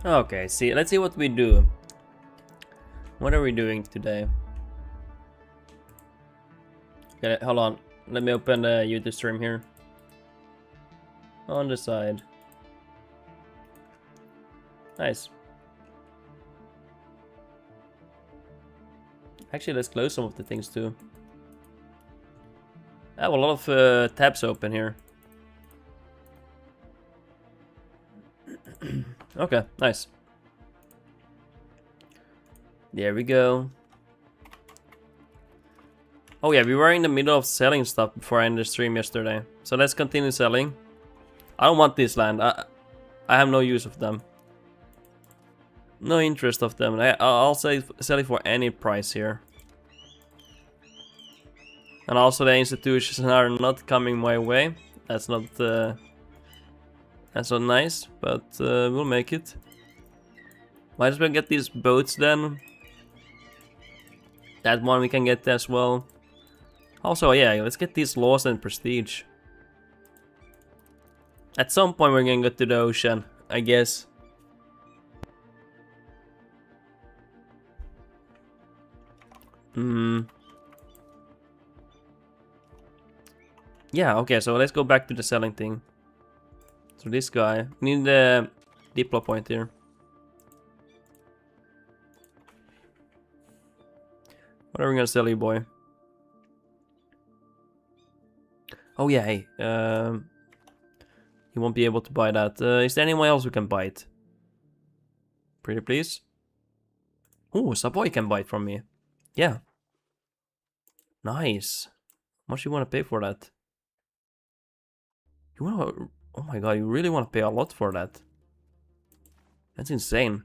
Okay, see, let's see what we do. What are we doing today? Okay, hold on. Let me open the YouTube stream here. On the side. Nice. Actually, let's close some of the things too. I have a lot of tabs open here. Okay, nice. There we go. Oh yeah, we were in the middle of selling stuff before I ended the stream yesterday. So let's continue selling. I don't want this land. I have no use of them. No interest of them. I'll sell it for any price here. And also the institutions are not coming my way. That's not nice, but we'll make it. Might as well get these boats then. That one we can get as well. Also, yeah, let's get these laws and prestige. At some point we're gonna go to the ocean, I guess. Yeah, okay, so let's go back to the selling thing. So this guy, we need the diplo point here. What are we gonna sell you, boy? Oh yeah, hey, you won't be able to buy that. Is there anyone else who can buy it? Pretty please. Oh, Savoy can buy it from me. Yeah. Nice. How much you want to pay for that? You want to... Oh my god, you really want to pay a lot for that? That's insane.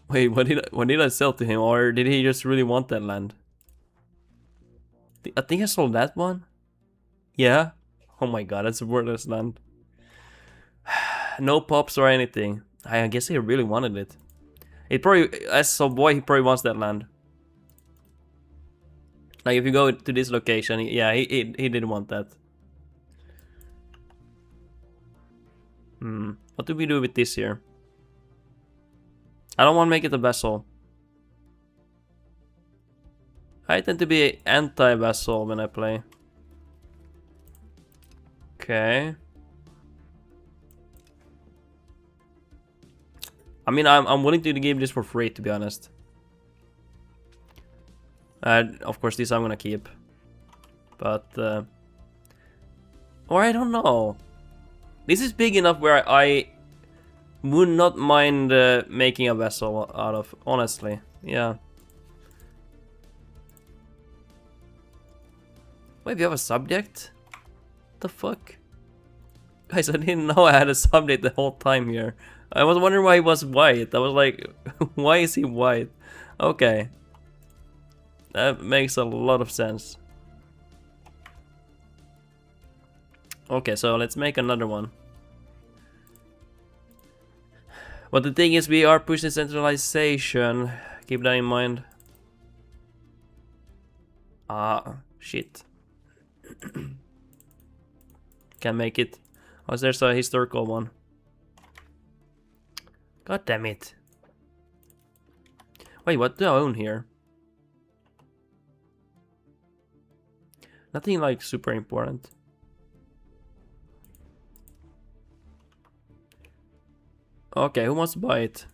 Wait, what did I sell to him? Or did he just really want that land? I think I sold that one. Yeah. Oh my god, that's a worthless land. No pops or anything. I guess he really wanted it. It probably, as a boy, he probably wants that land. Like if you go to this location, yeah, he didn't want that. What do we do with this here? I don't want to make it a vessel. I tend to be anti-vessel when I play. Okay. I mean, I'm willing to give this for free, to be honest. Of course, this I'm gonna keep. But, or I don't know. This is big enough where I would not mind making a vessel out of, honestly. Yeah. Wait, we have a subject? What the fuck? Guys, I didn't know I had a subject the whole time here. I was wondering why he was white. I was like, why is he white? Okay. That makes a lot of sense. Okay, so let's make another one. But the thing is, we are pushing centralization. Keep that in mind. Ah, shit. Can't make it. Oh, there's a historical one. God damn it. Wait, what do I own here? Nothing like super important. Okay, who wants to buy it?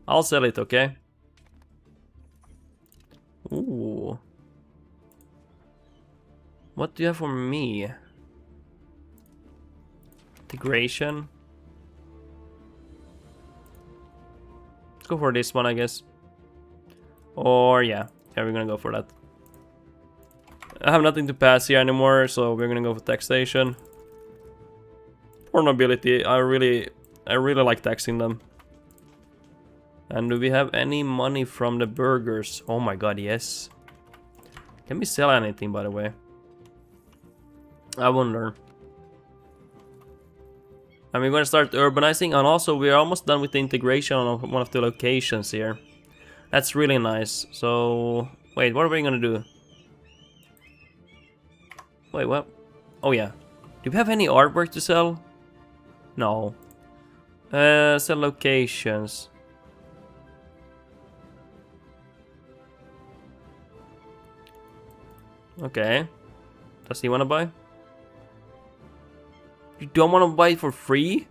I'll sell it, okay? Ooh. What do you have for me? Integration. Let's go for this one, I guess. Or yeah, we're gonna go for that. I have nothing to pass here anymore, so we're gonna go for taxation. For nobility, I really like taxing them. And do we have any money from the burgers? Oh my god, yes. Can we sell anything, by the way? I wonder. And we're gonna start urbanizing, and also we're almost done with the integration of one of the locations here. That's really nice. So, wait, what are we gonna do? Wait, what? Oh yeah. Do we have any artwork to sell? No. Sell locations. Okay. Does he want to buy? You don't want to buy it for free?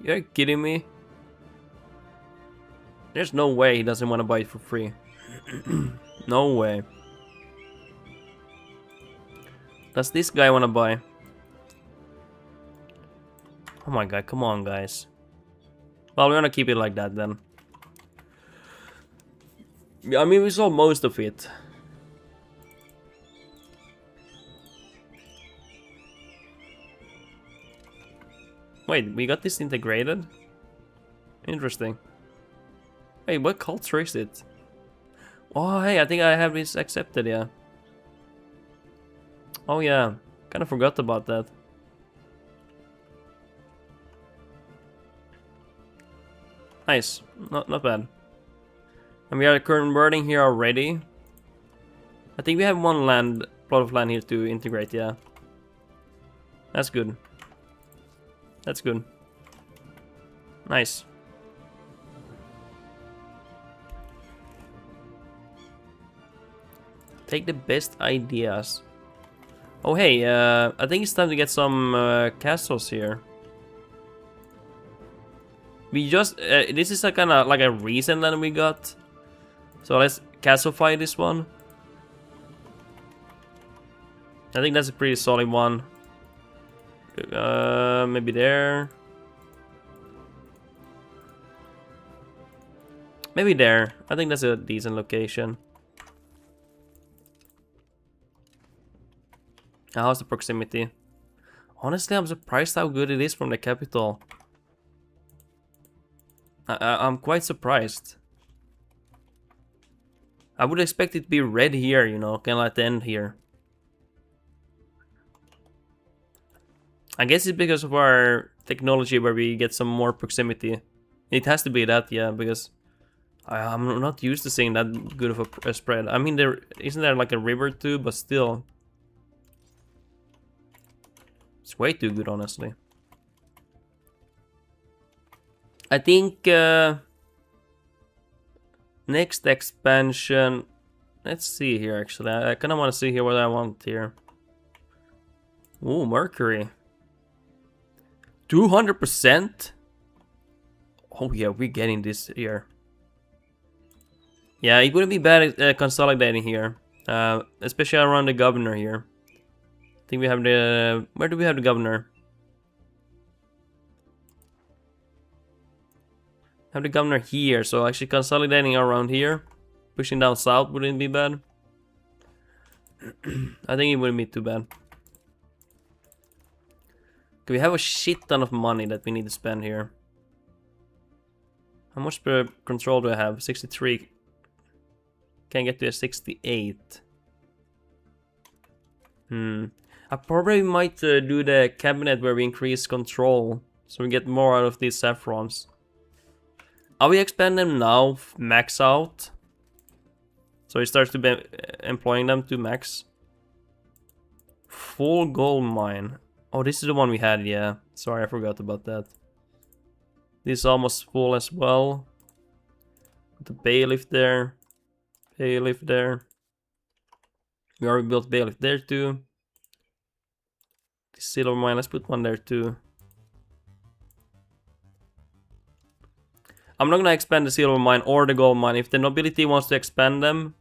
You're kidding me? There's no way he doesn't want to buy it for free. No way. Does this guy want to buy? Oh my god, come on guys. Well, we're gonna keep it like that then. Yeah, I mean, we saw most of it. Wait, we got this integrated? Interesting. Wait, what culture is it? Oh, hey, I think I have this accepted, yeah. Oh yeah, kind of forgot about that. Nice, not bad. And we are converting here already. I think we have one plot of land here to integrate, yeah. That's good. That's good. Nice. Take the best ideas. Oh hey, I think it's time to get some castles here. We just this is a kind of like a recent land we got, so let's castlefy this one. I think that's a pretty solid one. Maybe there. Maybe there. I think that's a decent location. How's the proximity? Honestly, I'm surprised how good it is from the capital. I'm quite surprised. I would expect it to be red here, you know, kind of at the end here. I guess it's because of our technology where we get some more proximity. It has to be that, yeah, because I'm not used to seeing that good of a spread. I mean, there isn't there like a river too, but still. It's way too good, honestly. I think next expansion. Let's see here. Actually, I kind of want to see here what I want here. Ooh, Mercury. 200%. Oh yeah, we're getting this here. Yeah, it wouldn't be bad consolidating here, especially around the governor here. I think we have the. Where do we have the governor? Have the governor here, so actually consolidating around here, pushing down south wouldn't be bad. I think it wouldn't be too bad. We have a shit ton of money that we need to spend here. How much per control do I have? 63. Can get to a 68. I probably might do the cabinet where we increase control, so we get more out of these saffrons. Are we expand them now, max out? So he starts to be employing them to max. Full gold mine. Oh, this is the one we had, yeah. Sorry, I forgot about that. This is almost full as well. Put the bailiff there. Bailiff there. We already built bailiff there too. The silver mine, let's put one there too. I'm not gonna expand the silver mine or the gold mine. If the nobility wants to expand them,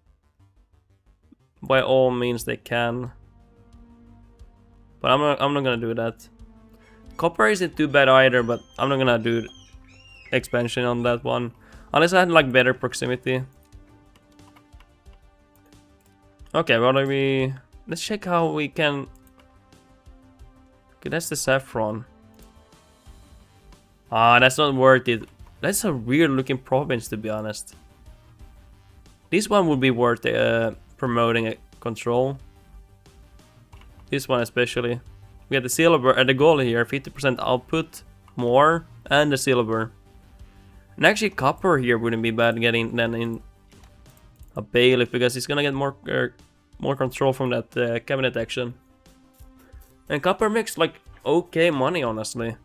by all means they can. But I'm not gonna do that. Copper isn't too bad either, but I'm not gonna do expansion on that one. Unless I had like better proximity. Okay, what are we... Let's check how we can... Okay, that's the saffron. Ah, that's not worth it. That's a weird looking province, to be honest. This one would be worth promoting a control. This one especially. We have the silver and the gold here, 50% output, more, and the silver. And actually copper here wouldn't be bad getting then in a bailiff, because he's gonna get more control from that cabinet action. And copper makes like okay money, honestly.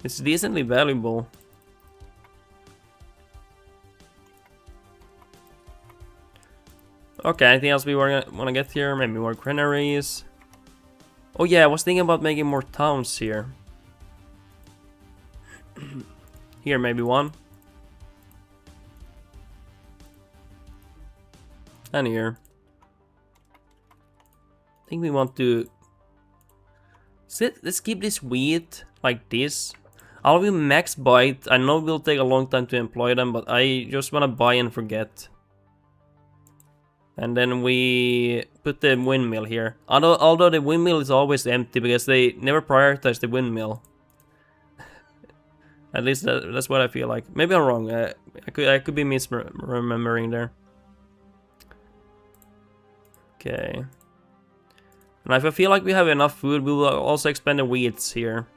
It's decently valuable. Okay, anything else we want to get here? Maybe more granaries. Oh yeah, I was thinking about making more towns here. Here, maybe one. And here. I think we want to... Let's keep this wheat like this. I'll be max buy it. I know it will take a long time to employ them, but I just want to buy and forget. And then we put the windmill here. Although the windmill is always empty because they never prioritize the windmill. At least that's what I feel like. Maybe I'm wrong. I could be misremembering there. Okay. And if I feel like we have enough food, we will also expand the wheats here.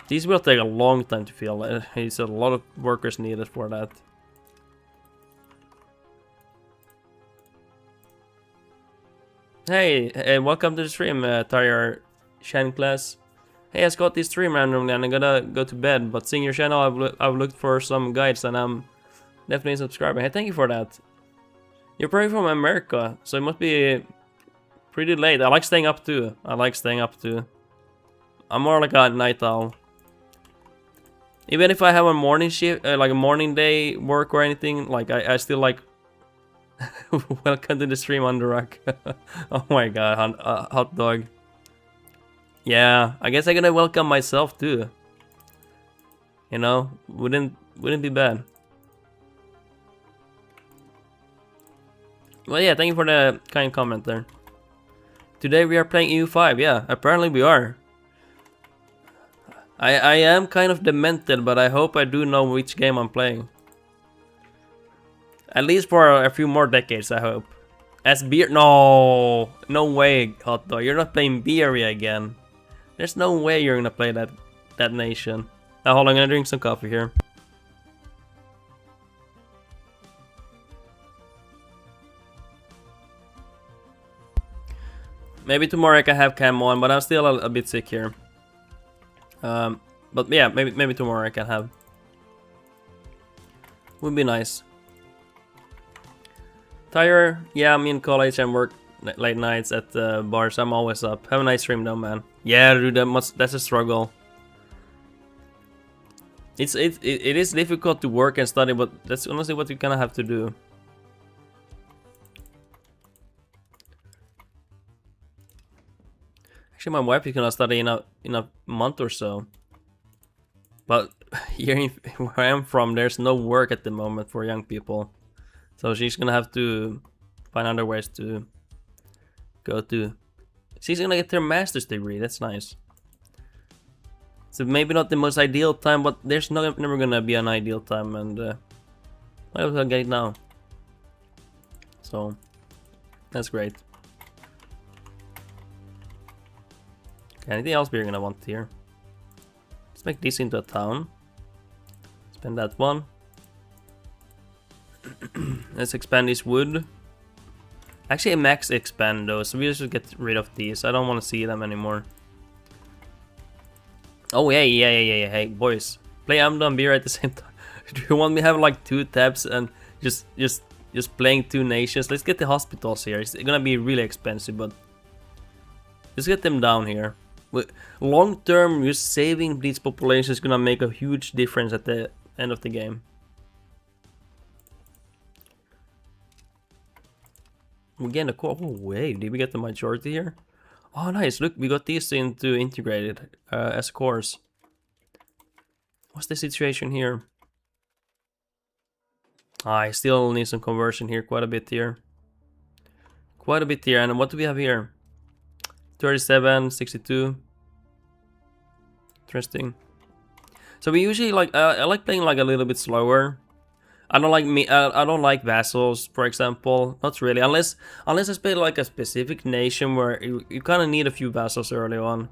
These will take a long time to fill. There's a lot of workers needed for that. Hey, welcome to the stream, Tyre Shan class. Hey, I just got this stream randomly and I gotta go to bed. But seeing your channel, I've looked for some guides and I'm definitely subscribing. Hey, thank you for that. You're probably from America, so it must be pretty late. I like staying up too. I'm more like a night owl. Even if I have a morning shift, like a morning day work or anything, like I still like... Welcome to the stream, Underrock. Oh my god, hot dog. Yeah, I guess I'm gonna welcome myself too. You know, wouldn't be bad. Well, yeah, thank you for the kind comment there. Today we are playing EU5, yeah, apparently we are. I am kind of demented, but I hope I do know which game I'm playing. At least for a few more decades, I hope. As beer... No! No way, Hot Dog. You're not playing Beery again. There's no way you're gonna play that nation. Now, hold on, I'm gonna drink some coffee here. Maybe tomorrow I can have cam on, but I'm still a bit sick here. But yeah, maybe tomorrow I can have. Would be nice. Tyre, yeah, I'm in college and work late nights at the bar, so I'm always up. Have a nice stream though, man. Yeah, dude, that's a struggle. It is difficult to work and study, but that's honestly what you kind of have to do. Actually, my wife is gonna study in a month or so. But here where I am from, there's no work at the moment for young people. So she's gonna have to find other ways to go to. She's gonna get her master's degree, that's nice. So maybe not the most ideal time, but there's never gonna be an ideal time, and I will get it now. So that's great. Okay, anything else we're gonna want here? Let's make this into a town. Spend that one. Let's expand this wood. Actually, max expand those, so we just get rid of these. I don't want to see them anymore. Oh yeah, hey boys, play Amdo and Beer at the same time. Do you want me to have like 2 tabs and just playing 2 nations? Let's get the hospitals here. It's gonna be really expensive, but let's get them down here. Long term, just saving these populations is gonna make a huge difference at the end of the game. We get a core. Oh wait, did we get the majority here? Oh nice, look, we got these into integrated as cores. What's the situation here? I still need some conversion here, quite a bit here. And what do we have here? 37, 62. Interesting. So we usually like, I like playing like a little bit slower. I don't like vassals, for example. Not really, unless I play like a specific nation where you kind of need a few vassals early on.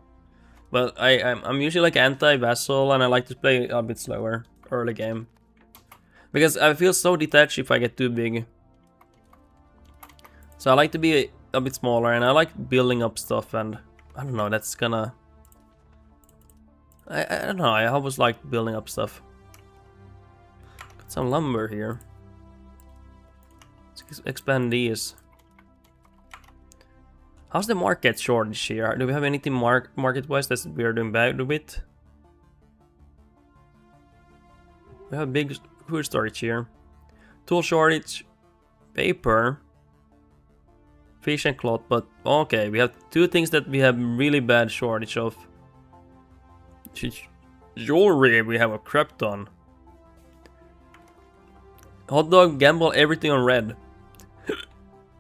But I'm usually like anti-vassal, and I like to play a bit slower early game. Because I feel so detached if I get too big. So I like to be a bit smaller, and I like building up stuff, and I don't know, that's gonna... I don't know, I always like building up stuff. Got some lumber here. Let's expand these. How's the market shortage here? Do we have anything market-wise that we are doing bad with? We have big food storage here. Tool shortage, paper, fish and cloth, but okay, we have two things that we have really bad shortage of. Jewelry, we have a crap ton. Hot dog, gamble everything on red.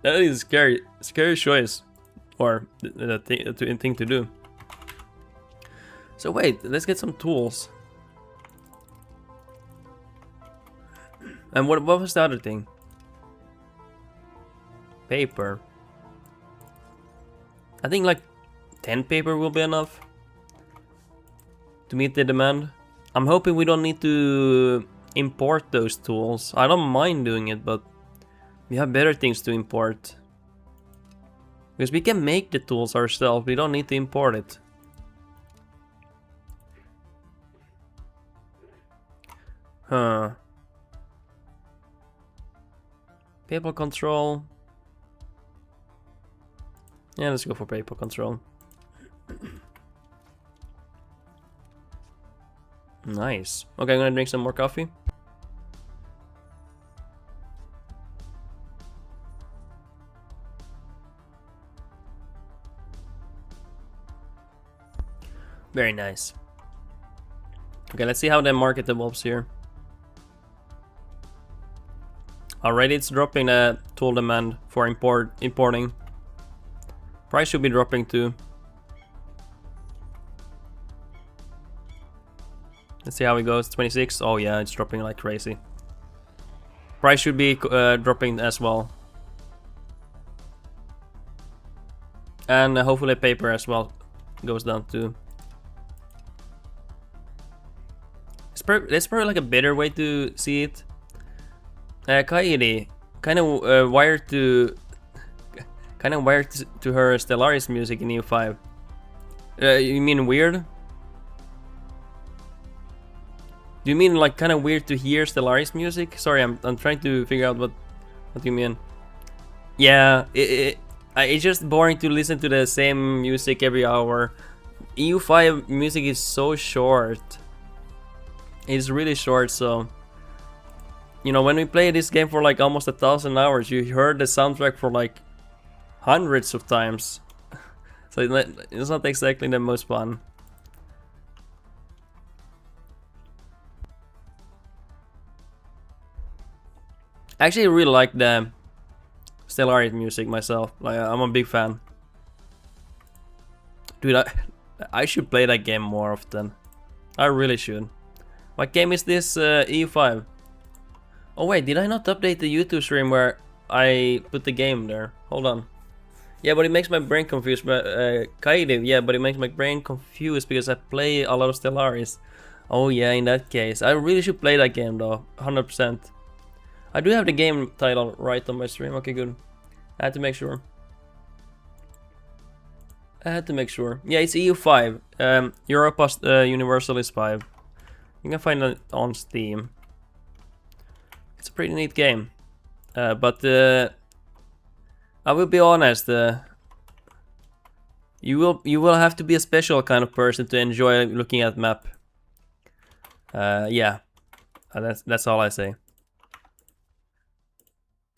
That is scary choice. Or the thing to do. So wait, let's get some tools. And what was the other thing? Paper. I think like 10 paper will be enough to meet the demand. I'm hoping we don't need to import those tools. I don't mind doing it, but we have better things to import. Because we can make the tools ourselves, we don't need to import it. Huh. Paper control. Yeah, let's go for paper control. Nice. Okay, I'm gonna drink some more coffee. Very nice. Okay, let's see how the market evolves here. Already it's dropping the tool demand for importing. Price should be dropping too. Let's see how it goes. 26. Oh yeah, it's dropping like crazy. Price should be dropping as well. And hopefully paper as well goes down too. That's probably like a better way to see it. Kairi, kind of wired to her Stellaris music in EU5. You mean weird? Do you mean like kind of weird to hear Stellaris music? Sorry, I'm trying to figure out what you mean. Yeah, it's just boring to listen to the same music every hour. EU5 music is so short. It's really short, so you know, when we play this game for like almost 1,000 hours, you heard the soundtrack for like hundreds of times. So it's not exactly the most fun. I actually really like the Stellaris music myself. Like, I'm a big fan. Dude, I should play that game more often. I really should. What game is this? EU5. Oh wait, did I not update the YouTube stream where I put the game there? Hold on. Yeah, but it makes my brain confused. Kaidi, yeah, but it makes my brain confused because I play a lot of Stellaris. Oh yeah, in that case. I really should play that game though, 100%. I do have the game title right on my stream. Okay, good. I had to make sure. Yeah, it's EU5. Europa Universal is 5. You can find it on Steam. It's a pretty neat game. But I will be honest. You will have to be a special kind of person to enjoy looking at map. Yeah. That's all I say.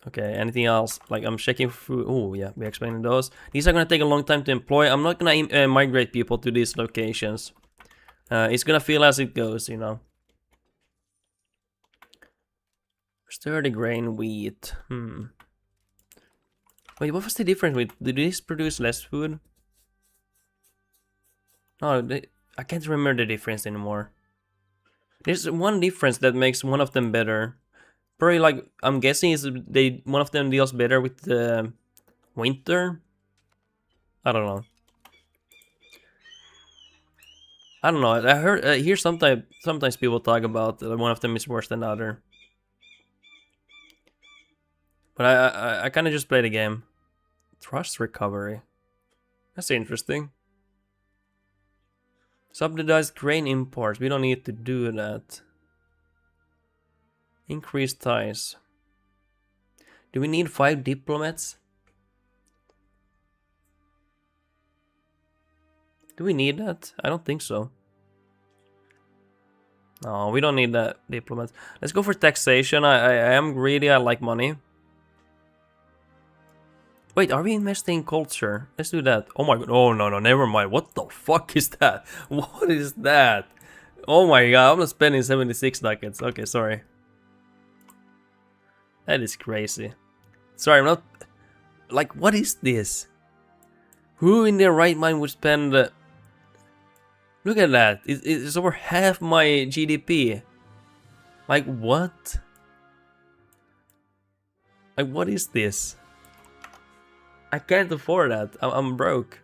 Okay, anything else? Like, I'm checking through. Oh yeah, we're explaining those. These are gonna take a long time to employ. I'm not gonna migrate people to these locations. It's gonna feel as it goes, you know. Sturdy grain wheat. Wait, what was the difference with? Did these produce less food? Oh, I can't remember the difference anymore. There's one difference that makes one of them better. Probably, like, I'm guessing is one of them deals better with the winter. I don't know. I hear sometimes people talk about one of them is worse than the other. But I kind of just play the game Trust recovery. That's interesting. Subsidized grain imports. We don't need to do that. Increase ties. Do we need 5 diplomats? Do we need that? I don't think so. No, we don't need that diplomats. Let's go for taxation. I am greedy. I like money. Wait, are we investing in culture? Let's do that. Oh my god. Oh no, never mind. What the fuck is that? What is that? Oh my god, I'm not spending 76 ducats. Okay, sorry. That is crazy. Sorry, I'm not... Like, what is this? Who in their right mind would spend... Look at that. It's over half my GDP. Like, what? Like, what is this? I can't afford that. I'm broke.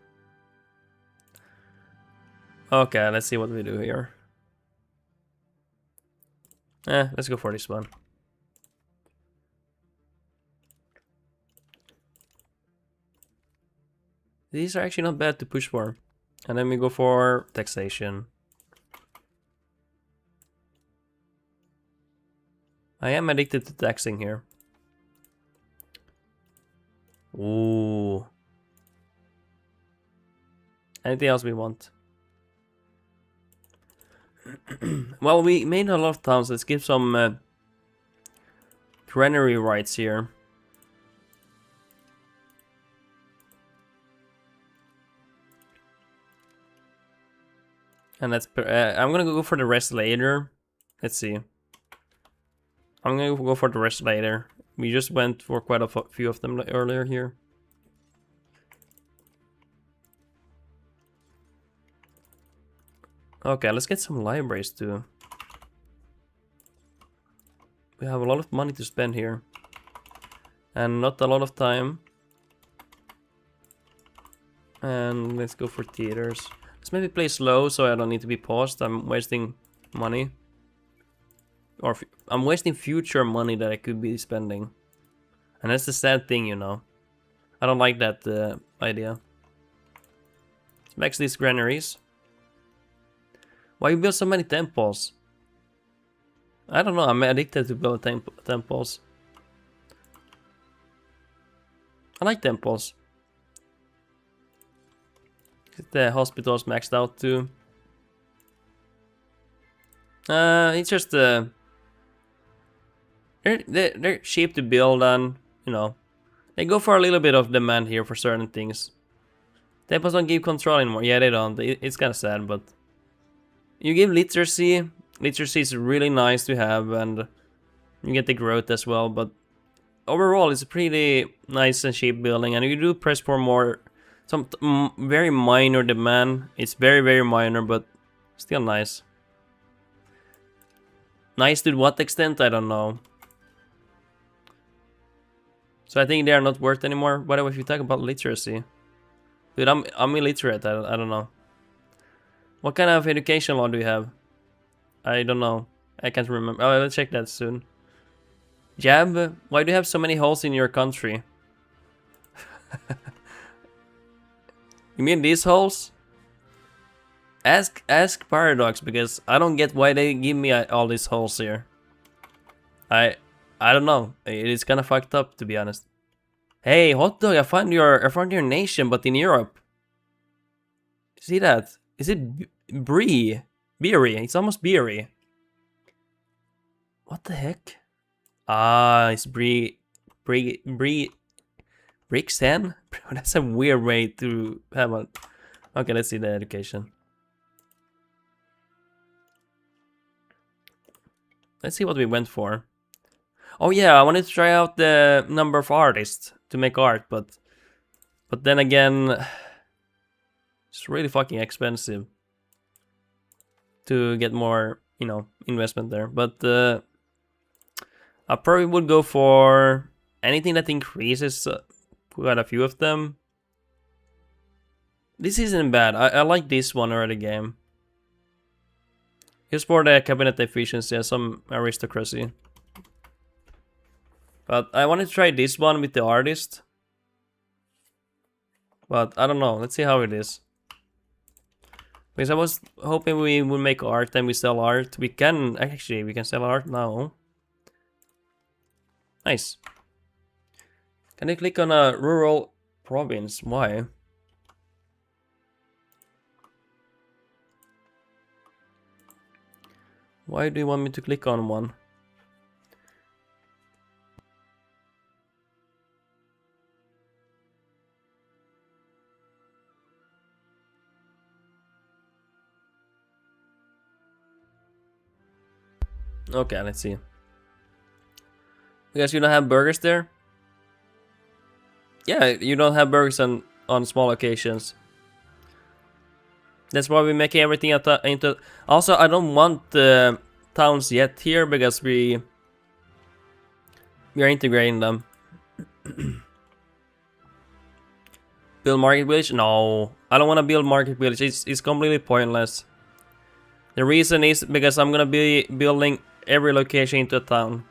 Okay, let's see what we do here. Let's go for this one. These are actually not bad to push for. And then we go for taxation. I am addicted to taxing here. Ooh. Anything else we want? Well, we made a lot of towns. Let's give some granary rights here. And that's I'm gonna go for the rest later. Let's see. I'm gonna go for the rest later. We just went for quite a few of them earlier here. Okay, let's get some libraries too. We have a lot of money to spend here. And not a lot of time. And let's go for theaters. Let's maybe play slow so I don't need to be paused. I'm wasting money. Or I'm wasting future money that I could be spending. And that's the sad thing, you know. I don't like that idea. Let's max these granaries. Why you build so many temples? I don't know, I'm addicted to build temples. I like temples. The hospital's maxed out too. It's just they're cheap to build and, you know, they go for a little bit of demand here for certain things. Temples don't give control anymore. Yeah, they don't. It's kind of sad, but you give literacy. Literacy is really nice to have, and you get the growth as well. But overall, it's a pretty nice and cheap building, and you do press for more. Some very minor demand. It's very minor, but still nice. Nice to what extent? I don't know. So I think they are not worth anymore. But if you talk about literacy, dude, I'm illiterate. I don't know. What kind of education law do you have? I don't know. I can't remember. Oh, let's check that soon. Jab, why do you have so many holes in your country? You mean these holes? Ask Paradox, because I don't get why they give me all these holes here. I don't know. It is kind of fucked up, to be honest. Hey, hot dog! I found your nation, but in Europe. See that? Is it Brie? Beery? It's almost Beery. What the heck? Ah, it's Brixen? That's a weird way to have a... Okay, let's see the education. Let's see what we went for. Oh yeah, I wanted to try out the number of artists to make art, but then again, it's really fucking expensive to get more, you know, investment there. But I probably would go for anything that increases quite a few of them. This isn't bad. I like this one early game. Just for the cabinet efficiency and some aristocracy. But I wanted to try this one with the artist. But I don't know. Let's see how it is. Because I was hoping we would make art and we sell art. We can sell art now. Nice. Can I click on a rural province? Why? Why do you want me to click on one? Okay, let's see. Because you don't have burgers there? Yeah, you don't have burgers on small occasions. That's why we're making everything into... Also, I don't want towns yet here because we are integrating them. Build market village? No, I don't want to build market village. It's completely pointless. The reason is because I'm gonna be building every location into a town.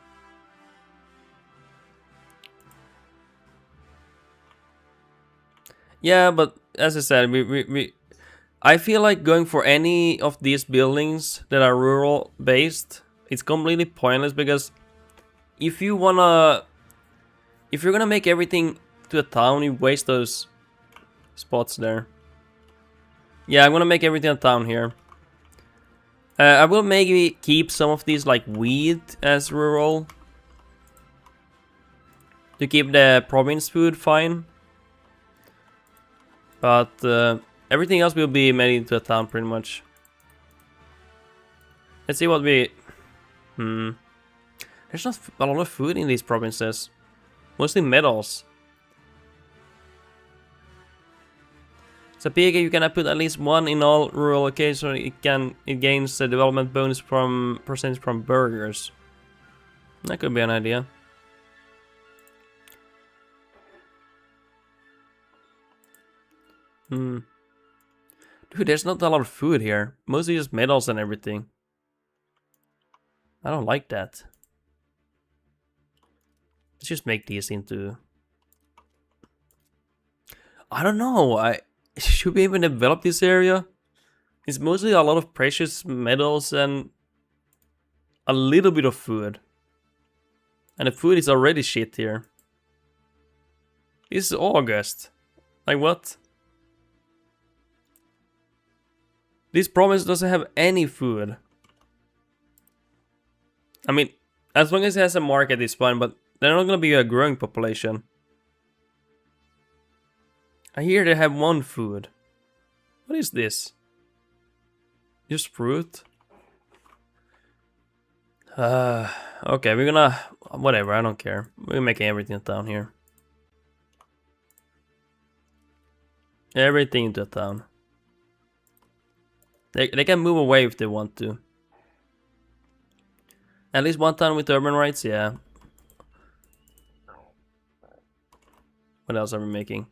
Yeah, but as I said, I feel like going for any of these buildings that are rural based, it's completely pointless because if you're gonna make everything to a town, you waste those spots there. Yeah, I'm gonna make everything a town here. I will maybe keep some of these like wheat as rural to keep the province food fine. But everything else will be made into a town pretty much. Let's see what we... There's not a lot of food in these provinces. Mostly metals. So PK, you can put at least one in all rural locations so it gains a development bonus from percentage from burgers. That could be an idea. Dude, there's not a lot of food here. Mostly just metals and everything. I don't like that. Let's just make these into... I don't know. Should we even develop this area? It's mostly a lot of precious metals and a little bit of food. And the food is already shit here. This is August. Like what? This province doesn't have any food. I mean, as long as it has a market, it's fine, but they're not gonna be a growing population. I hear they have one food. What is this? Just fruit? Okay, we're gonna... Whatever, I don't care. We're making everything down here. Everything into a town. They can move away if they want to. At least one town with urban rights, yeah. What else are we making?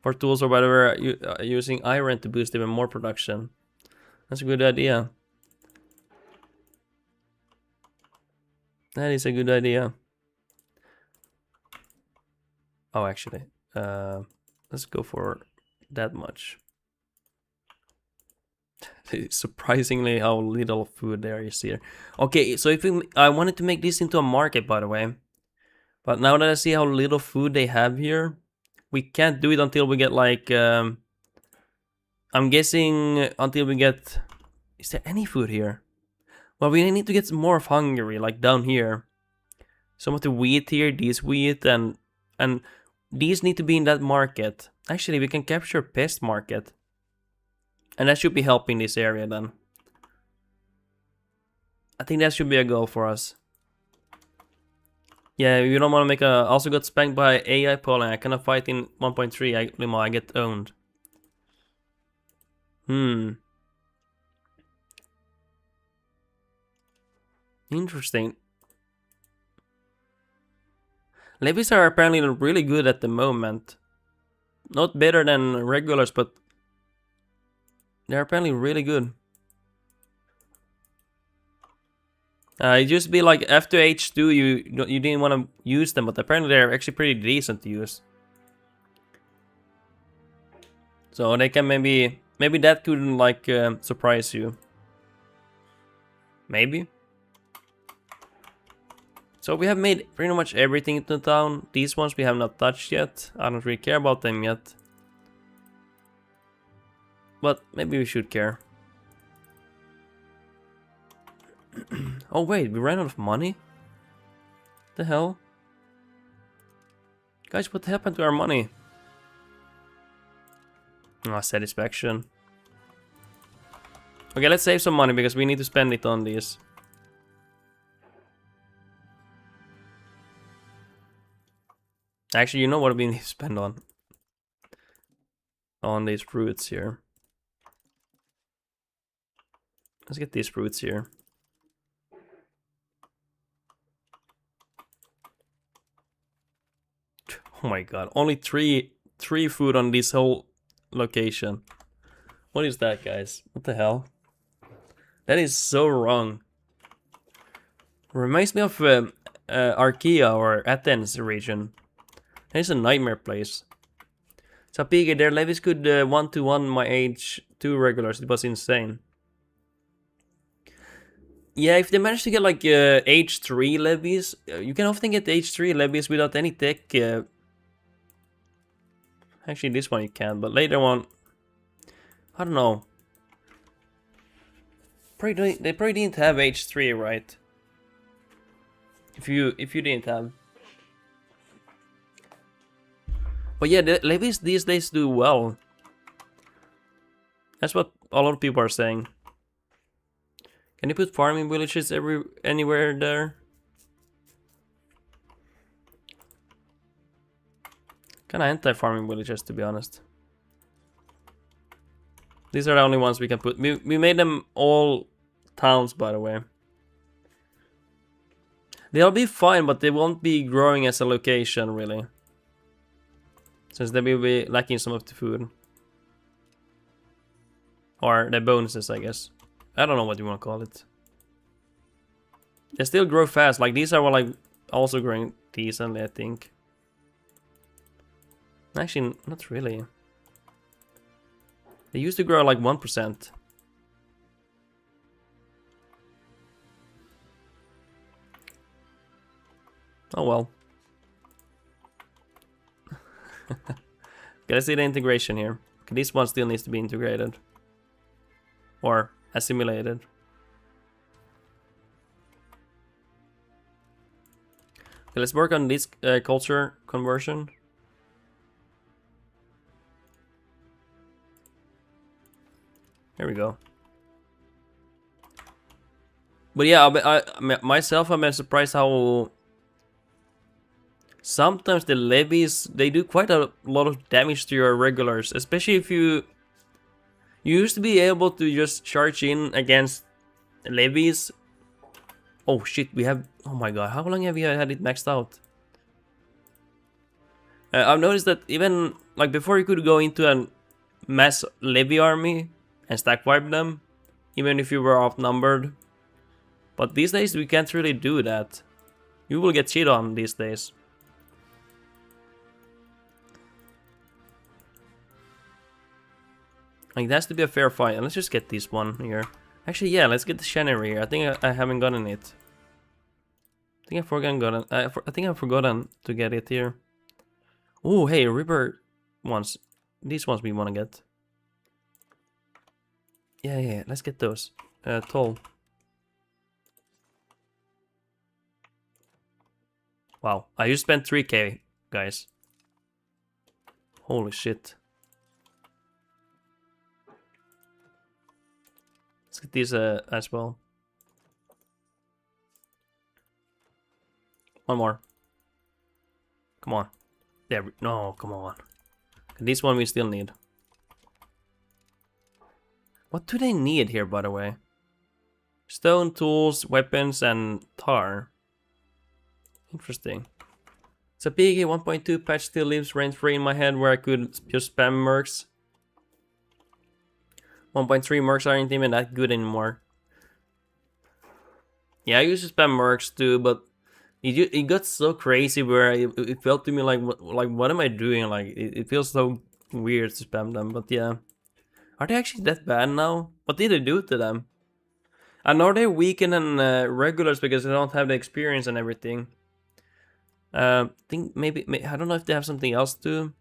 For tools or whatever, using iron to boost even more production. That's a good idea. That is a good idea. Oh, actually, let's go for that much. Surprisingly how little food there is here. Okay, so if I wanted to make this into a market, by the way. But now that I see how little food they have here, we can't do it until we get like... I'm guessing until we get... Is there any food here? Well, we need to get some more of Hungary, like down here. Some of the wheat here, these wheat, and these need to be in that market. Actually, we can capture pest market. And that should be helping this area then. I think that should be a goal for us. Yeah, you don't want to make a... Also got spanked by AI polling. I cannot fight in 1.3. I get owned. Interesting. Levies are apparently really good at the moment. Not better than regulars, but they're apparently really good. It used to be like after H2 you didn't want to use them, but apparently they're actually pretty decent to use. So they can maybe that could like surprise you. Maybe. So we have made pretty much everything in the town. These ones we have not touched yet. I don't really care about them yet. But maybe we should care. Oh wait, we ran out of money? The hell? Guys, what happened to our money? Ah, satisfaction. Okay, let's save some money because we need to spend it on these. Actually, you know what we need to spend on? On these fruits here. Let's get these fruits here. Oh my god, only three food on this whole location. What is that, guys? What the hell? That is so wrong. Reminds me of Archaea or Athens region. That is a nightmare place. Sapigi, their levies could 1-to-1 my H2 regulars. It was insane. Yeah, if they manage to get like H3 levies, you can often get H3 levies without any tech. Actually, this one you can, but later one, I don't know. They probably didn't have H3, right? If you didn't have. But yeah, the levies these days do well. That's what a lot of people are saying. Can you put farming villages anywhere there? Kinda anti-farming villages, to be honest. These are the only ones we can put. We made them all towns, by the way. They'll be fine, but they won't be growing as a location, really. Since they will be lacking some of the food. Or the bonuses, I guess. I don't know what you want to call it. They still grow fast. Like, these are like also growing decently, I think. Actually, not really. They used to grow like 1%. Oh well. Okay, let's see the integration here. Okay, this one still needs to be integrated. Or assimilated. Okay, let's work on this culture conversion. There we go. But yeah, myself, I'm surprised how sometimes the levies, they do quite a lot of damage to your regulars, especially if you used to be able to just charge in against levies. Oh shit, we have, oh my god, how long have you had it maxed out? I've noticed that even like before you could go into a mass levy army and stack wipe them, even if you were outnumbered. But these days we can't really do that. You will get cheated on these days. Like, that has to be a fair fight. And let's just get this one here. Actually, yeah, let's get the Shannery here. I think I haven't gotten it. I think I've forgotten to get it here. Oh, hey, river ones. These ones we want to get. Yeah, let's get those. Toll. Wow, I just spent 3k, guys. Holy shit. Let's get these as well. One more. Come on. There. No, come on. This one we still need. What do they need here, by the way? Stone, tools, weapons, and tar. Interesting. Sapigi 1.2 patch still lives rent-free in my head where I could just spam mercs. 1.3 mercs aren't even that good anymore. Yeah, I used to spam mercs too, but it got so crazy where it felt to me like what am I doing? Like it feels so weird to spam them, but yeah. Are they actually that bad now? What did they do to them? I know they're weaker than regulars because they don't have the experience and everything. Think maybe I don't know if they have something else too.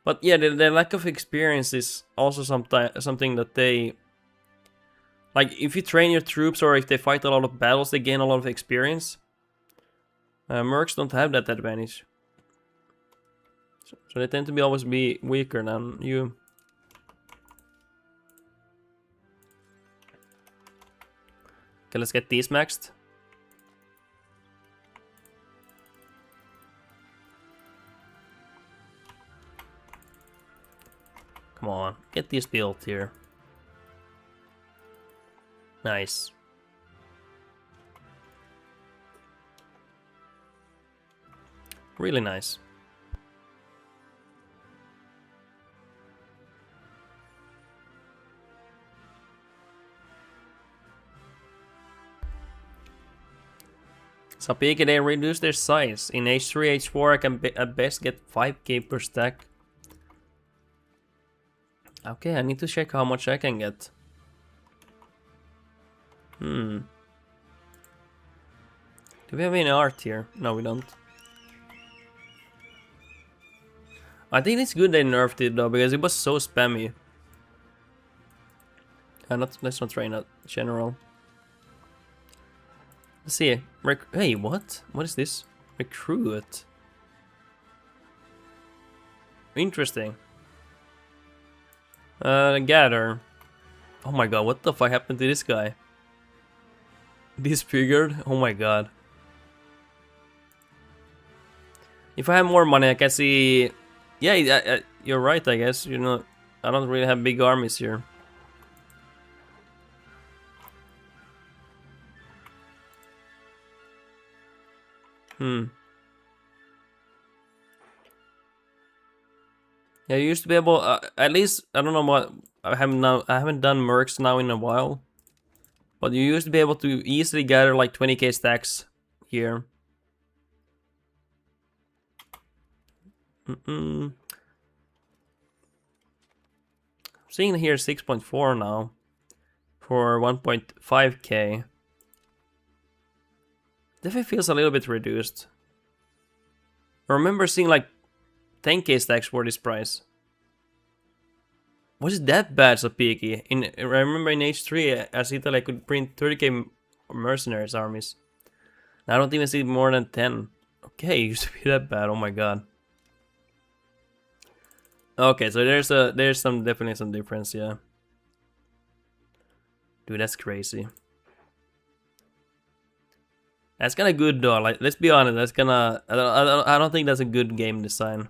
But yeah, the lack of experience is also something that they... Like, if you train your troops or if they fight a lot of battles, they gain a lot of experience. Mercs don't have that advantage. So they tend to always be weaker than you. Okay, let's get these maxed. Come on, get these built here. Nice. Really nice. So Pika, they reduce their size. In H3, H4 I can at best get 5k per stack. Okay, I need to check how much I can get. Do we have any art here? No, we don't. I think it's good they nerfed it though, because it was so spammy. Let's not train at general. Let's see. Hey, what? What is this? Recruit. Interesting. Gather. Oh my god, what the fuck happened to this guy? Disfigured? Oh my god. If I have more money, I can see... Yeah, you're right, I guess. You know, I don't really have big armies here. Yeah, you used to be able, at least, I don't know what, I haven't done mercs now in a while. But you used to be able to easily gather like 20k stacks here. Seeing here 6.4 now for 1.5k. Definitely feels a little bit reduced. I remember seeing like 10k stacks for this price. Was it that bad, so peaky? I remember in H3, as Italy, I could print 30k mercenaries armies. Now I don't even see more than 10. Okay, it used to be that bad. Oh my god. Okay, so there's definitely some difference, yeah. Dude, that's crazy. That's kind of good though. Like, let's be honest. That's kinda. I don't think that's a good game design.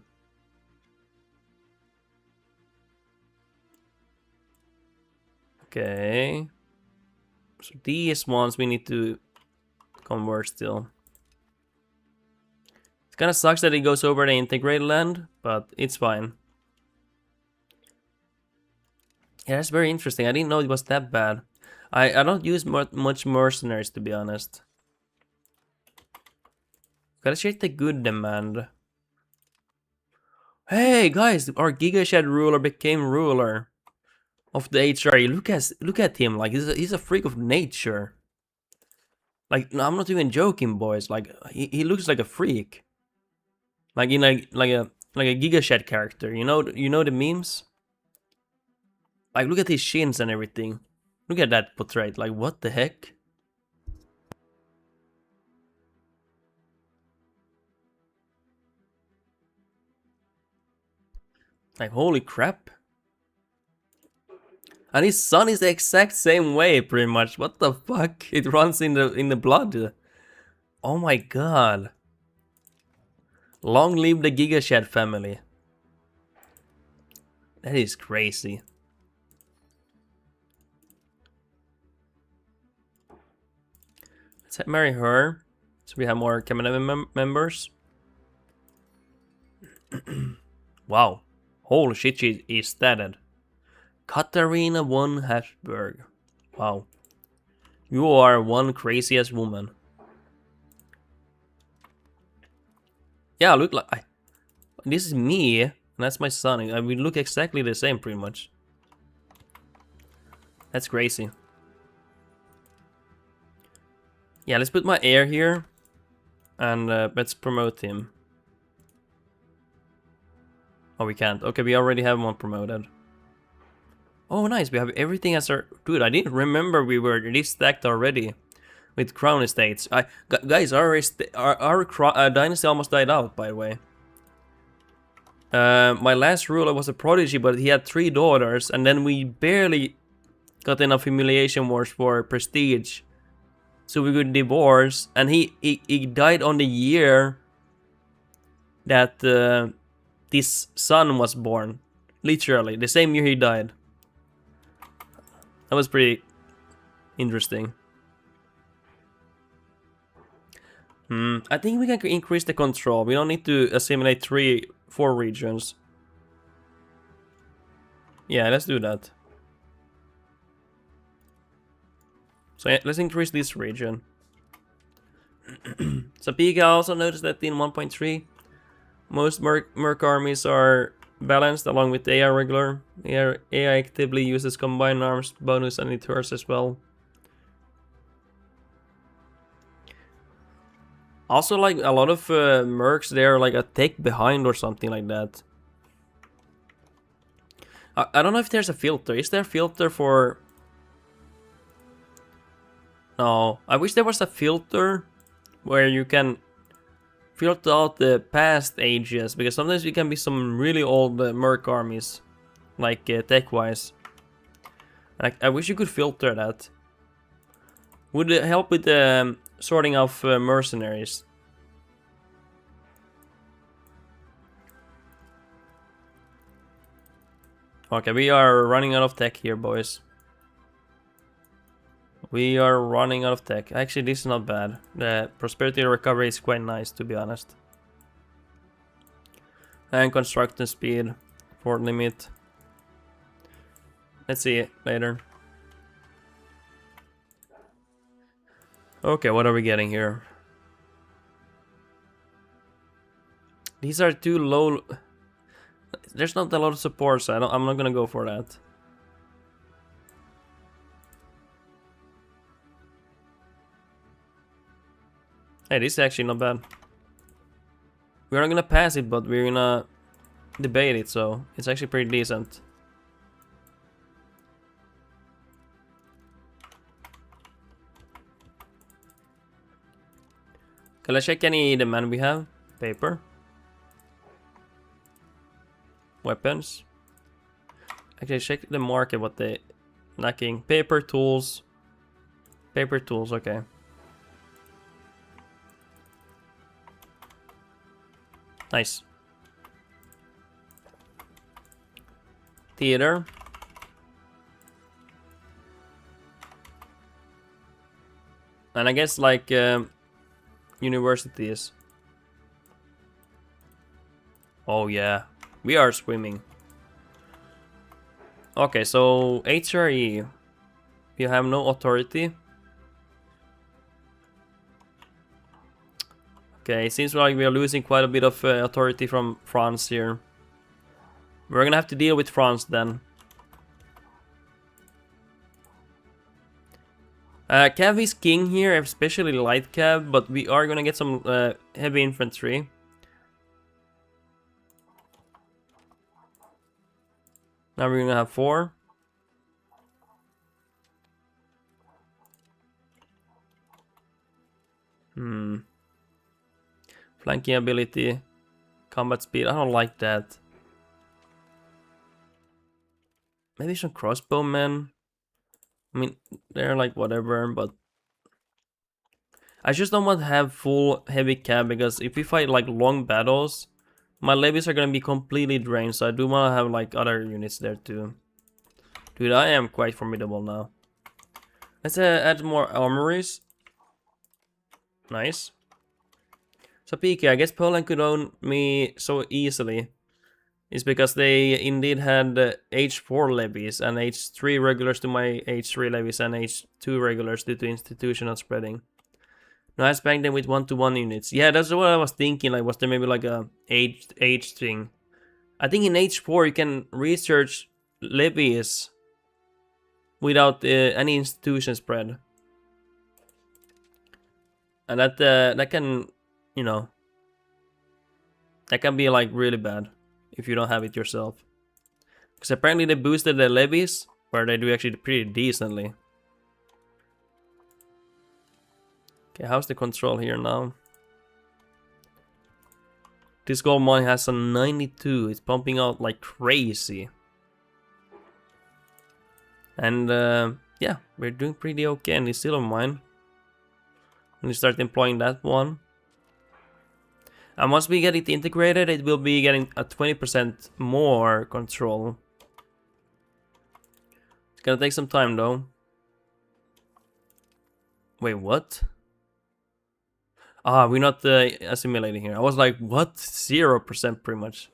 Okay. So these ones we need to convert still. It kind of sucks that it goes over the integrated land, but it's fine. Yeah, that's very interesting. I didn't know it was that bad. I don't use much mercenaries, to be honest. Gotta check the good demand. Hey guys, our Giga Shed ruler became ruler of the HRE. Look at him, like he's a freak of nature. Like, no, I'm not even joking, boys. Like he looks like a freak. Like in like a Giga Shed character. You know the memes. Like, look at his shins and everything. Look at that portrait. Like, what the heck? Like, holy crap. And his son is the exact same way, pretty much. What the fuck? It runs in the blood. Oh my god. Long live the Giga Shed family. That is crazy. Let's marry her, so we have more cabinet members. Wow. Holy shit, she is statted. Katarina von Habsburg. Wow. You are one crazy-ass woman. Yeah, look like... This is me. And that's my son. We look exactly the same, pretty much. That's crazy. Yeah, let's put my heir here. And let's promote him. Oh, we can't. Okay, we already have one promoted. Oh, nice. We have everything as our... Dude, I didn't remember we were this stacked already. With crown estates. Guys, our dynasty almost died out, by the way. My last ruler was a prodigy, but he had 3 daughters. And then we barely got enough humiliation wars for prestige. So we could divorce. And he died on the year that this son was born. Literally, the same year he died. That was pretty interesting. I think we can increase the control. We don't need to assimilate 4 regions. Yeah, let's do that. So yeah, let's increase this region. So Pika also noticed that in 1.3, most merc armies are balanced along with the AI regular. AI actively uses combined arms bonus and it hurts as well. Also, like, a lot of mercs, they're like a tech behind or something like that. I don't know if there's a filter. Is there a filter for... No, I wish there was a filter where you can filter out the past ages, because sometimes you can be some really old merc armies, like tech-wise. I wish you could filter that. Would it help with the sorting of mercenaries? Okay, we are running out of tech here, boys. We are running out of tech. Actually, this is not bad. The prosperity recovery is quite nice, to be honest. And construction speed, port limit. Let's see it later. Okay, what are we getting here? These are too low. There's not a lot of support, so I'm not gonna go for that. Hey, this is actually not bad. We're not gonna pass it, but we're gonna debate it, so it's actually pretty decent. Okay, let's check any demand we have. Paper. Weapons. Actually, check the market, what they lacking. Paper tools. Paper tools, okay. Nice. Theater. And I guess like universities. Oh yeah, we are swimming. Okay, so HRE. You have no authority. Okay, it seems like we are losing quite a bit of authority from France here. We're gonna have to deal with France then. Cav is king here, especially light cav, but we are gonna get some heavy infantry. Now we're gonna have 4. Flanking ability, combat speed, I don't like that. Maybe some crossbowmen. I mean, they're like whatever, but I just don't want to have full heavy cab, because if we fight like long battles, my levies are gonna be completely drained, so I do want to have like other units there too. Dude, I am quite formidable now. Let's add more armories. Nice. So PK, I guess Poland could own me so easily. It's because they indeed had H4 levies and H3 regulars to my H3 levies and H2 regulars due to institutional spreading. No, I spanked them with 1-to-1 units. Yeah, that's what I was thinking. Like, was there maybe like a H thing? I think in H4 you can research levies without any institution spread. And that can, you know, that can be like really bad if you don't have it yourself. Because apparently they boosted the levies, where they do actually pretty decently. Okay, how's the control here now? This gold mine has a 92. It's pumping out like crazy. And yeah, we're doing pretty okay. And it's still a mine. When you start employing that one. And once we get it integrated, it will be getting a 20% more control. It's gonna take some time though. Wait, what? Ah, we're not assimilating here. I was like, what? 0% pretty much.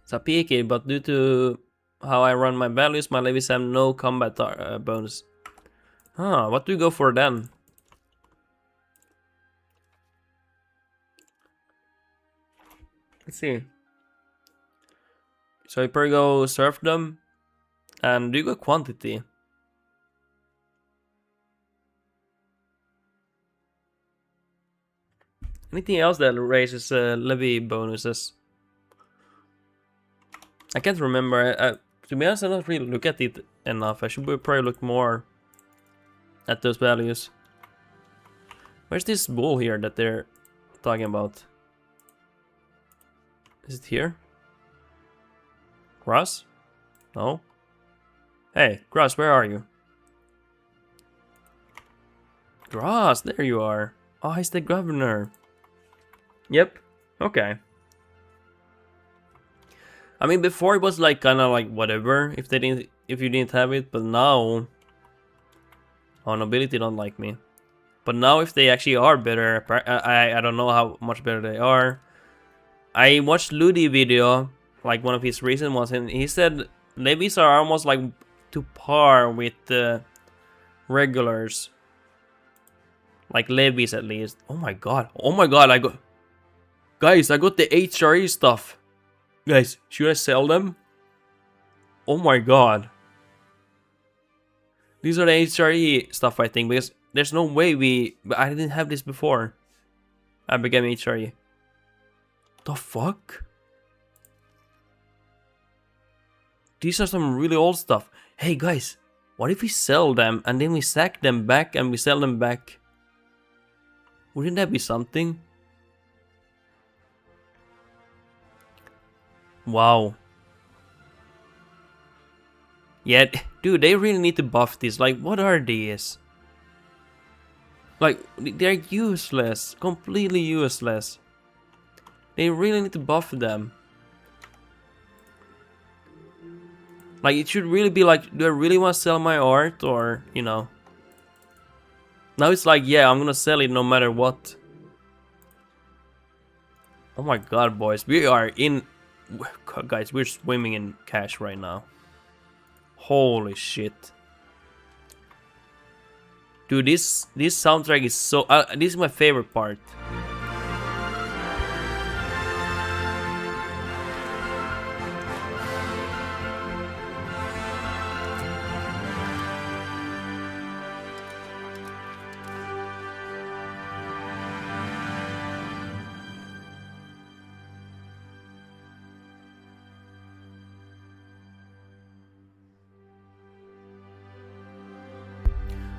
It's a picky, but due to how I run my values, my levies have no combat bonus. Huh, what do we go for then? Let's see. So you probably go serfdom. And do you go quantity? Anything else that raises levy bonuses? I can't remember. To be honest, I don't really look at it enough. I should probably look more at those values. Where's this bull here that they're talking about? Is it here? Grass? No. Hey, Grass, where are you? Grass, there you are. Oh, he's the governor. Yep. Okay. I mean, before it was like kind of like whatever if you didn't have it, but now, oh, nobility don't like me. But now if they actually are better, I don't know how much better they are. I watched Ludi video, like one of his recent ones, and he said levies are almost like to par with regulars. Like levies at least. Oh my god, I got... Guys, I got the HRE stuff. Guys, should I sell them? Oh my god. These are the HRE stuff, I think, because there's no way I didn't have this before I became HRE. The fuck? These are some really old stuff. Hey guys, what if we sell them and then we sack them back and we sell them back? Wouldn't that be something? Wow. Yeah, dude, they really need to buff these. Like, what are these? Like, they're useless. Completely useless. They really need to buff them. Like, it should really be like, do I really want to sell my art? Or, you know. Now it's like, yeah, I'm gonna sell it no matter what. Oh my god, boys. We are in... Guys, we're swimming in cash right now. Holy shit. Dude, this soundtrack is so... this is my favorite part.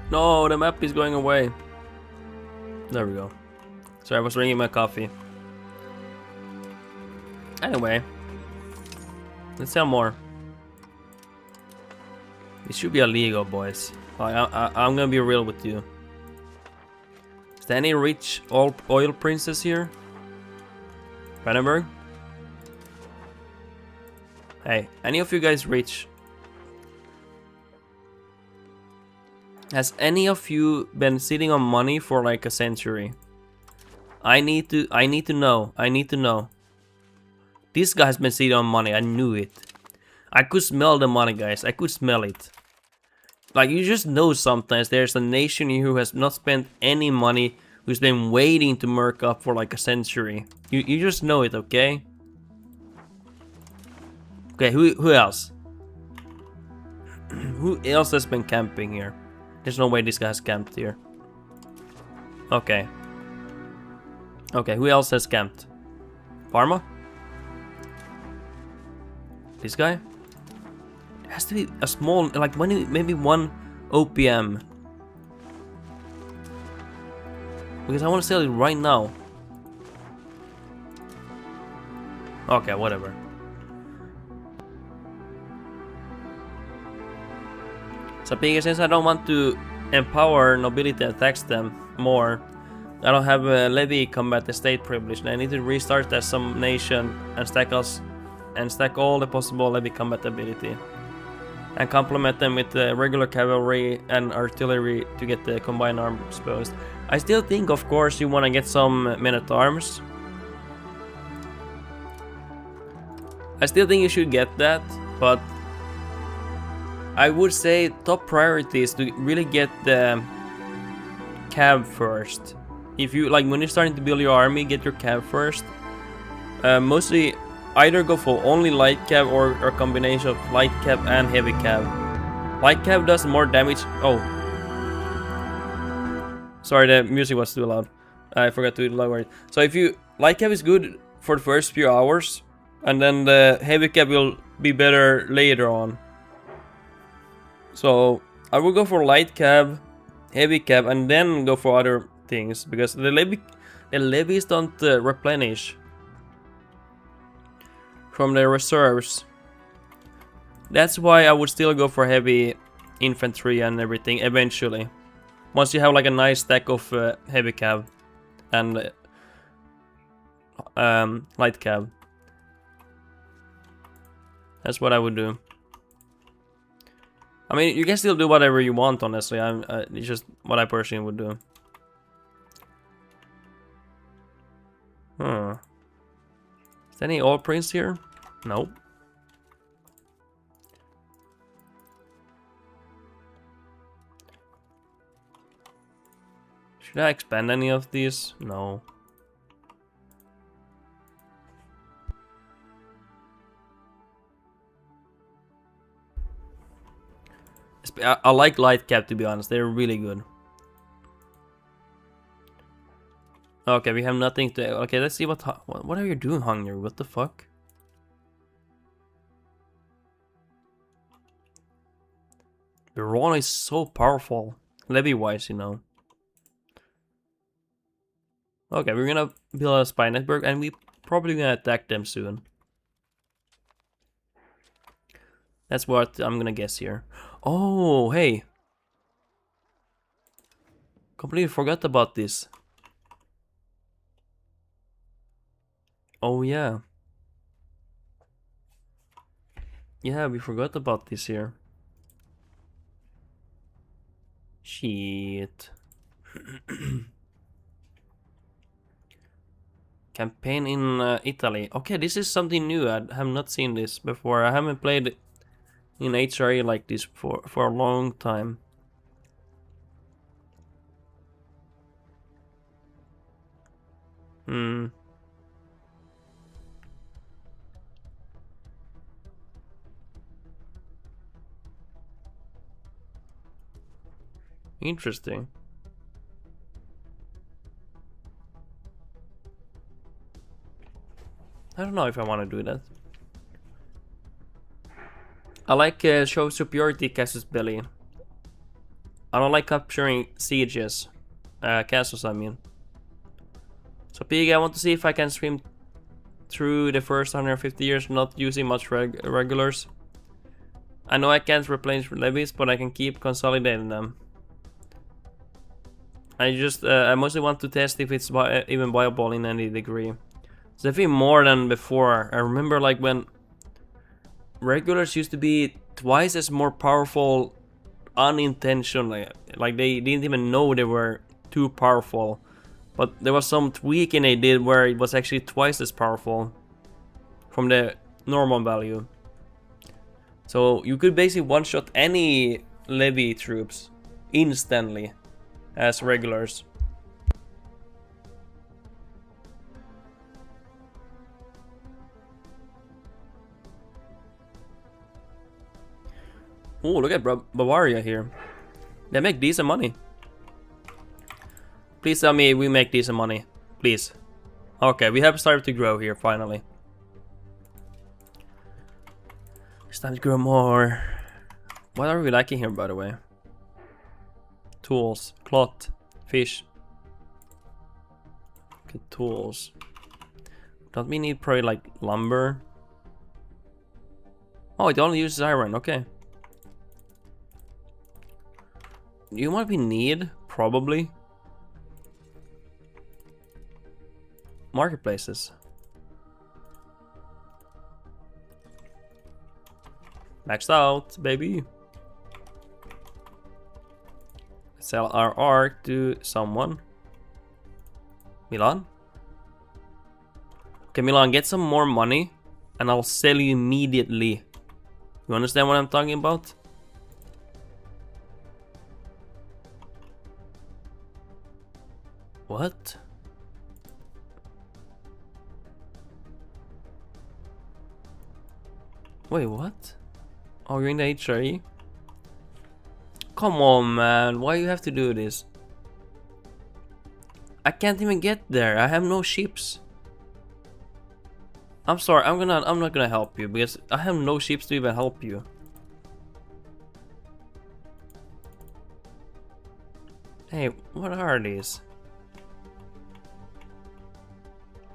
No, the map is going away. There we go. Sorry, I was drinking my coffee. Anyway, let's sell more. This should be illegal, boys. I'm gonna be real with you. Is there any rich oil princess here? Vandenberg? Hey, any of you guys rich? Has any of you been sitting on money for like a century? I need to know. I need to know. This guy has been sitting on money. I knew it. I could smell the money, guys. I could smell it. Like, you just know sometimes there's a nation here who has not spent any money, who's been waiting to merc up for like a century. You just know it, okay? Okay, who else? Who else has been camping here? There's no way this guy has camped here. Okay. Okay, who else has camped? Pharma? This guy? It has to be a small, like maybe 1 OPM. Because I want to sell it right now. Okay, whatever. So because since I don't want to empower nobility and tax them more, I don't have a levy combat estate privilege, and I need to restart as some nation and stack all the possible levy combat ability. And complement them with regular cavalry and artillery to get the combined arms boost. I still think, of course, you want to get some men-at-arms. I still think you should get that, but I would say top priority is to really get the cav first. If you like, when you're starting to build your army, get your cav first. Mostly either go for only light cav or a combination of light cav and heavy cav. Light cav does more damage. Oh, sorry, the music was too loud. I forgot to lower it. So if you light cav is good for the first few hours, and then the heavy cav will be better later on. So I will go for light cav, heavy cav, and then go for other things, because the levies don't replenish from the reserves. That's why I would still go for heavy infantry and everything eventually. Once you have like a nice stack of heavy cav and light cav. That's what I would do. I mean, you can still do whatever you want, honestly. It's just what I personally would do. Huh. Is there any old prince here? Nope. Should I expand any of these? No. I like light cap, to be honest. They're really good. Okay, we have nothing to. Okay, let's see what are you doing, Hungary? What the fuck? Iran is so powerful, levy-wise, you know. Okay, we're gonna build a spy network, and we probably gonna attack them soon. That's what I'm gonna guess here. Oh, hey. Completely forgot about this. Oh, yeah. Yeah, we forgot about this here. Shit. Campaign in Italy. Okay, this is something new. I have not seen this before. I haven't played in HRE like this for a long time. Interesting. I don't know if I want to do that. I like show superiority Casus Belli. I don't like capturing sieges. Castles, I mean. So Pig, I want to see if I can swim through the first 150 years not using much regulars. I know I can't replenish levies, but I can keep consolidating them. I mostly want to test if it's even viable in any degree. It's definitely more than before. I remember like when regulars used to be twice as more powerful unintentionally. Like they didn't even know they were too powerful. But there was some tweaking they did where it was actually twice as powerful from the normal value. So you could basically one-shot any levy troops instantly as regulars. Oh, look at Bavaria here. They make decent money. Please tell me we make decent money. Please. Okay, we have started to grow here finally. It's time to grow more. What are we lacking here, by the way? Tools, cloth, fish. Okay, tools. Don't we need probably like lumber? Oh, it only uses iron, okay. You know what we need? Probably. Marketplaces. Maxed out, baby. Sell our art to someone. Milan? Okay, Milan, get some more money and I'll sell you immediately. You understand what I'm talking about? What? Wait, what? Oh, you're in the HRE? Come on, man. Why you have to do this? I can't even get there. I have no ships. I'm sorry. I'm not gonna help you because I have no ships to even help you. Hey, what are these?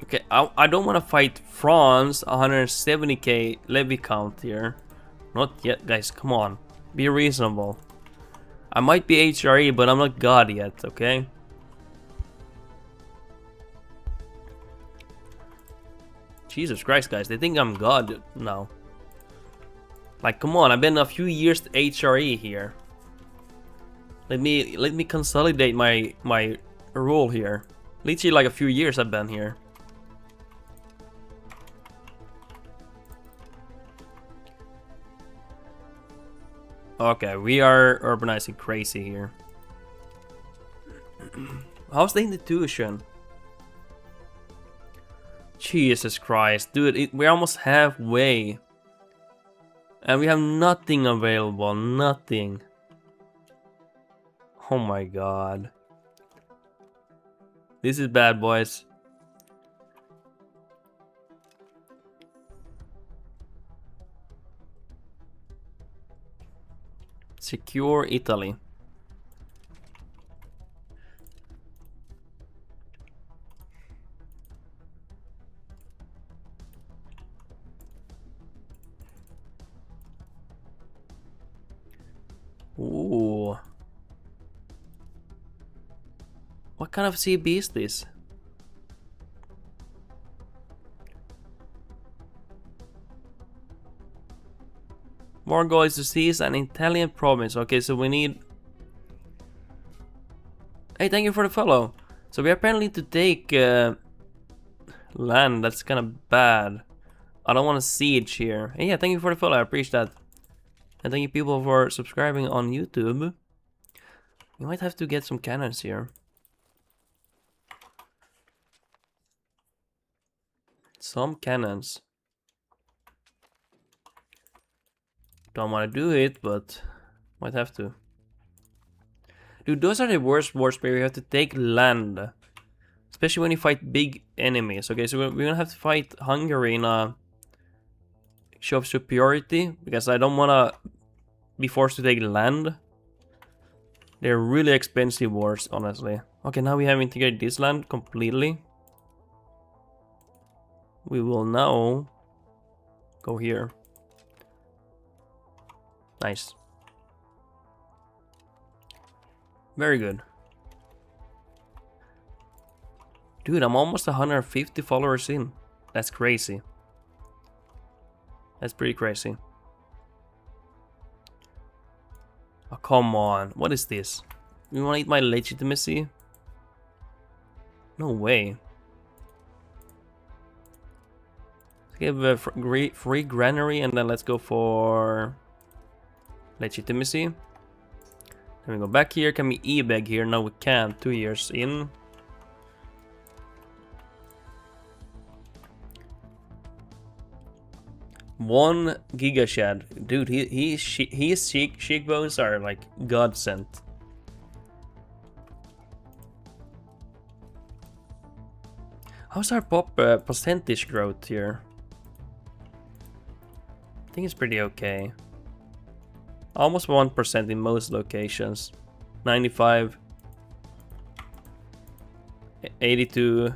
Okay, I don't want to fight France. 170k levy count here. Not yet, guys. Come on, be reasonable. I might be HRE, but I'm not God yet. Okay. Jesus Christ, guys! They think I'm God now. Like, come on! I've been a few years HRE here. Let me consolidate my role here. Literally, like a few years I've been here. Okay, we are urbanizing crazy here. How's the institution? Jesus Christ, dude, we're almost halfway. And we have nothing available, nothing. Oh my god. This is bad, boys. Secure Italy. Ooh. What kind of CB is this? More goal is to seize an Italian province. Okay, so we need... Hey, thank you for the follow. So we apparently need to take land. That's kind of bad. I don't want to siege here. Hey, yeah, thank you for the follow. I appreciate that. And thank you people for subscribing on YouTube. We might have to get some cannons here. Some cannons. Don't want to do it, but might have to. Dude, those are the worst wars where you have to take land. Especially when you fight big enemies. Okay, so we're gonna have to fight Hungary in a show of superiority. Because I don't wanna be forced to take land. They're really expensive wars, honestly. Okay, now we have integrated this land completely. We will now go here. Nice. Very good. Dude, I'm almost 150 followers in. That's crazy. That's pretty crazy. Oh, come on. What is this? You want to eat my legitimacy? No way. Let's give a free granary and then let's go for legitimacy. Then we go back here. Can we e-beg here? No, we can't. 2 years in. One giga shed, dude. His cheekbones are like God sent. How's our pop percentage growth here? I think it's pretty okay. Almost 1% in most locations. 95, 82,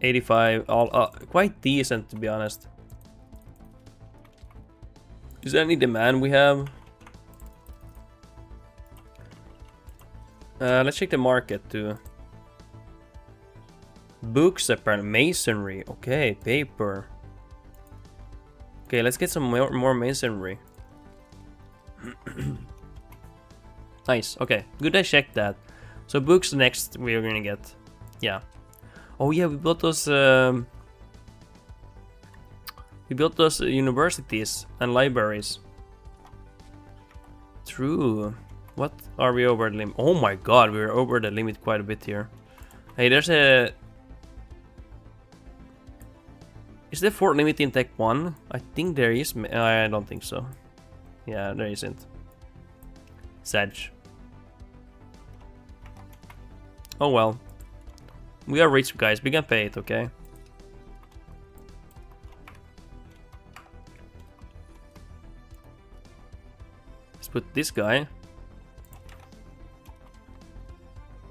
85, all quite decent to be honest. Is there any demand we have? Let's check the market too. Books apparently, masonry. Okay, paper. Okay, let's get some more masonry. Nice. Okay, good I checked that. So books next we're gonna get. Yeah. Oh yeah, we built those. We built those universities and libraries. True. What are we over the limit? Oh my god, we're over the limit quite a bit here. Hey, there's a... Is there fort limit in Tech 1? I think there is. I don't think so. Yeah, there isn't. Sedge. Oh well. We are rich guys, we can pay it, okay? Put this guy.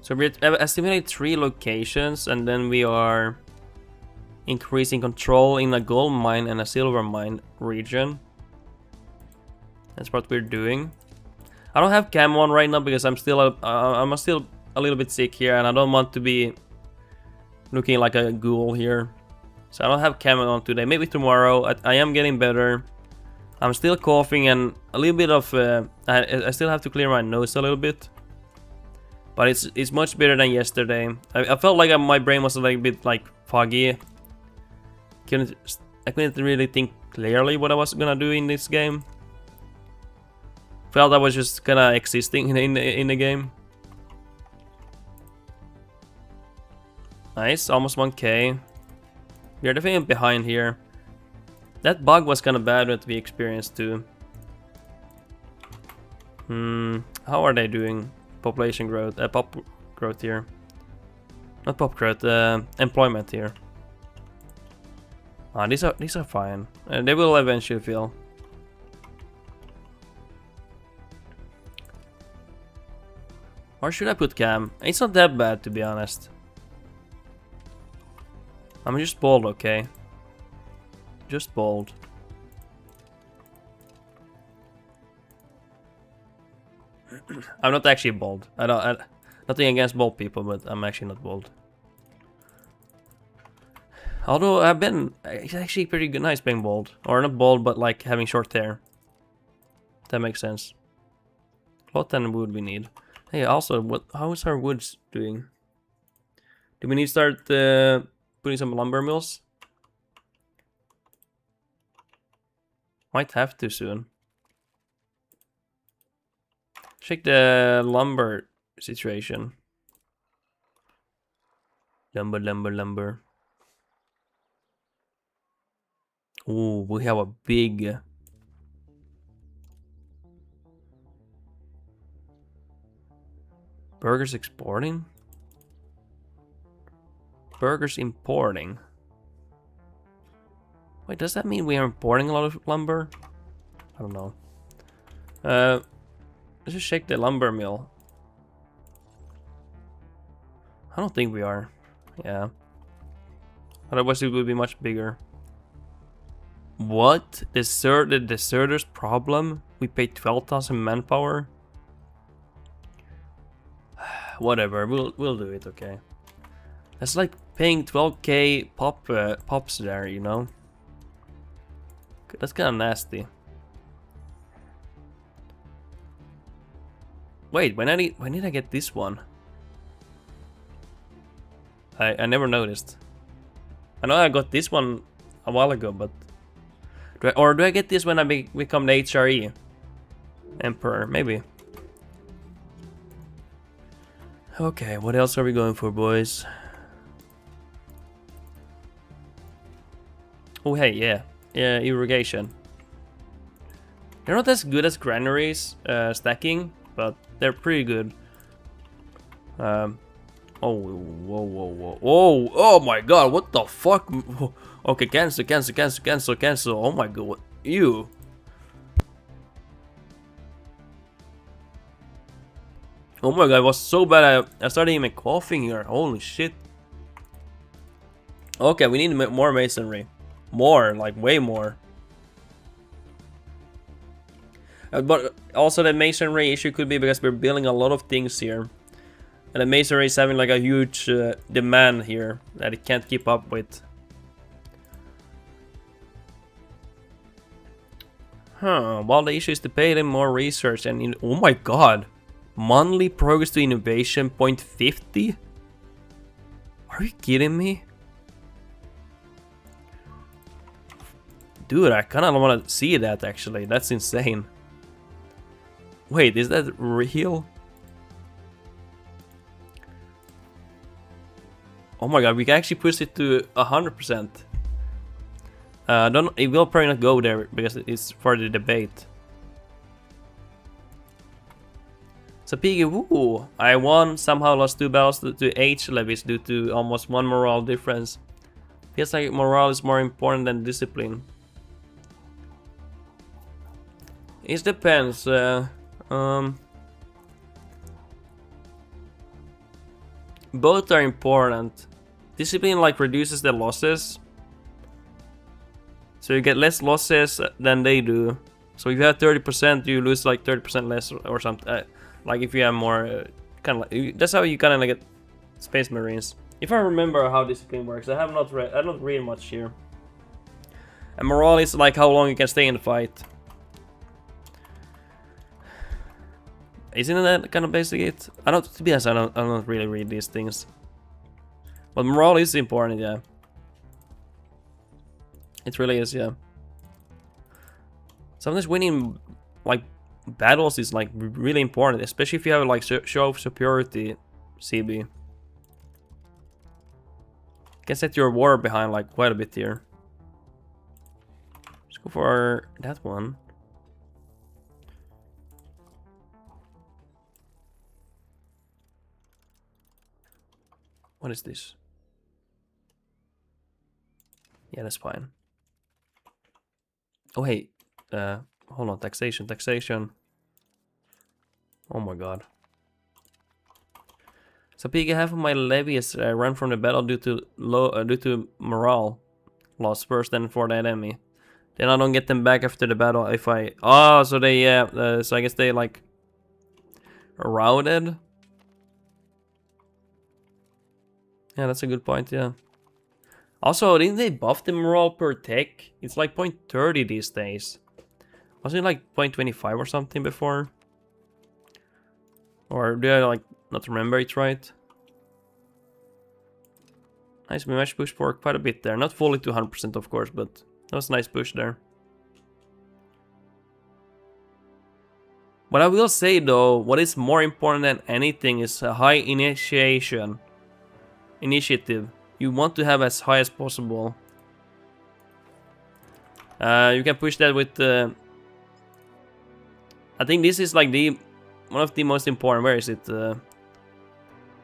So we estimate 3 locations and then we are increasing control in a gold mine and a silver mine region. That's what we're doing. I don't have cam on right now because I'm still a little bit sick here and I don't want to be looking like a ghoul here. So I don't have cam on today. Maybe tomorrow. I am getting better. I'm still coughing and a little bit of I still have to clear my nose a little bit, but it's much better than yesterday. I felt like my brain was a little bit like foggy. I couldn't really think clearly what I was gonna do in this game. Felt I was just kinda existing in the game. Nice, almost 1k. We're definitely behind here. That bug was kind of bad that we experienced too. How are they doing? Population growth, pop growth here. Not pop growth, employment here. Ah, these are fine. They will eventually fill. Or should I put cam? It's not that bad to be honest. I'm just bold, okay? Just bold. I'm not actually bold. Nothing against bold people, but I'm actually not bold. Although it's actually pretty good, nice being bold, or not bold, but like having short hair. That makes sense. Cloth and wood we need. Hey, also, how is our woods doing? Do we need to start putting some lumber mills? Might have to soon. Check the lumber situation. Lumber. Ooh, we have a big... Burgers exporting? Burgers importing. Wait, does that mean we are importing a lot of lumber? I don't know. Let's just check the lumber mill. I don't think we are. Yeah. Otherwise it would be much bigger. What? The deserters problem? We paid 12,000 manpower? Whatever, we'll do it, okay. That's like paying 12k pops there, you know? That's kind of nasty. Wait, when did I get this one? I never noticed. I know I got this one a while ago, but... do I get this when I become the HRE? Emperor, maybe. Okay, what else are we going for, boys? Oh, hey, yeah. Yeah, irrigation. They're not as good as granaries stacking, but they're pretty good. Oh, whoa. Oh my god, what the fuck? Okay, cancel. Oh my god, what? Ew. Oh my god, it was so bad I started even coughing here. Holy shit. Okay, we need more masonry. More, like way more. But also the masonry issue could be because we're building a lot of things here. And the masonry is having like a huge demand here that it can't keep up with. Huh, well the issue is to pay them more research and oh my god. Monthly progress to innovation 0.50? Are you kidding me? Dude, I kinda wanna see that actually, that's insane. Wait, is that real? Oh my god, we can actually push it to 100%. It will probably not go there because it's for the debate. So Piggy, woo! I won, somehow lost 2 battles to H levies due to almost 1 morale difference. Feels like morale is more important than discipline. It depends. Both are important. Discipline like reduces the losses. So you get less losses than they do. So if you have 30%, you lose like 30% less or something. Like if you have more, kind of like that's how you kind of like get Space Marines. If I remember how discipline works, I don't read much here. And morale is like how long you can stay in the fight. Isn't that kind of basic it? To be honest, I don't really read these things. But morale is important, yeah. It really is, yeah. Sometimes winning like battles is like really important, especially if you have like show of superiority CB. You can set your war behind like quite a bit here. Let's go for that one. What is this? Yeah, that's fine. Oh hey, hold on, taxation. Oh my god. So Pika, half of my levies run from the battle due to morale loss first and for the enemy. Then I don't get them back after the battle if I... Oh, so they, so I guess they like... routed? Yeah, that's a good point, yeah. Also, didn't they buff the morale per tech? It's like 0.30 these days. Wasn't it like 0.25 or something before? Or do I like not remember it right? Nice, we managed to push for quite a bit there. Not fully to 100% of course, but that was a nice push there. What I will say though, what is more important than anything is a high initiative. You want to have as high as possible. You can push that with I think this is like one of the most important. Where is it?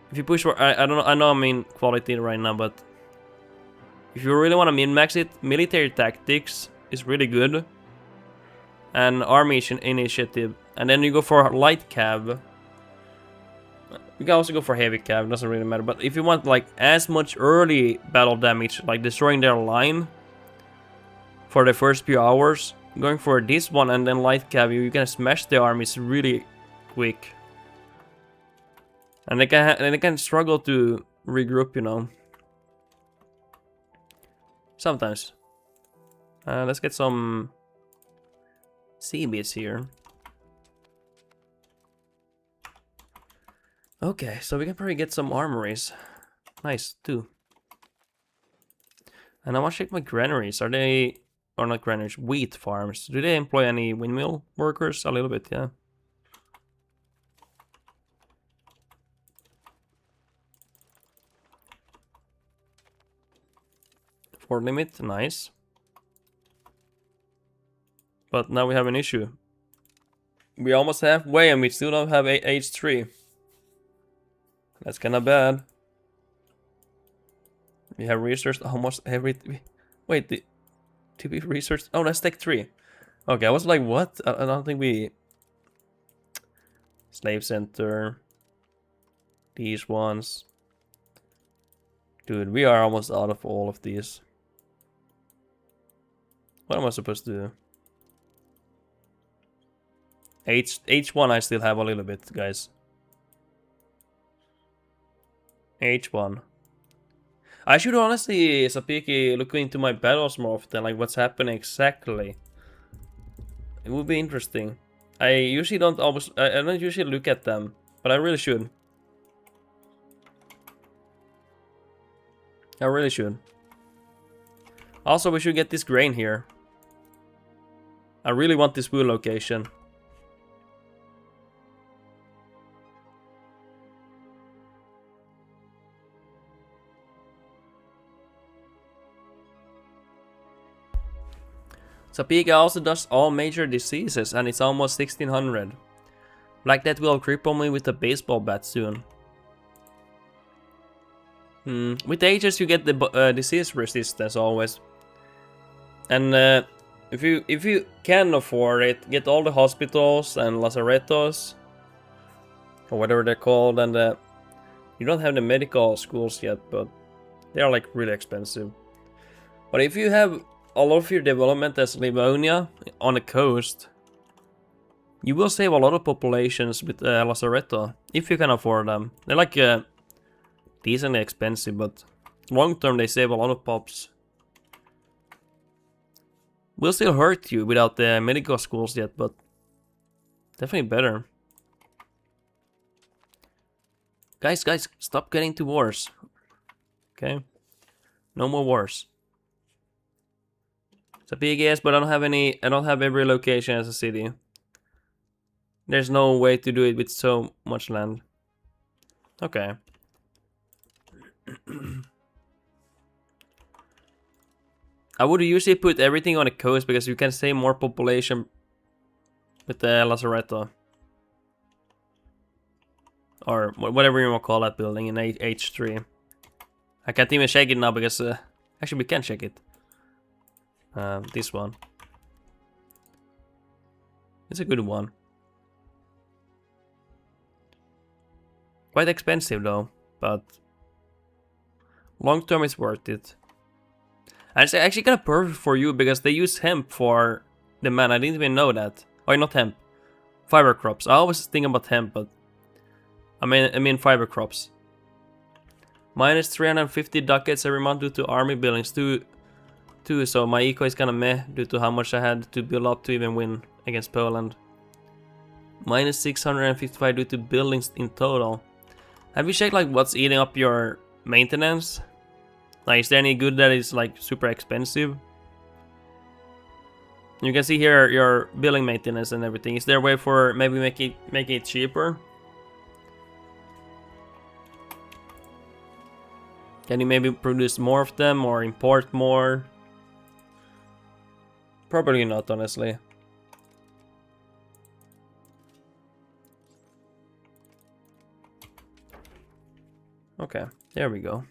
If you push for I don't know. I know I'm in quality right now, but if you really want to min-max it, military tactics is really good, and army initiative, and then you go for light cav. You can also go for heavy cav, doesn't really matter. But if you want like as much early battle damage, like destroying their line for the first few hours, going for this one and then light cav, you can smash the armies really quick. And they can struggle to regroup, you know. Sometimes. Let's get some CBs here. Okay, so we can probably get some armories. Nice, too. And I want to check my granaries. Are they, or not granaries, wheat farms? Do they employ any windmill workers? A little bit, yeah. For limit, nice. But now we have an issue. We almost halfway and we still don't have H3. That's kinda bad. We have researched almost every... Wait, to be researched? Oh, that's tech 3. Okay, I was like, what? I don't think we... Slave center. These ones. Dude, we are almost out of all of these. What am I supposed to do? H1 I still have a little bit, guys. H1. I should honestly, Sapiki, look into my battles more often, like what's happening exactly. It would be interesting. I usually don't always, I don't usually look at them, but I really should. I really should. Also, we should get this grain here. I really want this wool location. Sapika also does all major diseases and it's almost 1600. Like that will cripple me with a baseball bat soon. With ages you get the disease resistance always. And if you can afford it, get all the hospitals and lazarettos, or whatever they're called, and you don't have the medical schools yet, but they are like really expensive. But if you have a lot of your development as Livonia on the coast, you will save a lot of populations with lazaretto, if you can afford them. They're like decently expensive, but long term they save a lot of pops. Will still hurt you without the medical schools yet, but definitely better. Guys, stop getting to wars. Okay? No more wars. It's a big yes, but I don't have every location as a city. There's no way to do it with so much land. Okay. I would usually put everything on the coast because you can save more population with the lazaretto. Or whatever you want to call that building in H3. I can't even check it now because... actually, we can check it. This one. It's a good one. Quite expensive though, but... long term it's worth it. And it's actually kind of perfect for you because they use hemp for the man. I didn't even know that. Oh, not hemp. Fiber crops. I always think about hemp, but... I mean fiber crops. Minus 350 ducats every month due to army buildings too, so my eco is kinda meh due to how much I had to build up to even win against Poland. Minus 655 due to buildings in total. Have you checked like what's eating up your maintenance? Like, is there any good that is like super expensive? You can see here your building maintenance and everything. Is there a way for maybe making it cheaper? Can you maybe produce more of them or import more? Probably not, honestly. Okay, there we go.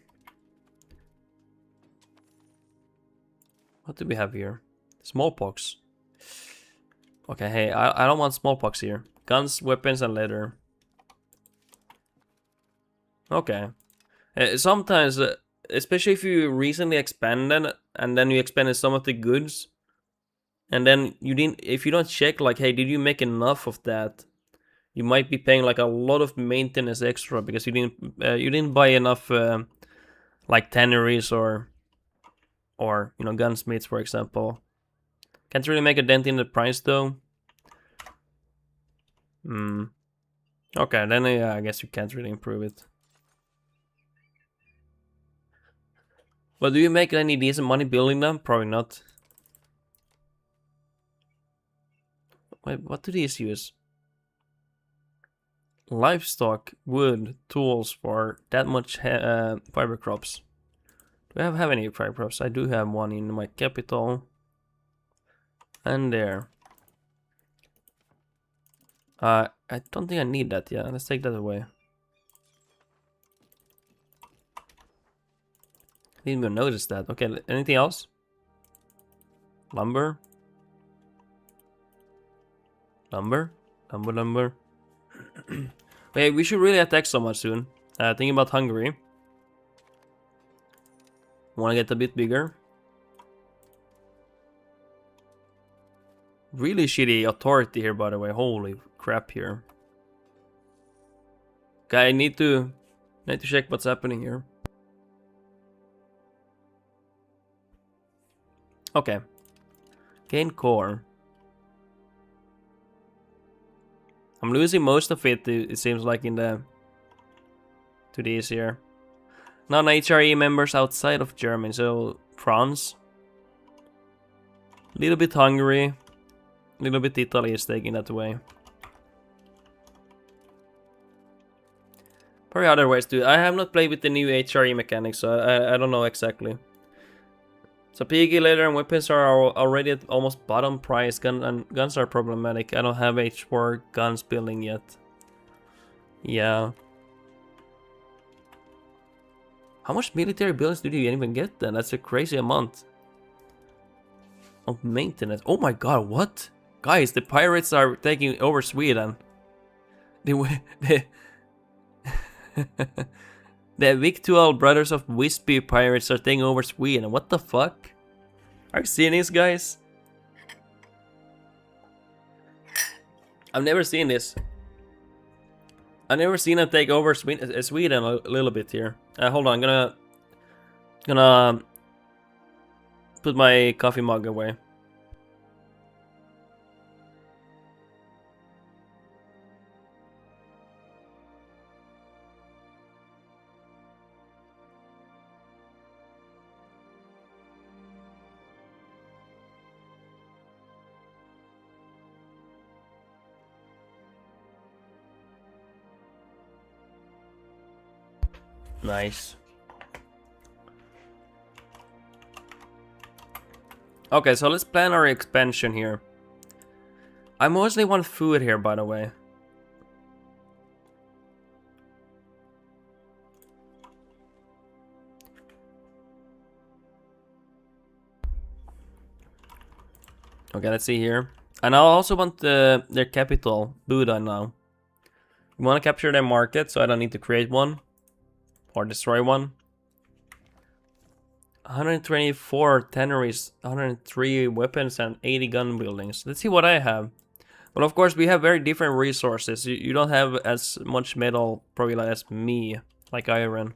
What do we have here? Smallpox. Okay, hey, I don't want smallpox here. Guns, weapons, and leather. Okay. Sometimes, especially if you recently expanded, and then you expanded some of the goods, and then you didn't, if you don't check, like, hey, did you make enough of that? You might be paying like a lot of maintenance extra because you didn't buy enough, like tanneries or you know, gunsmiths, for example. Can't really make a dent in the price though. Okay, then yeah, I guess you can't really improve it. But do you make any decent money building them? Probably not. Wait, what do these use? Livestock, wood, tools for that much fiber crops. Do I have any fiber crops? I do have one in my capital. And there. I don't think I need that. Yeah, let's take that away. Didn't even notice that. Okay, anything else? Lumber. Lumber. Wait, we should really attack someone soon. Thinking about Hungary. Want to get a bit bigger. Really shitty authority here, by the way. Holy crap here. Okay, I need to check what's happening here. Okay. Gain core. I'm losing most of it seems like in the to these here. Non-HRE members outside of Germany, so France. A little bit Hungary. A little bit Italy is taking that away. Probably other ways too. I have not played with the new HRE mechanics, so I don't know exactly. So PG leather and weapons are already at almost bottom price. Guns are problematic. I don't have H4 guns building yet. Yeah. How much military buildings do you even get then? That's a crazy amount of maintenance. Oh my god, what? Guys, the pirates are taking over Sweden. The Victual Brothers of Wispy pirates are taking over Sweden. What the fuck? Are you seeing this, guys? I've never seen this. I've never seen them take over Sweden a little bit here. Hold on, I'm gonna put my coffee mug away. Nice. Okay, so let's plan our expansion here. I mostly want food here, by the way. Okay, let's see here. And I also want their capital, Buda, now. We want to capture their market, so I don't need to create one. Or destroy one. 124 tanneries, 103 weapons, and 80 gun buildings. Let's see what I have. But of course, we have very different resources. You don't have as much metal, probably as me, like iron.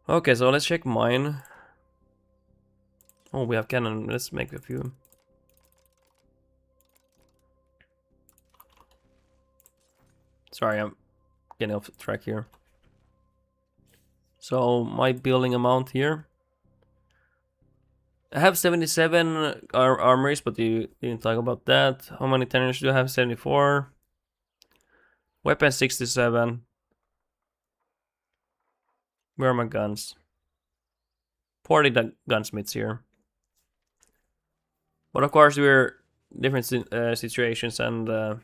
Okay, so let's check mine. Oh, we have cannon. Let's make a few. Sorry, I'm getting off track here. So my building amount here. I have 77 armories, but you didn't talk about that. How many tenors do I have? 74. Weapons 67. Where are my guns? 40 gunsmiths here. But of course we're different situations and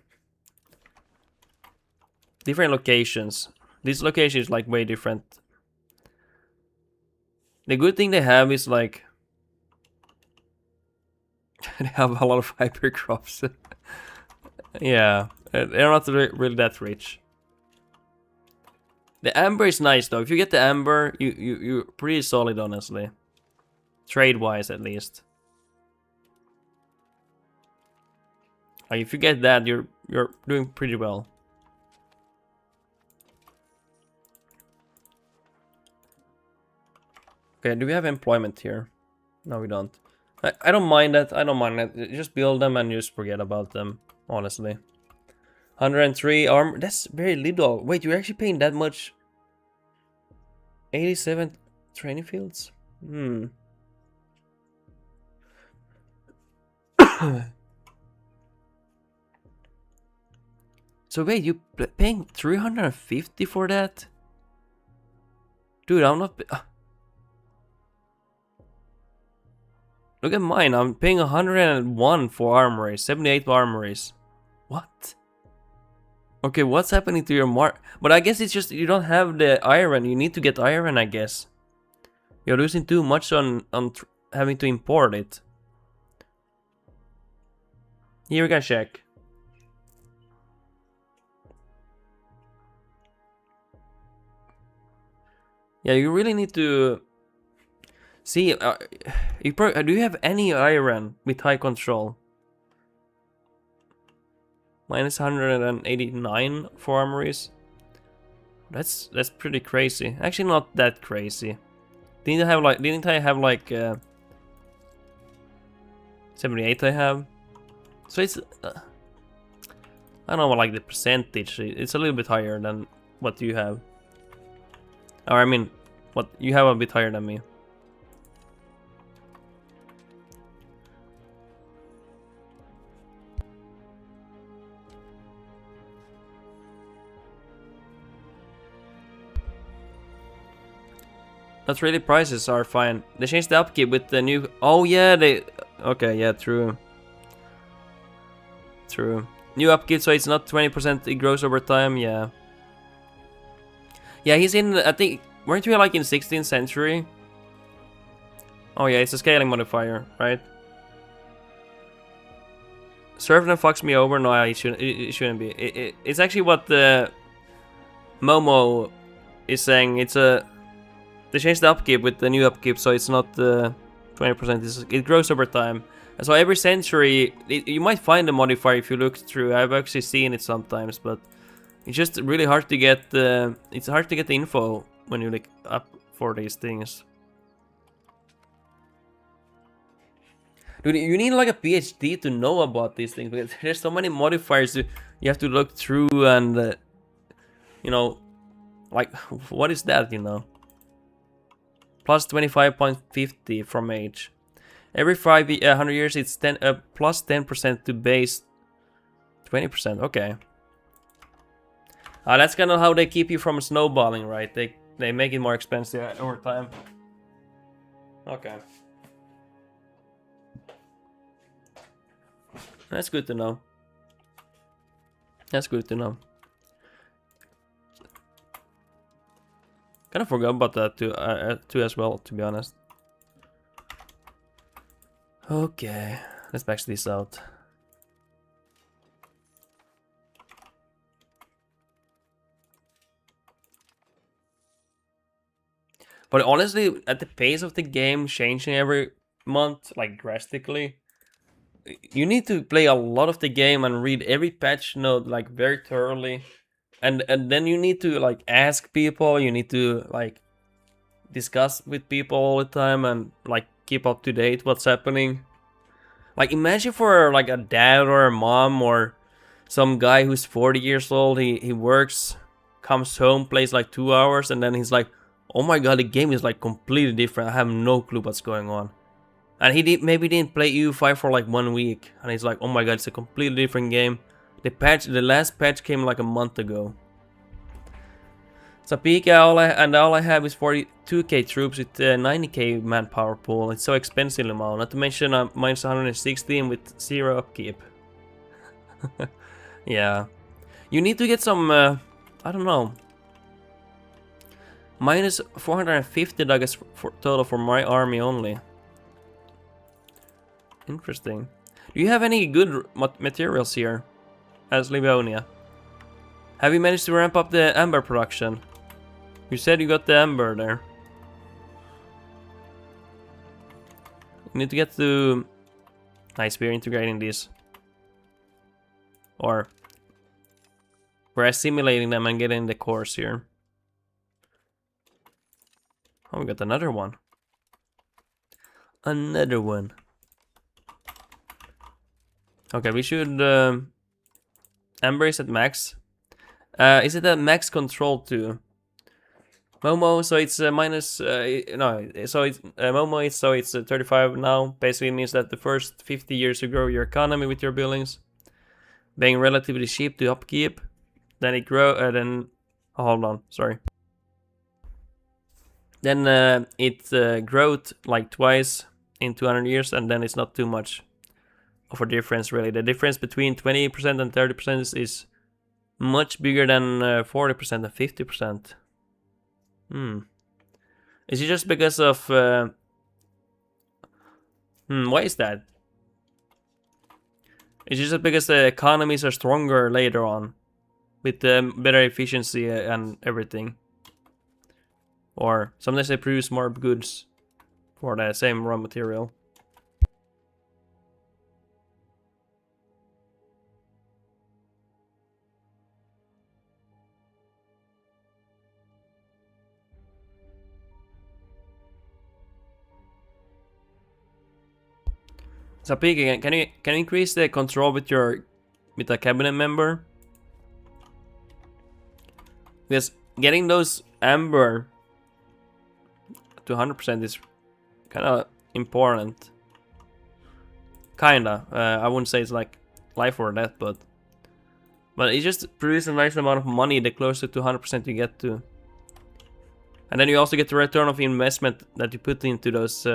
different locations. This location is like way different. The good thing they have is like they have a lot of fiber crops. Yeah, they're not really that rich. The amber is nice though. If you get the amber, you're pretty solid, honestly. Trade-wise, at least. Like if you get that, you're doing pretty well. Okay, do we have employment here? No, we don't. I don't mind that. I don't mind that. Just build them and just forget about them, honestly. 103 armor. That's very little. Wait, you're actually paying that much? 87. training fields? So wait, you paying 350 for that? Dude, I'm not... Look at mine, I'm paying 101 for armories, 78 for armories. What? Okay, what's happening to your mark? But I guess it's just you don't have the iron, you need to get iron, I guess. You're losing too much on having to import it. Here we can check. Yeah, you really need to see. Do you have any iron with high control? Minus 189 for armories. That's pretty crazy. Actually, not that crazy. Didn't I have like 78? I have. So it's I don't know, like the percentage. It's a little bit higher than what you have. Or I mean, what you have a bit higher than me. Not really, prices are fine. They changed the upkeep with the new... Oh yeah, they... Okay, yeah, true. True. New upkeep, so it's not 20%, it grows over time, yeah. Yeah, he's in, I think... Weren't we like in 16th century? Oh yeah, it's a scaling modifier, right? Servant fucks me over? No, it shouldn't be. It's actually what the... Momo is saying, it's a... They changed the upkeep with the new upkeep, so it's not 20%, it grows over time. And so every century, you might find a modifier if you look through. I've actually seen it sometimes, but it's just really hard to get it's hard to get the info when you look up for these things. Dude, you need like a PhD to know about these things, because there's so many modifiers you have to look through, and you know, like, what is that, you know? Plus 25.50 from age. Every 100 years, it's plus 10% to base 20%. Okay. That's kind of how they keep you from snowballing, right? They make it more expensive over time. Okay. That's good to know. That's good to know. Kind of forgot about that too as well, to be honest. Okay, let's max this out. But honestly, at the pace of the game changing every month, like drastically, you need to play a lot of the game and read every patch note like very thoroughly. And then you need to like ask people, you need to like discuss with people all the time and like keep up to date what's happening. Like imagine for like a dad or a mom or some guy who's 40 years old, he works, comes home, plays like 2 hours, and then he's like, oh my god, the game is like completely different, I have no clue what's going on. And he maybe didn't play EU5 for like 1 week, and he's like, oh my god, it's a completely different game. The last patch came like a month ago. So Pika, all I have is 42k troops with 90k manpower pool. It's so expensive now. Not to mention minus 116 with 0 upkeep. Yeah. You need to get some, I don't know. Minus 450 I guess for total for my army only. Interesting. Do you have any good materials here? As Livonia. Have you managed to ramp up the amber production? You said you got the amber there. You need to get to... Nice, we're integrating these. Or... We're assimilating them and getting the cores here. Oh, we got another one. Another one. Okay, we should... Amber is at max. Is it at max control too? Momo, so it's minus, no, so it's, Momo is, so it's 35 now, basically means that the first 50 years you grow your economy with your buildings, being relatively cheap to upkeep, then it grow, oh, hold on, sorry. Then it growth like twice in 200 years, and then it's not too much of a difference really. The difference between 20% and 30% is much bigger than 40% and 50%. Is it just because of... why is that? Is it just because the economies are stronger later on? With better efficiency and everything? Or sometimes they produce more goods for the same raw material. So Pig again, can you increase the control with a cabinet member? Because getting those amber to 100% is kind of important. Kinda. I wouldn't say it's like life or death, but it just produces a nice amount of money the closer to 100% you get to. And then you also get the return of investment that you put into those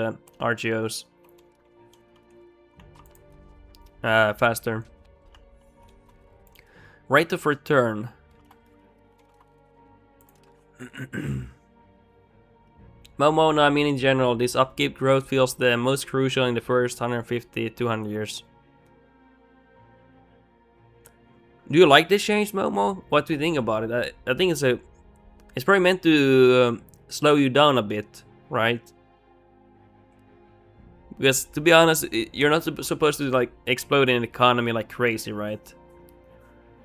RGOs. Faster. Rate of return. Momo, no, I mean in general, this upkeep growth feels the most crucial in the first 150-200 years. Do you like this change, Momo? What do you think about it? I think it's probably meant to slow you down a bit, right? Because to be honest, you're not supposed to like explode in an economy like crazy, right?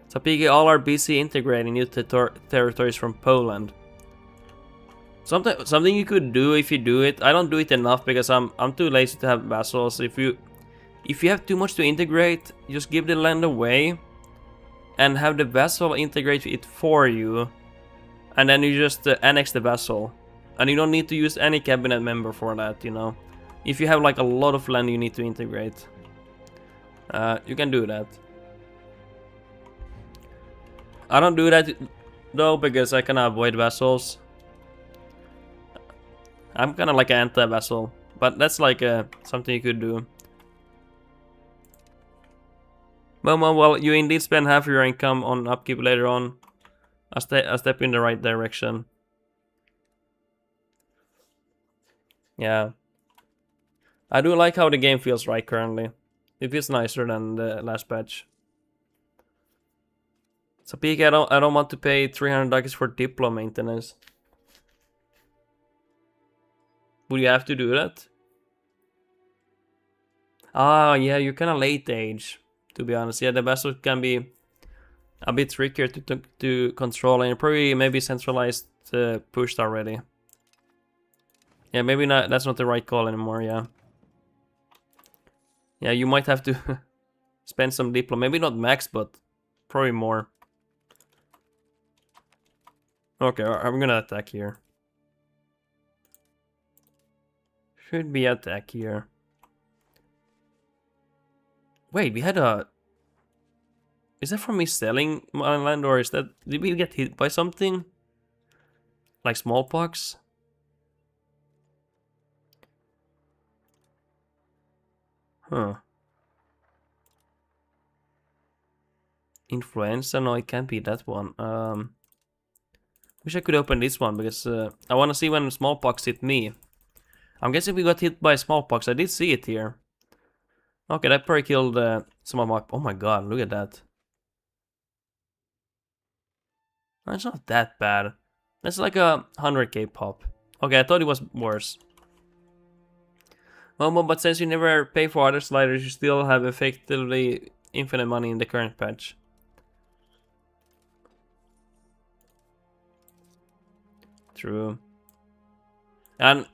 So Piki, all are busy integrating new territories from Poland. Something you could do if you do it. I don't do it enough because I'm too lazy to have vassals. If you have too much to integrate, just give the land away and have the vassal integrate it for you, and then you just annex the vassal, and you don't need to use any cabinet member for that, you know. If you have like a lot of land you need to integrate, you can do that. I don't do that though because I can avoid vassals. I'm kind of like an anti-vassal, but that's like something you could do. Momo, well, you indeed spend half of your income on upkeep later on. A step in the right direction. Yeah. I do like how the game feels right currently. It feels nicer than the last patch. So Peak, I don't want to pay 300 ducats for Diplo maintenance. Would you have to do that? Ah, yeah, you're kind of late age, to be honest. Yeah, the vessel can be a bit trickier to control, and probably maybe centralized pushed already. Yeah, maybe not. That's not the right call anymore. Yeah. Yeah, you might have to spend some Diplo. Maybe not max, but probably more. Okay, I'm gonna attack here. Should be attack here. Wait, we had a... Is that from me selling my land, or is that... Did we get hit by something? Like smallpox? Huh. Influenza? No, it can't be that one. Wish I could open this one, because I want to see when smallpox hit me. I'm guessing we got hit by smallpox. I did see it here. Okay, that probably killed some of my... Oh my god, look at that. It's not that bad. That's like a 100k pop. Okay, I thought it was worse. Momo, but since you never pay for other sliders, you still have effectively infinite money in the current patch. True. And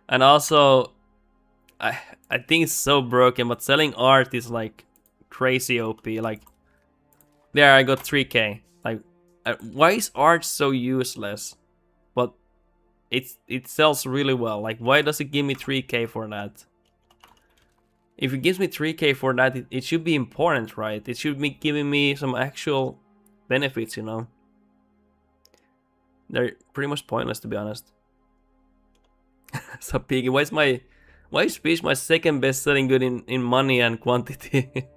and also I think it's so broken, but selling art is like crazy OP. Like there I got 3k. Like why is art so useless? it sells really well. Like, why does it give me 3k for that? If it gives me 3k for that, it should be important, right? It should be giving me some actual benefits, you know? They're pretty much pointless, to be honest. So Piggy, why is fish my second best selling good in money and quantity?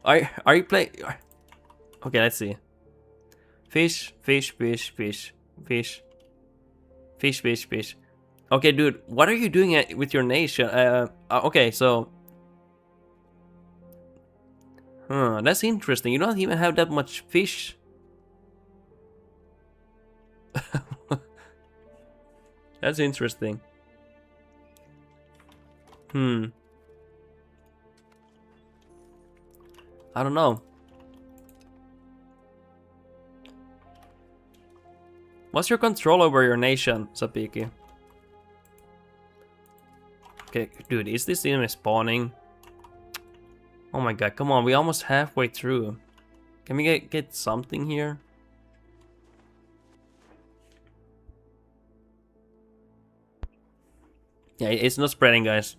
Are you playing? Okay, let's see. Fish, fish, fish, fish, fish, fish, fish, fish. Okay, dude, what are you doing with your nation? Okay, so. That's interesting. You don't even have that much fish. That's interesting. I don't know. What's your control over your nation, Sapiki? Okay, dude, is this even spawning? Oh my god, come on, we almost halfway through. Can we get something here? Yeah, it's not spreading, guys.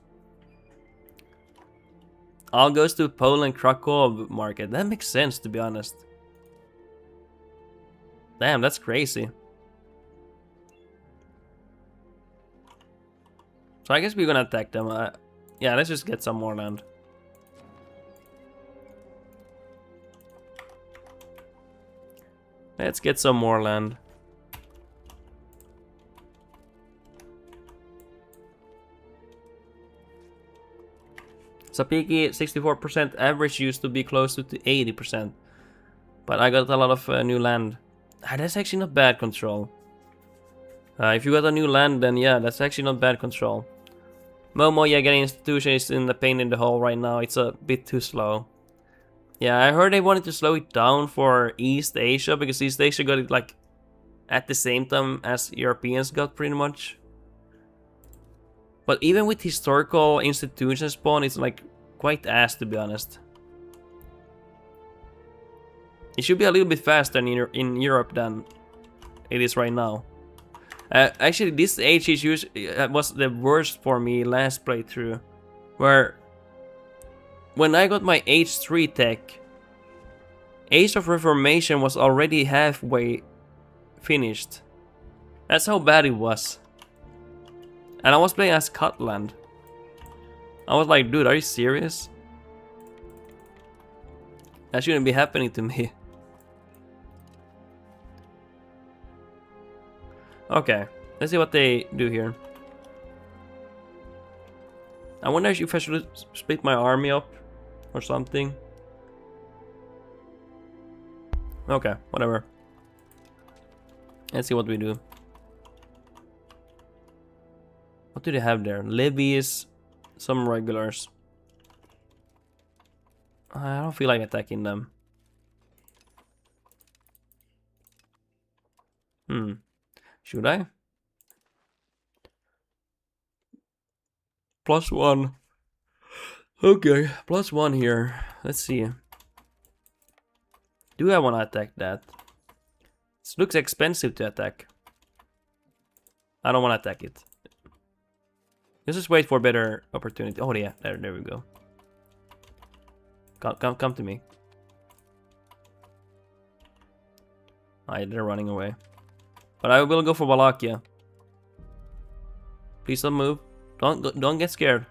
All goes to Poland Krakow market. That makes sense, to be honest. Damn, that's crazy. So I guess we're gonna attack them. Yeah, let's just get some more land. Let's get some more land. Sapiki 64% average used to be close to 80%. But I got a lot of new land. That's actually not bad control. If you got a new land, then yeah, that's actually not bad control. Momo, yeah, getting institution is in the pain in the hole right now. It's a bit too slow. Yeah, I heard they wanted to slow it down for East Asia, because East Asia got it like at the same time as Europeans got, pretty much. But even with historical institutions spawn, it's like quite ass, to be honest. It should be a little bit faster in Europe than it is right now. Actually, this age is was the worst for me last playthrough, where when I got my Age 3 tech, Age of Reformation was already halfway finished. That's how bad it was. And I was playing as Scotland. I was like, dude, are you serious? That shouldn't be happening to me. Okay, let's see what they do here. I wonder if I should split my army up or something. Okay, whatever. Let's see what we do. What do they have there? Levies, some regulars. I don't feel like attacking them. Should I? +1. Okay, +1 here. Let's see. Do I want to attack that? It looks expensive to attack. I don't want to attack it. Let's just wait for better opportunity. Oh yeah, there we go. Come to me. They're running away. But I will go for Wallachia. Please don't move. Don't get scared.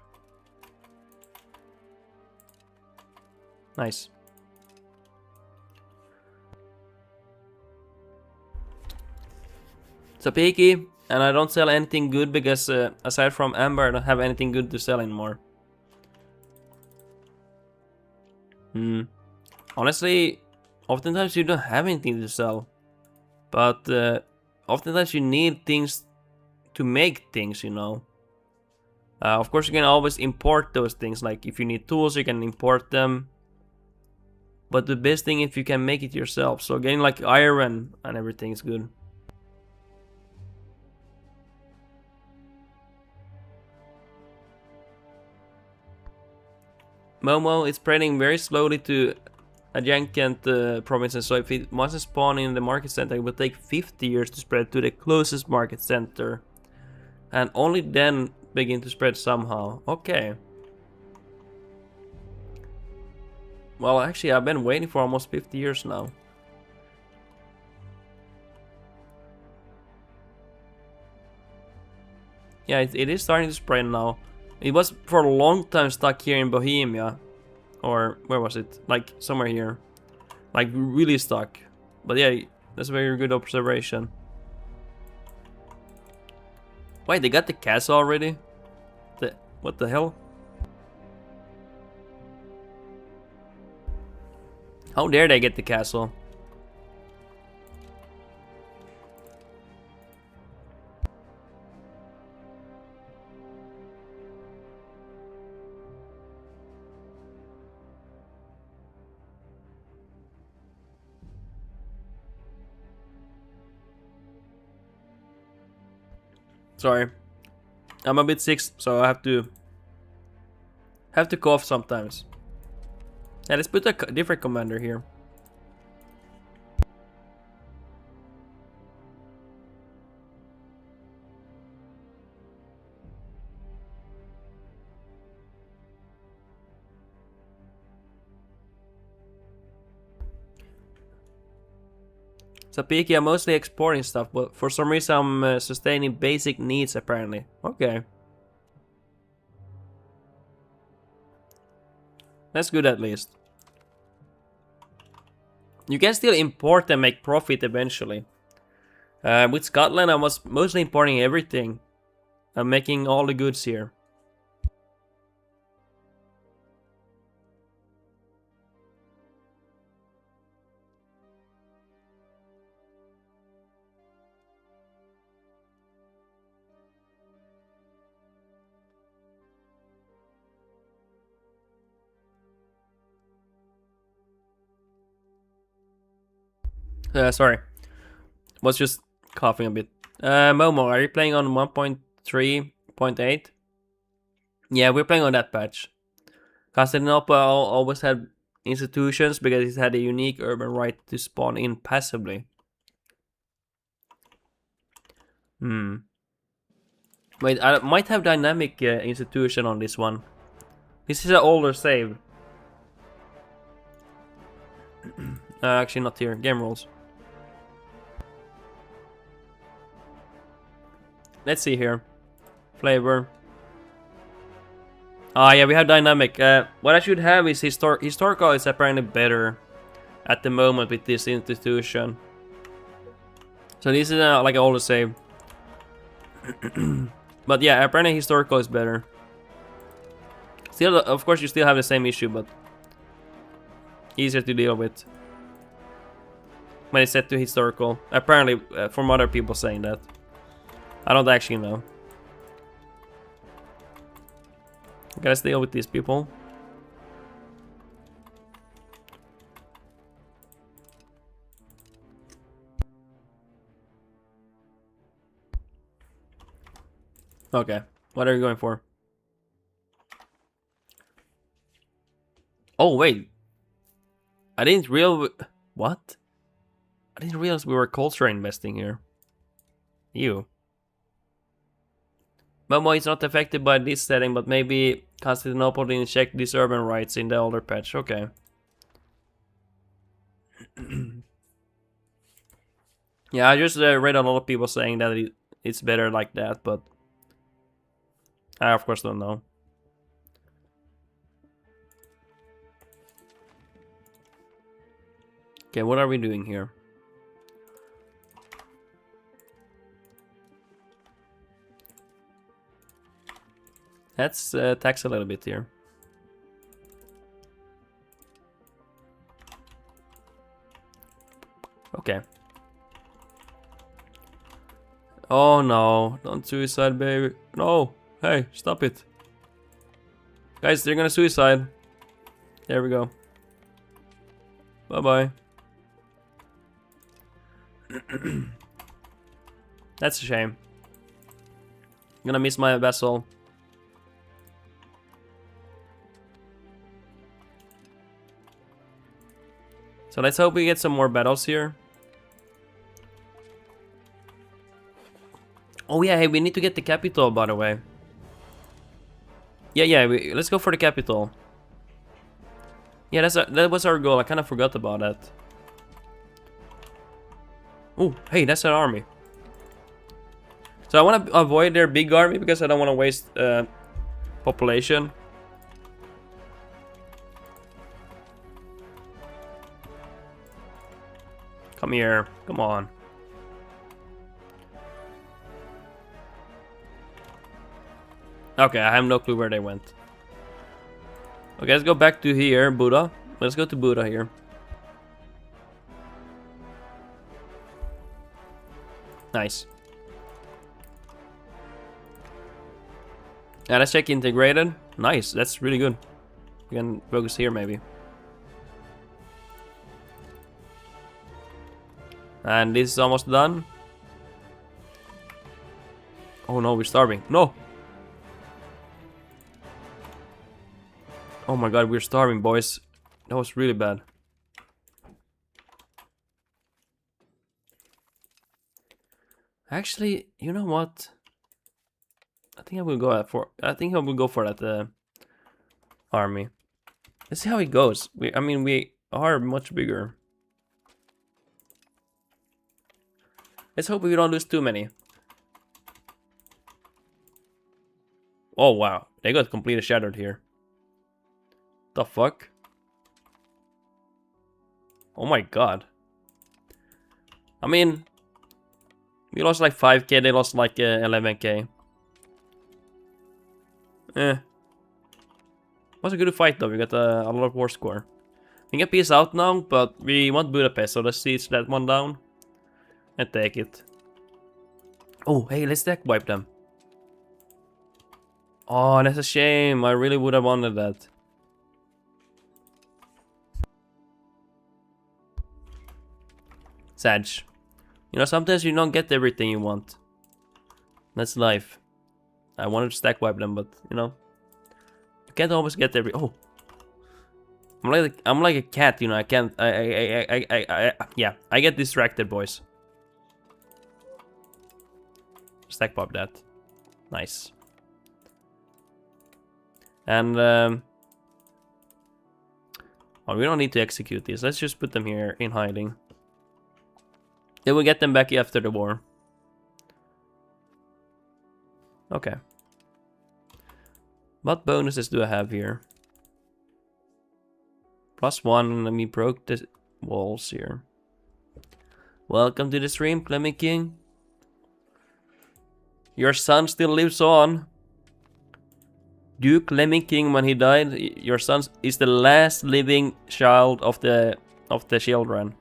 Nice. So picky, and I don't sell anything good because aside from Amber, I don't have anything good to sell anymore. Honestly, oftentimes you don't have anything to sell, but oftentimes you need things to make things, you know. Of course, you can always import those things. Like if you need tools, you can import them. But the best thing if you can make it yourself. So getting like iron and everything is good. Momo is spreading very slowly to adjacent provinces, so if it wants to spawn in the market center, it will take 50 years to spread to the closest market center. And only then begin to spread somehow. Okay. Well, actually, I've been waiting for almost 50 years now. Yeah, it is starting to spread now. It was for a long time stuck here in Bohemia. Or where was it? Like somewhere here. Like really stuck. But yeah, that's a very good observation. Wait, they got the castle already? What the hell? How dare they get the castle? Sorry. I'm a bit sick, so I have to cough sometimes. Yeah, let's put a different commander here. So Peaky, I'm mostly exporting stuff, but for some reason I'm sustaining basic needs apparently. Okay. That's good at least. You can still import and make profit eventually. With Scotland I was mostly importing everything. I'm making all the goods here. Sorry. Was just coughing a bit. Momo, are you playing on 1.3.8? Yeah, we're playing on that patch. Constantinople always had institutions because it had a unique urban right to spawn in passively. Wait, I might have dynamic institution on this one. This is an older save. Actually not here, game rules. Let's see here. Flavor. Ah, yeah, we have dynamic. What I should have is historical is apparently better at the moment with this institution. So this is like an older save. But yeah, apparently historical is better. Still, of course, you still have the same issue, but easier to deal with when it's set to historical. Apparently, from other people saying that. I don't actually know. Okay, let's deal with these people. Okay, what are you going for? Oh wait, I didn't realize what? I didn't realize we were culture investing here. You. Momo is not affected by this setting, but maybe Constantinople didn't check these urban rights in the older patch. Okay. Yeah, I just read a lot of people saying that it's better like that, but I of course don't know. Okay, what are we doing here? Let's tax a little bit here. Okay. Oh no, don't suicide, baby. No, hey, stop it. Guys, they're gonna suicide. There we go. Bye-bye. That's a shame. I'm gonna miss my vessel. So let's hope we get some more battles here. Oh yeah, hey, we need to get the capital, by the way. Yeah, let's go for the capital. Yeah, that was our goal. I kind of forgot about that. Oh, hey, that's an army. So I want to avoid their big army because I don't want to waste population. Come here, come on. Okay, I have no clue where they went. Okay, let's go back to here, Buddha. Let's go to Buddha here. Nice. Yeah, let's check integrated. Nice, that's really good. We can focus here maybe. And this is almost done. Oh no, we're starving. No! Oh my god, we're starving, boys. That was really bad. Actually, you know what? I think I will go for that army. Let's see how it goes. I mean, we are much bigger. Let's hope we don't lose too many. Oh wow, they got completely shattered here. The fuck? Oh my god. I mean, we lost like 5k, they lost like 11k. Was a good fight though, we got a lot of war score. We can peace out now, but we want Budapest, so let's siege that one down. And take it. Oh, hey, let's deck wipe them. Oh, that's a shame, I really would have wanted that. Sad. You know, sometimes you don't get everything you want. That's life. I wanted to stack wipe them, but you know, you can't always get every. Oh, I'm like a cat, you know. I can't. Yeah. I get distracted, boys. Stack pop that. Nice. And oh, we don't need to execute these. Let's just put them here in hiding. Then we'll get them back after the war. Okay. What bonuses do I have here? +1, and we broke the walls here. Welcome to the stream, Clement King. Your son still lives on. Duke Clement King, when he died, your son is the last living child of the children.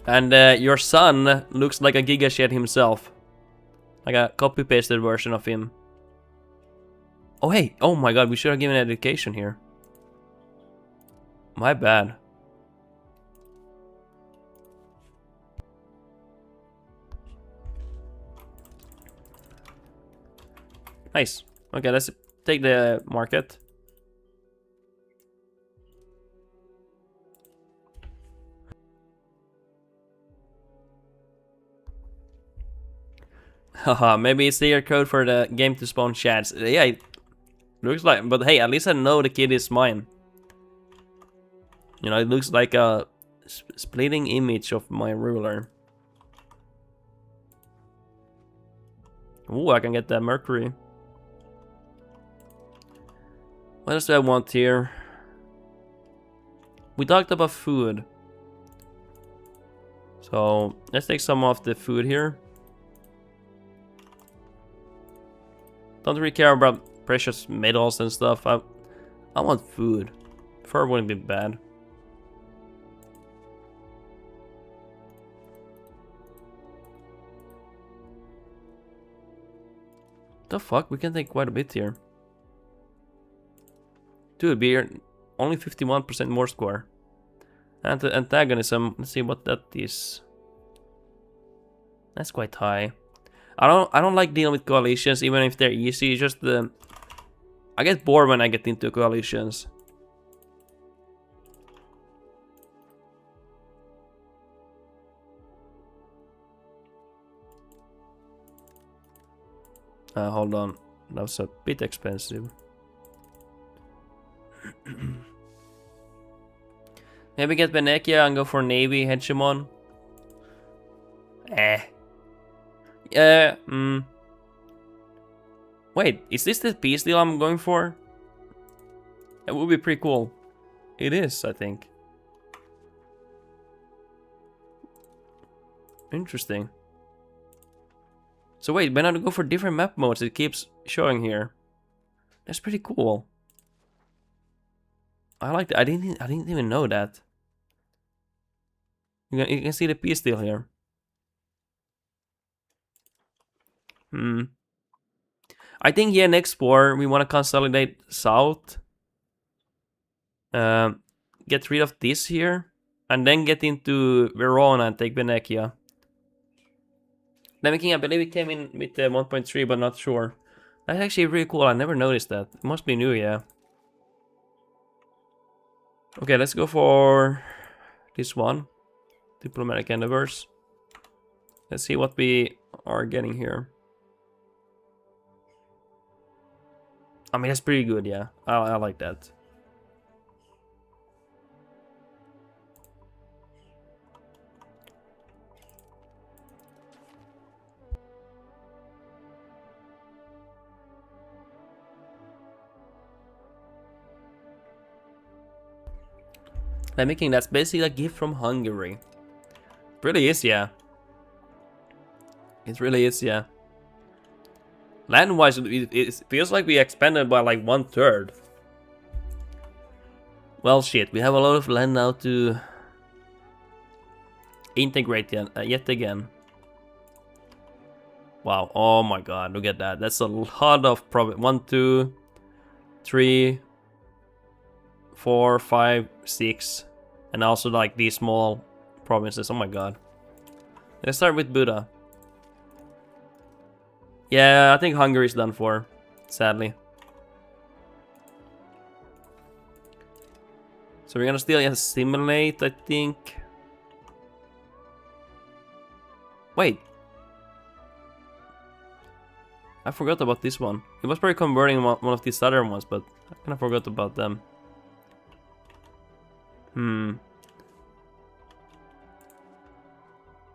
And your son looks like a Giga Shed himself. Like a copy-pasted version of him. Oh hey, oh my god, we should have given education here. My bad. Nice. Okay, let's take the market. Haha, maybe it's the code for the game to spawn chats. Yeah, it looks like, but hey, at least I know the kid is mine. You know, it looks like a splitting image of my ruler. Ooh, I can get that Mercury. What else do I want here? We talked about food. So, let's take some of the food here. Don't really care about precious metals and stuff. I want food. Fur wouldn't be bad. The fuck? We can take quite a bit here. Dude, we're only 51% more score. And the antagonism, let's see what that is. That's quite high. I don't like dealing with coalitions, even if they're easy. Just I get bored when I get into coalitions. Hold on. That was a bit expensive. Maybe get Venekia and go for Navy Hegemon. Yeah. Wait, is this the peace deal I'm going for? It would be pretty cool. It is, I think. Interesting. So wait, when I go for different map modes, it keeps showing here. That's pretty cool. I like that. I didn't even know that. You can see the peace deal here. I think next war we want to consolidate south. Get rid of this here, and then get into Verona and take Venecia. I believe it came in with 1.3, but not sure. That's actually really cool. I never noticed that. It must be new, yeah. Okay, let's go for this one. Diplomatic endeavors. Let's see what we are getting here. I mean, that's pretty good, yeah. I like that. I'm making that's basically a gift from Hungary. It really is, yeah. It really is, yeah. Land-wise, it feels like we expanded by like 1/3. Well, shit, we have a lot of land now to integrate yet again. Wow, oh my god, look at that. That's a lot of province. 1, 2, 3, 4, 5, 6. And also like these small provinces, oh my god. Let's start with Buddha. Yeah, I think Hungary's done for, sadly. So we're gonna still assimilate, I think. Wait. I forgot about this one. It was probably converting one of these other ones, but I kind of forgot about them.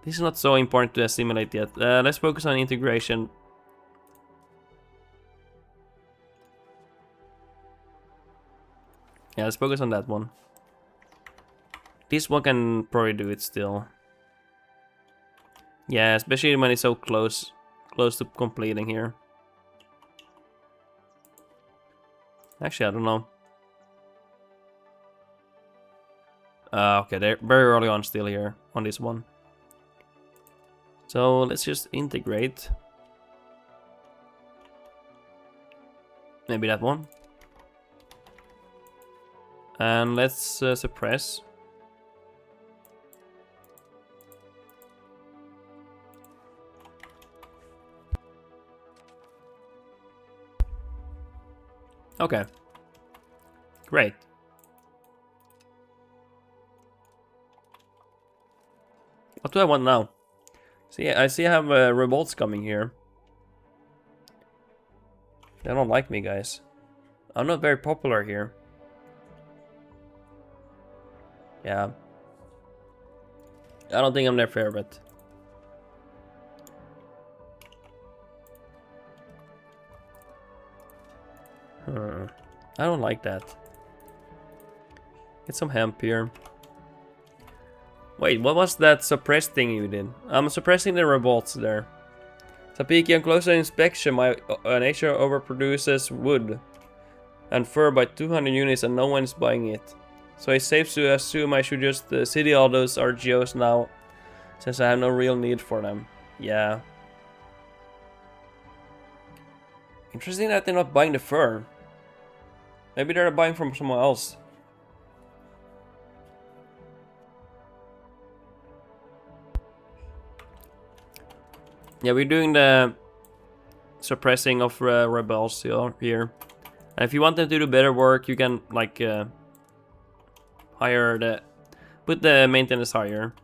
This is not so important to assimilate yet. Let's focus on integration. Yeah, let's focus on that one. This one can probably do it still. Yeah, especially when it's so close to completing here. Actually, I don't know. Okay, they're very early on still here on this one. So let's just integrate. Maybe that one. And let's suppress. Okay. Great. What do I want now? See, I see I have revolts coming here. They don't like me, guys. I'm not very popular here. Yeah. I don't think I'm their favorite. I don't like that. Get some hemp here. Wait, what was that suppress thing you did? I'm suppressing the revolts there. Sapiki, on closer inspection, my nature overproduces wood and fur by 200 units and no one is buying it. So it's safe to assume I should just city all those RGOs now, since I have no real need for them. Yeah. Interesting that they're not buying the fur. Maybe they're buying from someone else. Yeah, we're doing the suppressing of rebels here. And if you want them to do better work, you can like put the maintenance higher.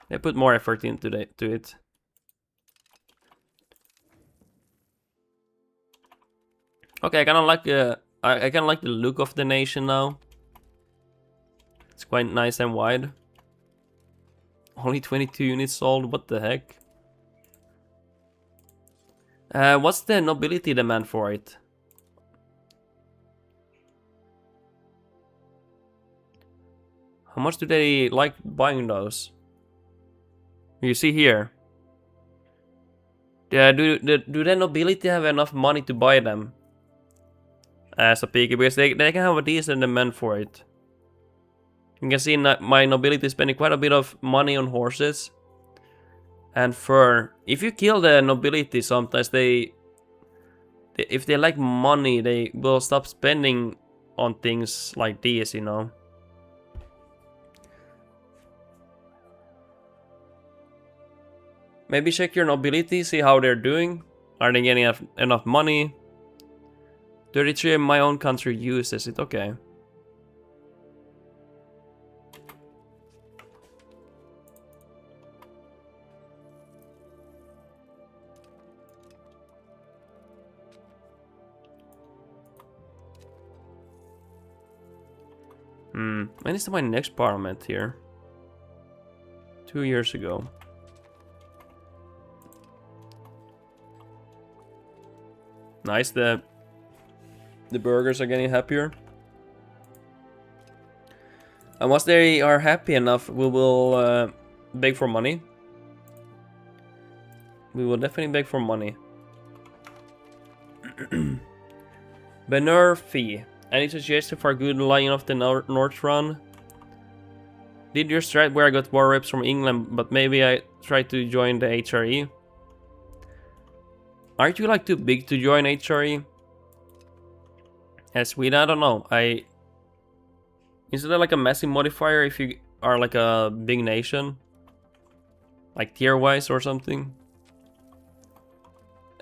They put more effort into it. Okay, I kind of like I kind of like the look of the nation now. It's quite nice and wide. Only 22 units sold. What the heck? What's the nobility demand for it? How much do they like buying those? You see here. Yeah, do the nobility have enough money to buy them? As a peaky, because they can have a decent demand for it. You can see my nobility spending quite a bit of money on horses and fur. If you kill the nobility, sometimes if they like money, they will stop spending on things like these, you know. Maybe check your nobility, see how they're doing. Are they getting enough money? 33 in my own country uses it, okay. When is my next parliament here? 2 years ago. Nice, the burgers are getting happier. And once they are happy enough, we will beg for money. We will definitely beg for money. Benur fee. Any suggestion for a good line of the North Run? Did your strat where I got war reps from England, but maybe I tried to join the HRE? Aren't you like too big to join HRE? As Sweden, I don't know. Is there like a massive modifier if you are like a big nation? Like tier wise or something?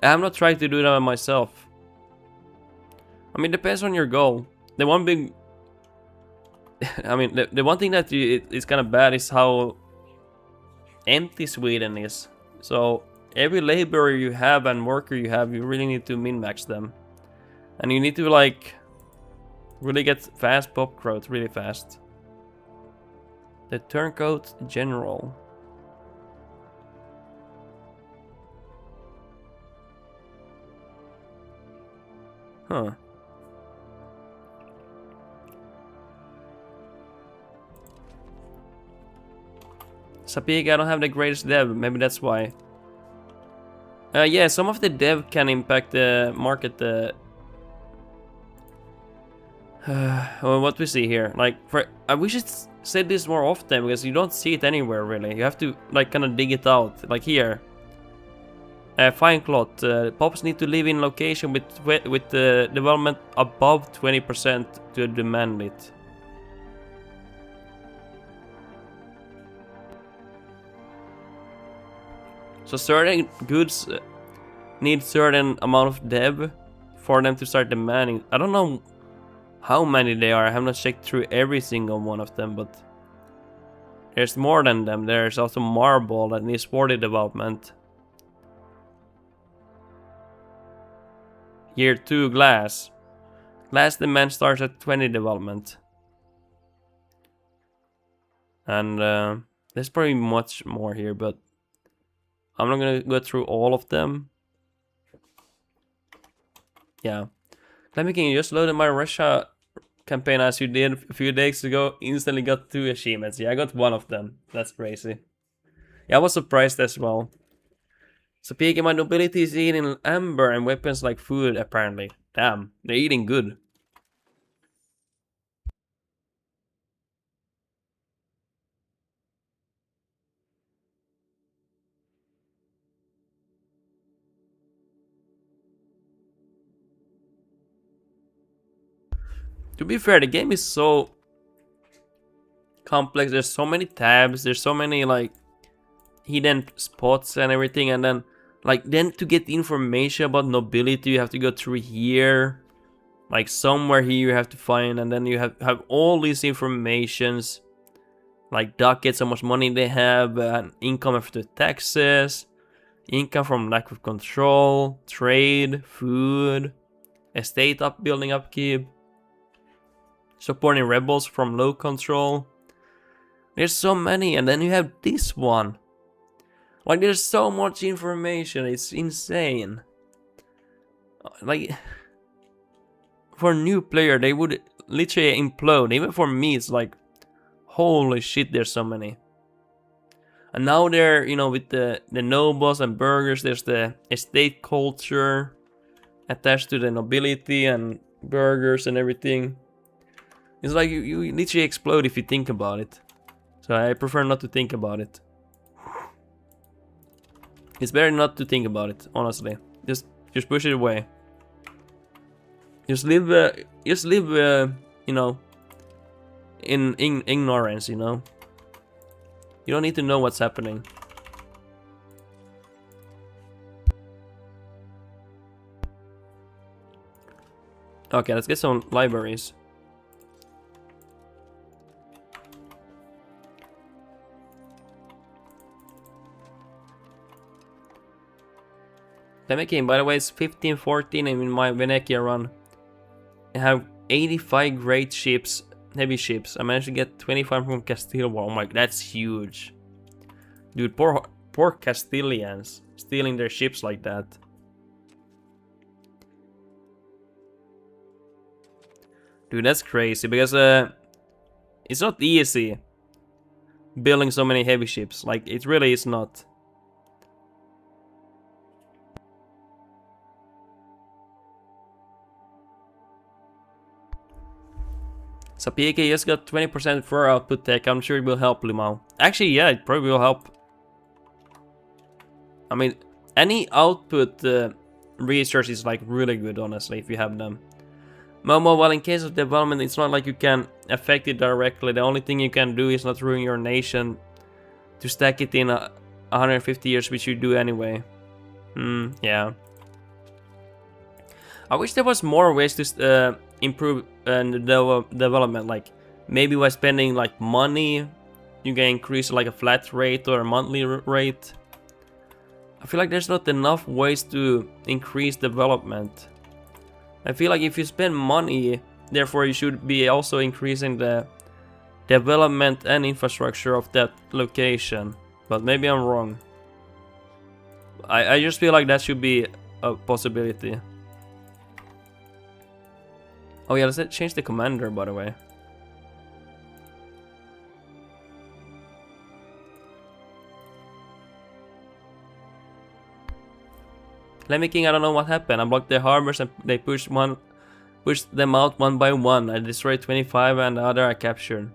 I'm not trying to do that myself. I mean, depends on your goal. The one big... I mean, the one thing that is kind of bad is how empty Sweden is. So, every laborer you have and worker you have, you really need to min-max them. And you need to, like, really get fast pop growth really fast. The Turncoat General. Huh. Sapig, I don't have the greatest dev, maybe that's why. Yeah, some of the dev can impact the market. Well, what we see here, like, I wish it said this more often because you don't see it anywhere really. You have to like kind of dig it out, like here. Fine cloth. Pops need to live in location with development above 20% to demand it. So certain goods need certain amount of dev for them to start demanding. I don't know how many they are. I have not checked through every single one of them, but there's more than them. There's also marble that needs 40 development. Year 2 glass. Glass demand starts at 20 development. And there's probably much more here, but I'm not gonna go through all of them. Yeah. Clemmy, you just loaded my Russia campaign as you did a few days ago. Instantly got 2 achievements. Yeah, I got 1 of them. That's crazy. Yeah, I was surprised as well. So peaking my nobility is eating amber and weapons like food apparently. Damn, they're eating good. To be fair, the game is so complex. There's so many tabs. There's so many like hidden spots and everything. And then like then to get information about nobility, you have to go through here. Like somewhere here you have to find, and then you have all these informations. Like ducats, how much money they have, and income after taxes, income from lack of control, trade, food. estate building upkeep, supporting rebels from low control. There's so many, and then you have this one. Like, there's so much information, it's insane. Like, for a new player, they would literally implode. Even for me, it's like, holy shit, there's so many. And now they're, you know, with the nobles and burghers, there's the estate culture attached to the nobility and burghers and everything. It's like you literally explode if you think about it. So I prefer not to think about it. It's better not to think about it, honestly. Just push it away. Just live, you know, in ignorance, you know. You don't need to know what's happening. Okay, let's get some libraries. Demaking, by the way, is 15-14 in my Venecia run. I have 85 great ships, heavy ships. I managed to get 25 from Castile War. Oh my, that's huge. Dude, poor Castilians stealing their ships like that. Dude, that's crazy because it's not easy building so many heavy ships. Like, it really is not. So PK just got 20% for output tech. I'm sure it will help Limao. Actually, yeah, it probably will help. I mean, any output research is like really good, honestly, if you have them. Momo, well, in case of development, it's not like you can affect it directly. The only thing you can do is not ruin your nation to stack it in 150 years, which you do anyway. Yeah. I wish there was more ways to improve development, like maybe by spending like money you can increase like a flat rate or a monthly rate. I feel like there's not enough ways to increase development. I feel like if you spend money, therefore you should be also increasing the development and infrastructure of that location, but maybe I'm wrong. I just feel like that should be a possibility. Oh yeah, let's change the commander, by the way. Lemmy King, I don't know what happened. I blocked their harbors and they pushed them out one by one. I destroyed 25 and the other I captured.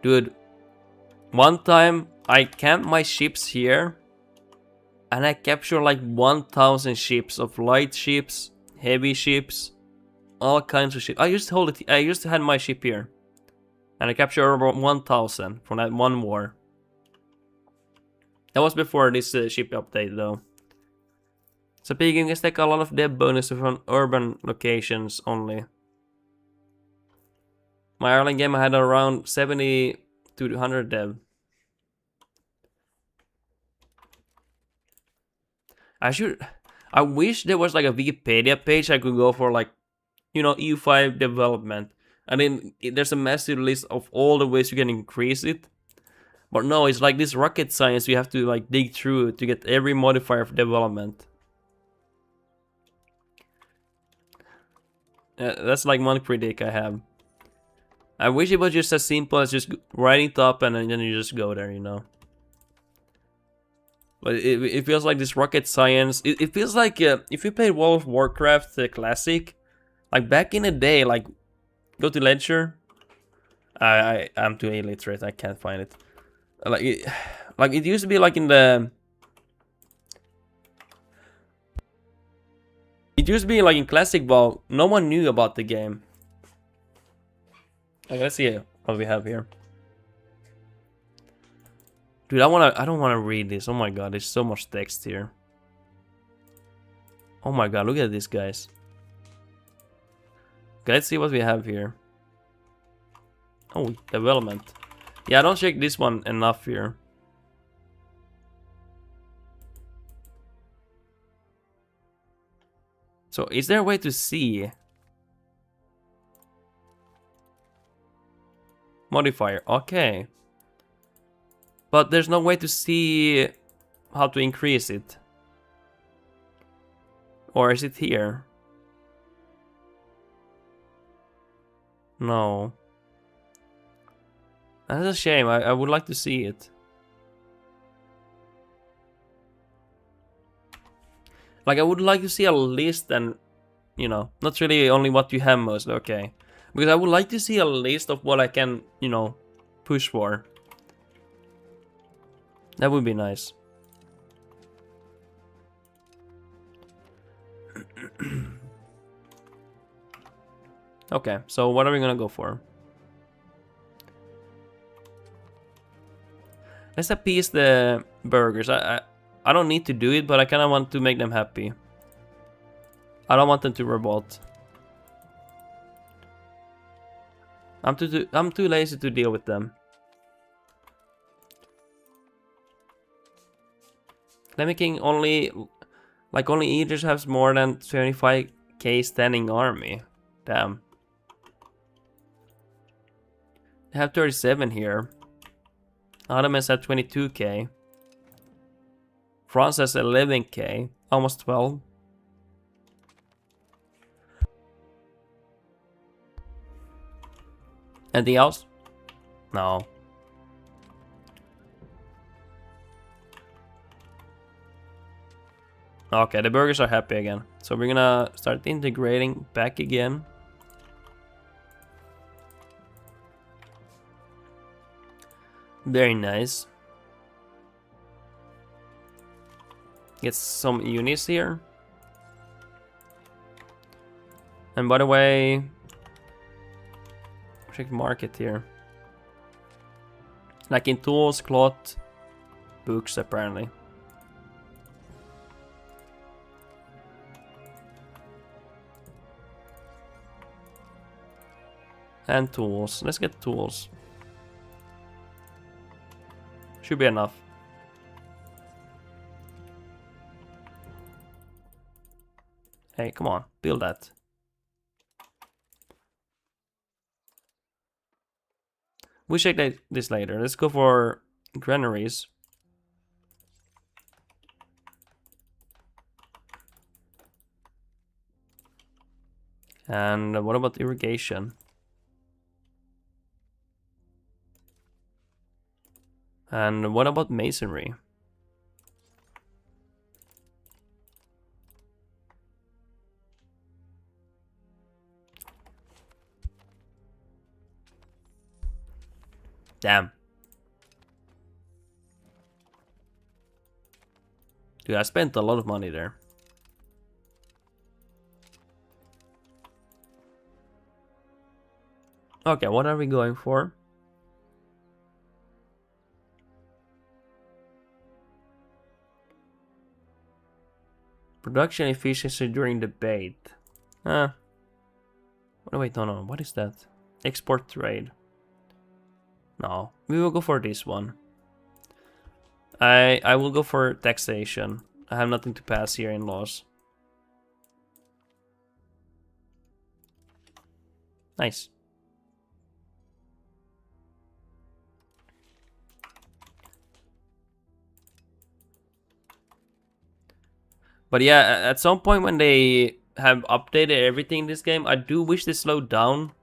Dude, one time I camped my ships here and I captured like 1,000 ships of light ships, heavy ships, all kinds of ships. I used to have my ship here, and I captured over 1,000 from that one war. That was before this ship update, though. So Peking can stack a lot of dev bonuses from urban locations only. My Ireland game I had around 70 to 100 dev. I wish there was like a Wikipedia page I could go for, like, you know, EU5 development. And then there's a massive list of all the ways you can increase it. But no, it's like this rocket science you have to like dig through to get every modifier for development. That's like one critique I have. I wish it was just as simple as just writing it up and then you just go there, you know. But it feels like this rocket science. It feels like if you played World of Warcraft Classic, like back in the day, like go to Ledger. I'm too illiterate. I can't find it. Like it used to be like in the. It used to be like in Classic, but no one knew about the game. Okay, let's see what we have here. Dude, I don't wanna read this. Oh my god, there's so much text here. Oh my god, look at this, guys. Okay, let's see what we have here. Oh, development. Yeah, I don't check this one enough here. So is there a way to see? Modifier, okay. But there's no way to see how to increase it. Or is it here? No. That's a shame, I would like to see it. Like I would like to see a list and, you know, not really only what you have mostly, okay. Because I would like to see a list of what I can, you know, push for. That would be nice. Okay, so what are we gonna go for? Let's appease the burgers. I don't need to do it, but I kind of want to make them happy. I don't want them to revolt. I'm too lazy to deal with them. Lemmy King only Idris has more than 25k standing army. Damn. They have 37 here. Ottomans have 22k. France has 11k. Almost 12. Anything else? No. Okay, the burgers are happy again. So we're gonna start integrating back again. Very nice. Get some unis here. And by the way, check market here. Like in tools, cloth, books apparently. And tools. Let's get tools. Should be enough. Hey, come on, build that. We'll check this later. Let's go for granaries. And what about irrigation? And what about masonry? Damn. Dude, I spent a lot of money there. Okay, what are we going for? Production efficiency during debate. Oh, wait, no, what is that? Export trade. No, we will go for this one. I will go for taxation. I have nothing to pass here in laws. Nice. But yeah, at some point when they have updated everything in this game, I do wish they slowed down.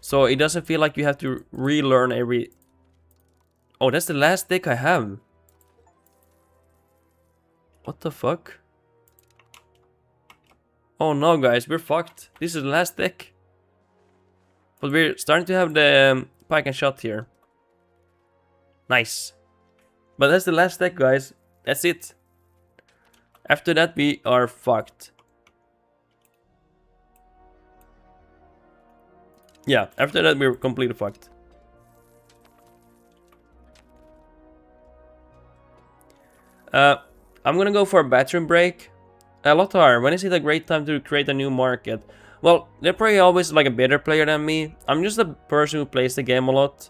So it doesn't feel like you have to relearn every... Oh, that's the last deck I have. What the fuck? Oh no, guys, we're fucked. This is the last deck. But we're starting to have the pike and shot here. Nice. But that's the last deck, guys. That's it. After that, we are fucked. Yeah, after that, we're completely fucked. I'm gonna go for a bathroom break. Lothar, when is it a great time to create a new market? Well, they're probably always like a better player than me. I'm just a person who plays the game a lot.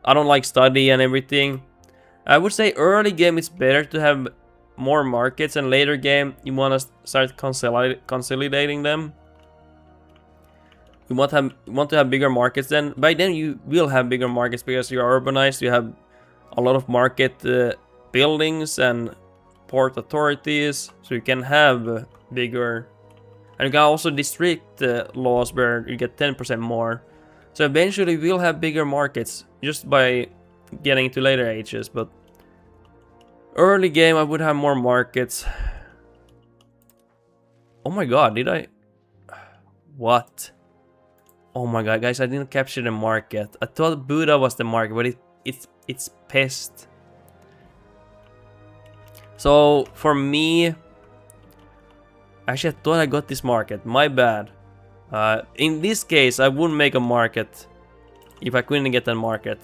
I don't like study and everything. I would say early game it's better to have more markets, and later game you want to start consolidating them. You want to have bigger markets. Then by then you will have bigger markets because you're urbanized. You have a lot of market buildings and port authorities, so you can have bigger. And you can also district laws where you get 10% more. So eventually we'll have bigger markets just by getting to later ages. But early game I would have more markets. Oh my god, did I? What? Oh my god, guys, I didn't capture the market. I thought Buddha was the market, but it's pest. So for me, actually I thought I got this market. My bad. In this case, I wouldn't make a market if I couldn't get that market,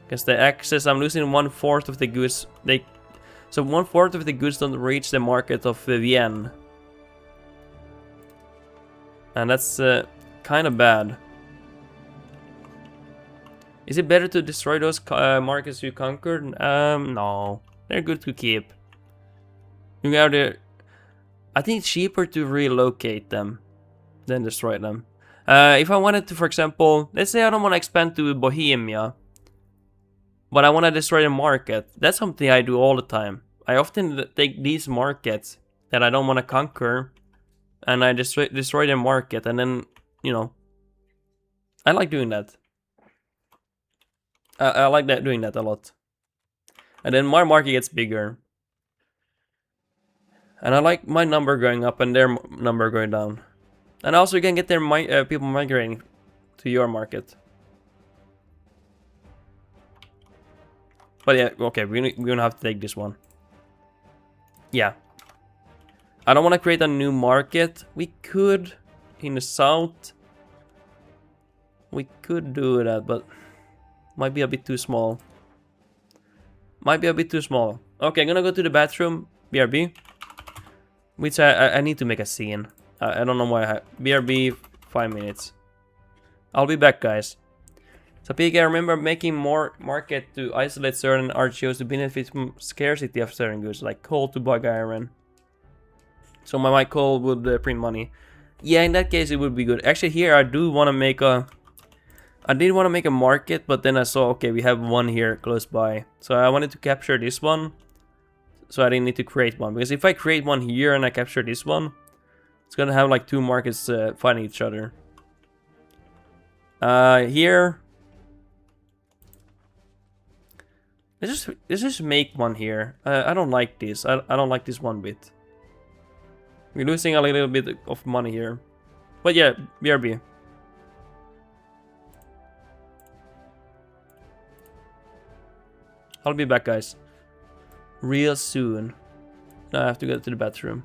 because the access, I'm losing 1/4 of the goods. So 1/4 of the goods don't reach the market of Vienne, and that's kind of bad. Is it better to destroy those markets you conquered? No, they're good to keep. You got to. I think it's cheaper to relocate them than destroy them. If I wanted to, for example, let's say I don't want to expand to Bohemia, but I want to destroy the market. That's something I do all the time. I often take these markets that I don't want to conquer, and I destroy the market, and then, you know, I like doing that. I like doing that a lot. And then my market gets bigger. And I like my number going up and their number going down. And also you can get their people migrating to your market. But yeah, okay, we're gonna have to take this one. Yeah. I don't want to create a new market. We could, in the south. We could do that, but might be a bit too small. Might be a bit too small. Okay, I'm gonna go to the bathroom. BRB. Which I need to make a scene. I don't know why BRB 5 minutes. I'll be back, guys. So PK, I remember making more market to isolate certain RGOs to benefit from scarcity of certain goods, like coal to buy iron. So my coal would print money. Yeah, in that case it would be good. Actually, here I do want to make a. I did want to make a market, but then I saw, okay, we have one here close by. So I wanted to capture this one. So I didn't need to create one. Because if I create one here and I capture this one, it's gonna have like 2 markets fighting each other. Here. Let's just make one here. I don't like this. I don't like this one bit. We're losing a little bit of money here. But yeah, BRB. I'll be back, guys. Real soon. Now I have to go to the bathroom.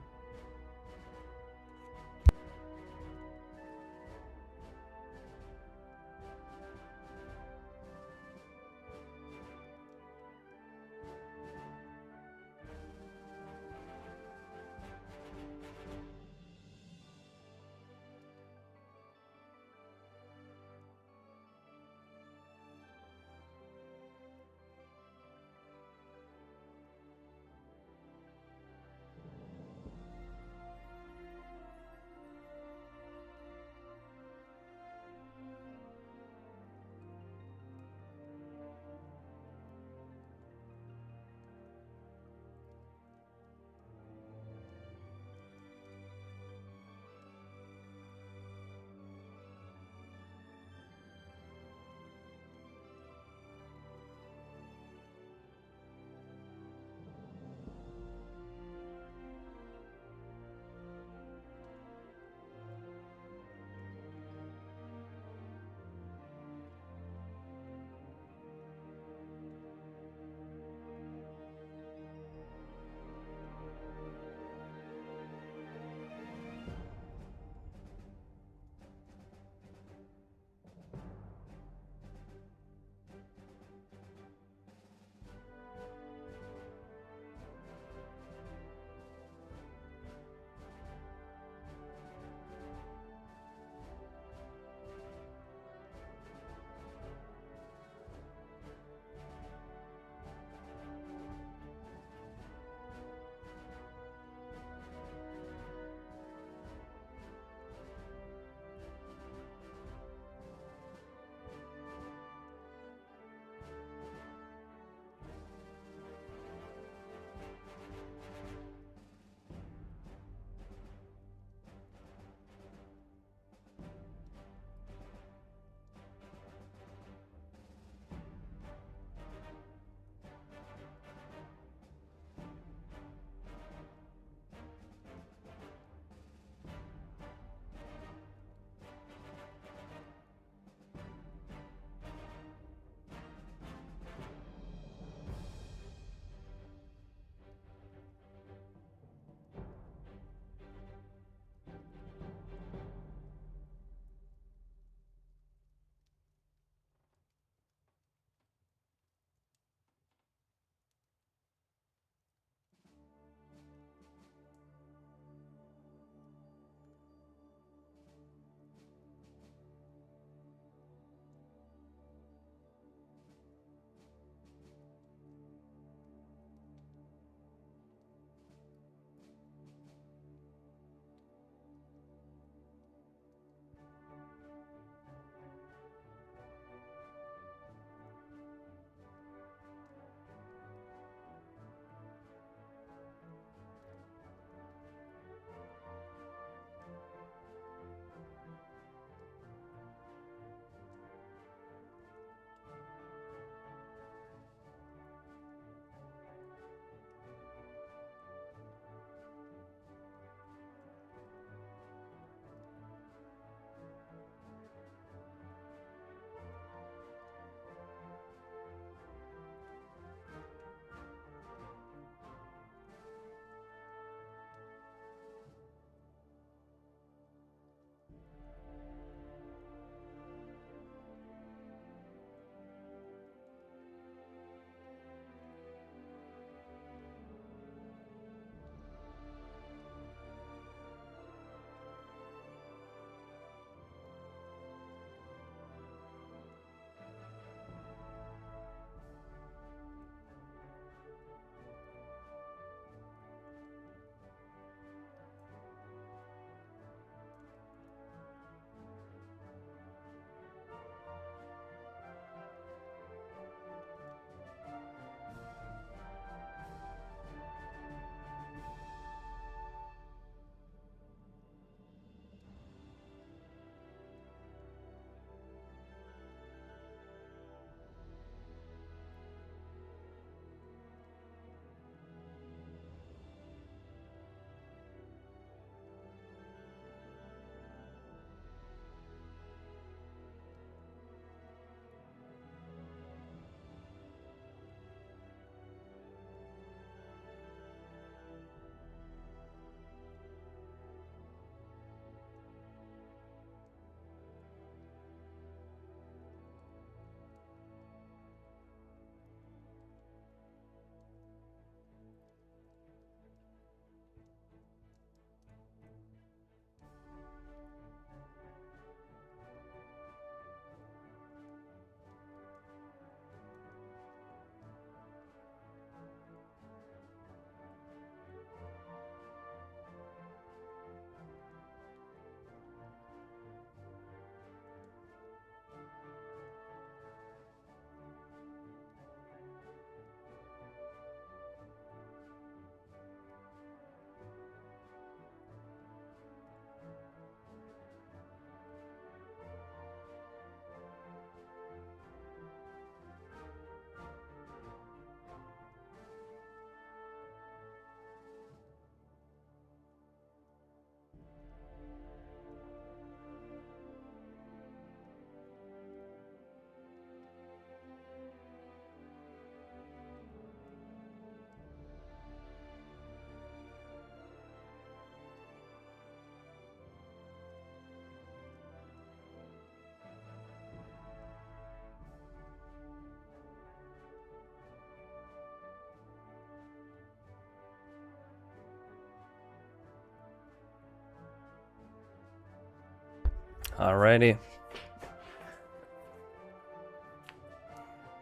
Alrighty.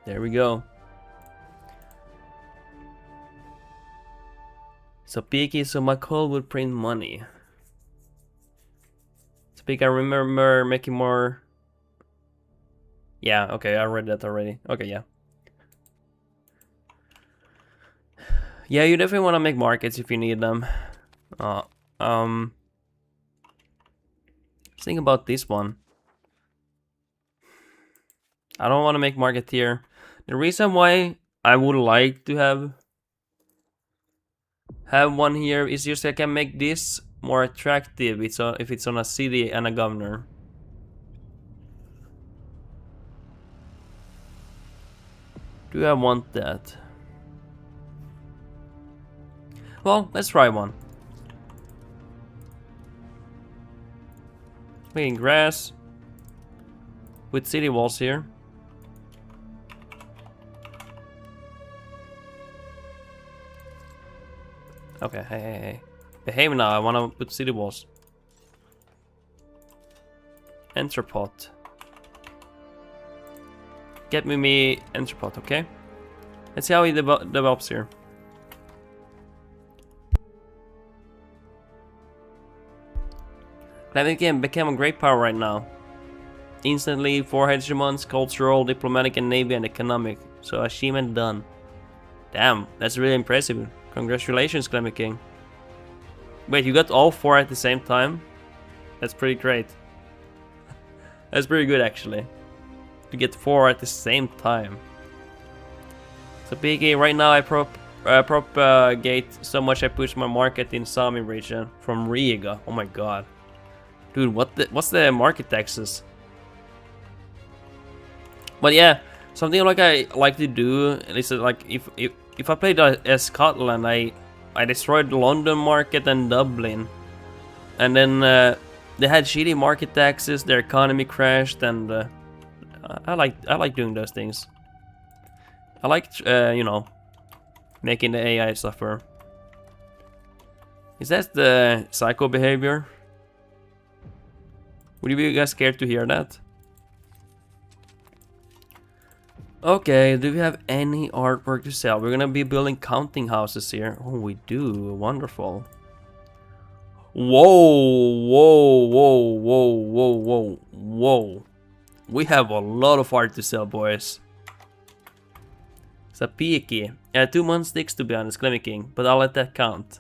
There we go. So picky, so my call would print money. So picky, I remember making more. Yeah, okay, I read that already. Okay, yeah. Yeah, you definitely want to make markets if you need them. Think about this one. I don't want to make market here. The reason why I would like to have one here is just I can make this more attractive. If it's on a city and a governor. Do I want that? Well, let's try one. Making grass with city walls here. Okay, hey. Behave now, I wanna put city walls. Entrepot. Get me entrepot, okay? Let's see how he develops here. Climate became a great power right now. Instantly, 4 hegemons, cultural, diplomatic, and navy and economic. So achievement done. Damn, that's really impressive. Congratulations, Climate King. Wait, you got all 4 at the same time? That's pretty great. That's pretty good, actually. To get 4 at the same time. So PK, right now I propagate so much I push my market in Sami region from Riga. Oh my god. Dude, what's the market taxes? But yeah, something like I like to do is like if I played as Scotland, I destroyed London market and Dublin, and then they had shitty market taxes. Their economy crashed, and I like doing those things. I like you know, making the AI suffer. Is that the psycho behavior? Would you be guys scared to hear that? Okay, do we have any artwork to sell? We're gonna be building counting houses here. Oh, we do. Wonderful. Whoa. We have a lot of art to sell, boys. Sapiki. 2 months sticks to be honest, Clemmy King, but I'll let that count.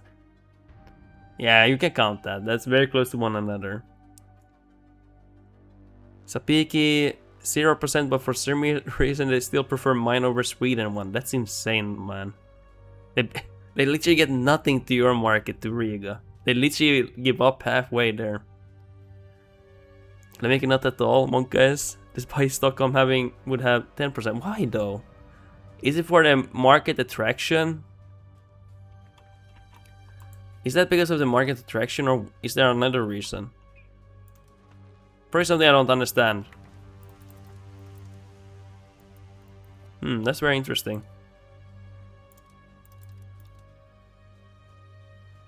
Yeah, you can count that. That's very close to one another. Sapiki, 0%, but for some reason they still prefer mine over Sweden one. That's insane, man. They literally get nothing to your market, to Riga. They literally give up halfway there. Let me make it not at all, monk guys. Despite Stockholm would have 10%. Why though? Is it for the market attraction? Is that because of the market attraction, or is there another reason? Probably something I don't understand. That's very interesting.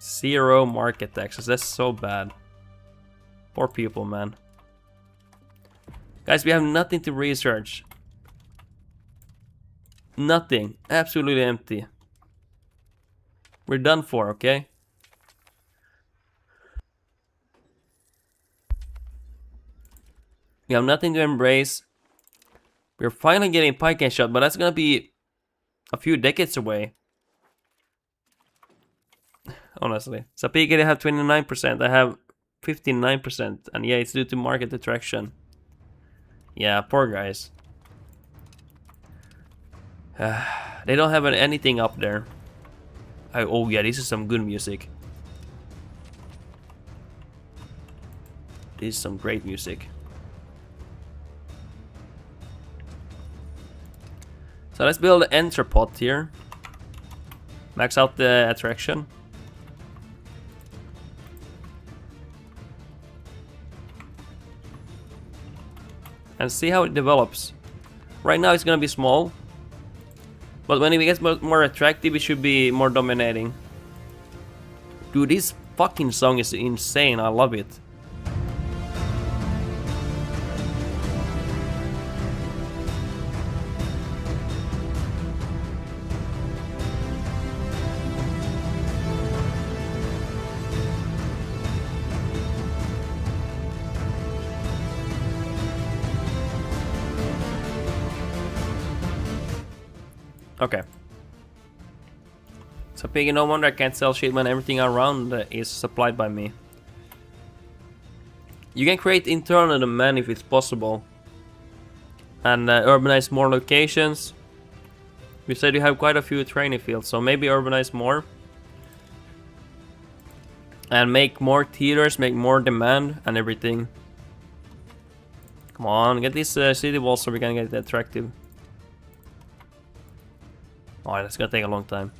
0 market taxes. That's so bad. Poor people, man. Guys, we have nothing to research. Nothing. Absolutely empty. We're done for, okay? We have nothing to embrace. We're finally getting pike and shot, but that's gonna be a few decades away. Honestly. Sapiki, they have 29%. I have 59%. And yeah, it's due to market attraction. Yeah, poor guys. They don't have anything up there. Oh yeah, this is some good music. This is some great music. So let's build an entrepot here. Max out the attraction. And see how it develops. Right now it's gonna be small. But when it gets more attractive, it should be more dominating. Dude, this fucking song is insane. I love it. Okay. So Piggy, no wonder I can't sell shit when everything around is supplied by me. You can create internal demand if it's possible. And urbanize more locations. You said you have quite a few training fields, so maybe urbanize more. And make more theaters, make more demand and everything. Come on, get these city walls so we can get it attractive. Oh, that's gonna take a long time.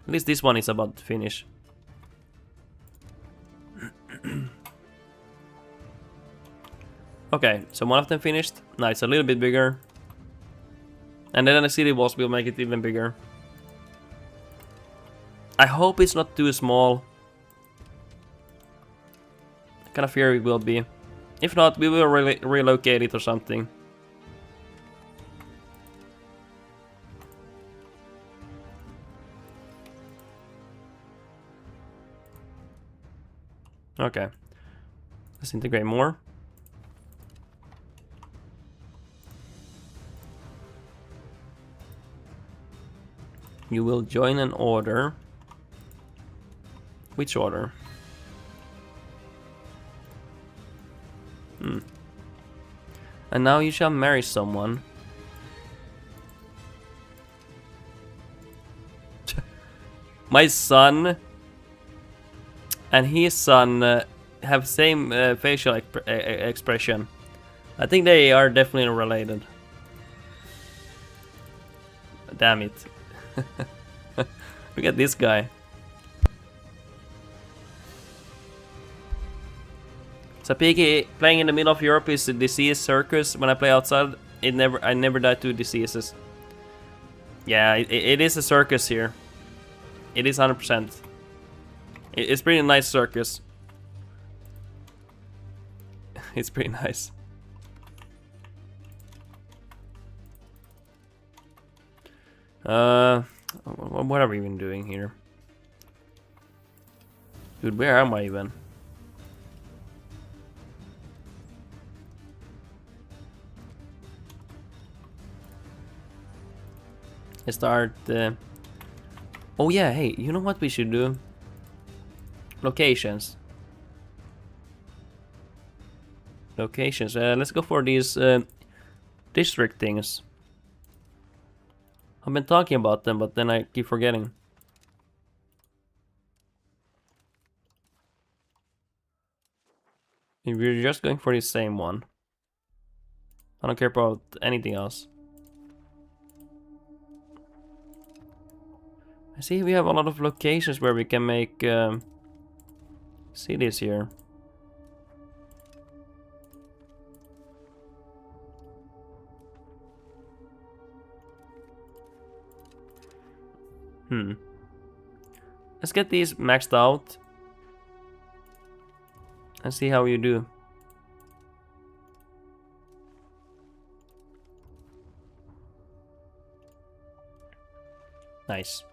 At least this one is about to finish. Okay, so one of them finished. Now it's a little bit bigger. And then the city walls will make it even bigger. I hope it's not too small. I kind of fear it will be. If not, we will relocate it or something. Okay. Let's integrate more. You will join an order. Which order? And now you shall marry someone. My son and his son have same facial expression. I think they are definitely related. Damn it. Look at this guy. So Piggy, playing in the middle of Europe is a disease circus. When I play outside, I never die to diseases. Yeah, it is a circus here. It is 100%. It's pretty nice circus. It's pretty nice. What are we even doing here? Dude, where am I even? Let's start. Oh yeah, hey, you know what we should do? Locations. Locations. Let's go for these district things. I've been talking about them, but then I keep forgetting. If we're just going for the same one. I don't care about anything else. I see we have a lot of locations where we can make cities here. Let's get these maxed out and see how you do. Nice.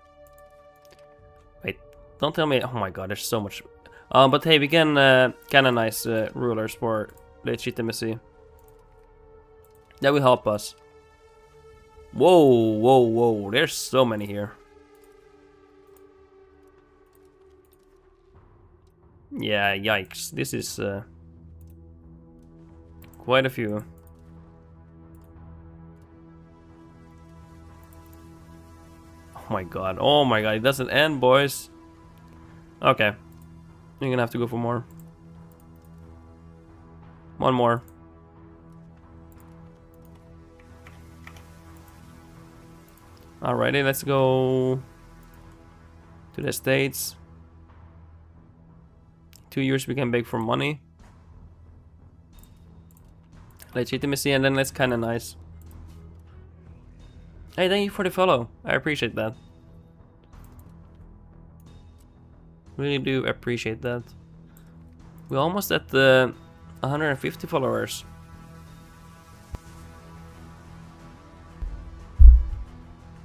Wait, don't tell me. Oh my god, there's so much. But hey, we can canonize rulers for legitimacy. That will help us. Whoa, whoa, whoa! There's so many here. Yeah, yikes. This is quite a few. Oh my god, it doesn't end, boys. Okay. You're gonna have to go for more. One more. Alrighty, let's go to the States. 2 years we can beg for money. Legitimacy, and then let's canonize. Hey, thank you for the follow. I appreciate that. Really do appreciate that. We're almost at the 150 followers.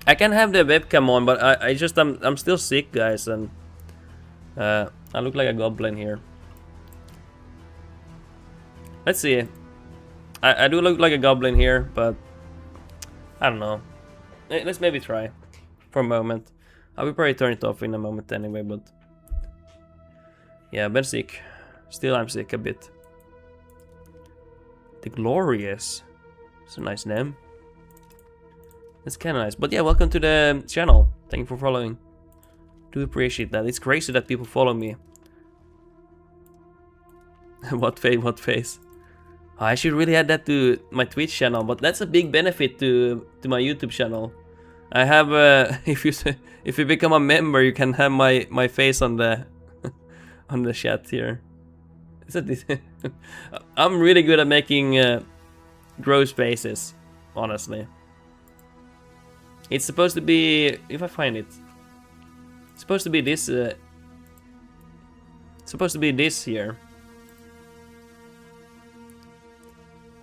I can have the webcam on, but I'm still sick, guys, and I look like a goblin here. Let's see. I do look like a goblin here, but I don't know. Let's maybe try. for a moment. I will probably turn it off in a moment anyway, but yeah, been sick. Still I'm sick a bit. The Glorious. It's a nice name. It's kinda nice. But yeah, welcome to the channel. Thank you for following. Do appreciate that. It's crazy that people follow me. What face? What face? Oh, I should really add that to my Twitch channel, but that's a big benefit to my YouTube channel. I have if you become a member, you can have my face on the on the chat here. I'm really good at making gross faces, honestly. It's supposed to be, if I find it, it's supposed to be this. It's supposed to be this here.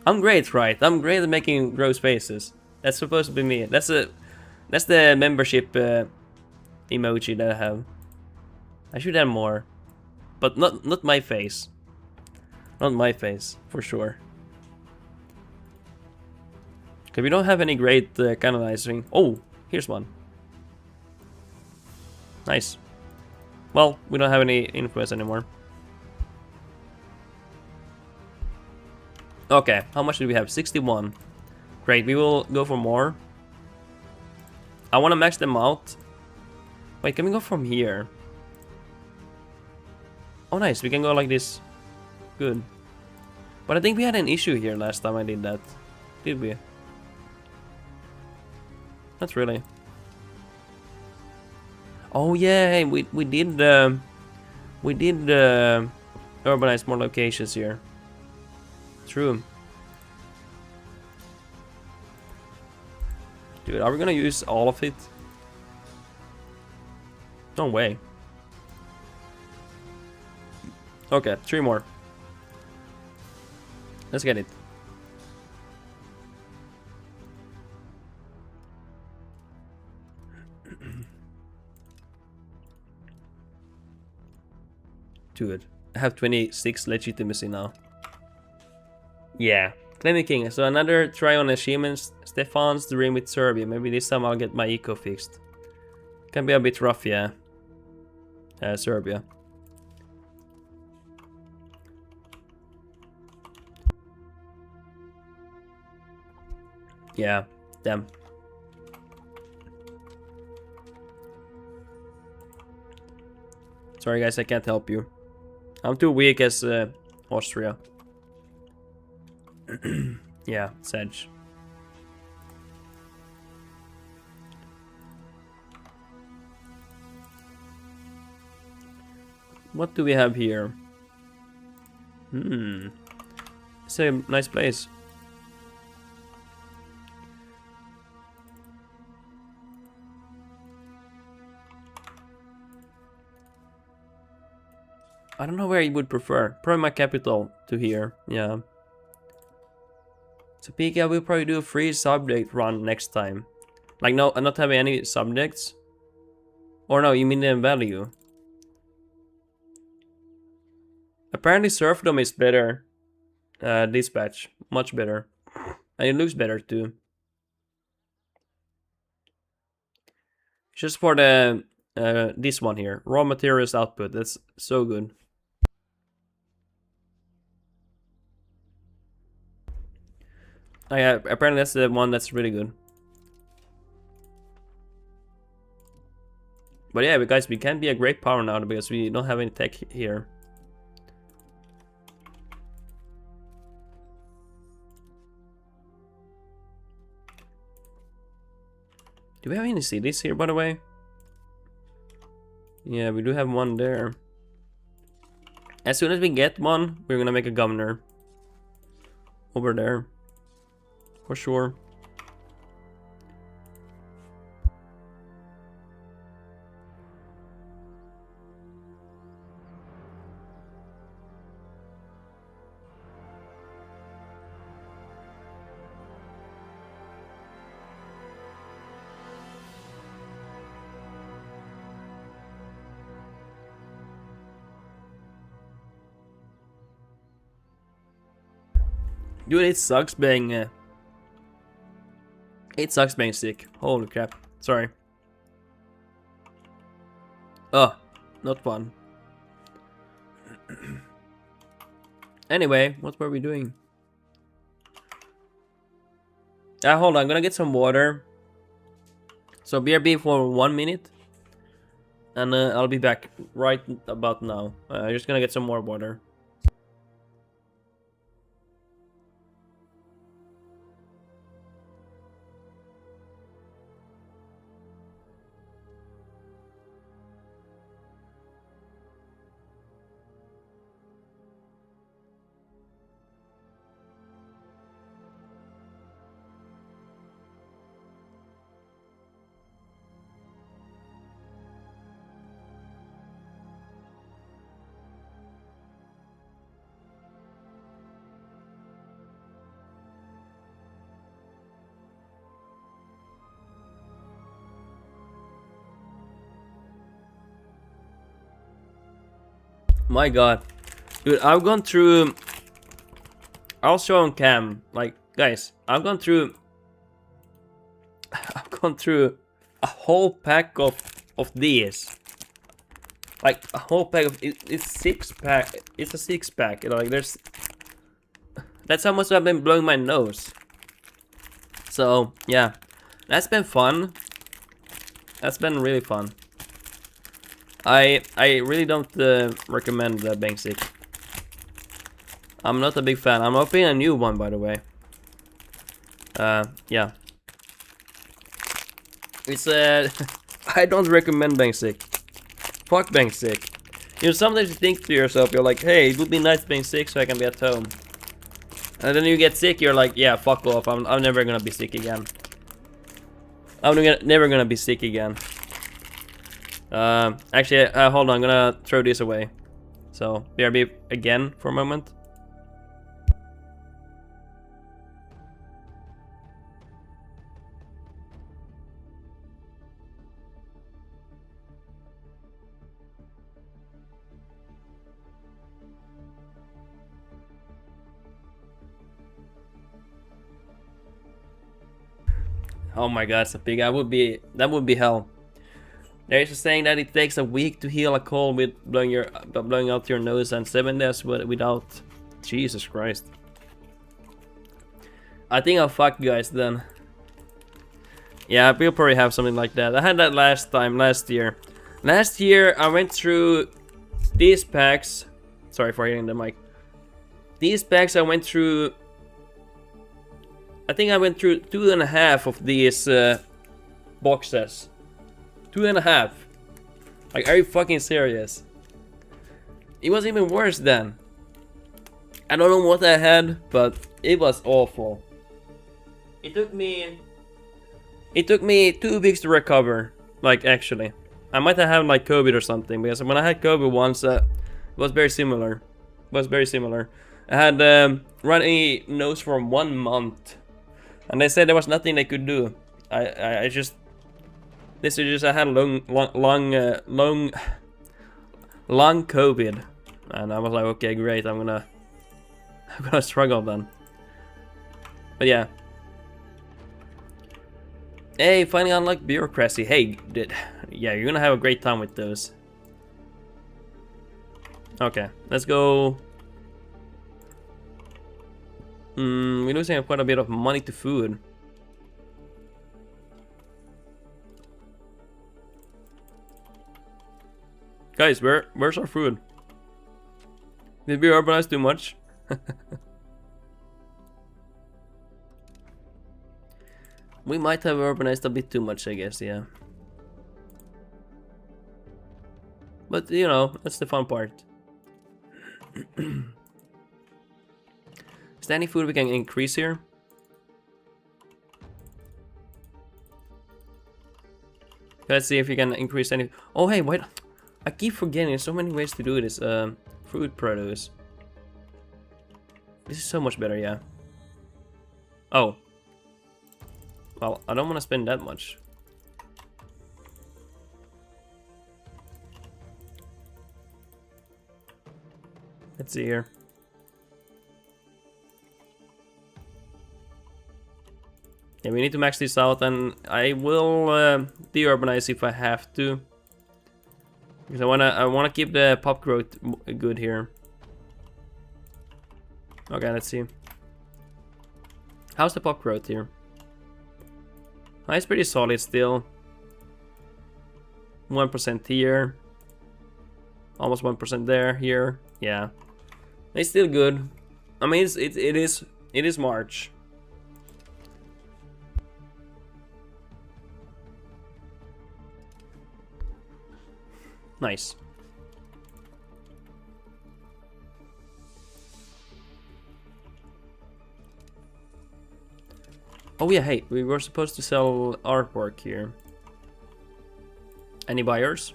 I'm great, right? I'm great at making gross faces. That's supposed to be me. That's the membership emoji that I have. I should have more, but not my face. Not my face, for sure. Okay, we don't have any great canonizing. Oh, here's one. Nice. Well, we don't have any influence anymore. Okay, how much do we have? 61. Great, we will go for more. I want to max them out. Wait, can we go from here? Oh, nice, we can go like this. Good. But I think we had an issue here last time I did that. Did we? Not really. Oh yeah, we did urbanize more locations here. True. Dude, are we gonna use all of it? No way. Okay, 3 more. Let's get it. Dude, I have 26 legitimacy now. Yeah, Claiming King. So another try on achievements. Stefan's dream with Serbia. Maybe this time I'll get my eco fixed. Can be a bit rough, yeah. Serbia. Yeah, damn. Sorry guys, I can't help you. I'm too weak as Austria. Yeah, Sedge. What do we have here? It's a nice place. I don't know where you would prefer. Probably my capital to here. Yeah. So Pika will probably do a free subject run next time. Like no, not having any subjects. Or no, you mean the value. Apparently serfdom is better. Dispatch. Much better. And it looks better too. Just for the this one here. Raw materials output. That's so good. Oh, yeah, apparently that's the one that's really good. But yeah, guys, we can be a great power now because we don't have any tech here. Do we have any cities here, by the way? Yeah, we do have one there. As soon as we get one, we're gonna make a governor. Over there. For sure. Dude, it sucks being... It sucks being sick. Holy crap. Sorry. Oh, not fun. Anyway, what were we doing? Hold on, I'm gonna get some water. So BRB for 1 minute. And I'll be back right about now. I'm just gonna get some more water. My god. Dude, I've gone through... I'll show on cam. Like, guys, I've gone through... I've gone through a whole pack of these. Like, a whole pack of... It's 6-pack. It's a 6-pack. You know, like, there's... That's how much I've been blowing my nose. So, yeah. That's been fun. That's been really fun. I really don't recommend being sick. I'm not a big fan. I'm opening a new one, by the way. Yeah. It's I don't recommend being sick. Fuck being sick. You know, sometimes you think to yourself, you're like, hey, it would be nice being sick so I can be at home. And then you get sick, you're like, yeah, fuck off. I'm never gonna be sick again. I'm never gonna be sick again. Actually, hold on, I'm gonna throw this away. So, BRB again for a moment. Oh my god, it's a pig. That would be hell. There is a saying that it takes a week to heal a cold with blowing out your nose, and 7 days without. Jesus Christ. I think I'll fuck you guys then. Yeah, we'll probably have something like that. I had that last year. Last year I went through these packs. Sorry for hitting the mic. These packs I went through. I think I went through 2.5 of these boxes. 2.5. Like, are you fucking serious? It was even worse then. I don't know what I had, but it was awful. It took me 2 weeks to recover. Like, actually, I might have had like COVID or something, because when I had COVID once, it was very similar. I had runny nose for 1 month, and they said there was nothing they could do. I had long COVID, and I was like, okay, great, I'm gonna struggle then. But yeah. Hey, finally unlocked bureaucracy. Hey, yeah, you're gonna have a great time with those. Okay, let's go. We're losing quite a bit of money to food. Guys, where's our food? Did we urbanize too much? We might have urbanized a bit too much, I guess, yeah. But, you know, that's the fun part. Is there any food we can increase here? Let's see if we can increase any... Oh, hey, wait. I keep forgetting, there's so many ways to do this. Fruit produce. This is so much better, yeah. Oh. Well, I don't want to spend that much. Let's see here. Yeah, we need to max this out, and I will de-urbanize if I have to. Because I wanna keep the pop growth good here. Okay, let's see. How's the pop growth here? Oh, it's pretty solid still. 1% here. Almost 1% there, here. Yeah. It's still good. I mean, it is March. Nice. Oh yeah, hey, we were supposed to sell artwork here. Any buyers?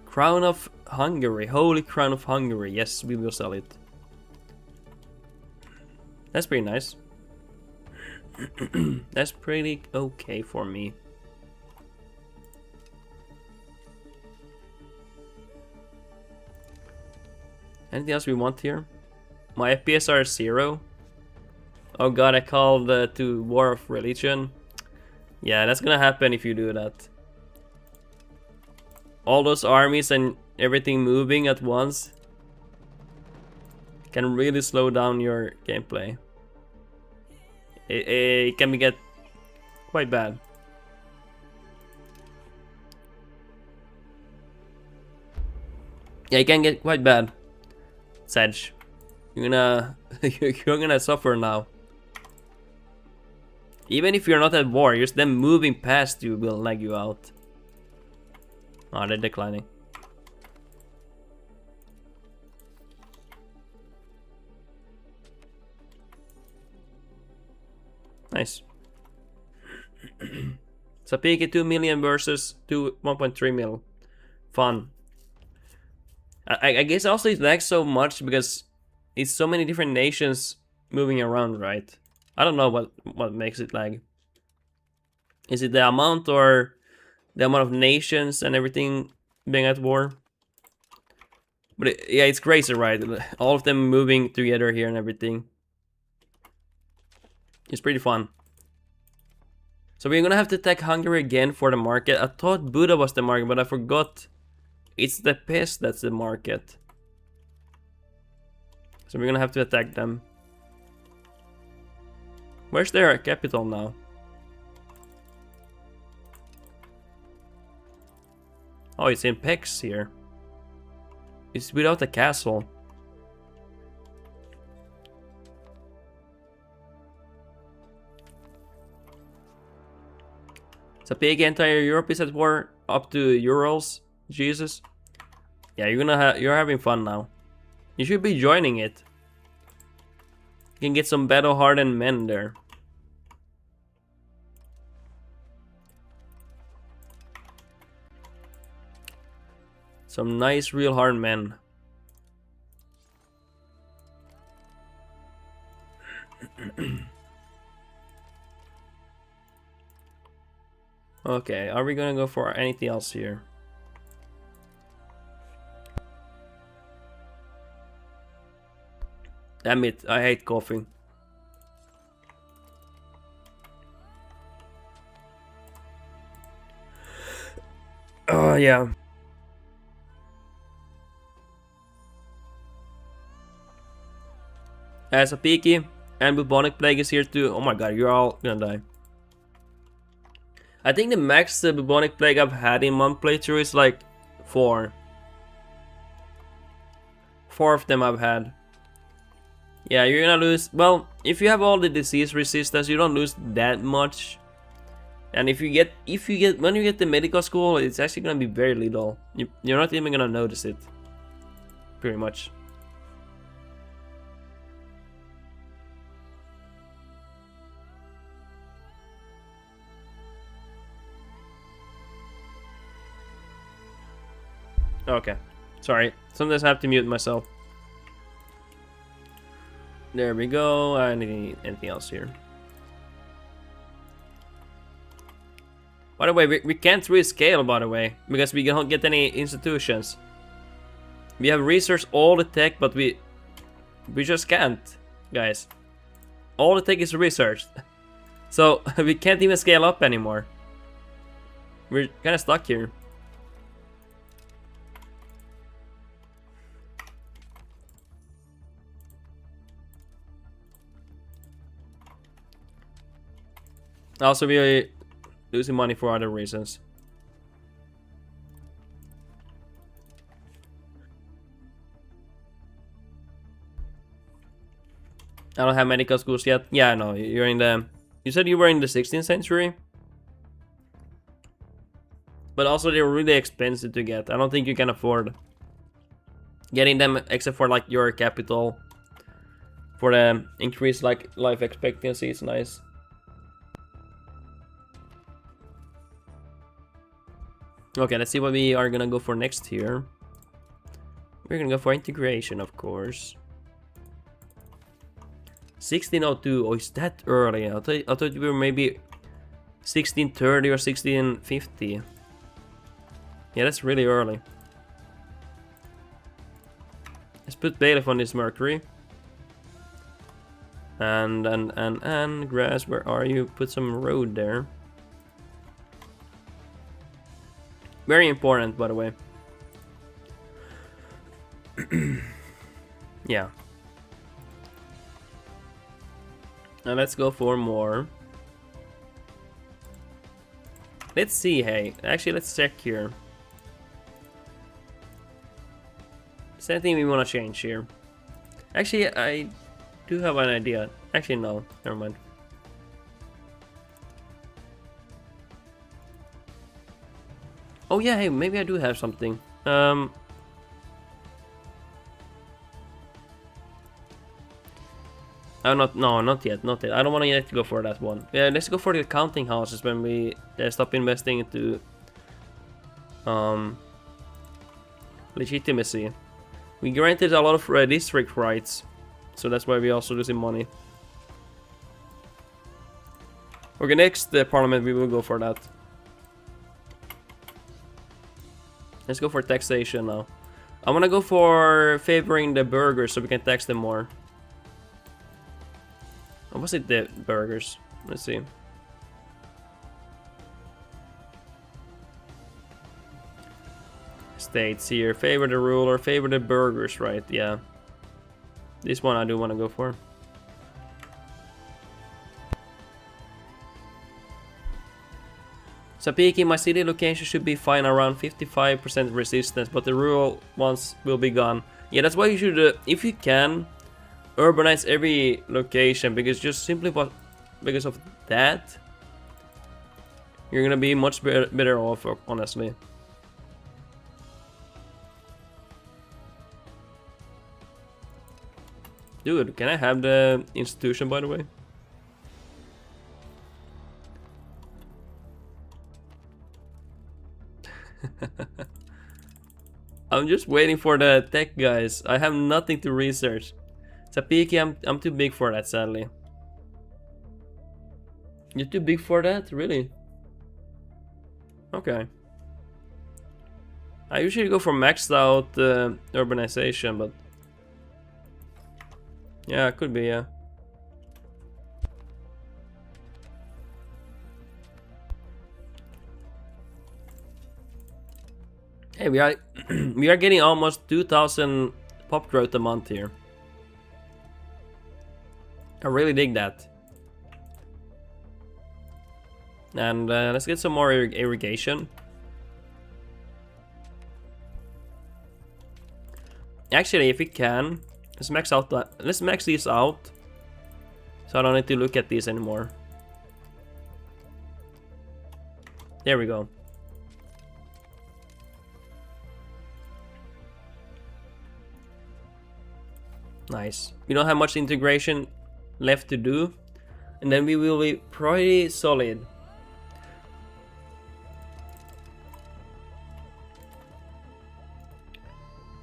Crown of Hungary, Holy Crown of Hungary. Yes, we will sell it. That's pretty nice. That's pretty okay for me. Anything else we want here? My FPS are 0. Oh god, I called to War of Religion. Yeah, that's gonna happen if you do that. All those armies and everything moving at once can really slow down your gameplay. It can get quite bad. Yeah, it can get quite bad. Sedge, you're gonna suffer now. Even if you're not at war, just them moving past you will lag you out. Oh, they're declining. Nice. So Piki 2 million versus 1.3 mil. Fun. I guess also it lags so much because it's so many different nations moving around, right? I don't know what makes it lag. Is it the amount or the amount of nations and everything being at war? But yeah, it's crazy, right? All of them moving together here and everything. It's pretty fun. So we're gonna have to attack Hungary again for the market. I thought Buddha was the market, but I forgot. It's the pest that's the market. So we're gonna have to attack them. Where's their capital now? Oh, it's in Pex here. It's without a castle. So big entire Europe is at war up to Urals. Jesus. Yeah, you're having fun now. You should be joining it. You can get some battle-hardened men there. Some nice real hard men. Okay, are we gonna go for anything else here? Damn it, I hate coughing. Oh, yeah. As a Peaky and bubonic plague is here too. Oh my god, you're all gonna die. I think the max bubonic plague I've had in one playthrough is like 4. 4 of them I've had. Yeah, you're gonna lose. Well, if you have all the disease resistance, you don't lose that much. And if you get when you get the medical school, it's actually gonna be very little. You're not even gonna notice it. Pretty much. Okay, sorry. Sometimes I have to mute myself. There we go. Anything else here? By the way, we can't really scale, by the way, because we don't get any institutions. We have researched all the tech, but we just can't, guys. All the tech is researched, so we can't even scale up anymore. We're kind of stuck here. Also, we losing money for other reasons. I don't have medical schools yet. Yeah, no, you're in the... You said you were in the 16th century? But also they're really expensive to get. I don't think you can afford getting them except for like your capital. For the increased like life expectancy is nice. Okay, let's see what we are gonna go for next here. We're gonna go for integration, of course. 1602. Oh, is that early? I thought you were maybe 1630 or 1650. Yeah, that's really early. Let's put bailiff on this Mercury. And grass, where are you? Put some road there. Very important, by the way. Yeah. Now let's go for more. Let's see, hey. Actually, let's check here. Is there anything we want to change here? Actually, I do have an idea. Actually, no. Never mind. Oh yeah, hey, maybe I do have something. Oh, not yet. I don't want to yet go for that one. Yeah, let's go for the counting houses when we stop investing into legitimacy. We granted a lot of district rights, so that's why we also losing money. Okay, next parliament we will go for that. Let's go for taxation now. I want to go for favoring the burghers so we can tax them more. Or was it the burghers? Let's see. States here. Favor the ruler, favor the burghers, right? Yeah. This one I do want to go for. Sapiki, my city location should be fine around 55% resistance, but the rural ones will be gone. Yeah, that's why you should, if you can, urbanize every location, because just simply because of that, you're gonna be much better off, honestly. Dude, can I have the institution, by the way? I'm just waiting for the tech guys. I have nothing to research. Sapiki, I'm too big for that, sadly. You're too big for that? Really? Okay. I usually go for maxed out urbanization, but... Yeah, it could be, yeah. Hey, we are we are getting almost 2,000 pop growth a month here. I really dig that. And let's get some more irrigation. Actually, if we can, let's max out that. Let's max these out, so I don't need to look at these anymore. There we go. Nice. We don't have much integration left to do, and then we will be pretty solid.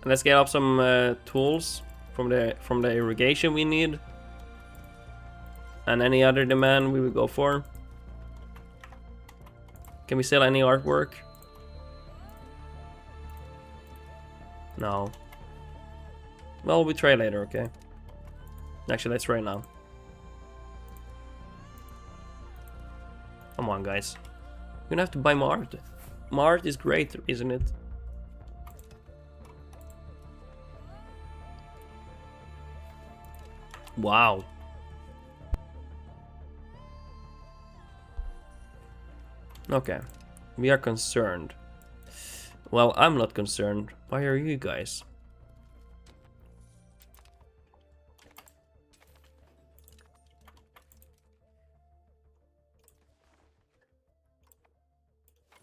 And let's get up some tools from the irrigation we need, and any other demand we will go for. Can we sell any artwork? No. Well, we try later, okay? Actually, let's try now. Come on, guys. We're gonna have to buy more art. More art is great, isn't it? Wow. Okay. We are concerned. Well, I'm not concerned. Why are you guys?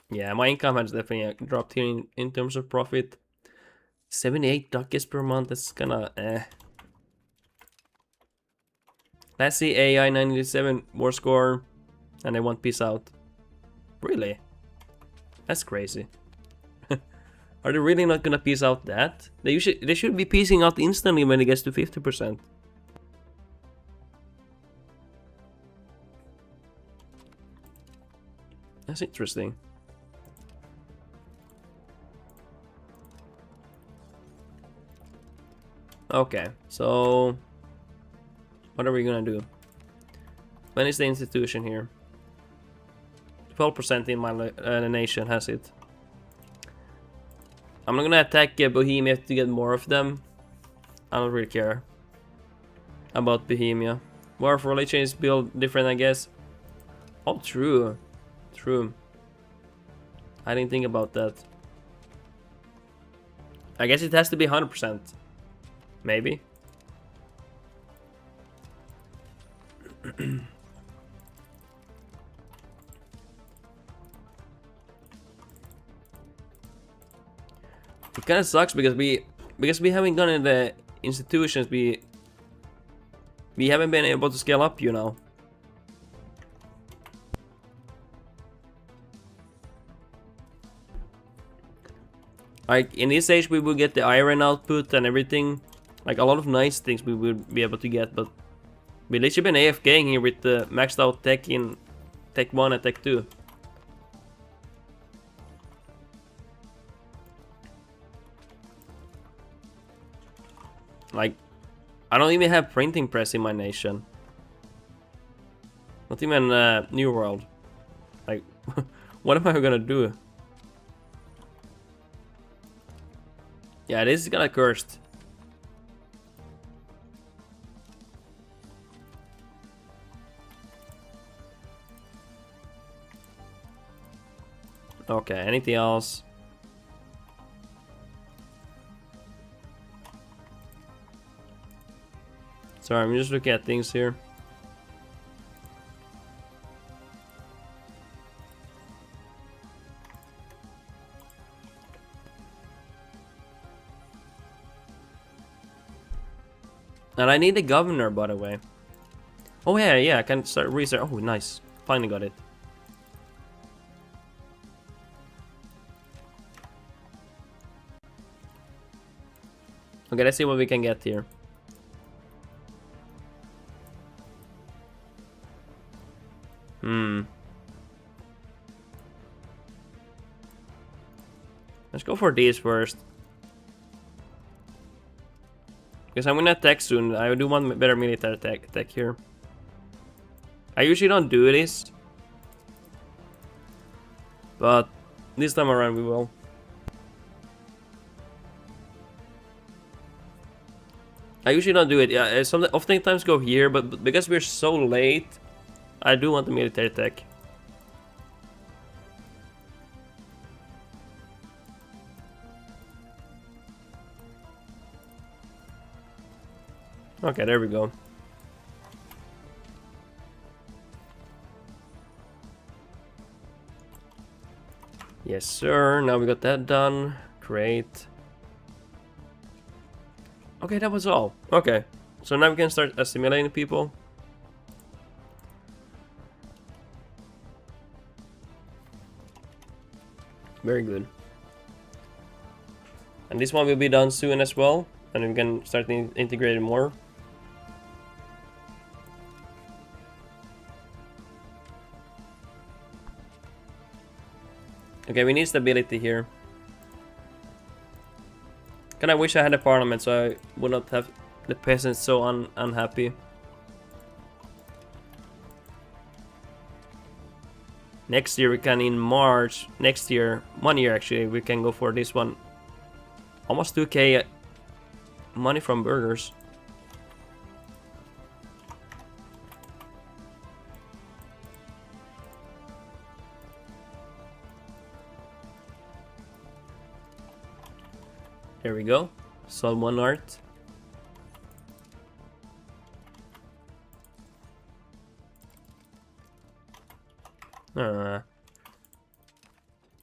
Yeah, my income has definitely dropped here in terms of profit. 78 ducats per month, that's kinda eh. Let's see, AI 97 war score, and they want peace out. Really? That's crazy. Are they really not gonna peace out that? They should be peacing out instantly when it gets to 50%. That's interesting. Okay, so what are we gonna do? When is the institution here? 12% in my nation has it. I'm not gonna attack Bohemia to get more of them. I don't really care about Bohemia. War of religion is built different, I guess. Oh, true. True. I didn't think about that. I guess it has to be 100%. Maybe. It kind of sucks because we haven't gone in the institutions. We haven't been able to scale up, you know. Like in this age, we will get the iron output and everything. Like a lot of nice things we will be able to get, but we literally been AFKing here with the maxed out tech in Tech 1 and Tech 2. Like, I don't even have printing press in my nation. Not even New World. Like, what am I gonna do? Yeah, this is kinda cursed. Okay, anything else? Sorry, I'm just looking at things here. And I need a governor, by the way. Oh yeah, I can start research. Oh, nice. Finally got it. Okay, let's see what we can get here. Let's go for these first. Because I'm gonna attack soon. I do want better military tech here. I usually don't do this. But this time around we will. I usually don't do it. Yeah, oftentimes go here, but because we're so late, I do want the military tech. Okay, there we go. Yes, sir. Now we got that done. Great. Okay, that was all. Okay, so now we can start assimilating people. Very good. And this one will be done soon as well, and we can start integrating more. Okay, we need stability here. Kinda wish I had a parliament so I would not have the peasants so unhappy. Next year we can, in March, next year, 1 year actually, we can go for this one. Almost 2k money from burgers. There we go. Solve one art.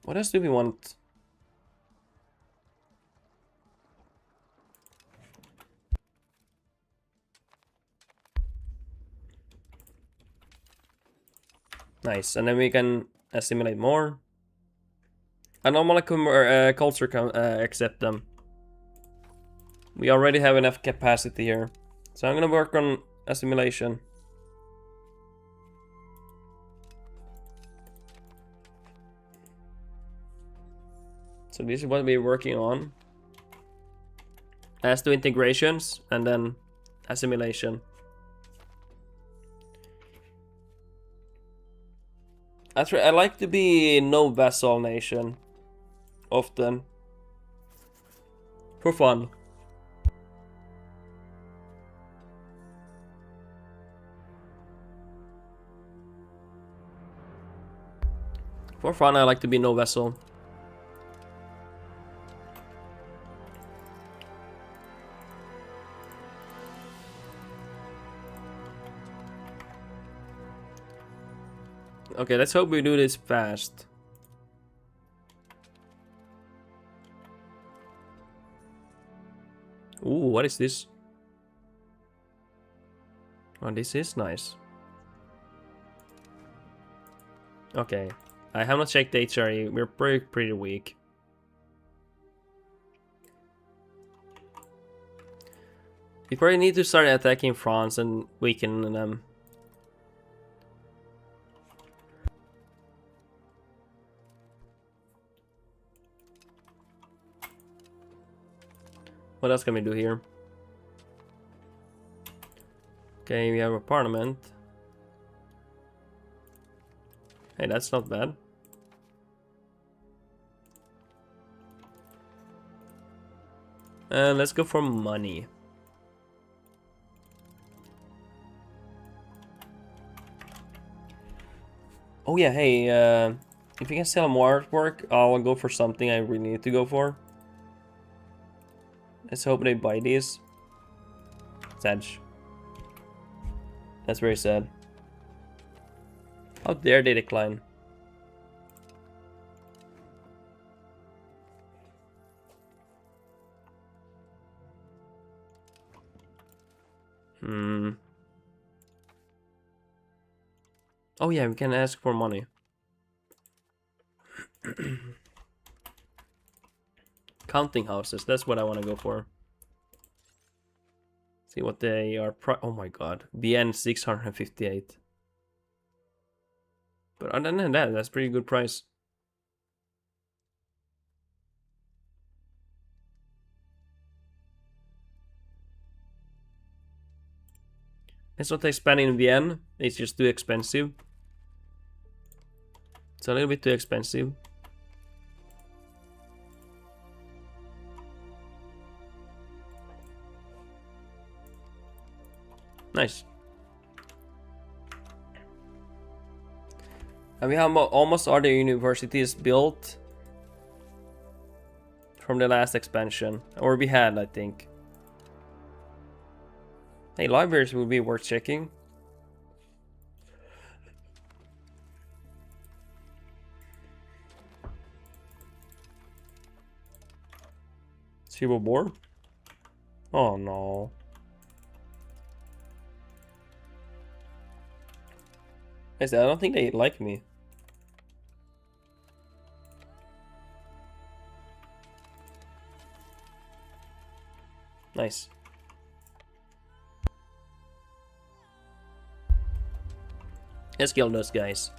What else do we want? Nice, and then we can assimilate more. I don't want to culture accept them. We already have enough capacity here. So I'm gonna work on assimilation. So this is what we're working on. As to integrations and then assimilation. I like to be no vassal nation. Often. For fun. For fun, I like to be no vassal. Okay, let's hope we do this fast. Ooh, what is this? Oh, this is nice. Okay, I have not checked the HRE. We're pretty weak. We probably need to start attacking France and weaken them. What else can we do here? Okay, we have a parliament. Hey, that's not bad. And let's go for money. Oh yeah, hey, if you can sell more artwork, I'll go for something I really need to go for. Let's hope they buy these. Sad. That's very sad. How dare they decline? Oh yeah, we can ask for money. Counting houses, that's what I want to go for. See what they are. Oh my god, BN 658. But other than that, that's pretty good price. Let's not expand in VN, it's just too expensive. It's a little bit too expensive. Nice. And we have almost all the universities built from the last expansion. Or we had, I think. Hey, libraries would be worth checking. Civil War? Oh no. I don't think they like me. Nice. Let's kill those guys.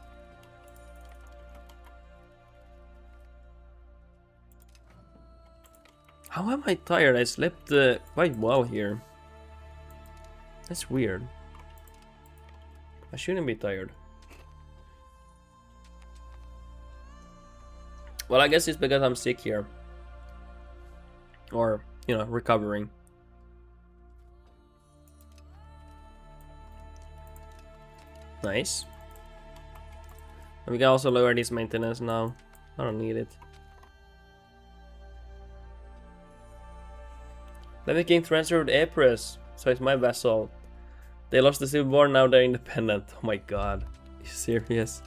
How am I tired? I slept quite well here. That's weird. I shouldn't be tired. Well, I guess it's because I'm sick here. Or, you know, recovering. Nice. And we can also lower this maintenance now. I don't need it. Then we can transfer with Ypres, so it's my vassal. They lost the Civil War, now they're independent. Oh my god. Are you serious?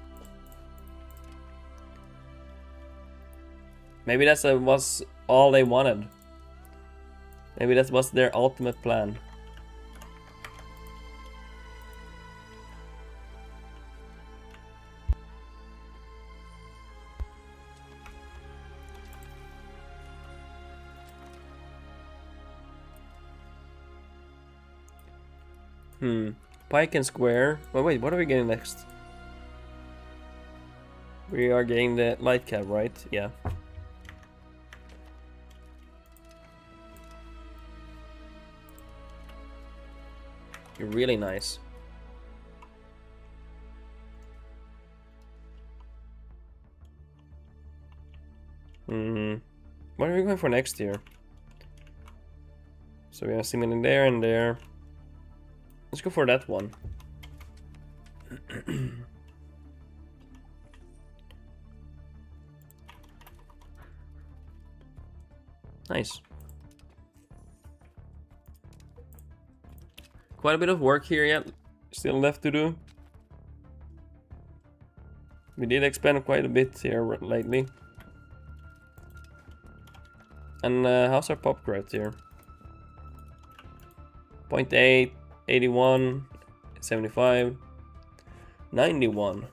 Maybe that was all they wanted. Maybe that was their ultimate plan. Pike and square. Well, wait, what are we getting next? We are getting the light cab, right? Yeah. You're really nice. What are we going for next year? So we have cement in there and there. Let's go for that one. Nice. Quite a bit of work here yet. Still left to do. We did expand quite a bit here lately. And how's our pop growth here? 0.8, 81, 75, 91.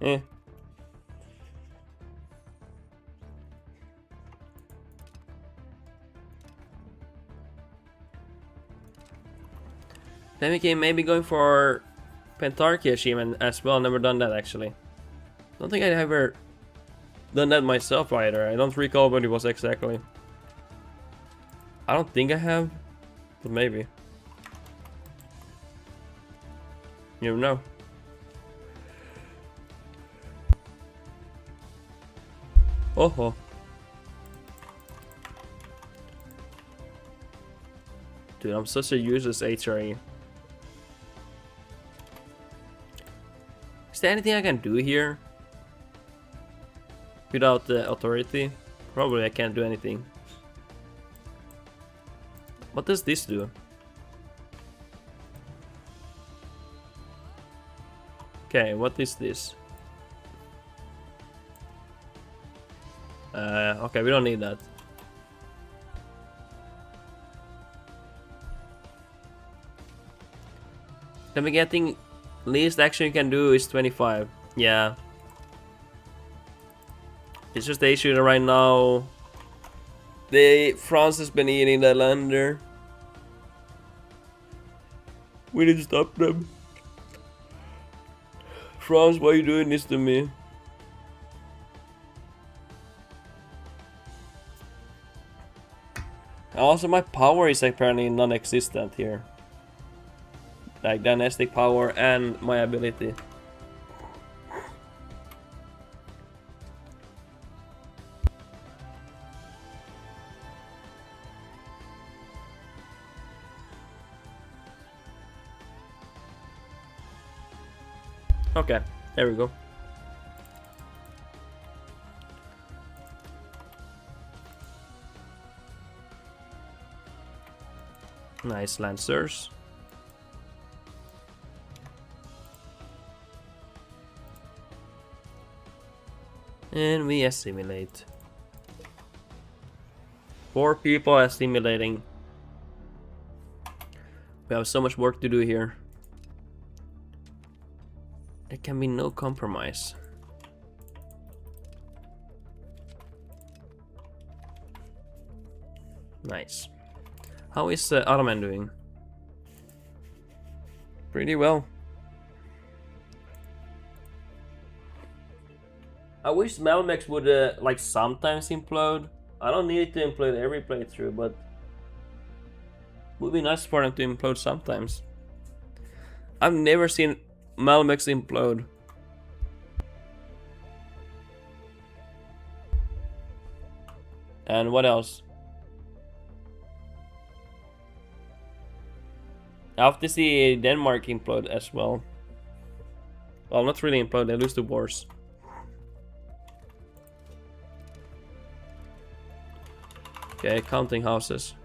Eh. Then we can maybe going for Pentarchy achievement as well. Never done that actually. Don't think I'd ever done that myself either. I don't recall what it was exactly. I don't think I have, but maybe. You never know. Oh. Dude, I'm such a useless HRE. Is there anything I can do here? Without the authority? Probably I can't do anything. What does this do? Okay, what is this? Okay, we don't need that. Then we're getting least action you can do is 25. Yeah. It's just the issue right now. France has been eating the lander. We need to stop them. France, why are you doing this to me? Also, my power is apparently non-existent here. Like dynastic power and my ability. Okay, there we go. Nice lancers. And we assimilate. 4 people assimilating. We have so much work to do here. There can be no compromise. Nice. How is Ottoman doing? Pretty well. I wish Malmex would like sometimes implode. I don't need it to implode every playthrough, but it would be nice for them to implode sometimes. I've never seen Malmex implode. And what else? I have to see Denmark implode as well. Well, not really implode, they lose the wars. Okay, counting houses.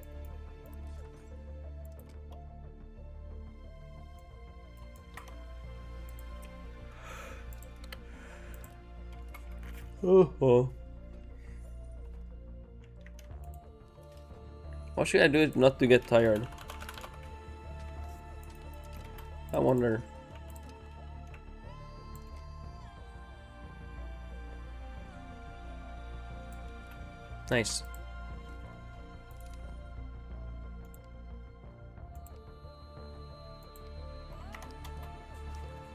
Oh. What should I do not to get tired? I wonder. Nice.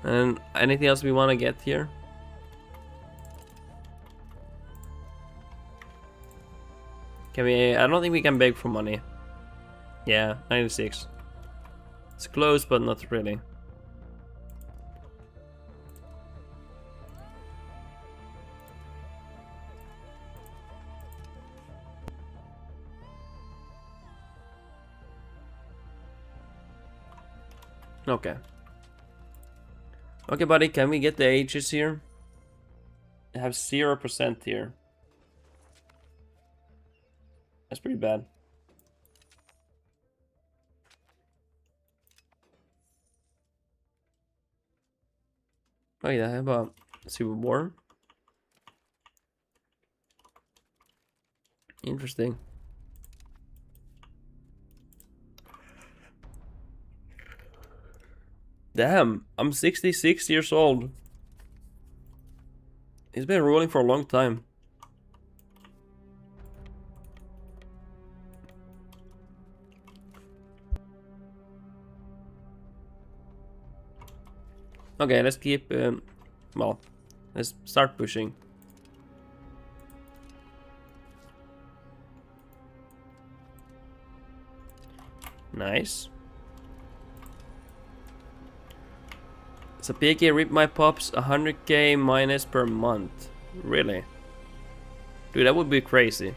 And anything else we want to get here? Can we? I don't think we can beg for money. Yeah, 96. It's close, but not really. Okay. Okay, buddy, can we get the ages here? I have 0% here. That's pretty bad. Oh yeah, I have a Civil War. Interesting. Damn, I'm 66 years old. He's been ruling for a long time. Okay, let's keep, well, let's start pushing. Nice. So PK rip my pops 100k minus per month. Really? Dude, that would be crazy.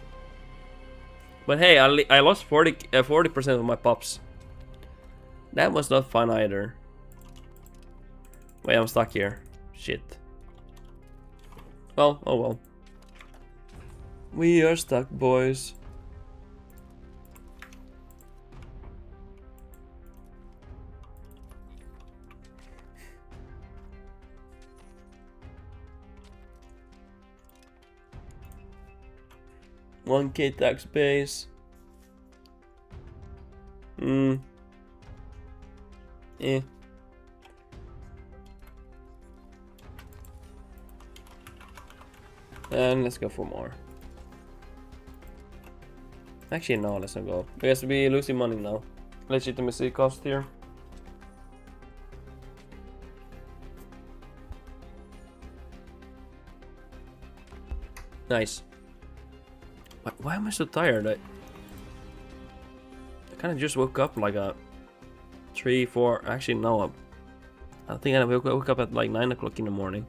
But hey, I lost 40% of my pops. That was not fun either. Wait, I'm stuck here. Shit. Well, oh well. We are stuck, boys. $1K tax base. Eh. And let's go for more. Actually, no, let's not go. Because we're losing money now. Legitimacy cost here. Nice. Why am I so tired? I kind of just woke up like a 3, 4. Actually, no. I think I woke up at like 9 o'clock in the morning.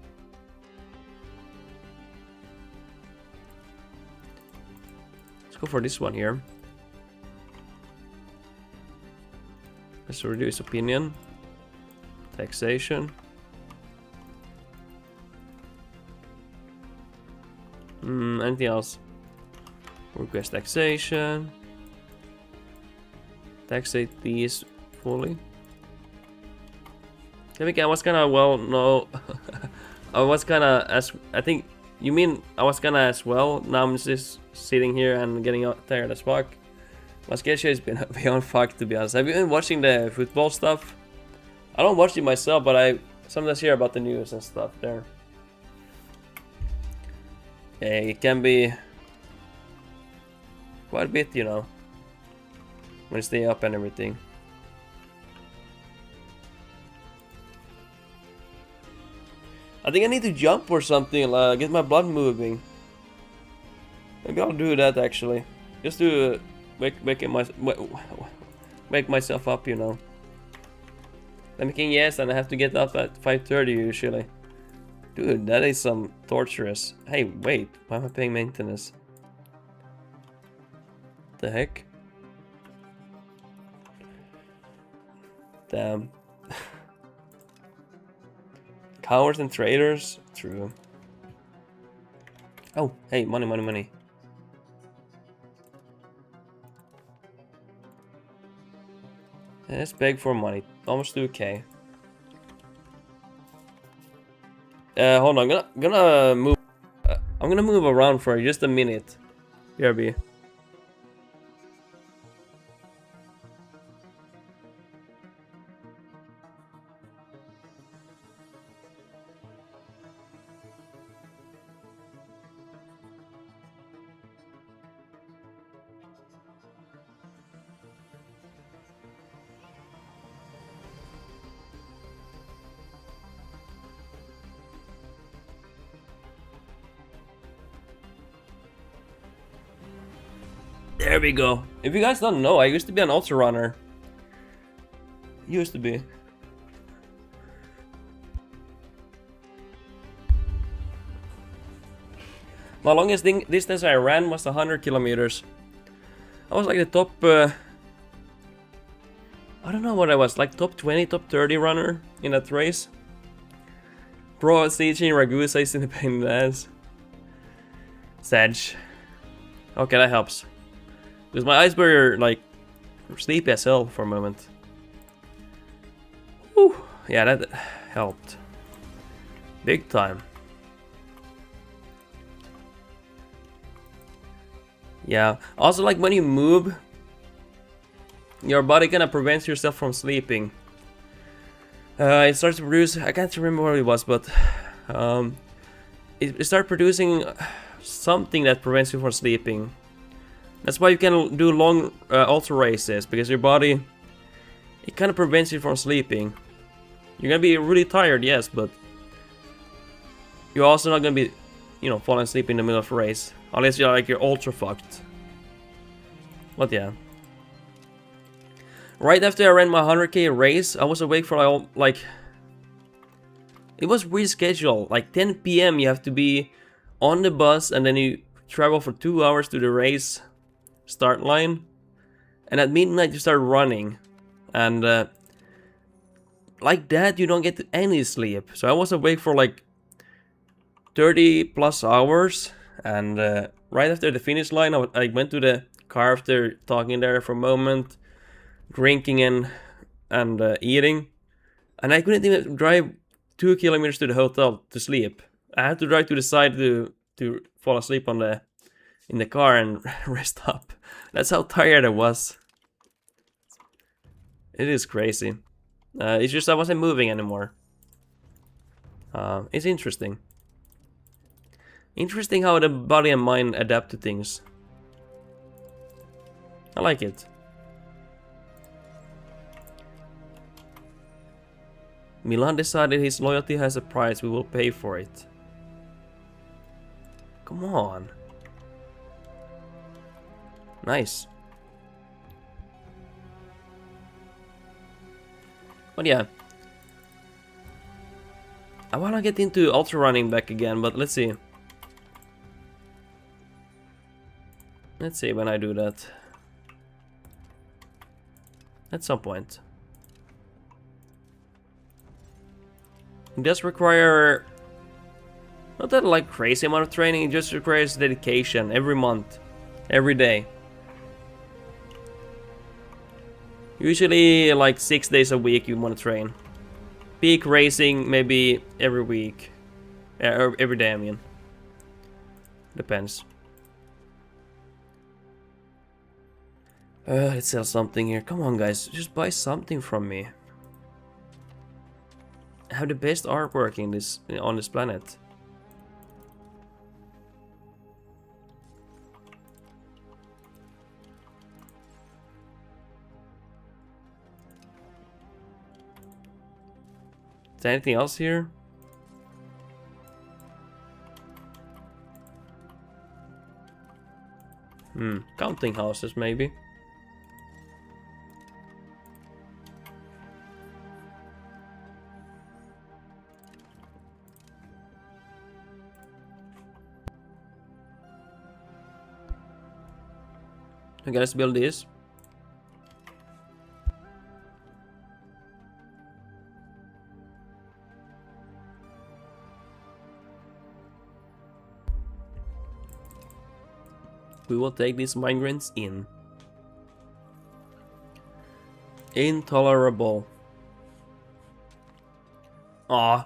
Let's go for this one here. Let's reduce opinion. Taxation. Anything else? Request taxation. Taxate these fully. I think I was kinda, well, no. I was kinda as, I think, you mean I was kinda as well. Now I'm just sitting here and getting tired as fuck. My schedule has been beyond fucked, to be honest. Have you been watching the football stuff? I don't watch it myself, but I sometimes hear about the news and stuff there. Yeah, it can be quite a bit, you know, when you stay up and everything. I think I need to jump or something, get my blood moving. Maybe I'll do that actually, just to wake myself up, you know. I'm thinking yes, and I have to get up at 5:30 usually. Dude, that is some torturous. Hey, wait, why am I paying maintenance? The heck? Damn. Cowards and traitors? True. Oh, hey, money, money, money. Let's beg for money. Almost 2K. Hold on, I'm gonna move. I'm gonna move around for just a minute. BRB. There we go. If you guys don't know, I used to be an ultra runner. Used to be. My longest distance I ran was 100 kilometers. I was like the top... I don't know what I was, like top 20, top 30 runner in that race. Pro CG Ragusa is in the pain in the ass. Sedge. Okay, that helps. Because my eyes were like sleepy as hell for a moment. Whew. Yeah, that helped. Big time. Yeah. Also, like when you move, your body kind of prevents yourself from sleeping. It starts to produce, I can't remember what it was, but it starts producing something that prevents you from sleeping. That's why you can do long ultra races, because your body, it kind of prevents you from sleeping. You're gonna be really tired, yes, but you're also not gonna be, you know, falling asleep in the middle of a race, unless you're ultra fucked. But yeah. Right after I ran my 100k race, I was awake for like it was rescheduled. Like 10 PM you have to be on the bus, and then you travel for 2 hours to the race start line, and at midnight you start running, and like that you don't get any sleep. So I was awake for like 30 plus hours, and right after the finish line I went to the car after talking there for a moment, drinking and eating, and I couldn't even drive 2 kilometers to the hotel to sleep. I had to drive to the side to fall asleep in the car and rest up. That's how tired I was. It is crazy. It's just I wasn't moving anymore. It's interesting. Interesting how the body and mind adapt to things. I like it. Milan decided his loyalty has a price, we will pay for it. Come on. Nice. But yeah. I wanna get into ultra running back again, but let's see. Let's see when I do that. At some point. It does require not that like crazy amount of training, it just requires dedication every month, every day. Usually like 6 days a week you want to train. Peak racing maybe every week. Or every day, I mean. Depends. Let's sell something here. Come on guys, just buy something from me. I have the best artwork on this planet. Is there anything else here? Counting houses maybe. Okay, let's build this. We will take these migrants in. Intolerable. Aw,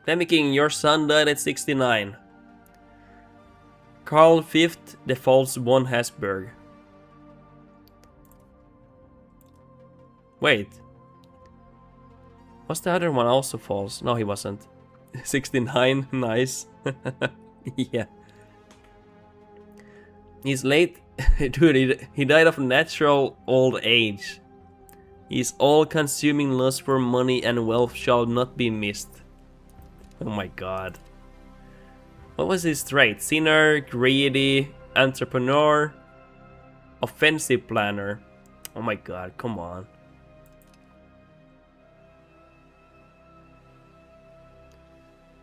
Lemmy King, your son died at 69. Karl V defaults 1 Habsburg. Wait. Was the other one also false? No, he wasn't. 69, nice. Yeah. He's late. Dude, he died of natural old age. His all-consuming lust for money and wealth shall not be missed. Oh my god. What was his trait? Sinner, greedy, entrepreneur, offensive planner. Oh my god, come on.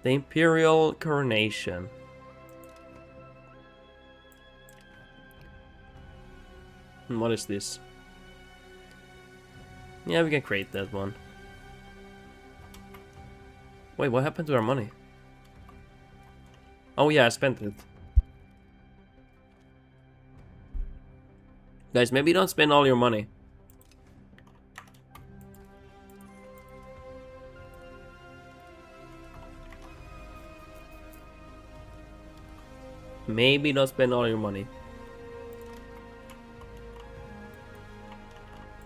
The Imperial Coronation. And what is this? Yeah, we can create that one. Wait, what happened to our money? Oh yeah, I spent it. Guys, maybe don't spend all your money. Maybe don't spend all your money.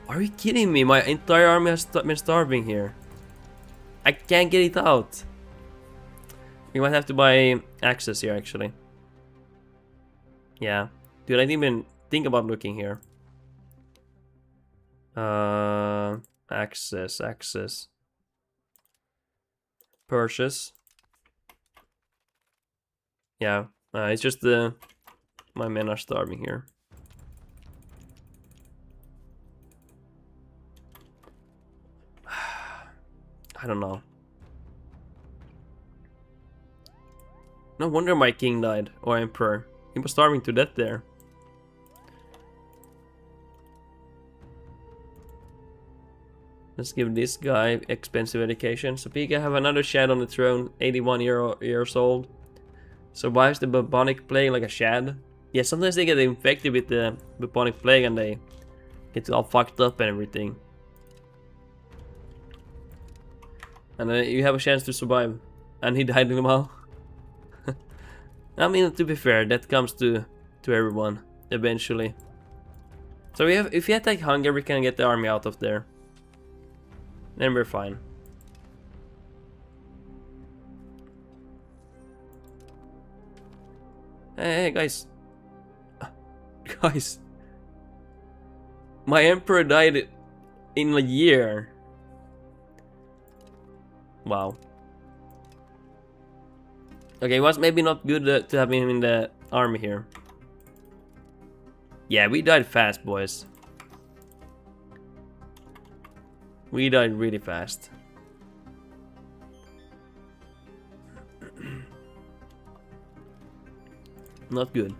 Are you kidding me? My entire army has been starving here. I can't get it out. We might have to buy access here, actually. Yeah. Dude, I didn't even think about looking here. Access. Purchase. Yeah. It's just my men are starving here. I don't know. No wonder my king died, or emperor. He was starving to death there. Let's give this guy expensive education. So he can have another Shad on the throne, 81 years old. Survives the bubonic plague like a Shad. Yeah, sometimes they get infected with the bubonic plague and they get all fucked up and everything. And you have a chance to survive. And he died in the mall. I mean, to be fair, that comes to everyone eventually. So if we attack Hungary, we can get the army out of there. Then we're fine. Hey guys. Guys. My emperor died in a year. Wow. Okay, it was maybe not good to have him in the army here. Yeah, we died fast, boys. We died really fast. Not good.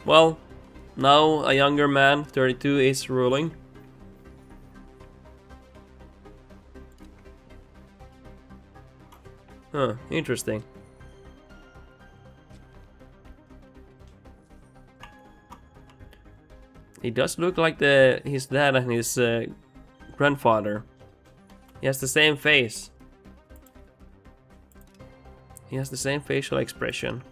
Well, now a younger man, 32, is ruling. Huh, interesting. He does look like his dad and his grandfather. He has the same face. He has the same facial expression.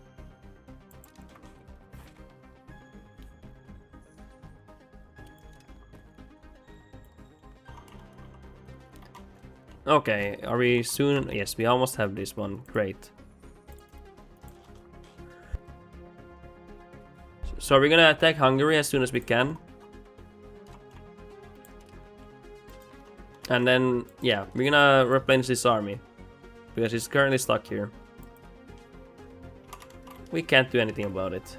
Okay, are we soon? Yes, we almost have this one. Great. So we're gonna attack Hungary as soon as we can. And then, yeah, we're gonna replenish this army. Because it's currently stuck here. We can't do anything about it.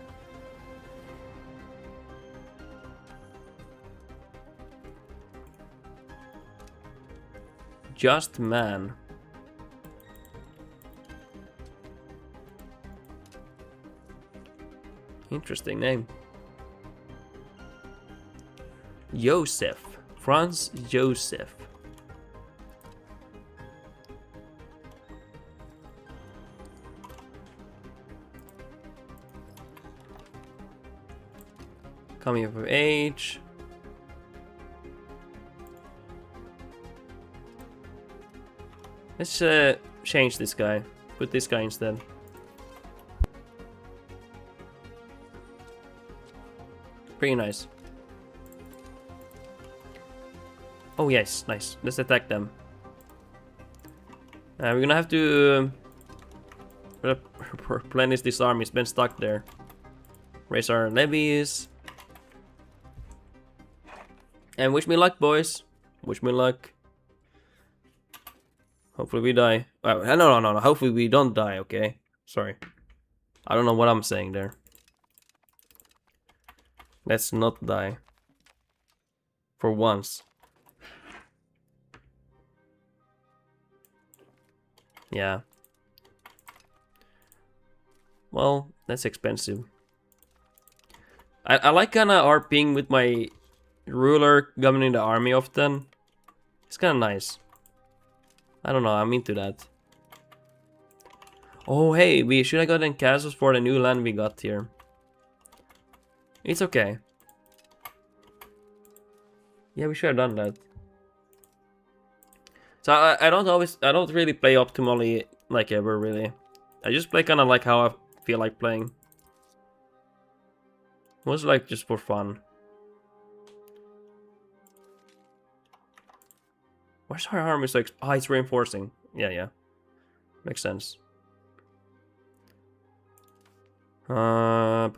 Just man. Interesting name. Joseph. Franz Joseph. Coming of age. Let's change this guy. Put this guy instead. Pretty nice. Oh yes, nice. Let's attack them. We're gonna have to replenish this army. It's been stuck there. Raise our levies. And wish me luck, boys. Wish me luck. Hopefully we die. No. Hopefully we don't die, okay? Sorry. I don't know what I'm saying there. Let's not die. For once. Yeah. Well, that's expensive. I like kinda RPing with my ruler governing the army often. It's kinda nice. I don't know, I'm into that. Oh hey, we should have gotten castles for the new land we got here. It's okay. Yeah, we should have done that. So I don't really play optimally like ever really. I just play kinda like how I feel like playing. Mostly like just for fun. Where's our army so oh, it's reinforcing. Yeah. Makes sense. What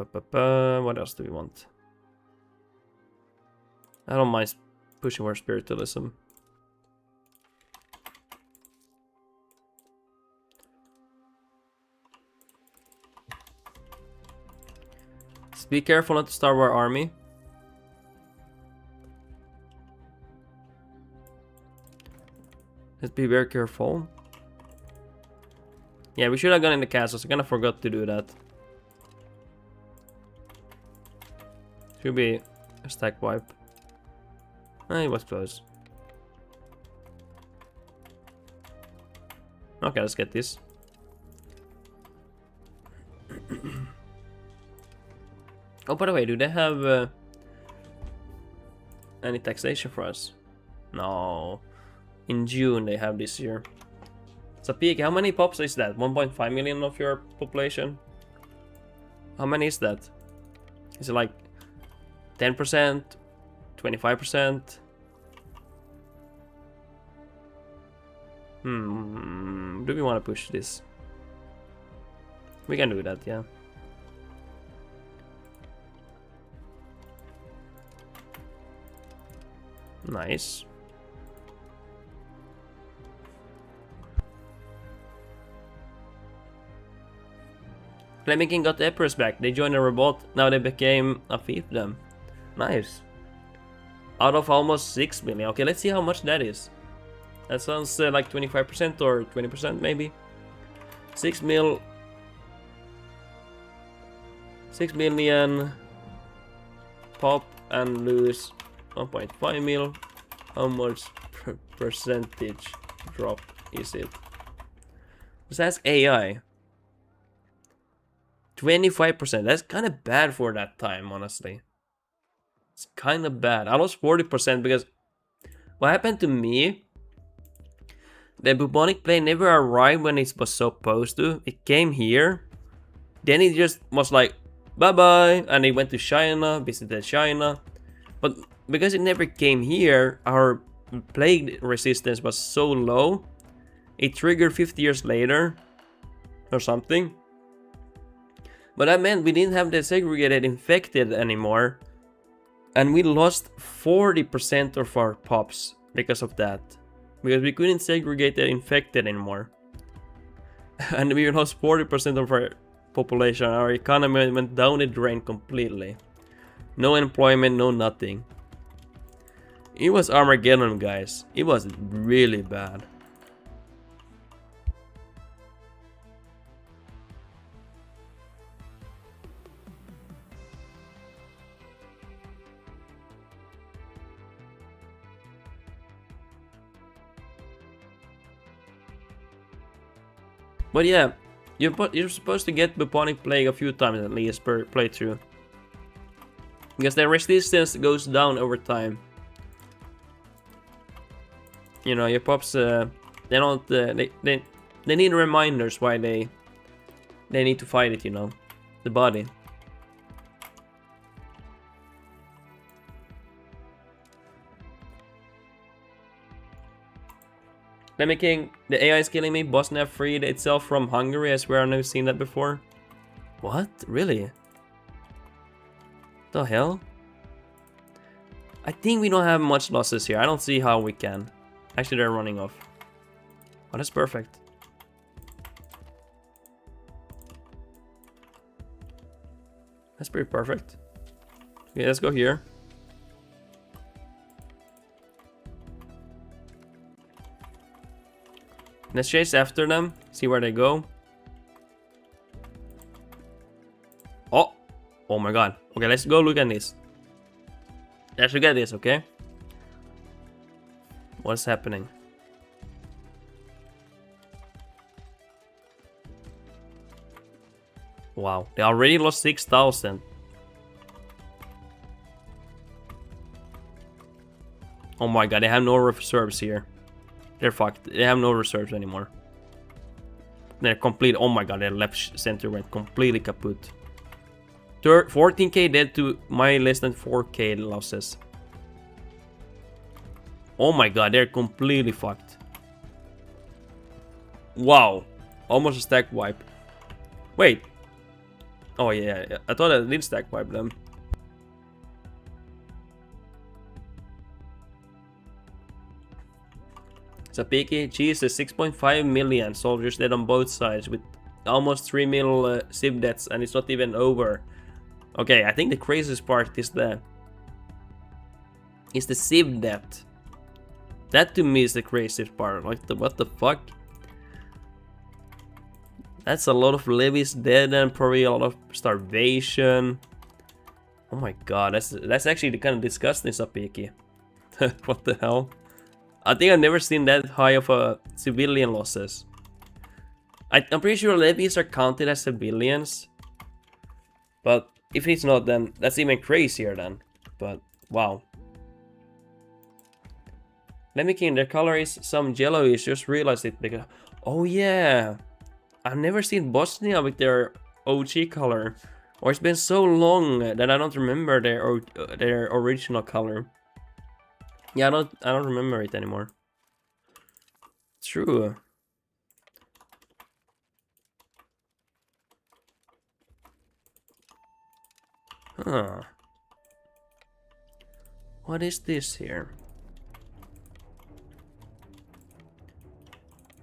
else do we want? I don't mind pushing our spiritualism. Just be careful not to starve our army. Let's be very careful. Yeah, we should have gone in the castles. I kind of forgot to do that. Should be a stack wipe. It was close. Okay, let's get this. Oh, by the way, do they have any taxation for us? No. In June they have this year. So peak, how many pops is that? 1.5 million of your population? How many is that? Is it like 10%? 25%? Do we want to push this? We can do that, yeah. Nice. Flaming King got the Emperors back. They joined a revolt. Now they became a fiefdom. Nice. Out of almost 6 million. Okay, let's see how much that is. That sounds like 25% or 20% maybe. 6 million pop and lose 1.5 mil. How much percentage drop is it? Let's ask AI. 25%. That's kind of bad for that time, honestly. It's kind of bad. I lost 40% because what happened to me? The bubonic plague never arrived when it was supposed to. It came here. Then it just was like, bye-bye. And it went to China, visited China. But because it never came here, our plague resistance was so low. It triggered 50 years later. Or something. But that meant we didn't have the segregated infected anymore. And we lost 40% of our pops because of that. Because we couldn't segregate the infected anymore. And we lost 40% of our population. Our economy went down the drain completely. No employment, no nothing. It was Armageddon, guys. It was really bad. But yeah, you're supposed to get bubonic plague a few times at least per playthrough. Because the resistance goes down over time. You know, your pops, they don't, they need reminders why they need to fight it, you know. The body. Let me king. The AI is killing me. Bosnia freed itself from Hungary. I swear I've never seen that before. What? Really? The hell? I think we don't have much losses here. I don't see how we can. Actually, they're running off. Oh, that's perfect. That's pretty perfect. Okay, let's go here. Let's chase after them. See where they go. Oh! Oh my god. Okay, let's go look at this. Let's look at this, okay? What's happening? Wow, they already lost 6,000. Oh my god, they have no reserves here. They're fucked. They have no reserves anymore. They're complete. Oh my god, their left center went completely kaput. 14k dead to my less than 4k losses. Oh my god, they're completely fucked. Wow. Almost a stack wipe. Wait. Oh yeah, I thought I did stack wipe them. Sapiki, Jesus, 6.5 million soldiers dead on both sides with almost 3 mil civ deaths, and it's not even over. Okay, I think the craziest part is the civ death. That to me is the craziest part. Like what the fuck? That's a lot of levies dead and probably a lot of starvation. Oh my god, that's actually kind of disgusting, Sapiki. What the hell? I think I've never seen that high of a civilian losses. I'm pretty sure levies are counted as civilians. But if it's not, then that's even crazier then. But wow. Lemmy King, their color is some yellowish, just realized it because... Oh yeah! I've never seen Bosnia with their OG color. Or it's been so long that I don't remember their original color. Yeah, I don't remember it anymore. True. Huh. What is this here?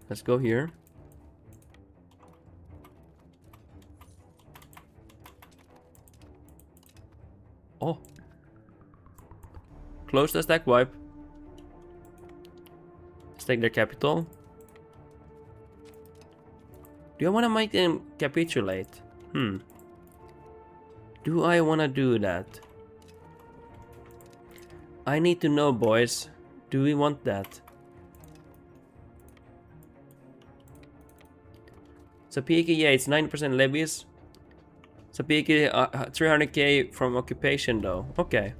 Let's go here. Oh. Close the stack wipe. Let's take their capital. Do I want to make them capitulate? Do I want to do that? I need to know, boys. Do we want that? Sapiki, yeah, it's 9% levies. Sapiki, 300k from occupation though. Okay.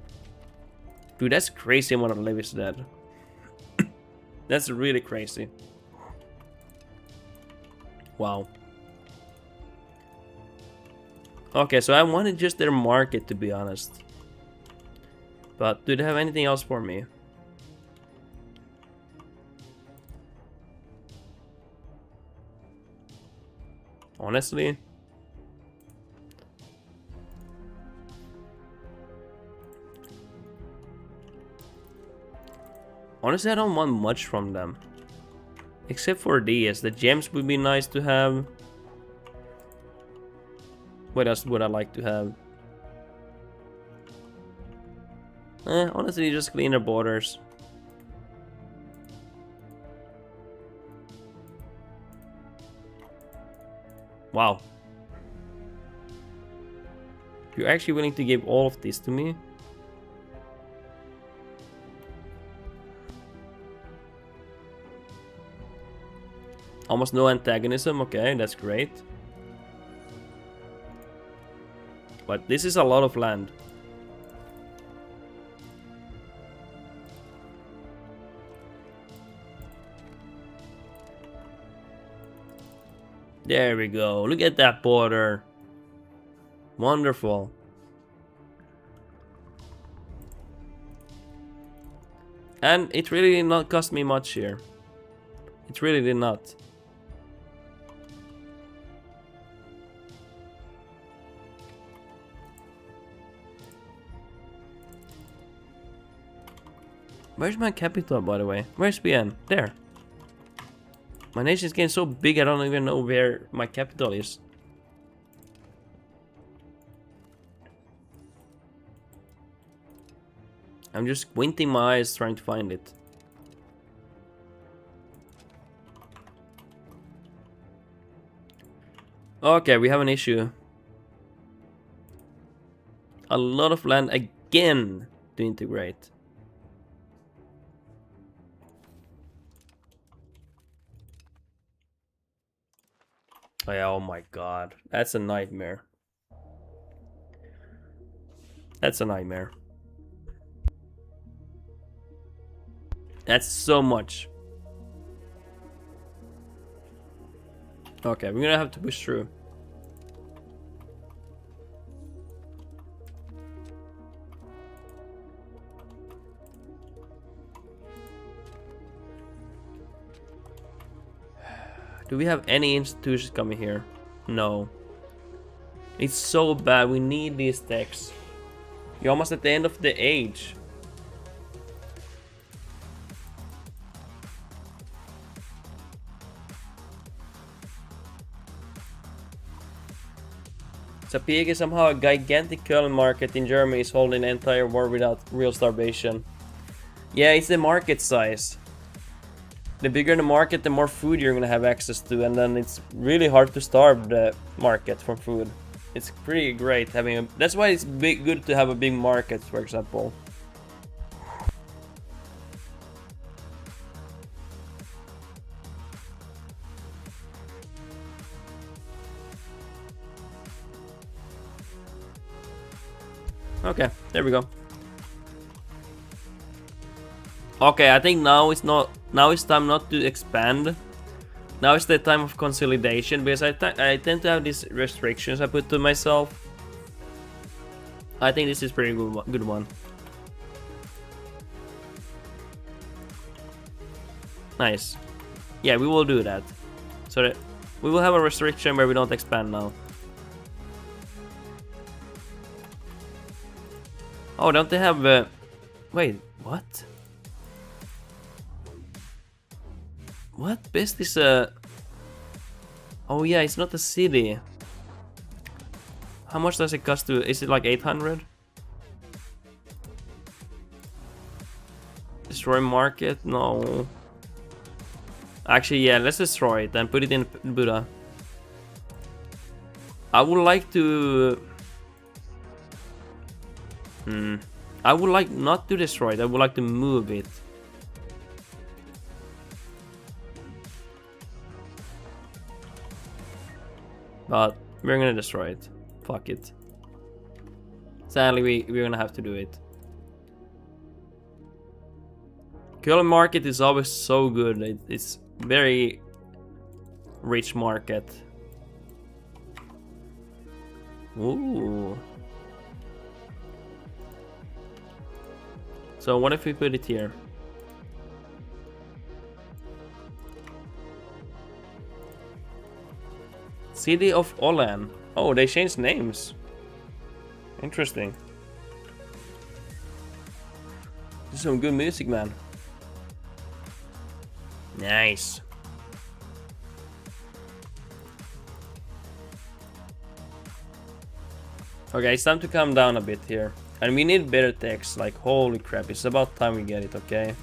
Dude, that's crazy amount of levies dead. That's really crazy. Wow. Okay, so I wanted just their market, to be honest. But do they have anything else for me? Honestly? Honestly, I don't want much from them. Except for these. The gems would be nice to have. What else would I like to have? Honestly, just cleaner borders. Wow. You're actually willing to give all of this to me? Almost no antagonism, okay, that's great. But this is a lot of land. There we go, look at that border. Wonderful. And it really did not cost me much here. It really did not. Where's my capital, by the way? Where's BN? There. My nation is getting so big I don't even know where my capital is. I'm just squinting my eyes trying to find it. Okay, we have an issue. A lot of land again to integrate. Oh, yeah, oh my god. That's a nightmare. That's a nightmare. That's so much. Okay, we're gonna have to push through. Do we have any institutions coming here? No. It's so bad. We need these techs. You're almost at the end of the age. Sapieck is somehow a gigantic Köln market in Germany is holding the entire war without real starvation. Yeah, it's the market size. The bigger the market, the more food you're gonna have access to, and then it's really hard to starve the market from food. It's pretty great having a... That's why it's good to have a big market, for example. Okay, there we go. Okay, I think now it's not. Now it's time not to expand. Now it's the time of consolidation, because I tend to have these restrictions I put to myself. I think this is pretty good one. Nice. Yeah, we will do that. So that we will have a restriction where we don't expand now. Oh, don't they have? Wait, what? What? Best is a... Oh yeah, it's not a city. How much does it cost to... Is it like 800? Destroy market? No. Actually, yeah, let's destroy it and put it in Buddha. I would like to... I would like not to destroy it, I would like to move it. But we're gonna destroy it. Fuck it. Sadly, we're gonna have to do it. Köln market is always so good. It's very rich market. Ooh. So what if we put it here? City of Olan. Oh, they changed names. Interesting. This is some good music, man. Nice. Okay, it's time to calm down a bit here. And we need better text, like holy crap, it's about time we get it, okay?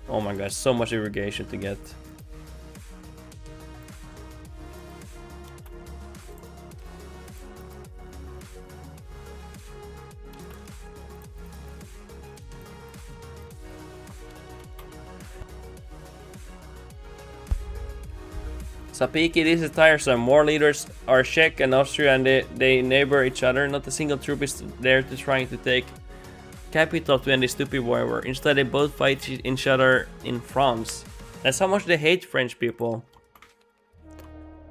Oh my god, so much irrigation to get. Sapieck, this is tiresome. More leaders are Czech and Austria and they neighbor each other. Not a single troop is there to trying to take capital to end this stupid war. Instead, they both fight each other in France. That's how much they hate French people.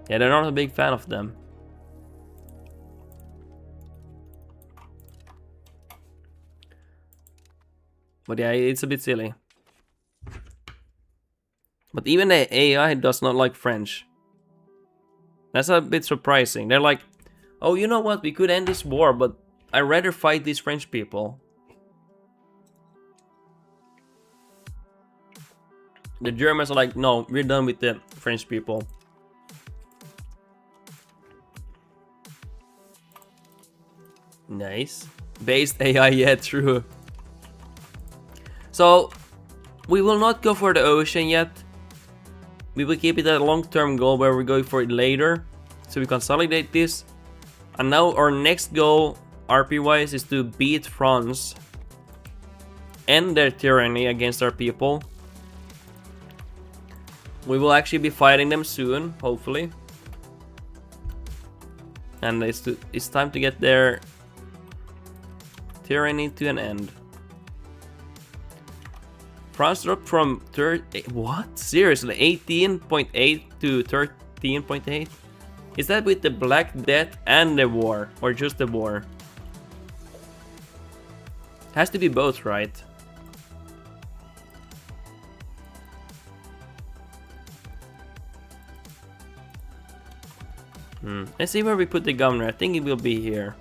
Yeah, they're not a big fan of them. But yeah, it's a bit silly. But even the AI does not like French. That's a bit surprising. They're like, oh, you know what? We could end this war, but I'd rather fight these French people. The Germans are like, no, we're done with the French people. Nice. Based AI, yeah, true. So, we will not go for the ocean yet. We will keep it a long-term goal where we go for it later. So we consolidate this. And now our next goal, RP-wise, is to beat France. End their tyranny against our people. We will actually be fighting them soon, hopefully. And it's time to get their tyranny to an end. France dropped from what? Seriously, 18.8 to 13.8? Is that with the Black Death and the war, or just the war? Has to be both, right? Let's see where we put the governor. I think it will be here.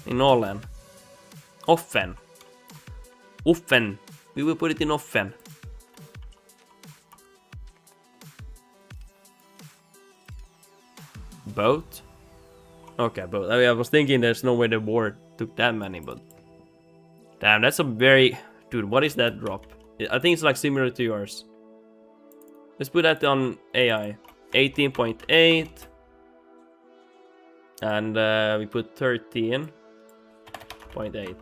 In Åland. Offen. Offen. We will put it in Offen. Boat? Okay, boat. I was thinking there's no way the war took that many, but... Damn, that's a very... Dude, what is that drop? I think it's like similar to yours. Let's put that on AI. 18.8. And we put 13.8.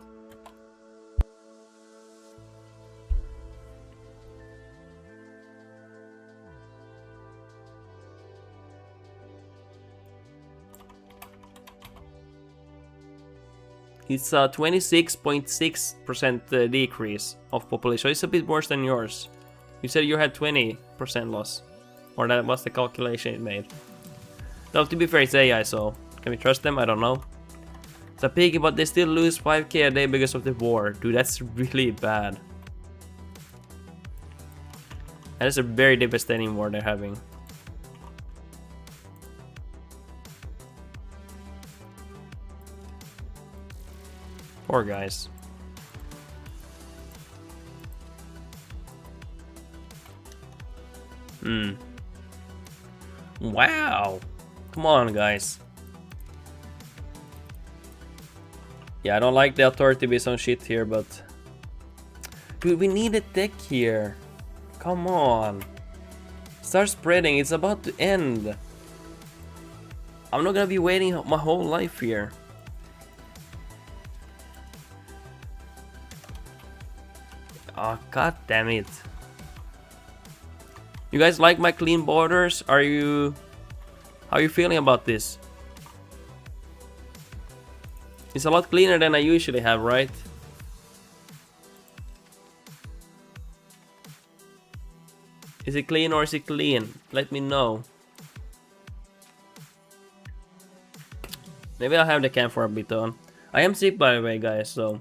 It's a 26.6% decrease of population. It's a bit worse than yours. You said you had 20% loss. Or that was the calculation it made. Though to be fair, it's AI, so can we trust them? I don't know. It's a piggy, but they still lose 5k a day because of the war. Dude, that's really bad. That is a very devastating war they're having. Poor guys. Wow. Come on, guys. Yeah, I don't like the authority be some shit here, but... Dude, we need a tech here. Come on. Start spreading. It's about to end. I'm not gonna be waiting my whole life here. Oh, god damn it. You guys like my clean borders? How are you feeling about this? It's a lot cleaner than I usually have, right? Is it clean or is it clean? Let me know. Maybe I'll have the cam for a bit on. I am sick, by the way, guys, so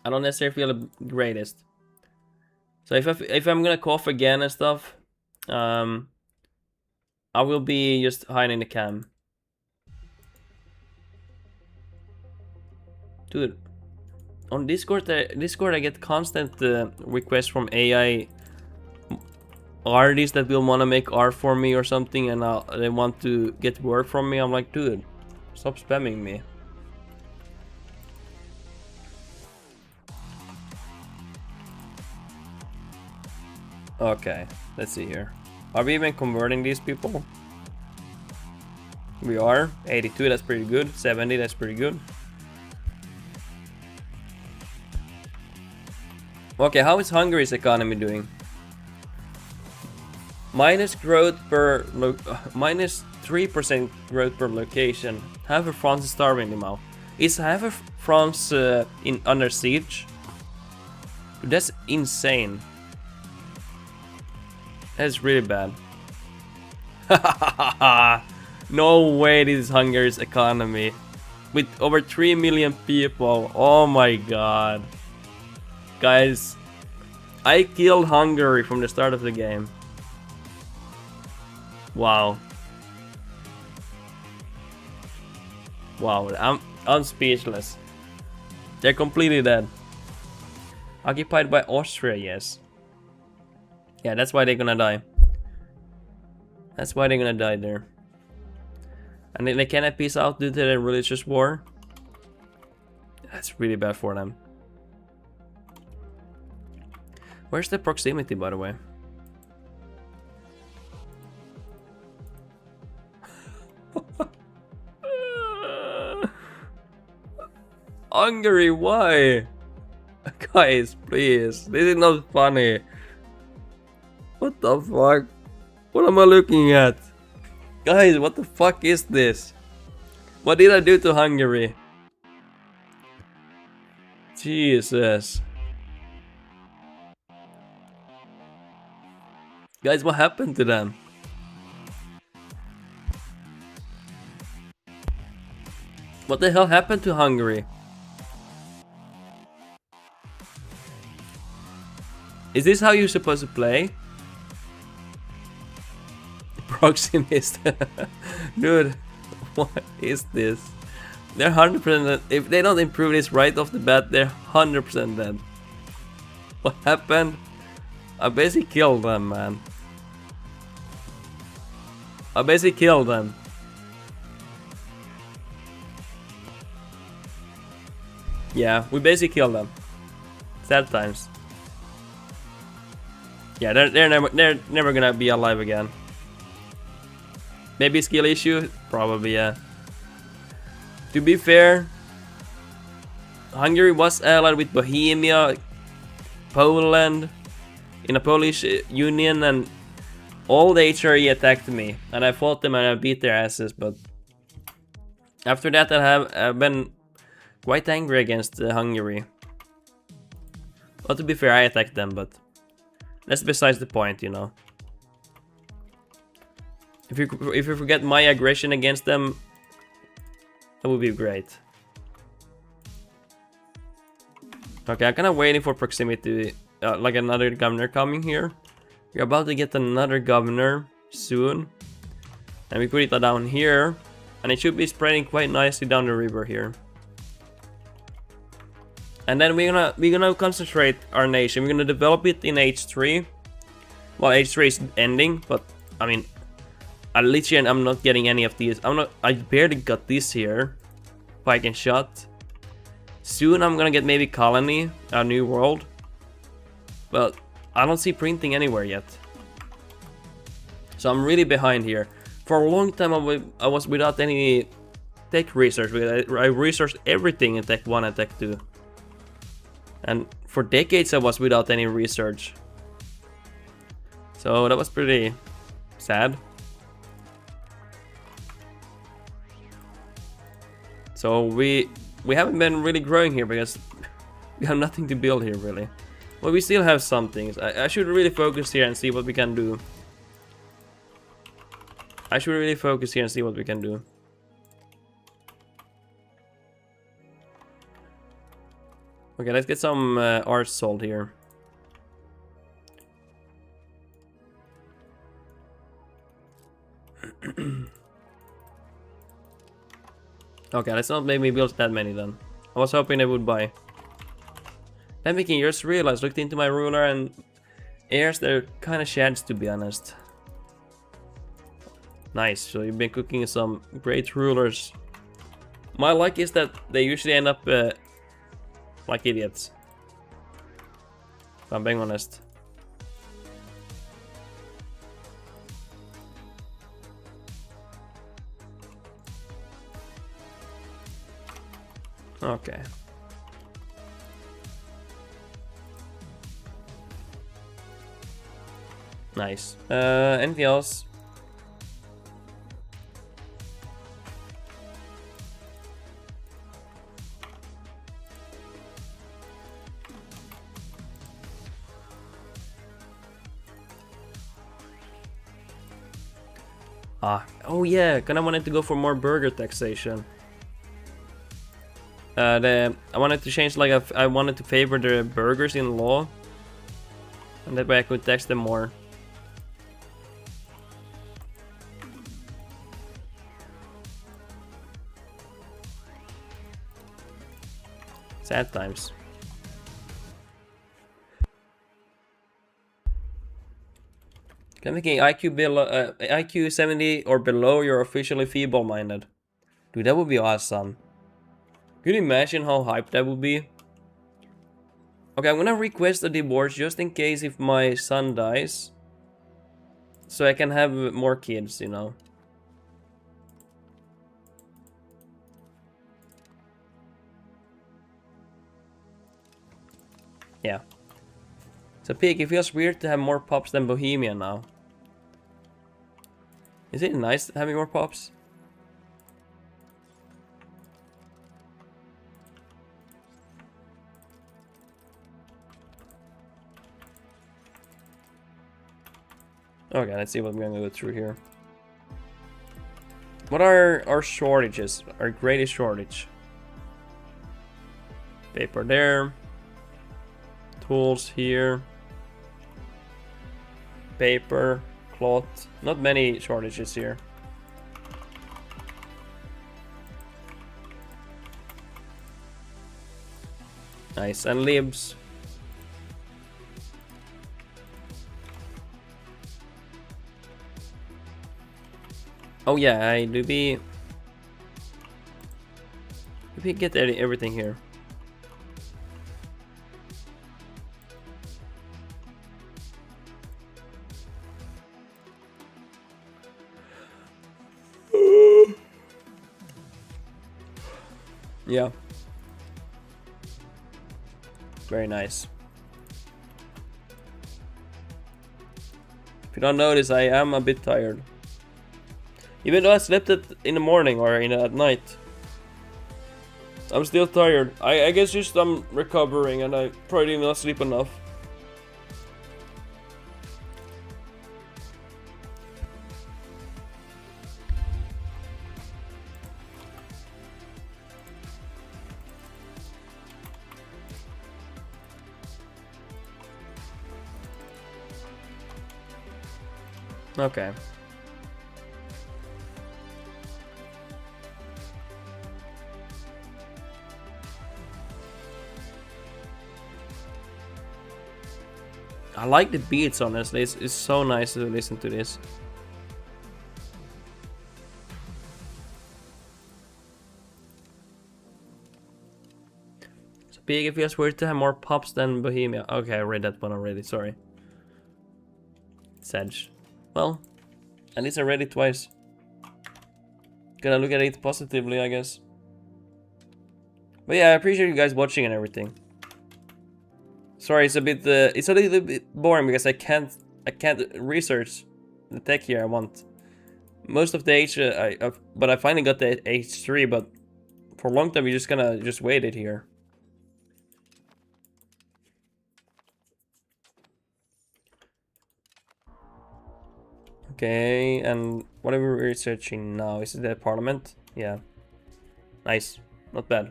I don't necessarily feel the greatest. So if I'm gonna cough again and stuff, I will be just hiding the cam. Dude, on Discord I get constant requests from AI artists that will wanna make art for me or something, and they want to get work from me. I'm like, dude, stop spamming me. Okay, let's see here. Are we even converting these people? We are. 82, that's pretty good. 70, that's pretty good. Okay, how is Hungary's economy doing? Minus growth per minus 3% growth per location. Half of France is starving now. Is half of France under siege? Dude, that's insane. That's really bad. No way this is Hungary's economy. with over 3 million people. Oh my god. Guys, I killed Hungary from the start of the game. Wow. Wow, I'm speechless. They're completely dead. Occupied by Austria, yes. Yeah, that's why they're gonna die. That's why they're gonna die there. And they cannot peace out due to the religious war. That's really bad for them. Where's the proximity, by the way? Hungary, why? Guys, please. This is not funny. What the fuck? What am I looking at? Guys, what the fuck is this? What did I do to Hungary? Jesus. Guys, what happened to them? What the hell happened to Hungary? Is this how you're supposed to play? Proximist. Dude, what is this? They're 100%. If they don't improve this right off the bat, they're 100% dead. What happened? I basically killed them, man. I basically killed them. Yeah, we basically killed them. Sad times. Yeah, they're never gonna be alive again. Maybe skill issue? Probably, yeah. To be fair, Hungary was allied with Bohemia, Poland, in a Polish union, and all the HRE attacked me, and I fought them and I beat their asses, but after that I've been quite angry against Hungary. Well, to be fair, I attacked them, but that's besides the point, you know. If you forget my aggression against them, that would be great. Okay, I'm kind of waiting for proximity, like another governor coming here. We're about to get another governor soon, and we put it down here, and it should be spreading quite nicely down the river here. And then we're gonna concentrate our nation. We're gonna develop it in H3. Well, H3 is ending, but I mean, literally I'm not getting any of these. I barely got this here. Pike and shot. Soon I'm gonna get maybe colony, a new world. But I don't see printing anywhere yet. So I'm really behind here. For a long time I was without any tech research. I researched everything in Tech 1 and Tech 2. And for decades I was without any research. So that was pretty sad. So we haven't been really growing here because we have nothing to build here really. Well, we still have some things. I should really focus here and see what we can do. I should really focus here and see what we can do. Okay, let's get some art sold here. Okay, let's not make me build that many then. I was hoping they would buy. Then we can just realize, looked into my ruler and heirs, they're kind of shads to be honest. Nice, so you've been cooking some great rulers. My luck is that they usually end up like idiots. If I'm being honest. Okay. Nice. Anything else? Oh yeah, kinda wanted to go for more burger taxation. I wanted to change like I wanted to favor the burgers in law, and that way I could tax them more. Sad times. I'm thinking IQ 70 or below, you're officially feeble-minded. Dude, that would be awesome. Can you imagine how hyped that would be? Okay, I'm gonna request a divorce just in case if my son dies. So I can have more kids, you know. Yeah. So Pig, it feels weird to have more pops than Bohemia now. Is it nice having more pops? Okay, let's see what we're gonna go through here. What are our shortages? Our greatest shortage. Paper there. Tools here. Paper, cloth. Not many shortages here. Nice, and libs. Oh yeah, I do we get everything here. Yeah. Very nice. If you don't notice, I am a bit tired. Even though I slept in the morning or at night. I'm still tired. I guess just I'm recovering and I probably did not sleep enough. Okay. I like the beats, honestly. It's so nice to listen to this. So big, it feels weird to have more pops than Bohemia. Okay, I read that one already, sorry. Sedge. Well, at least I read it twice. Gonna look at it positively, I guess. But yeah, I appreciate you guys watching and everything. Sorry, it's a little bit boring because I can't research the tech here I want. Most of the H, but I finally got the H3, but for a long time we're just gonna wait it here. Okay, and what are we researching now? Is it the parliament? Yeah. Nice, not bad.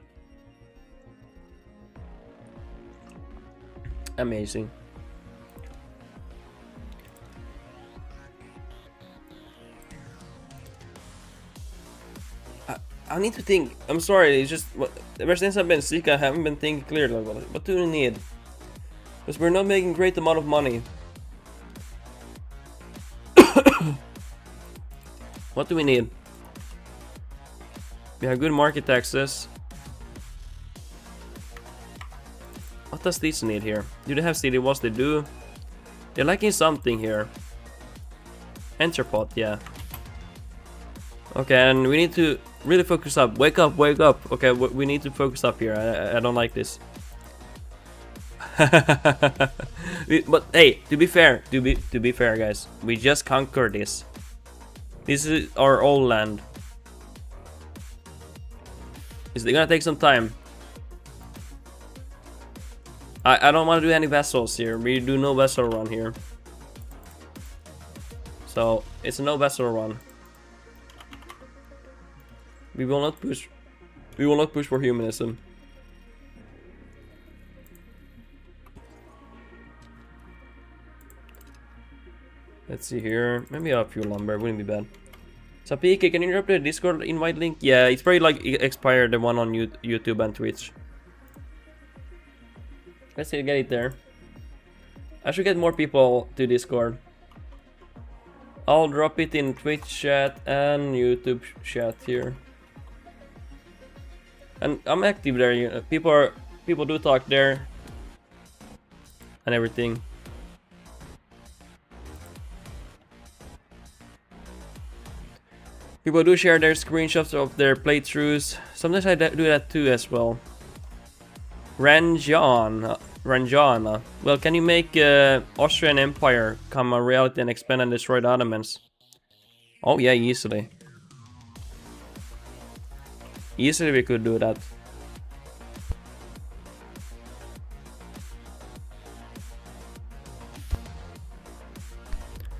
Amazing. I need to think. I'm sorry, it's just ever since I've been sick I haven't been thinking clearly. What do we need? Because we're not making great amount of money. What do we need? We have good market access. What does this need here? Do they have city walls? They do. They're lacking something here. Entrepot, yeah. Okay, and we need to really focus up. Wake up, wake up. Okay, we need to focus up here. I don't like this. But hey, to be fair, guys, we just conquered this. This is our old land. It's gonna take some time. I don't want to do any vessels here. We do no vessel run here. So it's a no vessel run. We will not push. We will not push for humanism. Let's see here. Maybe a few lumber. Wouldn't be bad. Sapiki, can you drop the Discord invite link? Yeah, it's probably like expired, the one on YouTube and Twitch. Let's see, get it there. I should get more people to Discord. I'll drop it in Twitch chat and YouTube chat here. And I'm active there. You know, people do talk there and everything. People do share their screenshots of their playthroughs. Sometimes I do that too as well. Ranjana. Well, can you make Austrian Empire come a reality and expand and destroy the Ottomans? Oh yeah, easily. Easily we could do that.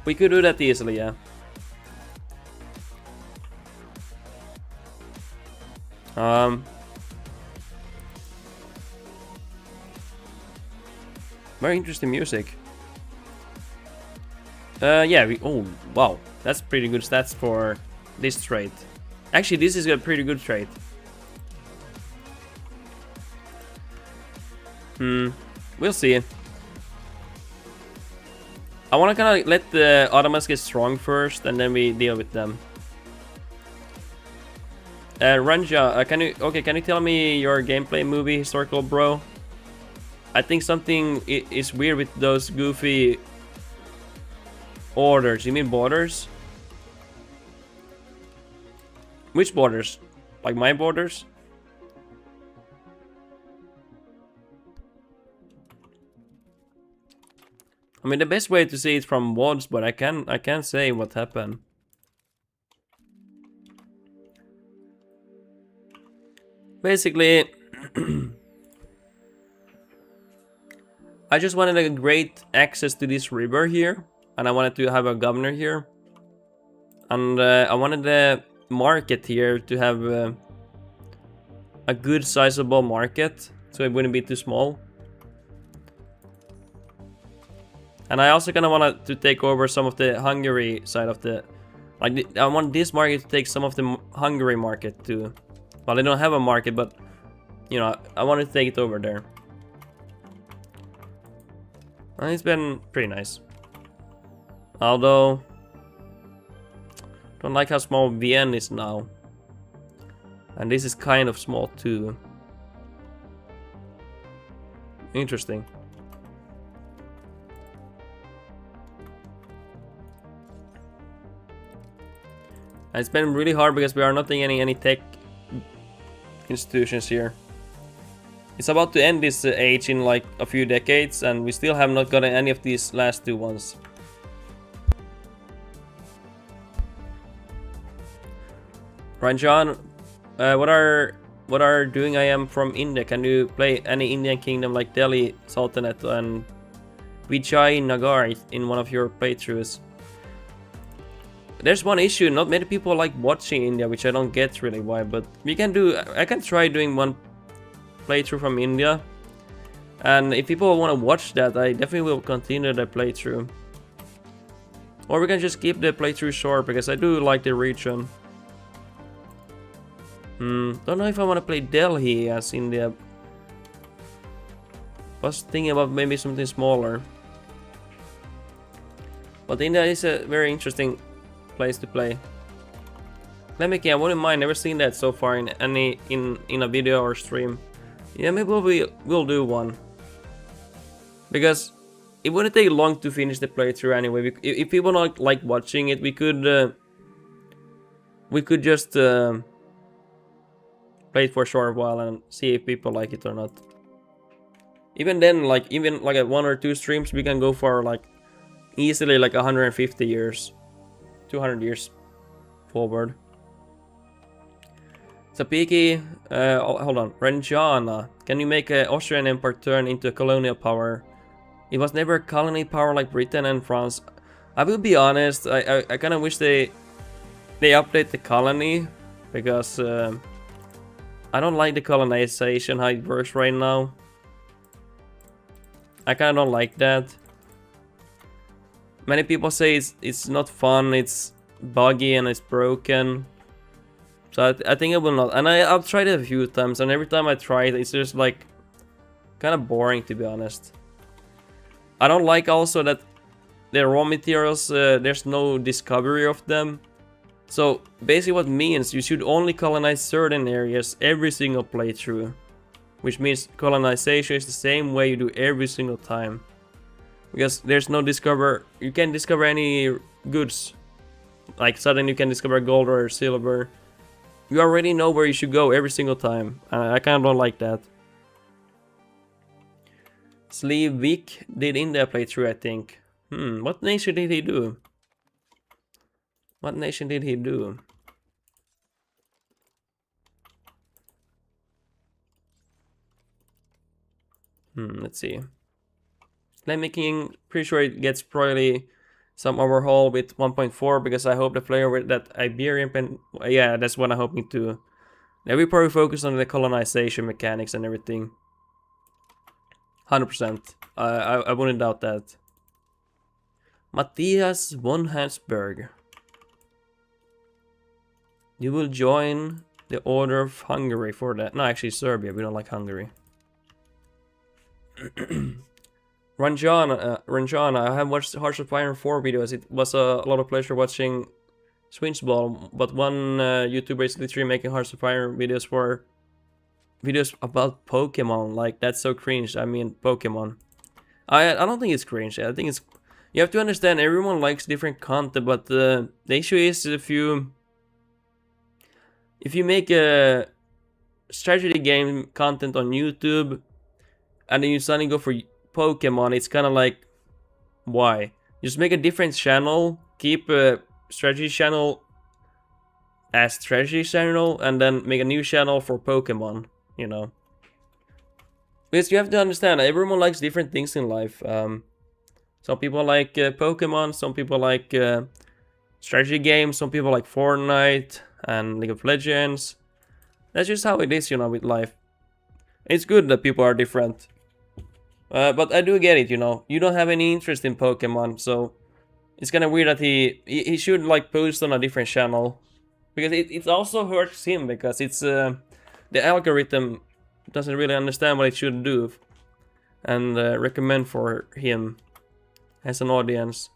We could do that easily, yeah. Very interesting music. Yeah, oh, wow. That's pretty good stats for this trait. Actually, this is a pretty good trait. We'll see. I want to kind of let the Ottomans get strong first, and then we deal with them. Ranja, can you tell me your gameplay movie historical, bro? I think something is weird with those goofy orders. You mean borders? Which borders? Like my borders? I mean, the best way to see it from WODs, but I can't say what happened. Basically, I just wanted a great access to this river here, and I wanted to have a governor here, and I wanted the market here to have a good sizable market, so it wouldn't be too small. And I also kind of wanted to take over some of the Hungary side of the, like, I want this market to take some of the Hungary market too. Well, they don't have a market, but you know, I want to take it over there. And it's been pretty nice. Although, don't like how small Vienna is now. And this is kind of small too. Interesting. And it's been really hard because we are not getting any tech institutions here. It's about to end this age in like a few decades, and we still have not gotten any of these last two ones. Ranjan, what are doing? I am from India. Can you play any Indian kingdom like Delhi, Sultanate, and Vijayanagar in one of your playthroughs? There's one issue, not many people like watching India, which I don't get really why, but we can do, I can try doing one playthrough from India. And if people want to watch that, I definitely will continue the playthrough. Or we can just keep the playthrough short, because I do like the region. Don't know if I want to play Delhi as India. Was thinking about maybe something smaller. But India is a very interesting place to play. Lemmicky, I wouldn't mind, never seen that so far in a video or stream. Yeah, maybe we'll do one. Because it wouldn't take long to finish the playthrough anyway. If people don't like watching it, we could just play it for a short while and see if people like it or not. Even then, even like at 1 or 2 streams, we can go for like easily like 150 years. 200 years forward. Sapiki, hold on. Ranjana, can you make an Austrian Empire turn into a colonial power? It was never a colony power like Britain and France. I will be honest, I kind of wish they update the colony, because I don't like the colonization, how it works right now. I kind of don't like that. Many people say it's not fun, it's buggy and it's broken. So I think I will not. And I've tried it a few times, and every time I try it, it's just like kind of boring, to be honest. I don't like also that the raw materials, there's no discovery of them. So basically what means you should only colonize certain areas every single playthrough. Which means colonization is the same way you do every single time. Because there's no you can't discover any goods. Like suddenly you can discover gold or silver. You already know where you should go every single time. I kind of don't like that. Slivik did India playthrough, I think. What nation did he do? What nation did he do? Let's see. Slime making, pretty sure it gets probably some overhaul with 1.4 because I hope the player with that Iberian pen. Yeah, that's what I'm hoping to. They will probably focus on the colonization mechanics and everything. 100%. I wouldn't doubt that. Matthias von Hansberg. You will join the Order of Hungary for that. No, actually Serbia. We don't like Hungary. Ranjana, I have watched Hearts of Fire 4 videos. It was a lot of pleasure watching Swinsball, but one YouTuber is literally making Hearts of Fire videos for videos about Pokemon. Like, that's so cringe. I mean, Pokemon. I don't think it's cringe. I think it's... You have to understand, everyone likes different content, but the issue is if you make a strategy game content on YouTube and then you suddenly go for Pokemon, it's kind of like, why? Just make a different channel, keep a strategy channel as strategy channel, and then make a new channel for Pokemon, you know? Because you have to understand, everyone likes different things in life. Some people like Pokemon, some people like strategy games, some people like Fortnite and League of Legends. That's just how it is, you know, with life. It's good that people are different. But I do get it, you know. You don't have any interest in Pokemon, so it's kind of weird that he should like post on a different channel, because it also hurts him because it's the algorithm doesn't really understand what it should do and recommend for him as an audience.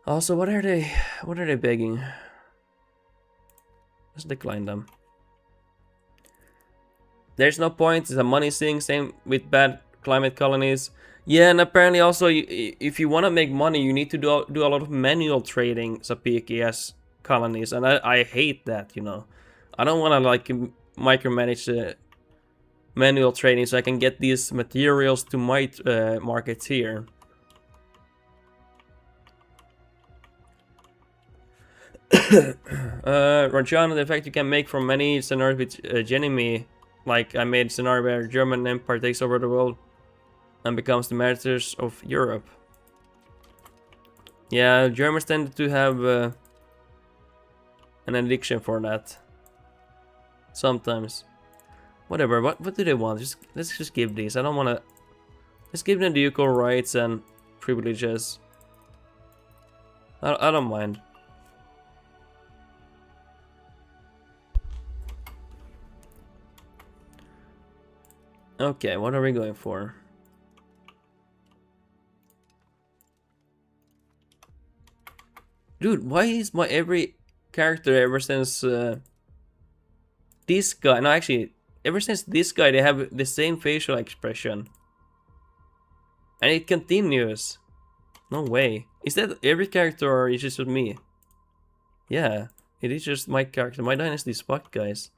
Also, what are they begging? Let's decline them. There's no point. It's a money thing. Same with bad climate colonies. Yeah, and apparently also, if you want to make money, you need to do a lot of manual trading, Sapiki, as colonies, and I hate that, you know. I don't want to like micromanage the manual trading so I can get these materials to my markets here. Rajana, the fact you can make from many scenarios with Genemy, like I made a scenario where German Empire takes over the world and becomes the masters of Europe. Yeah, Germans tend to have an addiction for that. Sometimes. Whatever, what do they want? Let's just give these. I don't want to... Let's give them ducal rights and privileges. I don't mind. Okay, what are we going for? Dude, why is my every character ever since this guy... No, actually, ever since this guy, they have the same facial expression. And it continues. No way. Is that every character or is it just me? Yeah, it is just my character. My dynasty is fucked, guys.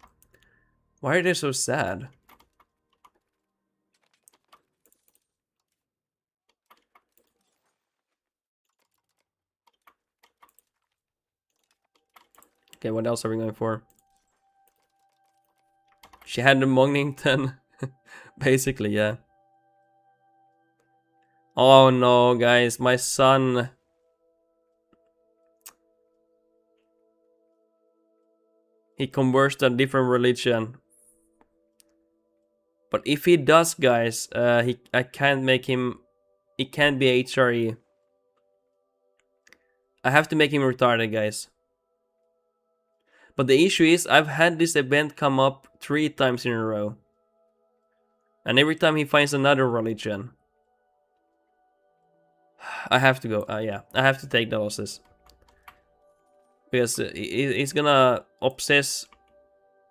Why are they so sad? Okay, what else are we going for? She had the Mognington. Basically, yeah. Oh no, guys, my son. He converts to a different religion. But if he does, guys, I can't make him... It can't be HRE. I have to make him retarded, guys. But the issue is, I've had this event come up 3 times in a row. And every time he finds another religion. I have to go, yeah. I have to take the losses. Because he's gonna obsess.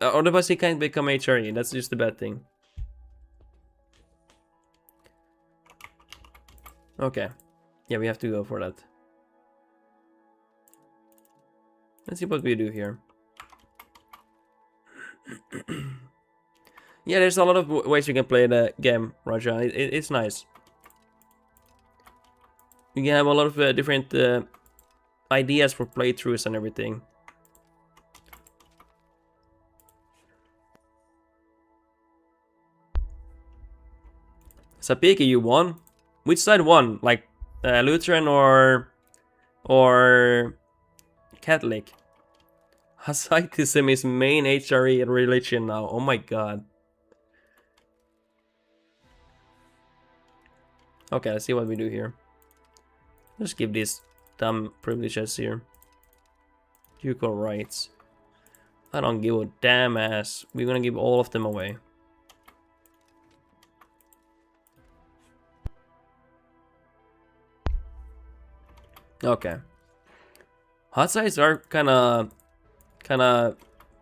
Otherwise he can't become HRE, that's just the bad thing. Okay. Yeah, we have to go for that. Let's see what we do here. Yeah, there's a lot of ways you can play the game, Raja. It's nice. You can have a lot of different ideas for playthroughs and everything. Sapiki, you won? Which side won? Like Lutheran or Catholic? Hasidism is main HRE religion now. Oh my god. Okay, let's see what we do here. Just give these dumb privileges here. Ducal rights. I don't give a damn ass. We're gonna give all of them away. Okay. Hot sides are kinda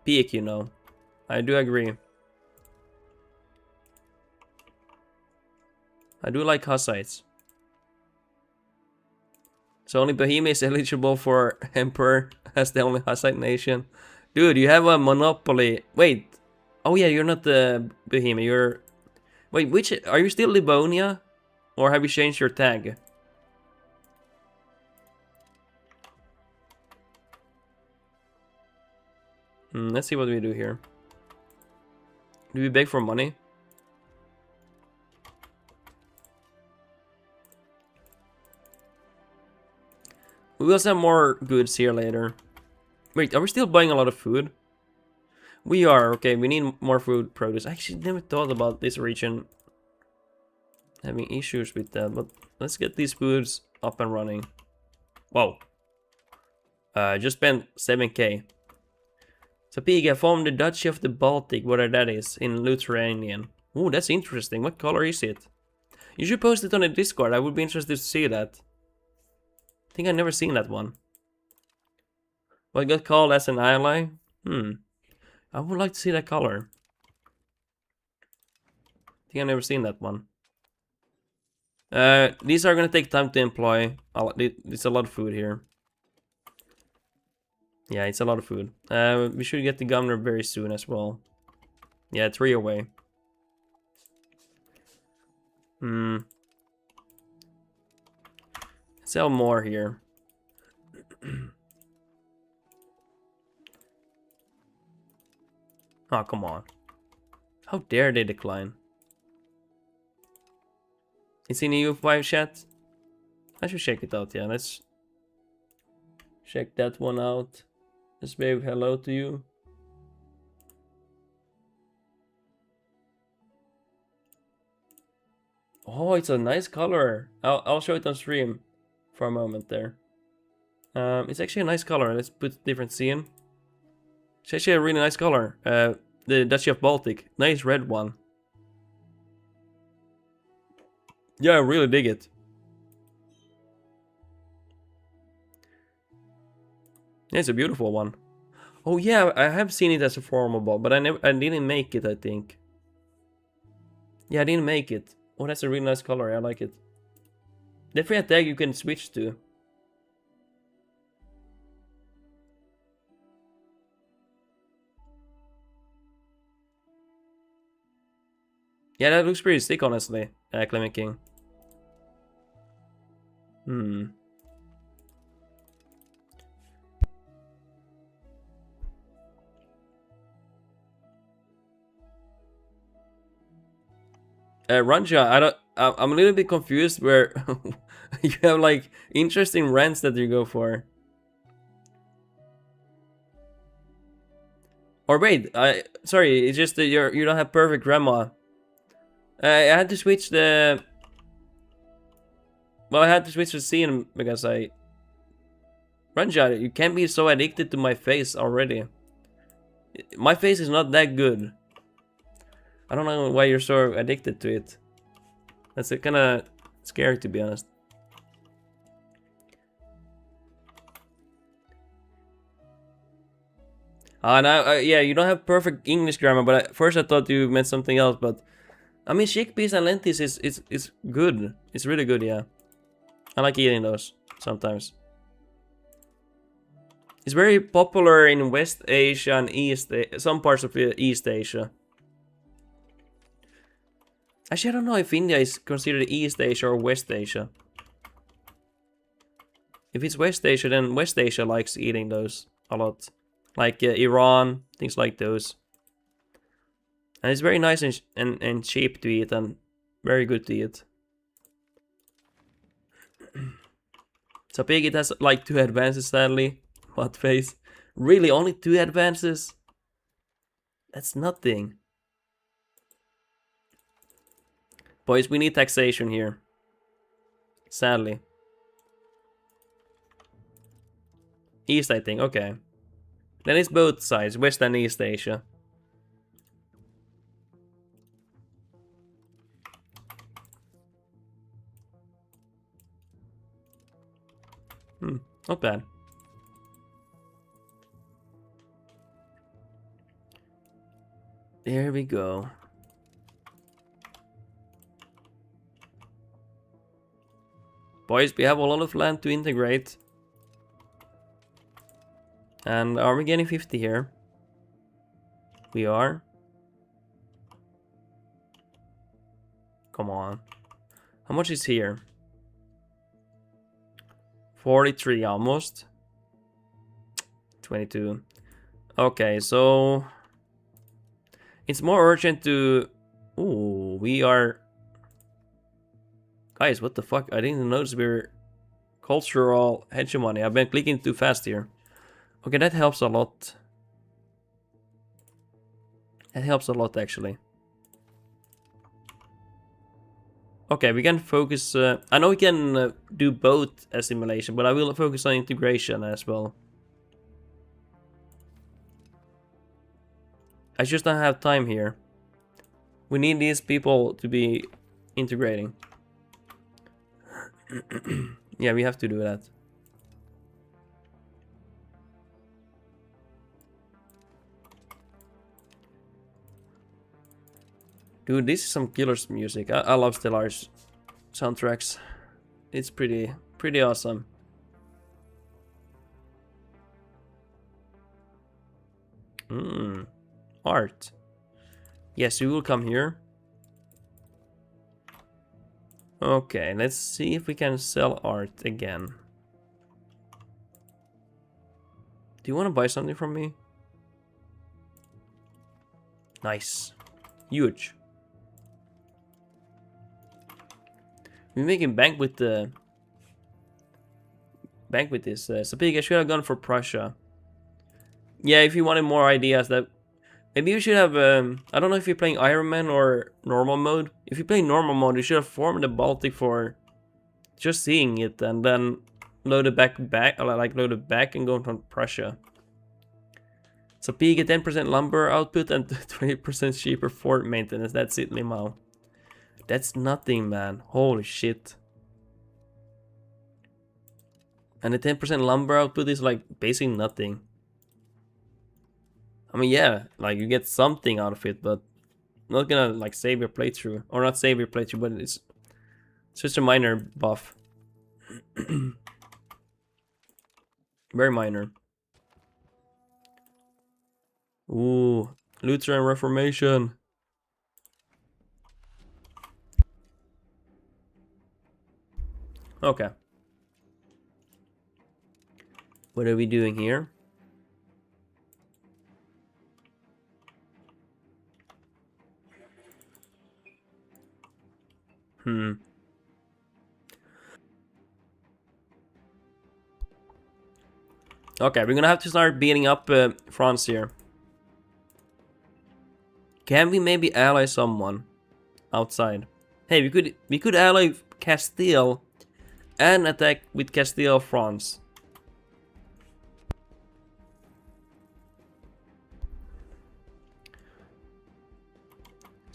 peak, you know. I do agree. I do like Hussites. So only Bohemia is eligible for Emperor as the only Hussite nation. Dude, you have a monopoly. Wait. Oh yeah, you're not the Bohemia. You're... Wait, which... Are you still Livonia? Or have you changed your tag? Let's see what we do here. Do we beg for money? We will have more goods here later. Wait, are we still buying a lot of food? We are, okay, we need more food produce. I actually never thought about this region having issues with that, but let's get these foods up and running. Whoa. Just spent 7k. Sapiga formed the Duchy of the Baltic, whatever that is, in Lithuanian. Ooh, that's interesting. What color is it? You should post it on the Discord. I would be interested to see that. I think I've never seen that one. What got called as an ally? I would like to see that color. I think I've never seen that one. These are gonna take time to employ. It's a lot of food here. Yeah, it's a lot of food. We should get the governor very soon as well. Yeah, 3 away. Sell more here. Oh, come on. How dare they decline? Is in EU5 chat? I should check it out, yeah. Let's check that one out. Let's wave hello to you. Oh, it's a nice color. I'll show it on stream for a moment there. It's actually a nice color. Let's put different scene. It's actually a really nice color. The Duchy of Baltic. Nice red one. Yeah, I really dig it. Yeah, it's a beautiful one. Oh yeah, I have seen it as a formable, but I didn't make it, I think. Yeah, I didn't make it. Oh, that's a really nice color. I like it. The free tag you can switch to. Yeah, that looks pretty sick, honestly, Clement King. Ranja, I'm a little bit confused where you have like interesting rants that you go for. Or wait, sorry, it's just that you don't have perfect grandma. I had to switch the... Well, I had to switch the scene because I Ranja, you can't be so addicted to my face already. My face is not that good. I don't know why you're so addicted to it. That's kind of scary, to be honest. Now, yeah, you don't have perfect English grammar, but first I thought you meant something else. But I mean, chickpeas and lentils is good. It's really good, yeah. I like eating those sometimes. It's very popular in West Asia and some parts of East Asia. Actually, I don't know if India is considered East Asia or West Asia. If it's West Asia, then West Asia likes eating those a lot. Like Iran, things like those. And it's very nice and cheap to eat and very good to eat. So big, it has like 2 advances, sadly. What face? Really, only 2 advances? That's nothing. Boys, we need taxation here. Sadly. East, I think, okay. Then it's both sides, West and East Asia. Not bad. There we go. Boys, we have a lot of land to integrate. And are we getting 50 here? We are. Come on. How much is here? 43 almost. 22. Okay, so it's more urgent to... Ooh, we are... Guys, what the fuck? I didn't notice we're cultural hegemony. I've been clicking too fast here. Okay, that helps a lot. That helps a lot, actually. Okay, we can focus... I know we can do both assimilation, but I will focus on integration as well. I just don't have time here. We need these people to be integrating. Yeah, we have to do that. Dude, this is some killer's music. I love Stellar's soundtracks. It's pretty awesome. Art. Yes, you will come here. Okay, let's see if we can sell art again. Do you want to buy something from me? Nice. Huge. We're making bank with the... Bank with this. Sapig, I should have gone for Prussia. Yeah, if you wanted more ideas, that... Maybe you should have... I don't know if you're playing Iron Man or normal mode. If you play normal mode, you should have formed the Baltic for just seeing it and then load it back, like load it back and go from Prussia. So P get 10% lumber output and 20% cheaper fort maintenance. That's it, Limao. That's nothing, man. Holy shit. And the 10% lumber output is like basically nothing. I mean, yeah, like you get something out of it, but not gonna like save your playthrough. Or not save your playthrough, but it's just a minor buff. Very minor. Ooh, Lutheran Reformation. Okay. What are we doing here? Okay, we're gonna have to start beating up France here. Can we maybe ally someone outside? Hey, we could ally Castile and attack with Castile France.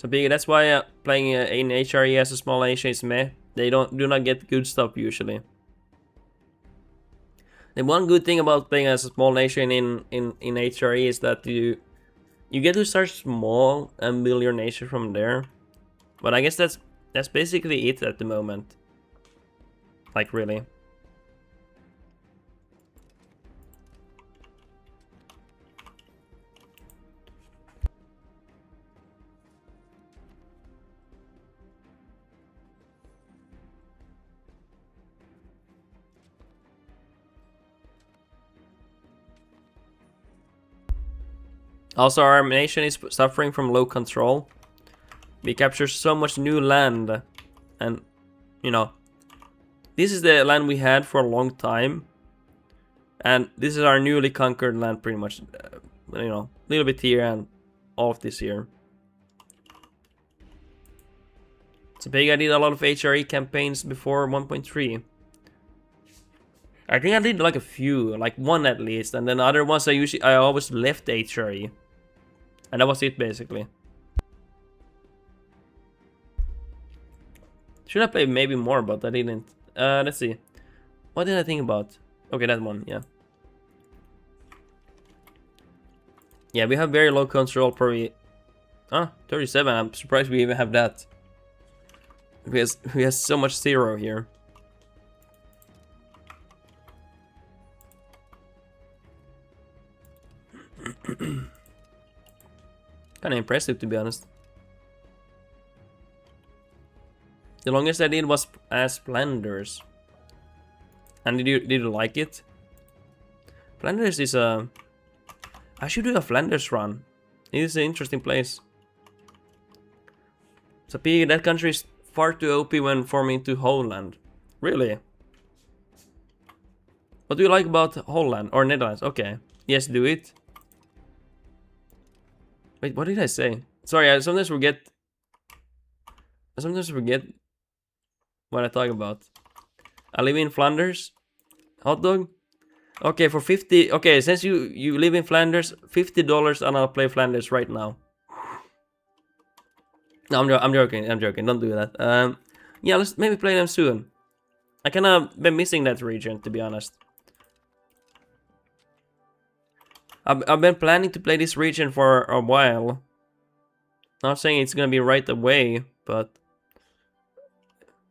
So big. That's why playing in HRE as a small nation is meh. They do not get good stuff usually. The one good thing about playing as a small nation in HRE is that you get to start small and build your nation from there. But I guess that's basically it at the moment. Like really. Also, our nation is suffering from low control. We capture so much new land, and you know, this is the land we had for a long time, and this is our newly conquered land, pretty much. You know, a little bit here and all of this here. So big. I did a lot of HRE campaigns before 1.3. I think I did like a few, like one at least, and then other ones I always left HRE. And that was it basically. Should I play maybe more, but I didn't. Let's see. What did I think about? Okay, that one, yeah. Yeah, we have very low control probably. 37. I'm surprised we even have that. We have so much zero here. Kinda impressive, to be honest. The longest I did was as Flanders. And did you like it? Flanders is a... I should do a Flanders run. It is an interesting place. So that country is far too OP when forming into Holland. Really? What do you like about Holland or Netherlands? Okay. Yes, do it. Wait, what did I say? Sorry, I sometimes forget what I talk about. I live in Flanders. Hot dog? Okay, for 50. Okay, since you live in Flanders, $50 and I'll play Flanders right now. No, I'm joking. I'm joking. Don't do that. Yeah, let's maybe play them soon. I kinda been missing that region, to be honest. I've been planning to play this region for a while. Not saying it's gonna be right away, but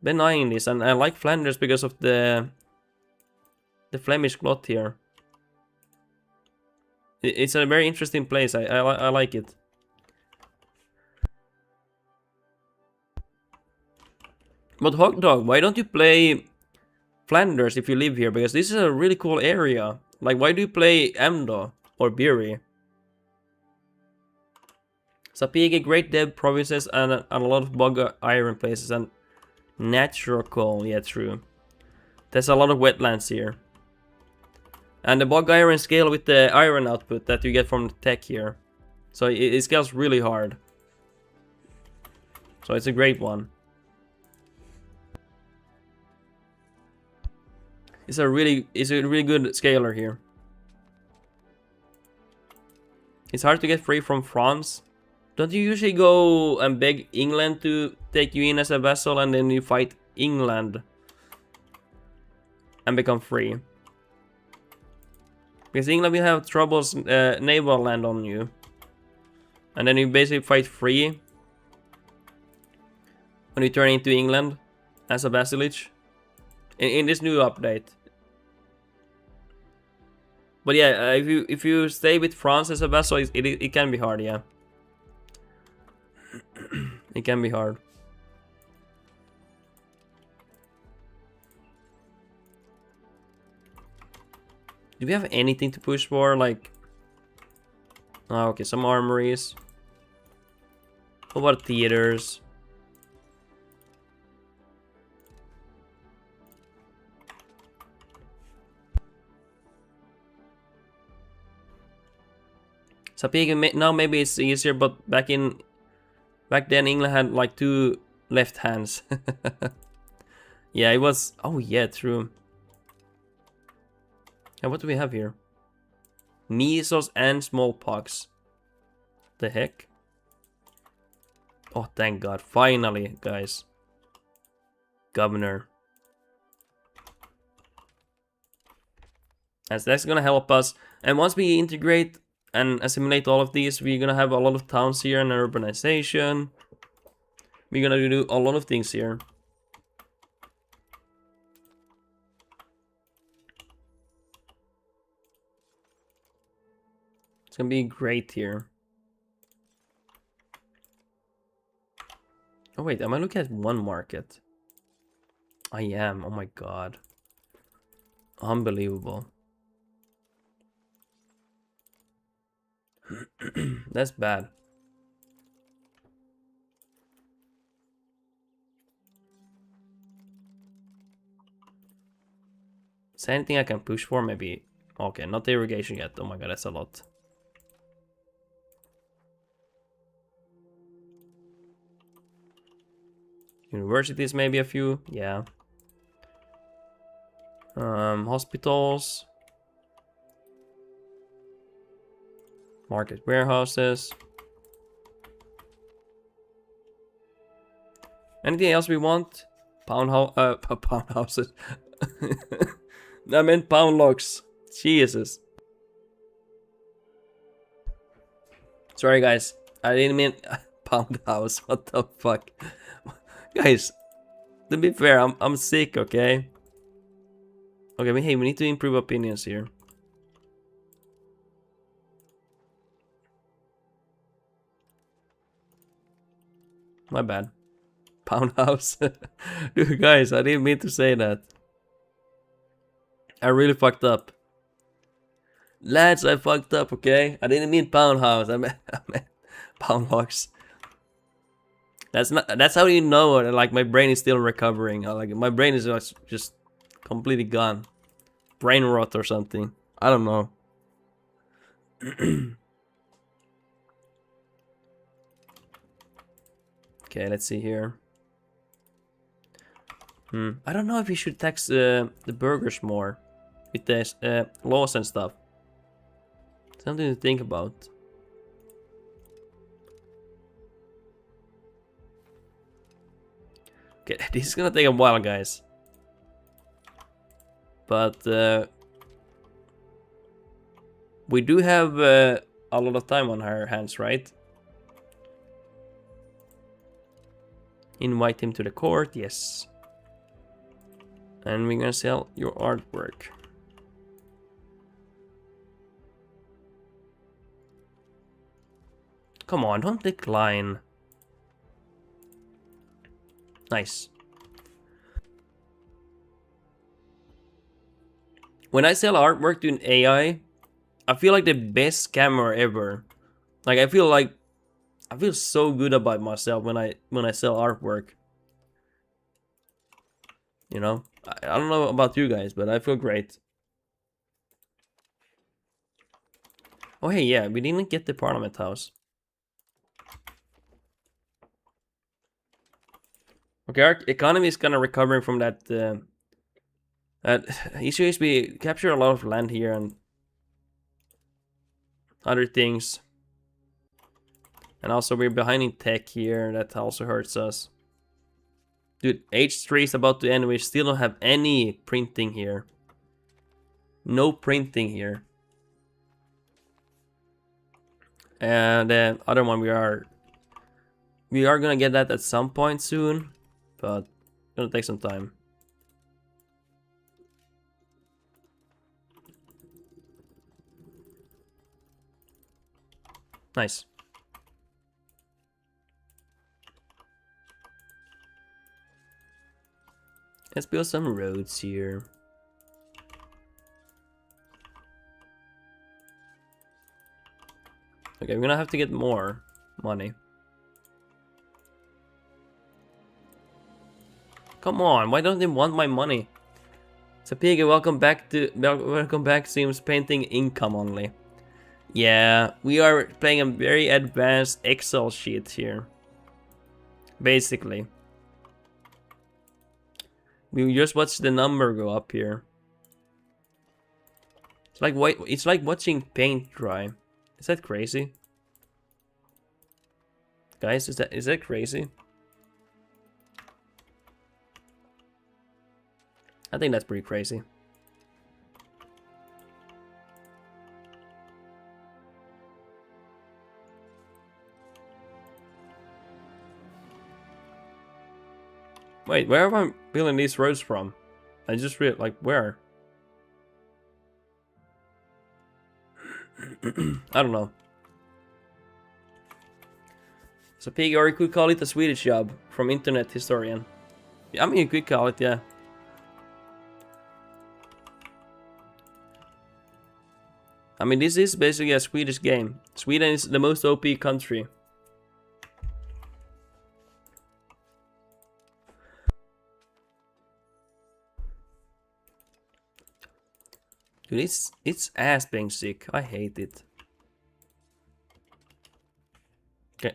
been eyeing this, and I like Flanders because of the Flemish cloth here. It's a very interesting place. I like it. But Hot Dog, why don't you play Flanders if you live here? Because this is a really cool area. Like, why do you play Emdo or Biri? Sapigi, Great Dead provinces, and a lot of bog iron places, and natural coal. Yeah, true. There's a lot of wetlands here. And the bog iron scale with the iron output that you get from the tech here. So it scales really hard. So it's a great one. It's a really good scaler here. It's hard to get free from France. Don't you usually go and beg England to take you in as a vassal, and then you fight England and become free? Because England will have troubles naval land on you, and then you basically fight free when you turn into England as a vassalage in this new update. But yeah, if you stay with France as a vassal, it can be hard, yeah. It can be hard. Do we have anything to push for? Like, oh, okay, some armories. What about theaters? Sapigi, now maybe it's easier, but back then England had like 2 left hands. Yeah, it was. Oh yeah, true. And what do we have here? Measles and smallpox. The heck? Oh, thank God. Finally, guys. Governor. As that's gonna help us. And once we integrate and assimilate all of these, we're gonna have a lot of towns here and urbanization. We're gonna do a lot of things here. It's gonna be great here. Oh wait, am I looking at one market? I am, oh my God. Unbelievable. That's bad. Is there anything I can push for? Maybe. Okay, not the irrigation yet. Oh my God, that's a lot. Universities, maybe a few. Yeah. Hospitals. Market warehouses. Anything else we want? Pound houses. I meant pound locks. Jesus. Sorry guys. I didn't mean pound house. What the fuck? Guys, to be fair, I'm sick, okay? Okay, but hey, we need to improve opinions here. My bad. Pound house. Dude, guys, I didn't mean to say that. I really fucked up. Lads, I fucked up, okay? I didn't mean pound house. I meant pound locks. That's how you know, like, my brain is still recovering. Like, my brain is just completely gone. Brain rot or something. I don't know. Okay, let's see here. I don't know if we should tax the burgers more with this laws and stuff. Something to think about. Okay, this is gonna take a while, guys. But we do have a lot of time on our hands, right? Invite him to the court, yes. And we're gonna sell your artwork. Come on, don't decline. Nice. When I sell artwork to an AI, I feel like the best scammer ever. Like I feel so good about myself when I sell artwork. You know? I don't know about you guys, but I feel great. Oh hey, yeah, we didn't get the Parliament House. Okay, our economy is kind of recovering from that. That issue is we capture a lot of land here and other things. And also we're behind in tech here, that also hurts us. Dude, H3 is about to end, we still don't have any printing here. No printing here. And the other one we are gonna get that at some point soon, but it's gonna take some time. Nice. Let's build some roads here. Okay, we're gonna have to get more money. Come on, why don't they want my money? Sapega, welcome back. Seems painting income only. Yeah, we are playing a very advanced Excel sheet here. Basically. We just watch the number go up here. It's like watching paint dry. Is that crazy? Guys, is that crazy? I think that's pretty crazy. Wait, where am I building these roads from? I just read like where? I don't know. So pig, or you could call it a Swedish job from internet historian. Yeah, I mean you could call it, yeah. I mean this is basically a Swedish game. Sweden is the most OP country. Dude, it's ass being sick. I hate it.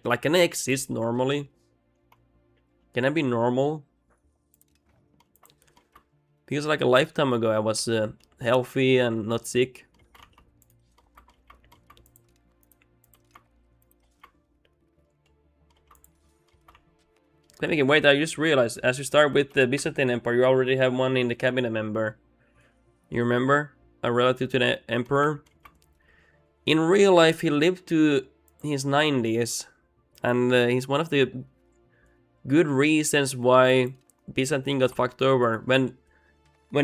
Like, can I exist normally? Can I be normal? Because like a lifetime ago I was healthy and not sick. Let me wait, I just realized, as you start with the Byzantine Empire, you already have one in the cabinet member. You remember? A relative to the emperor. In real life, he lived to his 90s. And he's one of the good reasons why Byzantine got fucked over. When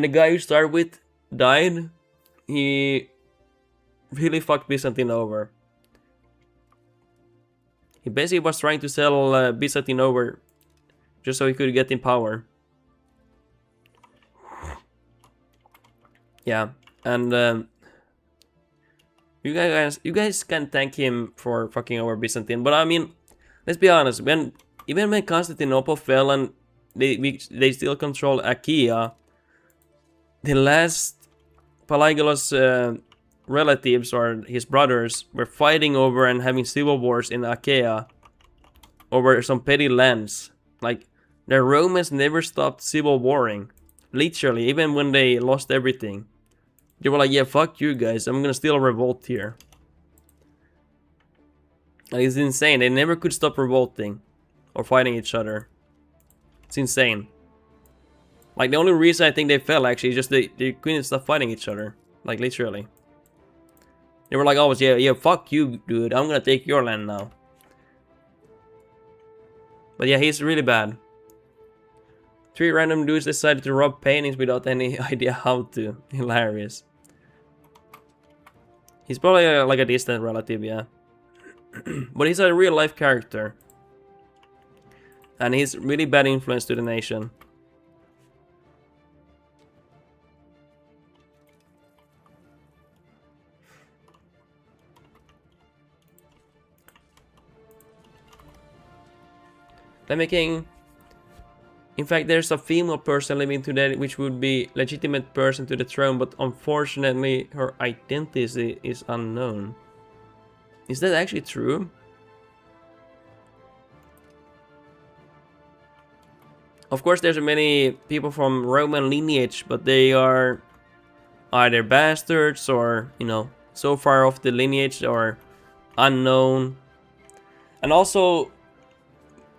the guy you start with died, he really fucked Byzantine over. He basically was trying to sell Byzantine over just so he could get in power. Yeah, and you guys can thank him for fucking over Byzantine. But I mean, let's be honest. Even when Constantinople fell and they still control Achaia, the last Pelagius relatives or his brothers were fighting over and having civil wars in Achaia over some petty lands. Like, the Romans never stopped civil warring. Literally, even when they lost everything. They were like, yeah, fuck you guys, I'm gonna still revolt here. And it's insane, they never could stop revolting or fighting each other. It's insane. Like, the only reason I think they fell actually is just they couldn't stop fighting each other. Like, literally. They were like, oh, yeah, fuck you, dude, I'm gonna take your land now. But yeah, he's really bad. 3 random dudes decided to rob paintings without any idea how to. Hilarious. He's probably like a distant relative, yeah. But he's a real life character. And he's really bad influence to the nation. They're making... In fact, there's a female person living today which would be legitimate person to the throne, but unfortunately her identity is unknown. Is that actually true? Of course, there's many people from Roman lineage, but they are either bastards or, you know, so far off the lineage or unknown. And also,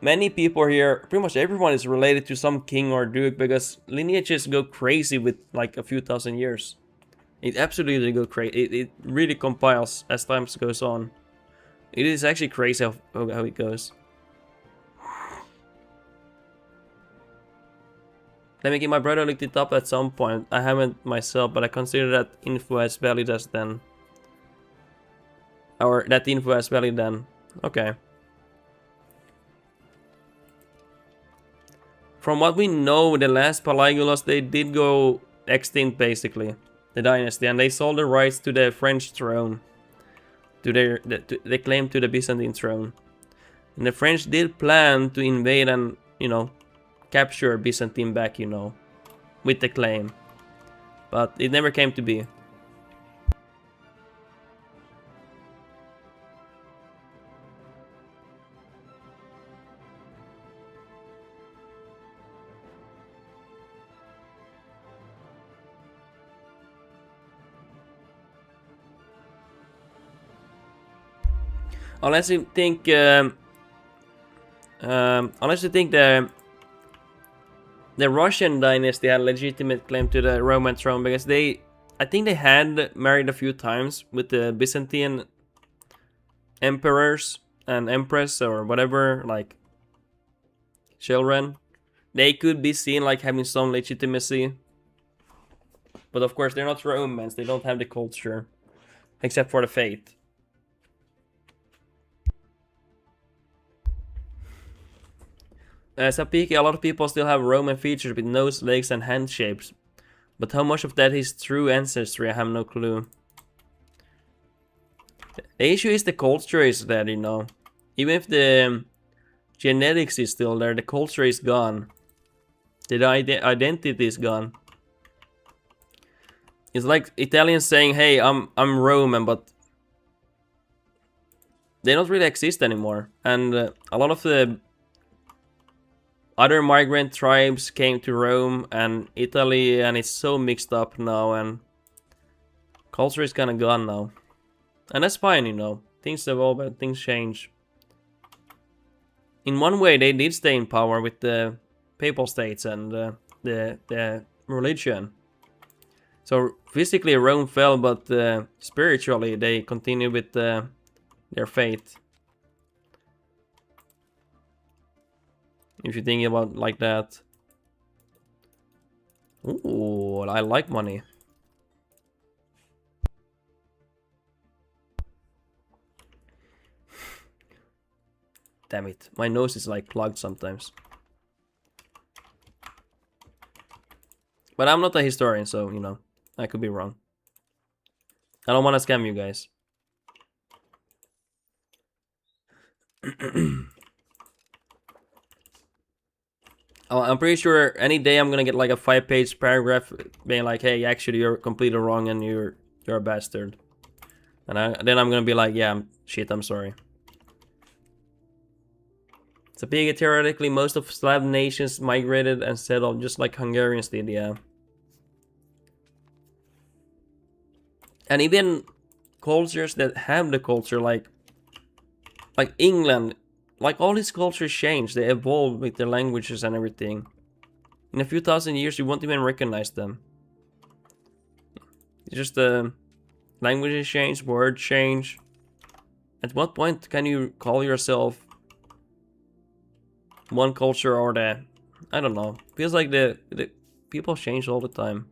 many people here, pretty much everyone is related to some king or duke because lineages go crazy with like a few thousand years. It absolutely go crazy. It really compiles as time goes on. It is actually crazy how it goes. Let me get my brother looked it up at some point. I haven't myself, but I consider that info as valid as then. Or that info as valid then. Okay. From what we know, the last Pelagius, they did go extinct basically, the dynasty, and they sold the rights to the French throne. They claimed to the Byzantine throne. And the French did plan to invade and, you know, capture Byzantine back, you know, with the claim. But it never came to be. Unless you think Honestly, think the Russian dynasty had legitimate claim to the Roman throne because I think they had married a few times with the Byzantine emperors and empress or whatever, like children. They could be seen like having some legitimacy, but of course they're not Romans. They don't have the culture, except for the faith. As a peak, a lot of people still have Roman features with nose, legs, and hand shapes. But how much of that is true ancestry, I have no clue. The issue is the culture is there, you know. Even if the genetics is still there, the culture is gone. The identity is gone. It's like Italians saying, hey, I'm Roman, but they don't really exist anymore. And a lot of the other migrant tribes came to Rome and Italy, and it's so mixed up now, and culture is kind of gone now. And that's fine, you know. Things evolve and things change. In one way, they did stay in power with the papal states and the religion. So physically Rome fell, but spiritually they continued with their faith. If you think about it like that. Ooh, I like money. Damn it, my nose is like clogged sometimes. But I'm not a historian, so, you know, I could be wrong. I don't want to scam you guys. I'm pretty sure any day I'm gonna get like a 5-page paragraph being like, hey, actually you're completely wrong and you're a bastard. And then I'm gonna be like, yeah, shit, I'm sorry. So theoretically, most of Slav nations migrated and settled just like Hungarians did, yeah. And even cultures that have the culture, like England, like all these cultures change, they evolve with their languages and everything. In a few thousand years, you won't even recognize them. It's just languages change, words change. At what point can you call yourself one culture or the, I don't know. Feels like the people change all the time.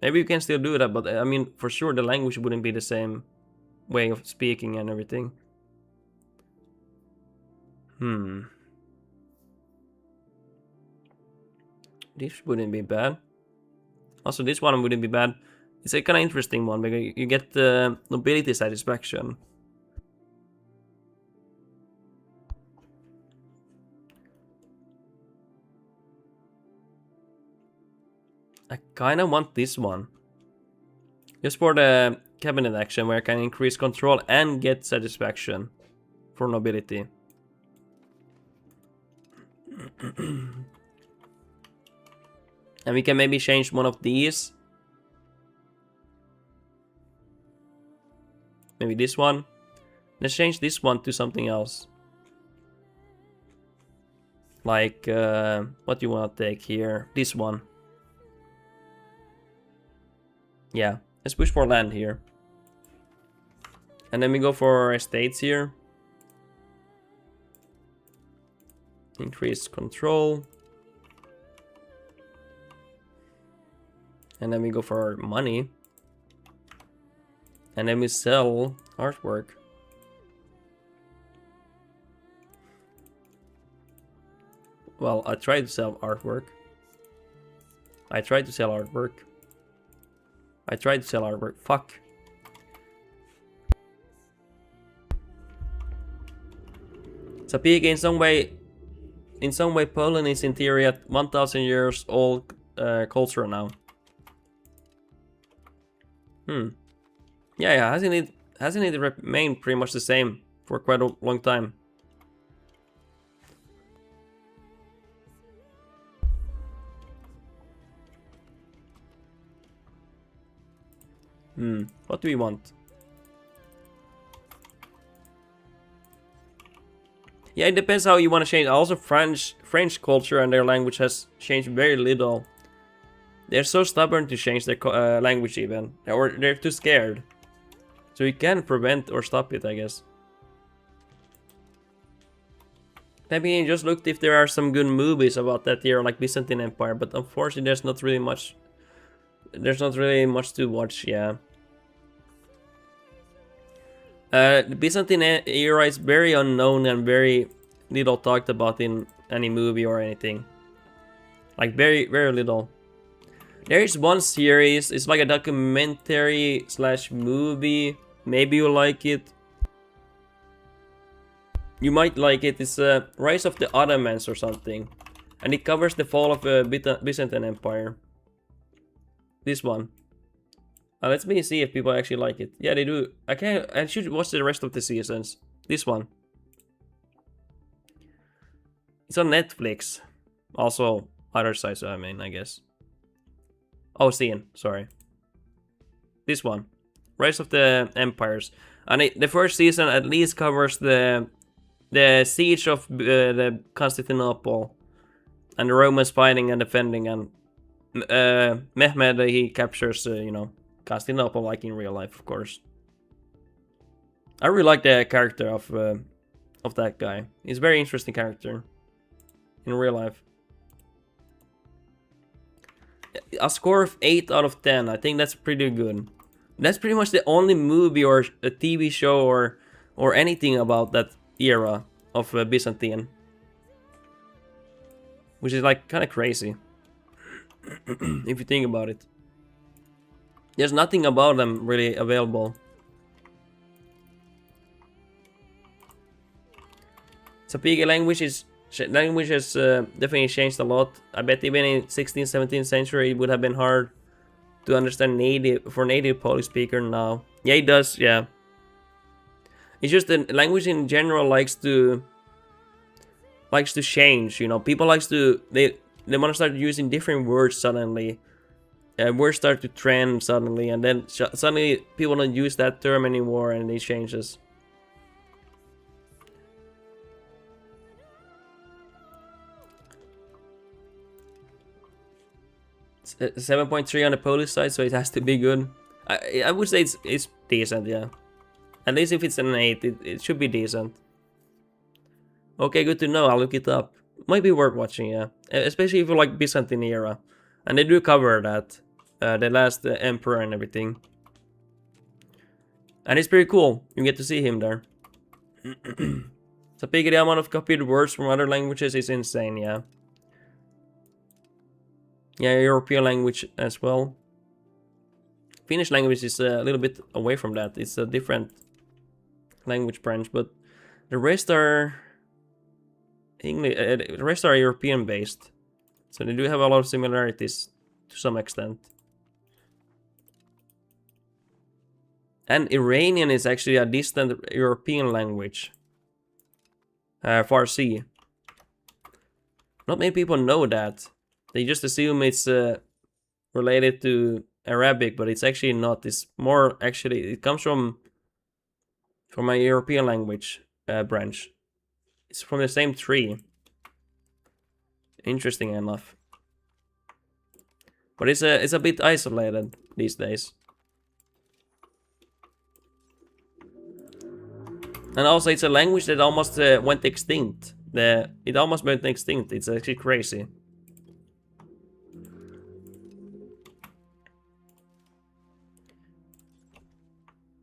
Maybe you can still do that, but I mean, for sure the language wouldn't be the same way of speaking and everything. This wouldn't be bad. Also, this one wouldn't be bad. It's a kind of interesting one because you get the nobility satisfaction. I kind of want this one. Just for the cabinet action where I can increase control and get satisfaction for nobility. And we can maybe change one of these. Maybe this one. Let's change this one to something else. Like, what do you want to take here? This one. Yeah, let's push for land here. And then we go for estates here. Increase control. And then we go for money. And then we sell artwork. Well, I tried to sell artwork. I tried to sell artwork. Fuck. Sapig, in some way, Poland is in theory at 1,000 years old culture now. Yeah, hasn't it remained pretty much the same for quite a long time? What do we want? Yeah, it depends how you want to change. Also, French culture and their language has changed very little. They're so stubborn to change their language even, or they're too scared. So you can prevent or stop it, I guess. Maybe I just looked if there are some good movies about that era, like Byzantine Empire, but unfortunately there's not really much. There's not really much to watch, yeah. The Byzantine era is very unknown and very little talked about in any movie or anything. Like very little. There is one series, it's like a documentary slash movie. Maybe you like it. You might like it. It's Rise of the Ottomans or something. And it covers the fall of the Byzantine Empire. This one. Let me see if people actually like it. Yeah, they do. I should watch the rest of the seasons. This one. It's on Netflix. Also, other sites, I mean, I guess. Oh, Scene, sorry. This one. Rise of the Empires. And the first season at least covers the siege of the Constantinople. And the Romans fighting and defending. And Mehmed, he captures, you know, Constantinople like in real life, of course. I really like the character of that guy. He's a very interesting character in real life. A score of 8 out of 10. I think that's pretty good. That's pretty much the only movie or a TV show or anything about that era of Byzantine, which is like kind of crazy if you think about it. There's nothing about them really available. Sapigi language has definitely changed a lot. I bet even in 16th, 17th century it would have been hard to understand native Polish speaker now. Yeah, it does, yeah. It's just the language in general likes to change, you know. People they want to start using different words suddenly. Words start to trend suddenly, and then suddenly people don't use that term anymore, and it changes. It's 7.3 on the Polish side, so it has to be good. I would say it's decent, yeah. At least if it's an 8, it should be decent. Okay, good to know. I'll look it up. Might be worth watching, yeah. Especially if you like Byzantine era, and they do cover that. The last emperor and everything. And it's pretty cool. You get to see him there. So big, the amount of copied words from other languages is insane, yeah. Yeah, European language as well. Finnish language is a little bit away from that. It's a different language branch, but the rest are English. The rest are European based, so they do have a lot of similarities to some extent. And Iranian is actually a distant European language. Farsi. Not many people know that. They just assume it's related to Arabic, but it's actually not. It's more actually, it comes from a European language branch. It's from the same tree. Interesting enough. But it's a bit isolated these days. And also, it's a language that almost went extinct. It almost went extinct. It's actually crazy.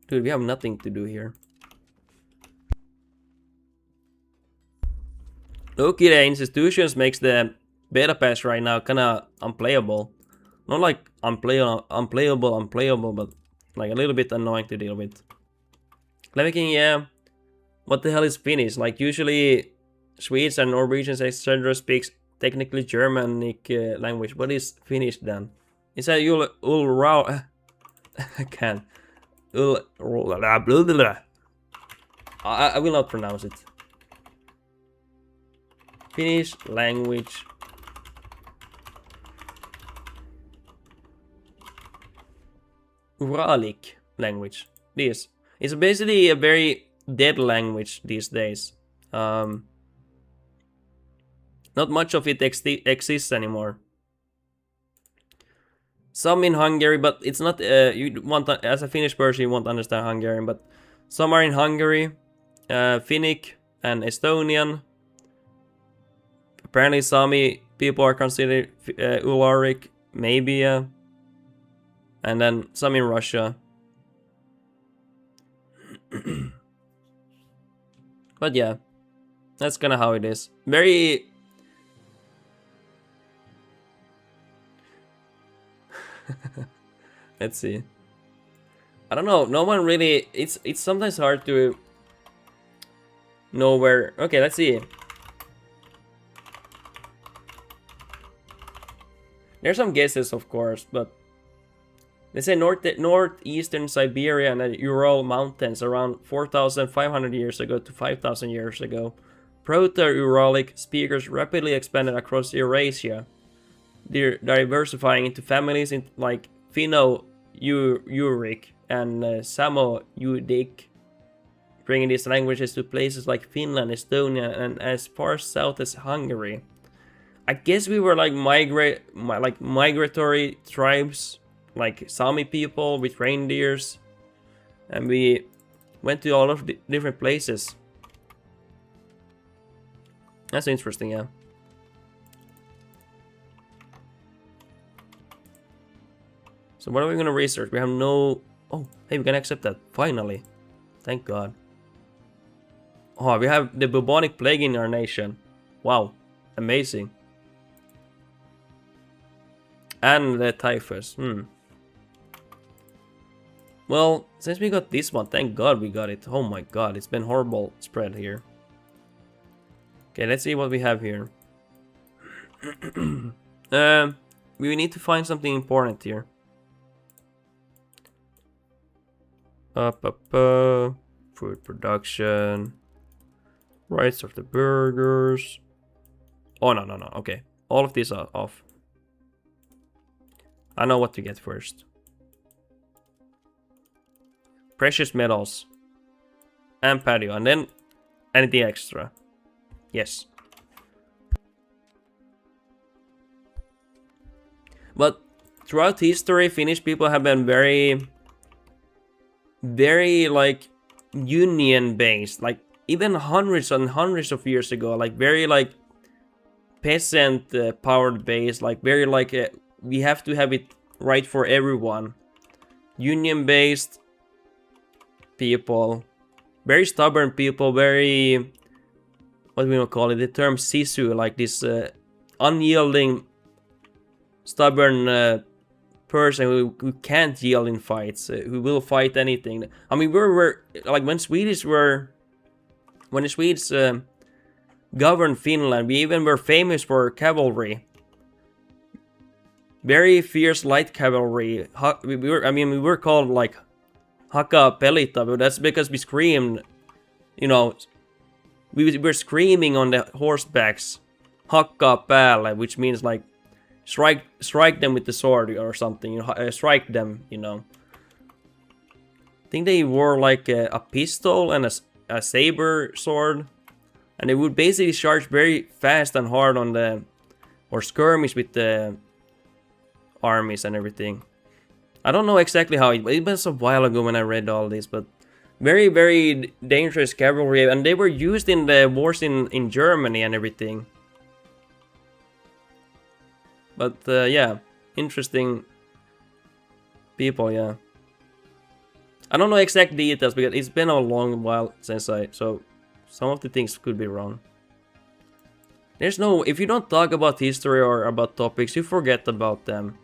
Dude, we have nothing to do here. Okay, the institutions makes the beta pass right now kinda unplayable. Not like unplayable, but like a little bit annoying to deal with. Clevicking, yeah. What the hell is Finnish? Like, usually Swedes and Norwegians, etc. speaks technically Germanic language. What is Finnish then? Is that I can't. I will not pronounce it. Finnish language. Uralic language. This is basically a very dead language these days. Not much of it exists anymore. Some in Hungary, but it's not. You want as a Finnish person, you won't understand Hungarian, but some are in Hungary, Finnic and Estonian. Apparently, Sami people are considered Ularik, maybe, and then some in Russia. But yeah, that's kind of how it is. Very. Let's see. I don't know. No one really. It's sometimes hard to know where. Okay, let's see. There's some guesses, of course, but they say northeastern Siberia and the Ural Mountains around 4,500 years ago to 5,000 years ago. Proto-Uralic speakers rapidly expanded across Eurasia, diversifying into families like Finno-Ugric and Samo-Ugric, bringing these languages to places like Finland, Estonia, and as far south as Hungary. I guess we were like migratory tribes, like Sami people with reindeers, and we went to all of the different places. That's interesting, yeah. So what are we gonna research? We have no... Oh, hey, we can accept that, finally. Thank God. Oh, we have the bubonic plague in our nation. Wow, amazing. And the typhus. Well, since we got this one, thank God we got it. Oh my God, it's been horrible spread here. Okay, let's see what we have here. We need to find something important here. Food production. Rights of the burgers. Oh, no. Okay, all of these are off. I know what to get first. Precious metals. And patio. And then anything extra. Yes. But throughout history, Finnish people have been very like union based. Like even hundreds and hundreds of years ago. Like very like peasant powered based. Like very like... we have to have it right for everyone. Union-based people. Very stubborn people. Very... what we will call it? The term sisu. Like this unyielding, stubborn person who can't yield in fights. Who will fight anything. I mean, we're like when the Swedes governed Finland, we even were famous for cavalry. Very fierce light cavalry. We were called like Haka Pelita, but that's because we screamed, you know, we were screaming on the horsebacks, Haka Päälle, which means like strike them with the sword or something, you know, strike them, you know. I think they wore like a pistol and a saber sword, and they would basically charge very fast and hard on the, or skirmish with the armies and everything. I don't know exactly how it was a while ago when I read all this, but very, very dangerous cavalry, and they were used in the wars in Germany and everything. But yeah, interesting people, yeah. I don't know exact details because it's been a long while since so some of the things could be wrong. There's no, if you don't talk about history or about topics, you forget about them.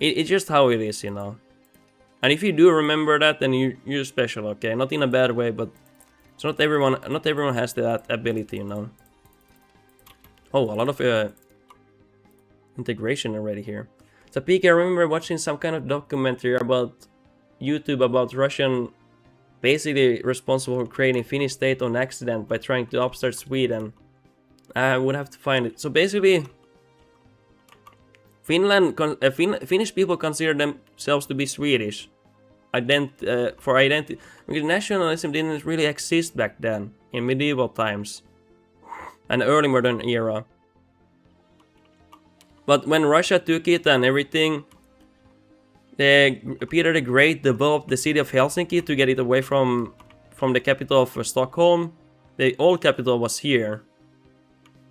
It's just how it is, you know. And if you do remember that, then you're special, okay? Not in a bad way, but it's not everyone has that ability, you know. Oh, a lot of integration already here. So Peak, I remember watching some kind of documentary about YouTube about Russian basically responsible for creating Finnish state on accident by trying to upstart Sweden. I would have to find it. So basically, Finnish people consider themselves to be Swedish. For identity, because nationalism didn't really exist back then in medieval times and early modern era. But when Russia took it and everything, Peter the Great developed the city of Helsinki to get it away from the capital of Stockholm. The old capital was here.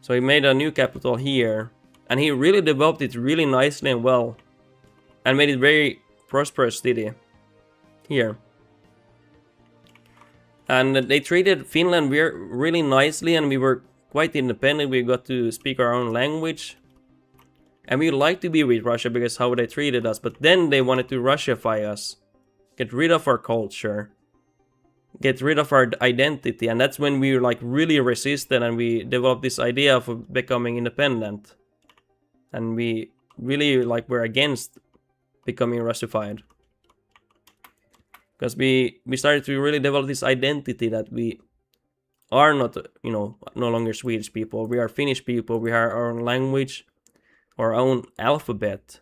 So he made a new capital here. And he really developed it really nicely and well. And made it very prosperous city. Here. And they treated Finland really nicely, and we were quite independent. We got to speak our own language. And we liked to be with Russia because how they treated us. But then they wanted to Russify us. Get rid of our culture. Get rid of our identity. And that's when we like really resisted, and we developed this idea of becoming independent. And we really like were against becoming Russified. Because we started to really develop this identity that we are not, you know, no longer Swedish people. We are Finnish people. We have our own language, our own alphabet.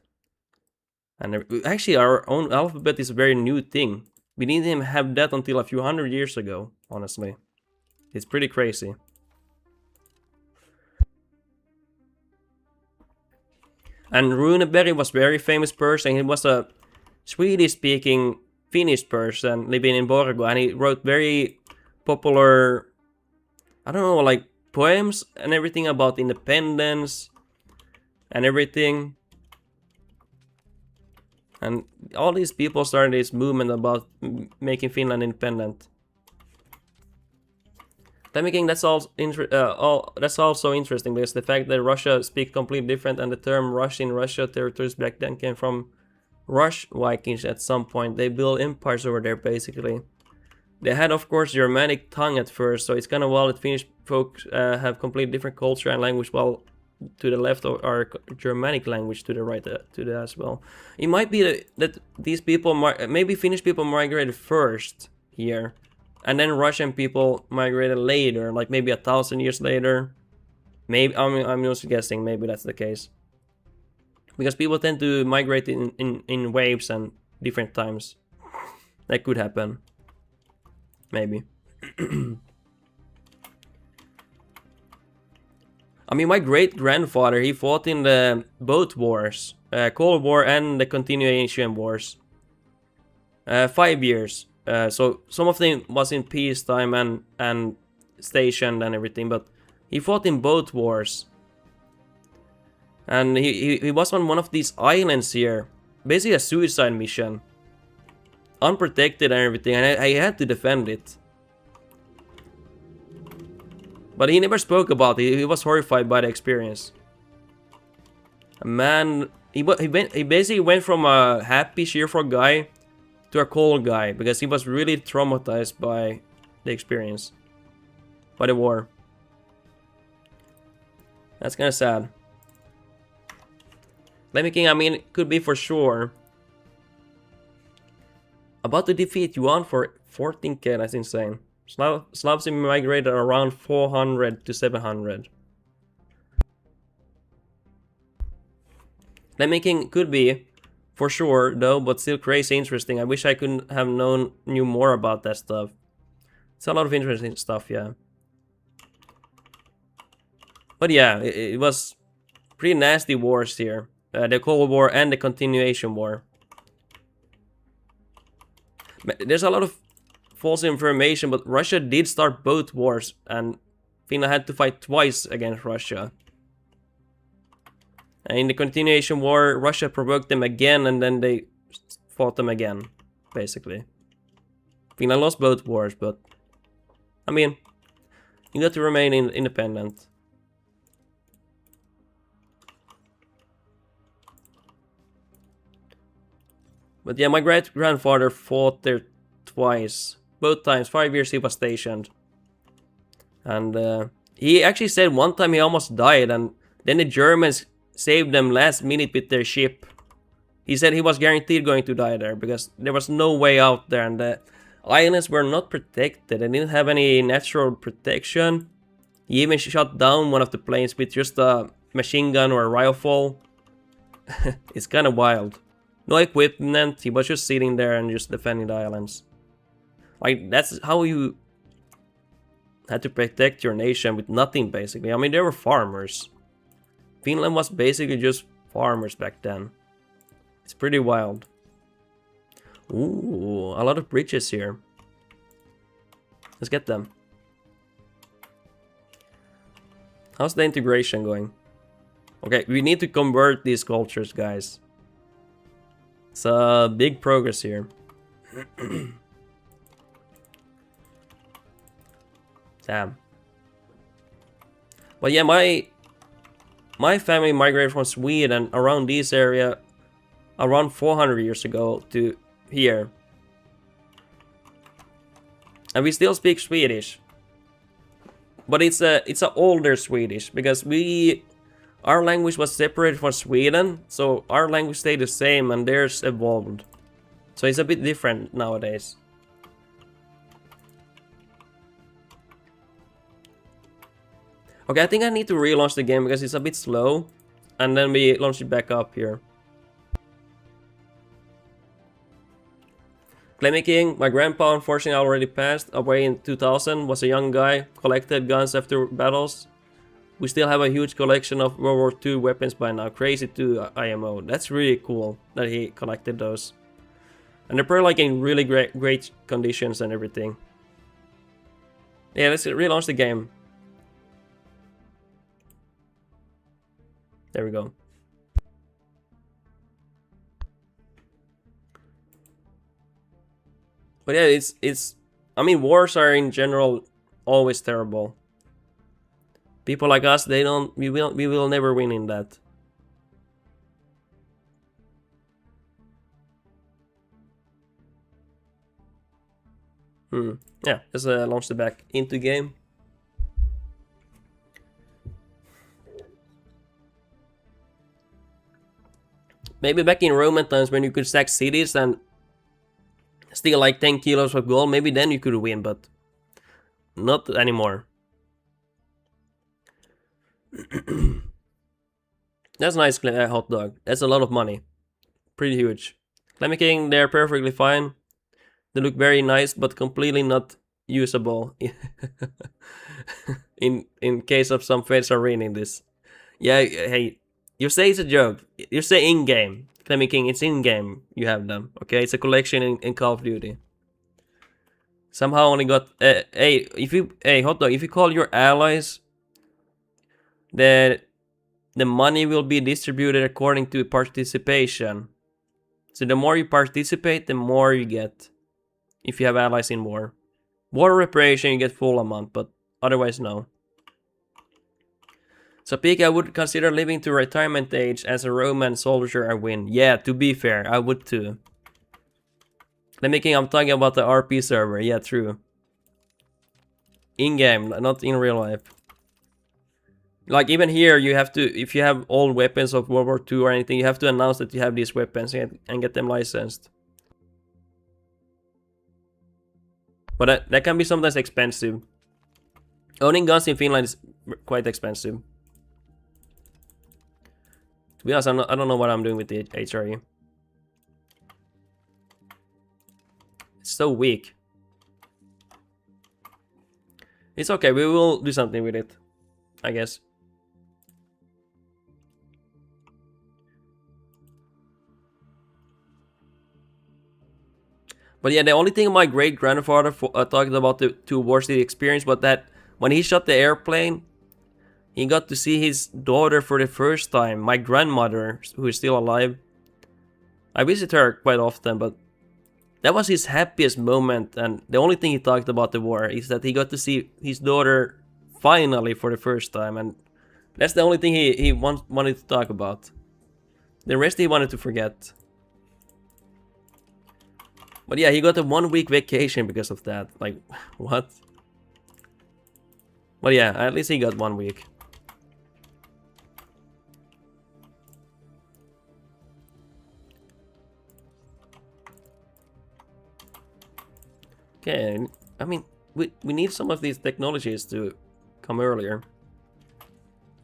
And actually, our own alphabet is a very new thing. We didn't even have that until a few hundred years ago, honestly. It's pretty crazy. And Runeberg was a very famous person. He was a Swedish-speaking Finnish person living in Borgo, and he wrote very popular, I don't know, like poems and everything about independence and everything. And all these people started this movement about making Finland independent. Thinking that's that's also interesting, because the fact that Russia speaks completely different, and the term Rush in Russia territories back then came from Rush Vikings at some point. They built empires over there, basically. They had, of course, Germanic tongue at first, so it's kind of wild that Finnish folks have completely different culture and language, while to the left are Germanic language to the right to that as well. It might be that these people, maybe Finnish people migrated first here, and then Russian people migrated later, like maybe 1,000 years later. Maybe, I'm just guessing, maybe that's the case. Because people tend to migrate in waves and different times. That could happen. Maybe. I mean, my great-grandfather, he fought in the both wars. Cold War and the Continuation Wars. 5 years. So some of them was in peacetime and stationed and everything, but he fought in both wars. And he was on one of these islands here. Basically a suicide mission. Unprotected and everything, and I had to defend it. But he never spoke about it. He was horrified by the experience. A man, he basically went from a happy, cheerful guy to a cold guy, because he was really traumatized by the experience. By the war. That's kind of sad. Lemmy King, I mean, it could be for sure. About to defeat Yuan for 14k, that's insane. Slavs migrated around 400 to 700. Lemmy King could be, for sure, though, but still crazy interesting. I wish I could have knew more about that stuff. It's a lot of interesting stuff, yeah. But yeah, it was pretty nasty wars here. The Cold War and the Continuation War. There's a lot of false information, but Russia did start both wars, and Finland had to fight twice against Russia. And in the Continuation War, Russia provoked them again, and then they fought them again, basically. Finland lost both wars, but I mean, you got to remain independent. But yeah, my great-grandfather fought there twice. Both times, 5 years he was stationed. And he actually said one time he almost died, and then the Germans saved them last minute with their ship. He said he was guaranteed going to die there, because there was no way out there, and the islands were not protected. They didn't have any natural protection. He even shot down one of the planes with just a machine gun or a rifle. It's kind of wild. No equipment, he was just sitting there and just defending the islands. Like, that's how you had to protect your nation, with nothing, basically. I mean, they were farmers. Finland was basically just farmers back then. It's pretty wild. Ooh, a lot of bridges here. Let's get them. How's the integration going? Okay, we need to convert these cultures, guys. It's a big progress here. Damn. But yeah, my family migrated from Sweden around this area around 400 years ago to here. And we still speak Swedish. But it's a older Swedish because our language was separated from Sweden, so our language stayed the same and theirs evolved. So it's a bit different nowadays. Okay, I think I need to relaunch the game because it's a bit slow. And then we launch it back up here. Claiming King, my grandpa unfortunately already passed away in 2000, was a young guy, collected guns after battles. We still have a huge collection of World War II weapons by now. Crazy too, IMO. That's really cool that he collected those. And they're probably like in really great conditions and everything. Yeah, let's relaunch the game. There we go. But yeah, it's I mean, wars are in general always terrible. People like us, we will never win in that. Yeah, let's launch the back into game. Maybe back in Roman times when you could sack cities and steal like 10 kilos of gold, maybe then you could win, but not anymore. That's nice, hot dog. That's a lot of money. Pretty huge. Claiming King, they're perfectly fine. They look very nice, but completely not usable. in case of some feds are reading this. Yeah, hey, you say it's a joke. You say in-game. Claiming King, it's in-game. You have them, okay? It's a collection in Call of Duty. Somehow only got... hey, hot dog, if you call your allies... the money will be distributed according to participation. So the more you participate, the more you get. If you have allies in war. War reparation, you get full amount, but otherwise no. So Peak, I would consider living to retirement age as a Roman soldier I win. Yeah, to be fair, I would too. I'm talking about the RP server. Yeah, true. In-game, not in real life. Like even here, you have to, if you have old weapons of World War II or anything, you have to announce that you have these weapons and get them licensed. But that can be sometimes expensive. Owning guns in Finland is quite expensive. To be honest, I don't know what I'm doing with the HRE. It's so weak. It's okay, we will do something with it, I guess. But yeah, the only thing my great-grandfather talked about towards the experience was that when he shot the airplane, he got to see his daughter for the first time, my grandmother, who is still alive. I visit her quite often, but that was his happiest moment, and the only thing he talked about the war is that he got to see his daughter finally for the first time, and that's the only thing he wanted to talk about. The rest he wanted to forget. But yeah, he got a 1-week vacation because of that. Like, what? But yeah, at least he got 1 week. Okay, I mean, we need some of these technologies to come earlier.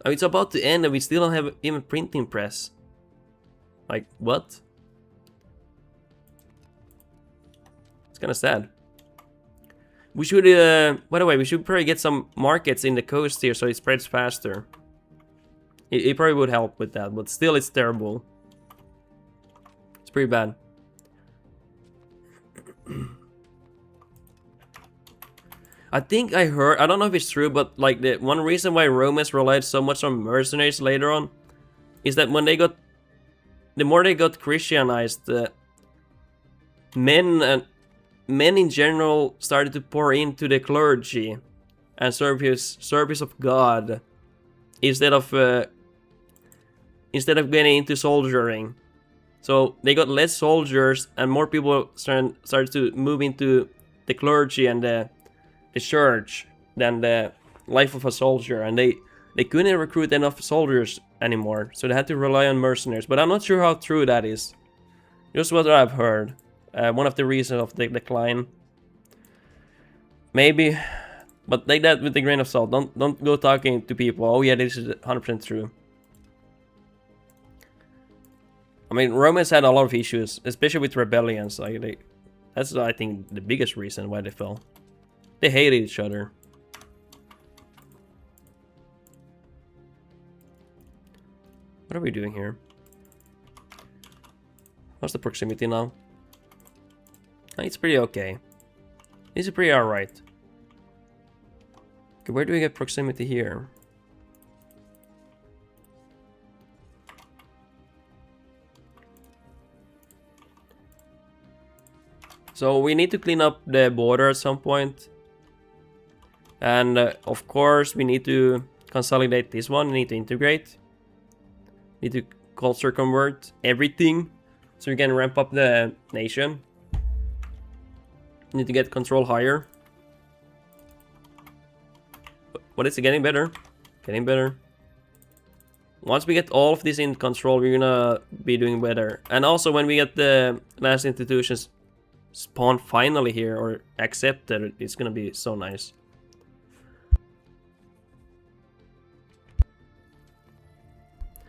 I mean, it's about to end and we still don't have even printing press. Like, what? It's kind of sad. We should, by the way, we should probably get some markets in the coast here so it spreads faster. It probably would help with that, but still it's terrible. It's pretty bad. I think I heard, I don't know if it's true, but like the one reason why Romans relied so much on mercenaries later on is that when they got, the more they got Christianized, men in general started to pour into the clergy and service of God instead of getting into soldiering. So they got less soldiers and more people started to move into the clergy and the church than the life of a soldier, and they couldn't recruit enough soldiers anymore, so they had to rely on mercenaries. But I'm not sure how true that is. Just what I've heard. One of the reasons of the decline. Maybe, but take that with a grain of salt. Don't go talking to people. Oh yeah, this is 100% true. I mean, Romans had a lot of issues, especially with rebellions. Like that's I think the biggest reason why they fell. They hated each other. What are we doing here? What's the proximity now? It's pretty okay. This is pretty alright. Okay, where do we get proximity here? So we need to clean up the border at some point. And of course we need to consolidate this one, we need to integrate. Need to culture convert everything so we can ramp up the nation. Need to get control higher. But it's getting better. Getting better. Once we get all of this in control, we're gonna be doing better. And also when we get the last institutions spawned finally here or accepted, it's gonna be so nice.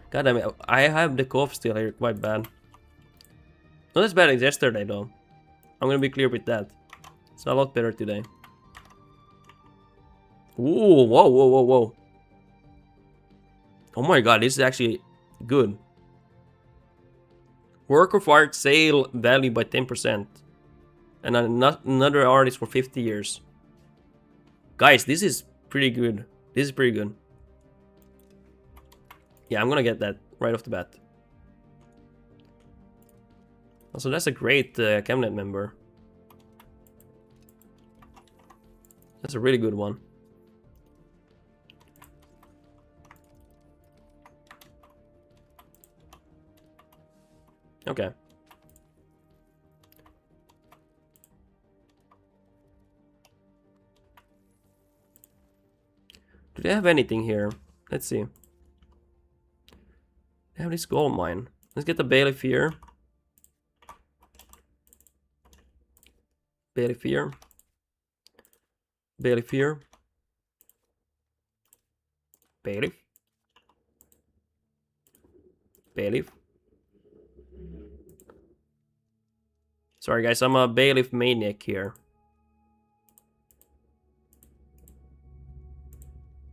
God damn it, I have the cough still here, quite bad. Not as bad as yesterday though. I'm gonna be clear with that. It's a lot better today. Ooh, whoa, whoa, whoa, whoa. Oh my god, this is actually good. Work of art sale value by 10%. And another artist for 50 years. Guys, this is pretty good. This is pretty good. Yeah, I'm gonna get that right off the bat. Also, that's a great cabinet member. That's a really good one. Okay. Do they have anything here? Let's see. They have this gold mine. Let's get the bailiff here. Bailiff here. Bailiff here. Bailiff. Bailiff. Sorry guys, I'm a bailiff maniac here.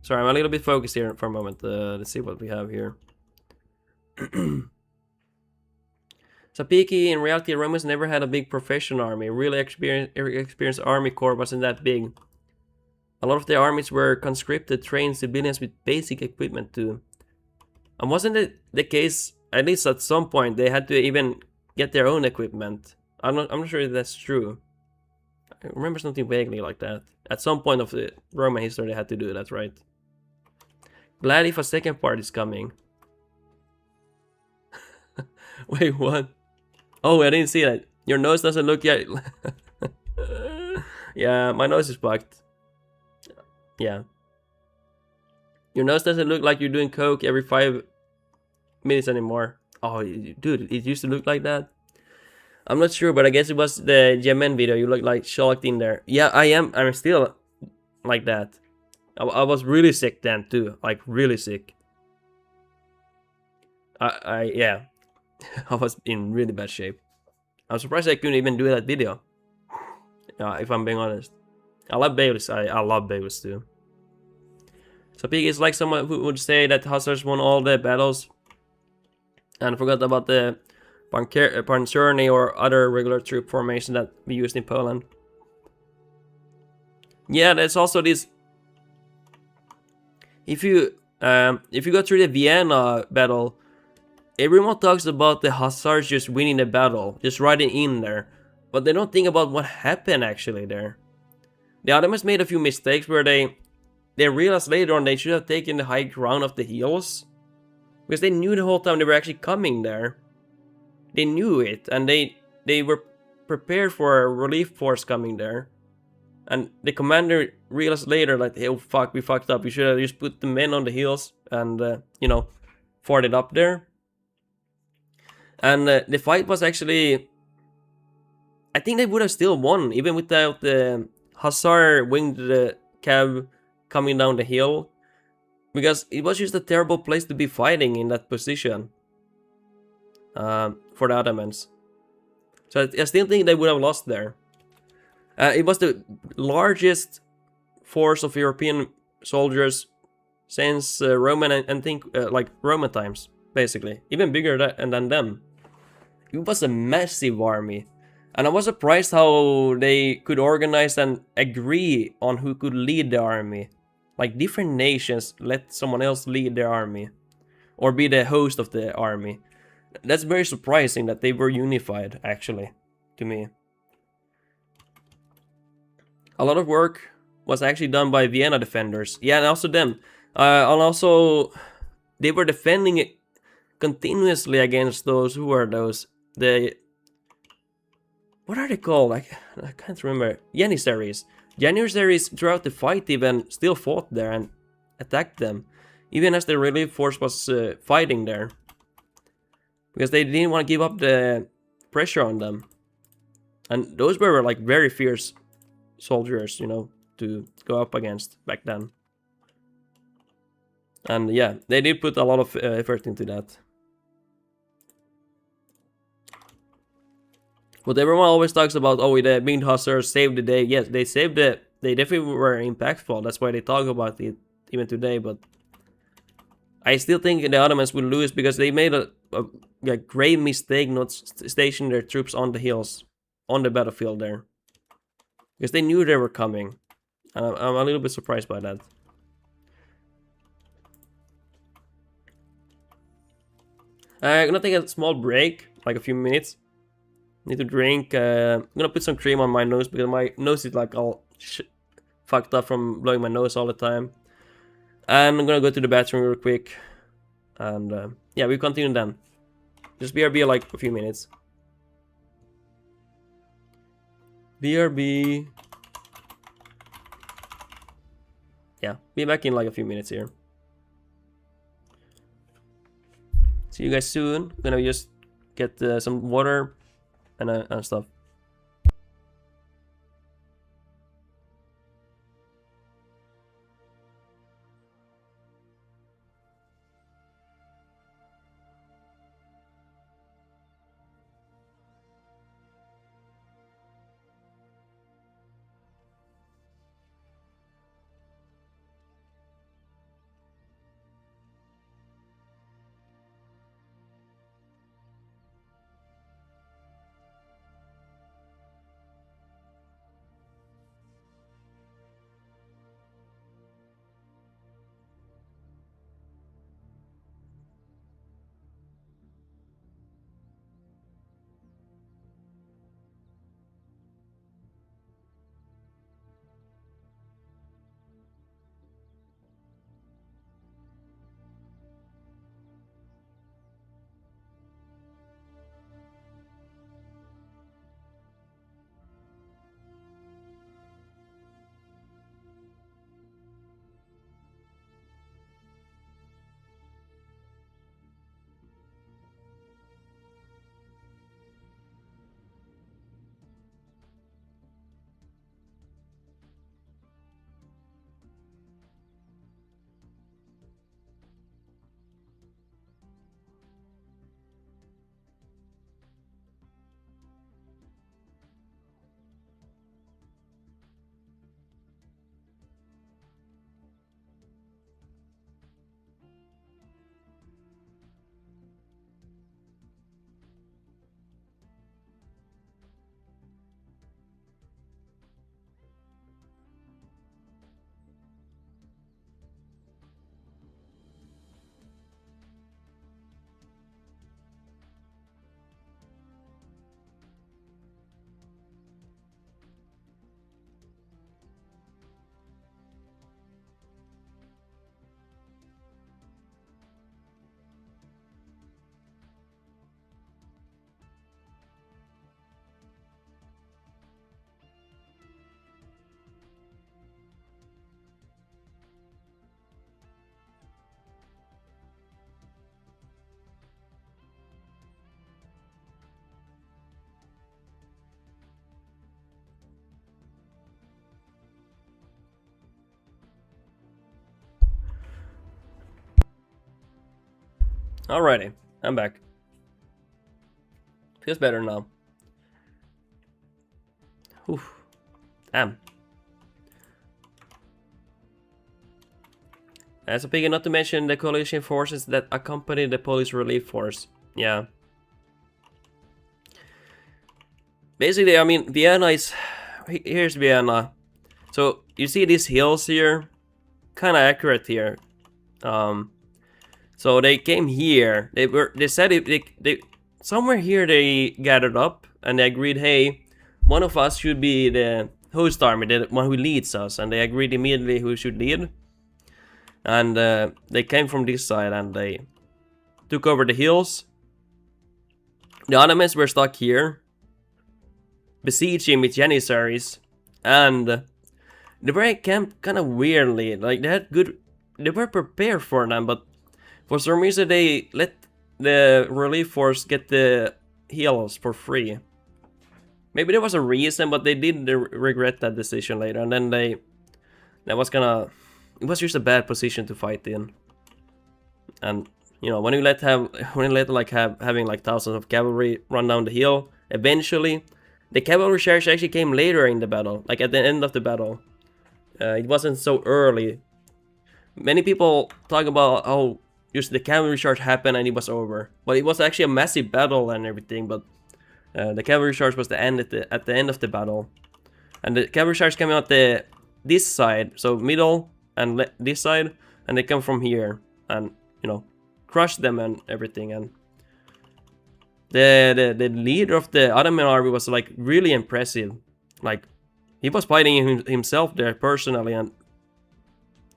Sorry, I'm a little bit focused here for a moment. Let's see what we have here. Sapiki, in reality, Romans never had a big professional army. Really experienced army corps wasn't that big. A lot of their armies were conscripted, trained civilians with basic equipment too. And wasn't it the case, at least at some point, they had to even get their own equipment? I'm not sure if that's true. I remember something vaguely like that. At some point of the Roman history, they had to do that, right? Glad if a second part is coming. Wait, what? Oh, I didn't see that. Your nose doesn't look yet. Yeah, my nose is bugged. Yeah. Your nose doesn't look like you're doing coke every 5 minutes anymore. Oh, dude, it used to look like that. I'm not sure, but I guess it was the Yemen video. You look like shocked in there. Yeah, I am. I'm still like that. I was really sick then too. Like really sick. Yeah. I was in really bad shape. I'm surprised I couldn't even do that video. If I'm being honest. I love Bayless. I love Bayless too. So Pig is like someone who would say that Hussars won all the battles and forgot about the Panzerny or other regular troop formation that we used in Poland. Yeah, there's also this. If you go through the Vienna battle, everyone talks about the Hussars just winning the battle, just riding in there, but they don't think about what happened actually there. The Ottomans made a few mistakes where they realized later on they should have taken the high ground of the hills, because they knew the whole time they were actually coming there. They knew it, and they were prepared for a relief force coming there. And the commander realized later, like, oh fuck, we fucked up. We should have just put the men on the hills and, you know, fought it up there. And the fight was actually, I think they would have still won, even without the Hussar winged cav coming down the hill. Because it was just a terrible place to be fighting in that position. For the Ottomans. So I still think they would have lost there. It was the largest force of European soldiers since Roman and think like Roman times, basically. Even bigger than them. It was a massive army. And I was surprised how they could organize and agree on who could lead the army. Like different nations let someone else lead their army. Or be the host of the army. That's very surprising that they were unified, actually, to me. A lot of work was actually done by Vienna defenders. Yeah, and also them. And also, they were defending it continuously against those, who are those? What are they called? I can't remember. Janissaries. Janissaries throughout the fight even still fought there and attacked them. Even as the relief force was fighting there. Because they didn't want to give up the pressure on them. And those were like very fierce soldiers, you know, to go up against back then. And yeah, they did put a lot of effort into that. But everyone always talks about, oh, the Big Hussars saved the day. Yes, they saved it. They definitely were impactful. That's why they talk about it even today. But I still think the Ottomans will lose because they made a grave mistake not stationing their troops on the hills, on the battlefield there. Because they knew they were coming. And I'm a little bit surprised by that. I'm gonna take a small break, like a few minutes. Need to drink. I'm gonna put some cream on my nose because my nose is like all fucked up from blowing my nose all the time. And I'm gonna go to the bathroom real quick. And yeah, we continue then. Just BRB like a few minutes. BRB. Yeah, be back in like a few minutes here. See you guys soon. I'm gonna just get some water and stuff. Alrighty, I'm back. Feels better now. Oof. Damn. As a big, not to mention the coalition forces that accompany the police relief force. Yeah. Basically, I mean, Vienna is... Here's Vienna. So, you see these hills here? Kinda accurate here. So they came here. They said they somewhere here they gathered up and they agreed, hey, one of us should be the host army, the one who leads us, and they agreed immediately who should lead. And they came from this side and they took over the hills. The Ottomans were stuck here, besieging with Janissaries, and they were camped kind of weirdly. Like they were prepared for them, but for some reason they let the relief force get the hills for free. Maybe there was a reason, but they did regret that decision later, and then it was just a bad position to fight in. And you know, when you let having like thousands of cavalry run down the hill, eventually the cavalry charge actually came later in the battle, like at the end of the battle. It wasn't so early. Many people talk about how just the cavalry charge happened and it was over, but it was actually a massive battle and everything. But the cavalry charge was at the end of the battle, and the cavalry charge came out this side, so middle and this side, and they come from here and you know crush them and everything. And the leader of the Ottoman army was like really impressive. Like he was fighting himself there personally, and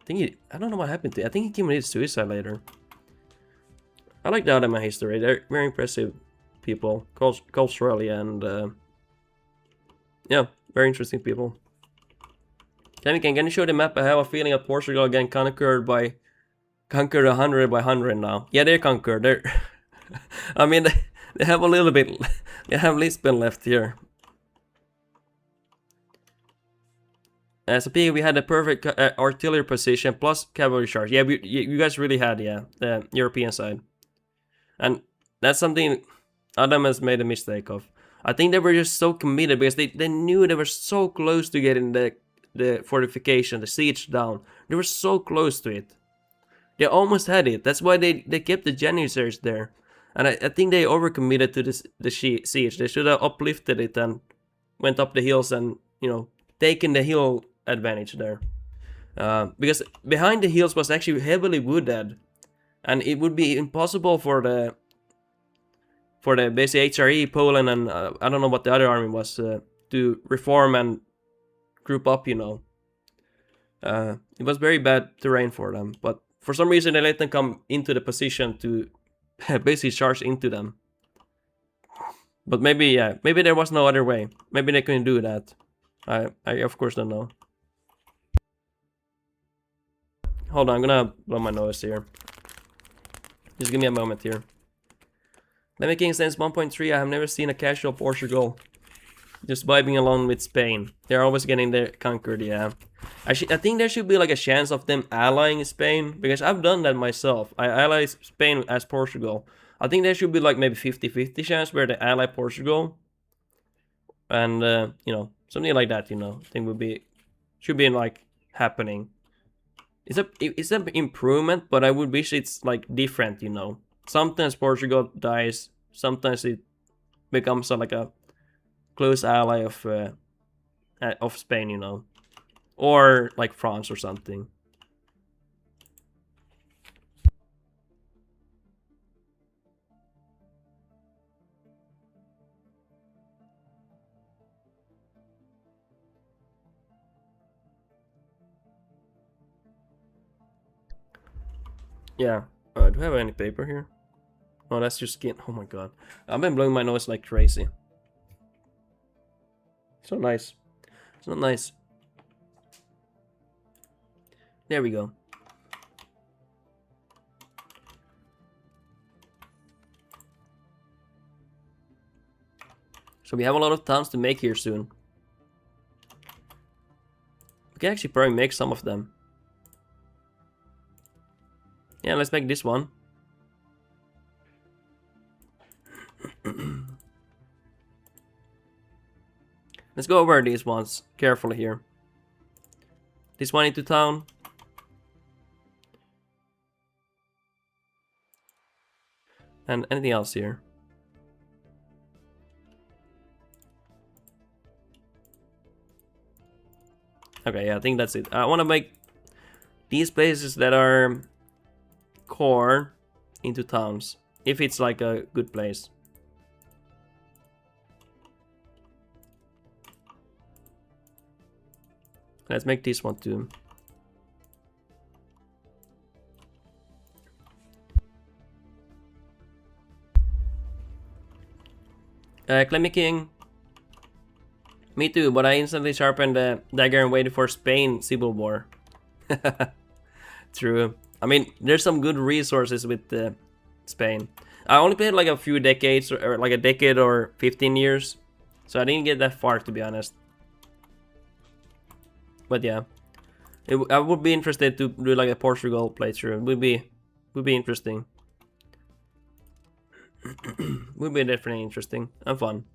I don't know what happened to him. I think he committed suicide later. I like the Ottoman history. They're very impressive people, culturally, and yeah, very interesting people. Can you show the map? I have a feeling that Portugal again conquered 100 by 100 now. Yeah, they're conquered. They're I mean, they have a little bit. They have Lisbon left here. As a P, we had a perfect artillery position plus cavalry charge. Yeah, you guys really had, yeah, the European side. And that's something Adam has made a mistake of. I think they were just so committed because they knew they were so close to getting the fortification, the siege down. They were so close to it. They almost had it. That's why they kept the Janissaries there. And I think they overcommitted to the siege. They should have uplifted it and went up the hills and, you know, taken the hill advantage there. Because behind the hills was actually heavily wooded. And it would be impossible for the basic HRE, Poland, and I don't know what the other army was, to reform and group up, you know. It was very bad terrain for them, but for some reason they let them come into the position to basically charge into them. But maybe there was no other way. Maybe they couldn't do that. I of course don't know. Hold on, I'm gonna blow my nose here. Just give me a moment here. Lemmy King since 1.3, I have never seen a casual Portugal just vibing along with Spain. They're always getting their conquered, yeah. I think there should be like a chance of them allying Spain, because I've done that myself. I ally Spain as Portugal. I think there should be like maybe 50-50 chance where they ally Portugal. And, you know, something like that, you know. I think should be like happening. It's an improvement, but I would wish it's like different, you know. Sometimes Portugal dies, sometimes it becomes like a close ally of Spain, you know, or like France or something. Yeah. Do I have any paper here? Oh, that's just skin. Oh my god. I've been blowing my nose like crazy. So nice. So nice. There we go. So we have a lot of towns to make here soon. We can actually probably make some of them. Yeah, let's make this one. Let's go over these ones carefully here. This one into town. And anything else here? Okay, yeah, I think that's it. I want to make these places that are core into towns, if it's like a good place. Let's make this one too. Clemmy King. Me too, but I instantly sharpened the dagger and waited for Spain Civil War. True. I mean, there's some good resources with Spain. I only played like a few decades, or like a decade or 15 years. So I didn't get that far, to be honest. But yeah. I would be interested to do like a Portugal playthrough. Would be interesting. Would be definitely interesting and fun.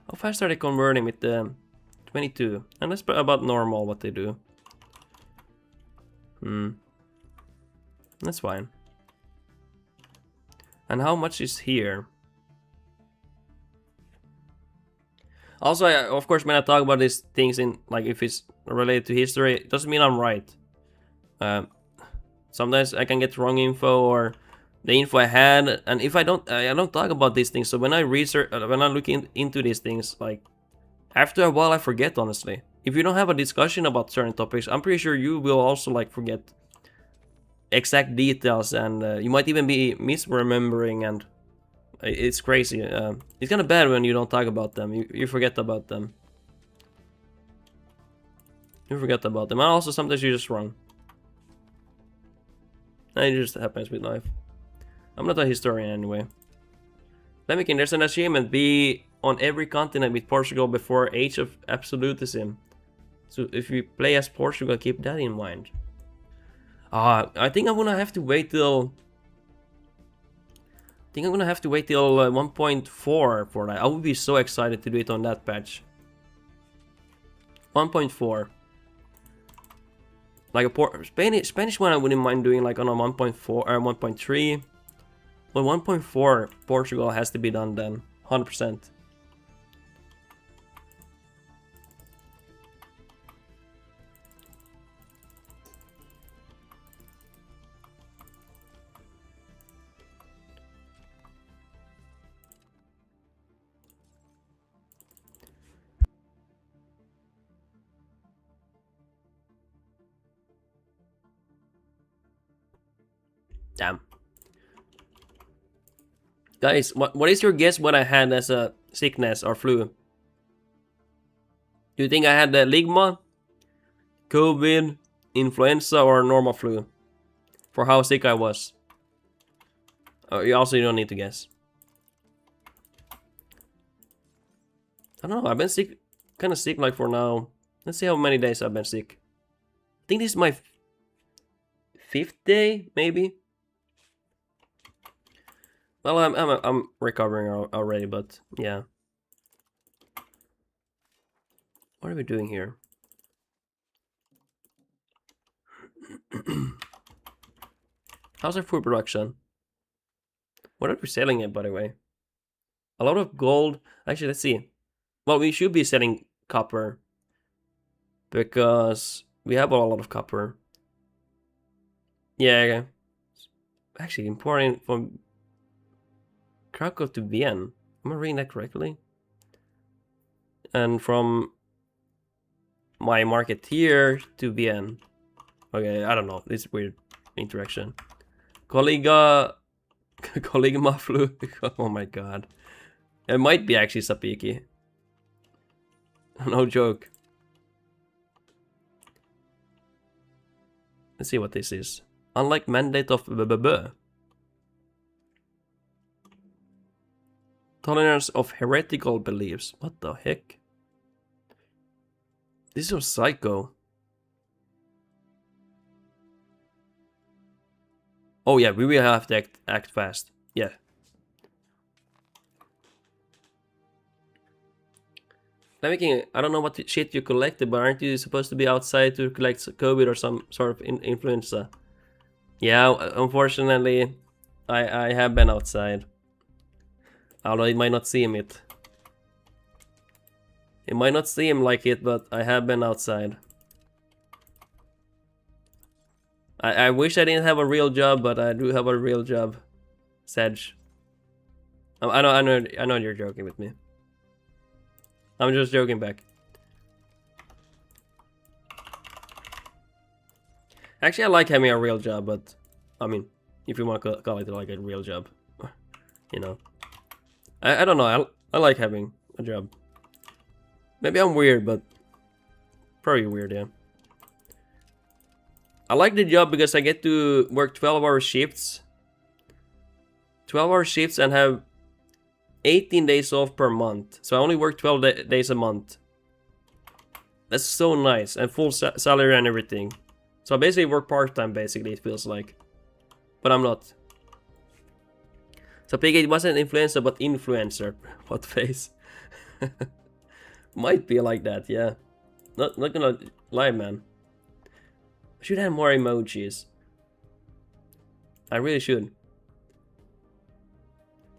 How fast are they converting with the 22? And that's about normal what they do. That's fine. And how much is here? Also, of course, when I talk about these things in, like, if it's related to history, it doesn't mean I'm right. Sometimes I can get wrong info or the info I had, and if I don't talk about these things. So when I research, when I'm looking into these things, like, after a while I forget, honestly. If you don't have a discussion about certain topics, I'm pretty sure you will also like forget exact details, and you might even be misremembering, and it's crazy. It's kind of bad when you don't talk about them. You forget about them. You forget about them, and also sometimes you're just wrong. And it just happens with life. I'm not a historian anyway. Lemmykin, there's an achievement: be on every continent with Portugal before Age of Absolutism. So if you play as Portugal, keep that in mind. I think I'm gonna have to wait till... I think I'm gonna have to wait till 1.4 for that. I would be so excited to do it on that patch. 1.4. Like a Spanish one I wouldn't mind doing like on a 1.4 or 1.3. But 1.4 Portugal has to be done then. 100%. Damn. Guys, what is your guess what I had as a sickness or flu? Do you think I had the ligma, COVID, influenza, or normal flu? For how sick I was. You also don't need to guess. I don't know, I've been sick, kind of sick like for now. Let's see how many days I've been sick. I think this is my 5th day, maybe. Well, I'm recovering already, but yeah. What are we doing here? How's our food production? What are we selling it, by the way? A lot of gold. Actually, let's see. Well, we should be selling copper, because we have a lot of copper. Yeah. Actually, importing from Krakow to Vienna. Am I reading that correctly? And from my market here to Vienna. Okay, I don't know. This weird interaction. Colleague flu. Oh my god. It might be actually Sapiki. No joke. Let's see what this is. Unlike mandate of BBB. Tolerance of heretical beliefs. What the heck? This is so psycho. Oh yeah, we will have to act fast. Yeah. Making, I don't know what shit you collected, but aren't you supposed to be outside to collect COVID or some sort of influenza? Yeah, unfortunately, I have been outside. Although it might not seem it. It might not seem like it, but I have been outside. I wish I didn't have a real job, but I do have a real job. Sedge. I know you're joking with me. I'm just joking back. Actually, I like having a real job, but I mean, if you want to call it like a real job, you know. I don't know. I like having a job. Maybe I'm weird, but probably weird, yeah. I like the job because I get to work 12-hour shifts. 12-hour shifts and have 18 days off per month. So I only work 12 days a month. That's so nice. And full salary and everything. So I basically work part-time, basically, it feels like. But I'm not. So Piggy, it wasn't influencer, but influencer. What face? Might be like that, yeah. Not gonna lie, man. I should have more emojis. I really should.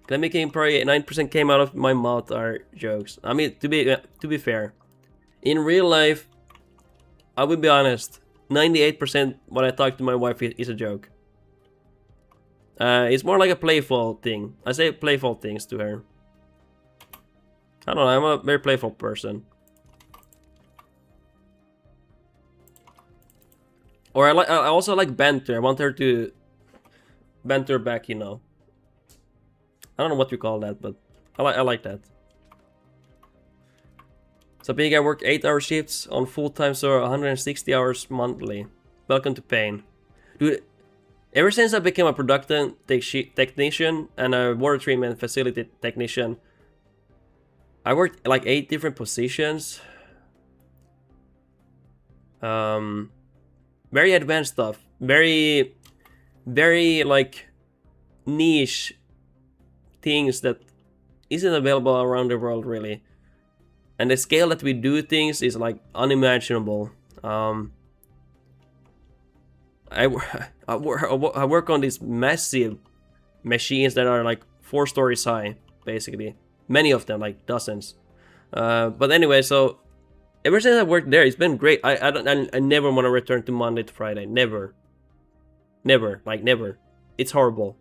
Claiming probably 9% came out of my mouth are jokes. I mean, to be fair, in real life, I will be honest. 98% what I talk to my wife is a joke. It's more like a playful thing. I say playful things to her. I don't know. I'm a very playful person. Or I also like banter. I want her to banter back, you know. I don't know what you call that, but I like that. So big, I work 8-hour shifts on full time, so 160 hours monthly. Welcome to pain. Dude, ever since I became a production technician and a water treatment facility technician, I worked like 8 different positions. Very advanced stuff. Very like niche things that isn't available around the world really. And the scale that we do things is like unimaginable. I work on these massive machines that are like 4 stories high, basically. Many of them, like dozens. But anyway, so ever since I worked there, it's been great. I never want to return to Monday to Friday. Never. Never. Like never. It's horrible.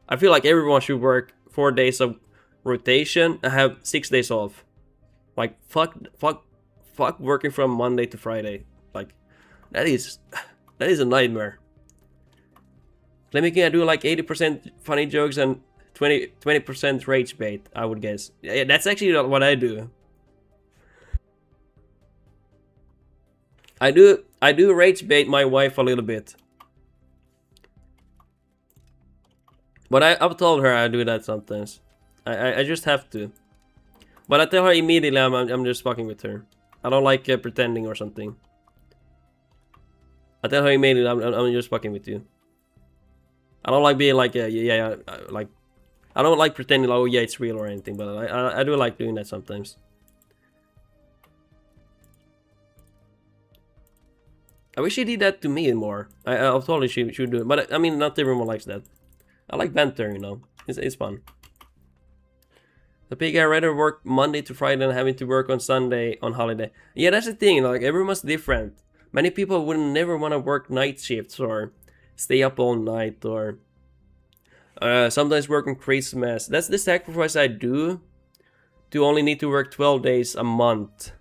I feel like everyone should work 4 days of rotation and have 6 days off. Like fuck working from Monday to Friday. Like that is a nightmare. Let me do like 80% funny jokes and 20% rage bait, I would guess. Yeah, that's actually what I do. I do rage bait my wife a little bit. But I've told her I do that sometimes. I just have to. But I tell her immediately I'm just fucking with her. I don't like pretending or something. I tell her immediately I'm just fucking with you. I don't like being like like I don't like pretending like, oh yeah, it's real or anything, but I do like doing that sometimes. I wish she did that to me more. I've told her she should do it, but I mean, not everyone likes that. I like banter, you know. It's fun. The pig, I'd rather work Monday to Friday than having to work on Sunday on holiday. Yeah, that's the thing. Like everyone's different. Many people would never want to work night shifts or stay up all night or sometimes work on Christmas. That's the sacrifice I do to only need to work 12 days a month.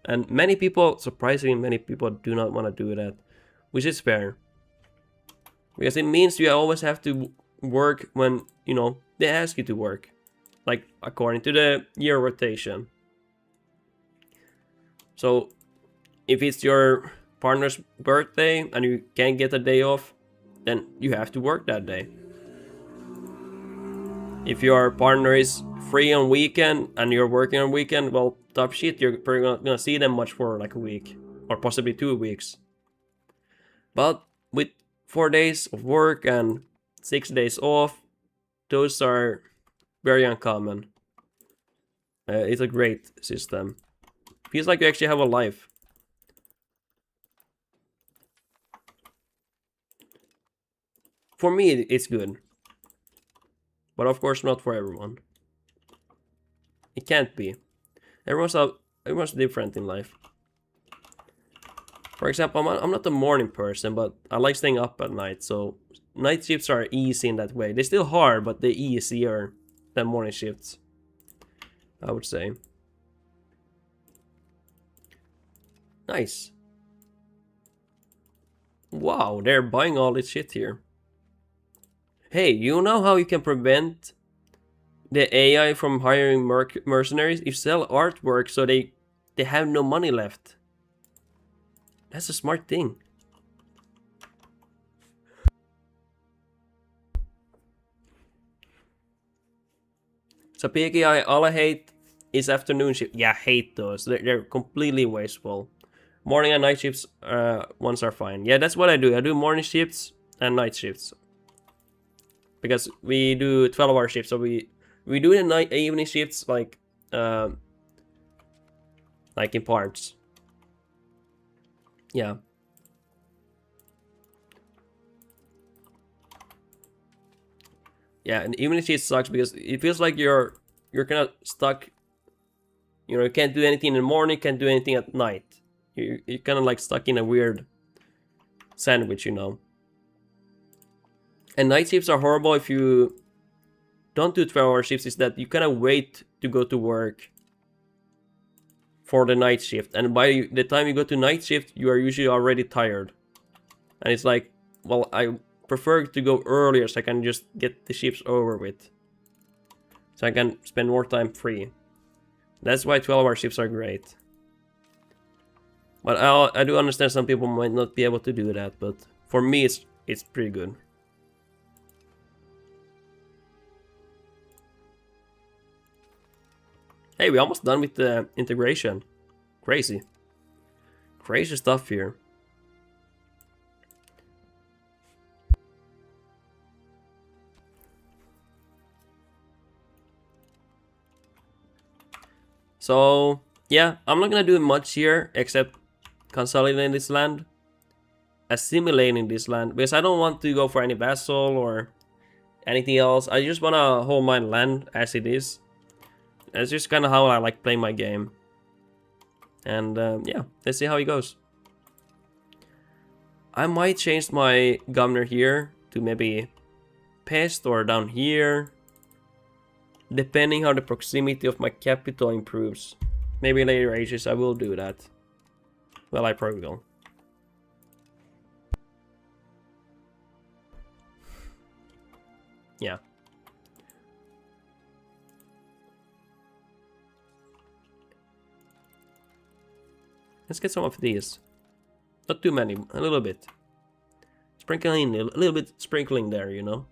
And many people, surprisingly, many people do not want to do that, which is fair. Because it means you always have to work when, you know, they ask you to work. Like, according to the year rotation. So, if it's your partner's birthday and you can't get a day off, then you have to work that day. If your partner is free on weekend and you're working on weekend, well, tough shit, you're probably not gonna see them much for like a week. Or possibly 2 weeks. But with 4 days of work and 6 days off. Those are very uncommon. It's a great system. Feels like you actually have a life. For me, it's good. But of course not for everyone. It can't be. Everyone's different in life. For example, I'm not a morning person, but I like staying up at night, so night shifts are easy in that way. They're still hard, but they're easier than morning shifts, I would say. Nice. Wow, they're buying all this shit here. Hey, you know how you can prevent the AI from hiring mercenaries? You sell artwork so they have no money left. That's a smart thing. So PKI, all I hate is afternoon shift. Yeah, I hate those. They're completely wasteful. Morning and night shifts ones are fine. Yeah, that's what I do. I do morning shifts and night shifts. Because we do 12-hour shifts, so we do the night evening shifts like in parts. Yeah. Yeah, and evening shift sucks because it feels like you're kind of stuck. You know, you can't do anything in the morning, can't do anything at night. You're kind of like stuck in a weird sandwich, you know. And night shifts are horrible if you don't do 12-hour shifts, is that you kind of wait to go to work for the night shift. And by the time you go to night shift, you are usually already tired. And it's like, well, I prefer to go earlier so I can just get the shifts over with. So I can spend more time free. That's why 12-hour shifts are great. But I do understand some people might not be able to do that, but for me it's pretty good. Hey, we're almost done with the integration. Crazy. Crazy stuff here. So, yeah, I'm not gonna do much here except consolidating this land, assimilating this land, because I don't want to go for any vassal or anything else. I just wanna hold my land as it is. That's just kind of how I like playing my game. And yeah, let's see how it goes. I might change my governor here to maybe pest or down here, depending how the proximity of my capital improves. Maybe later ages I will do that. Well, I probably will. Yeah. Let's get some of these. Not too many, a little bit. Sprinkling, a little bit sprinkling there, you know.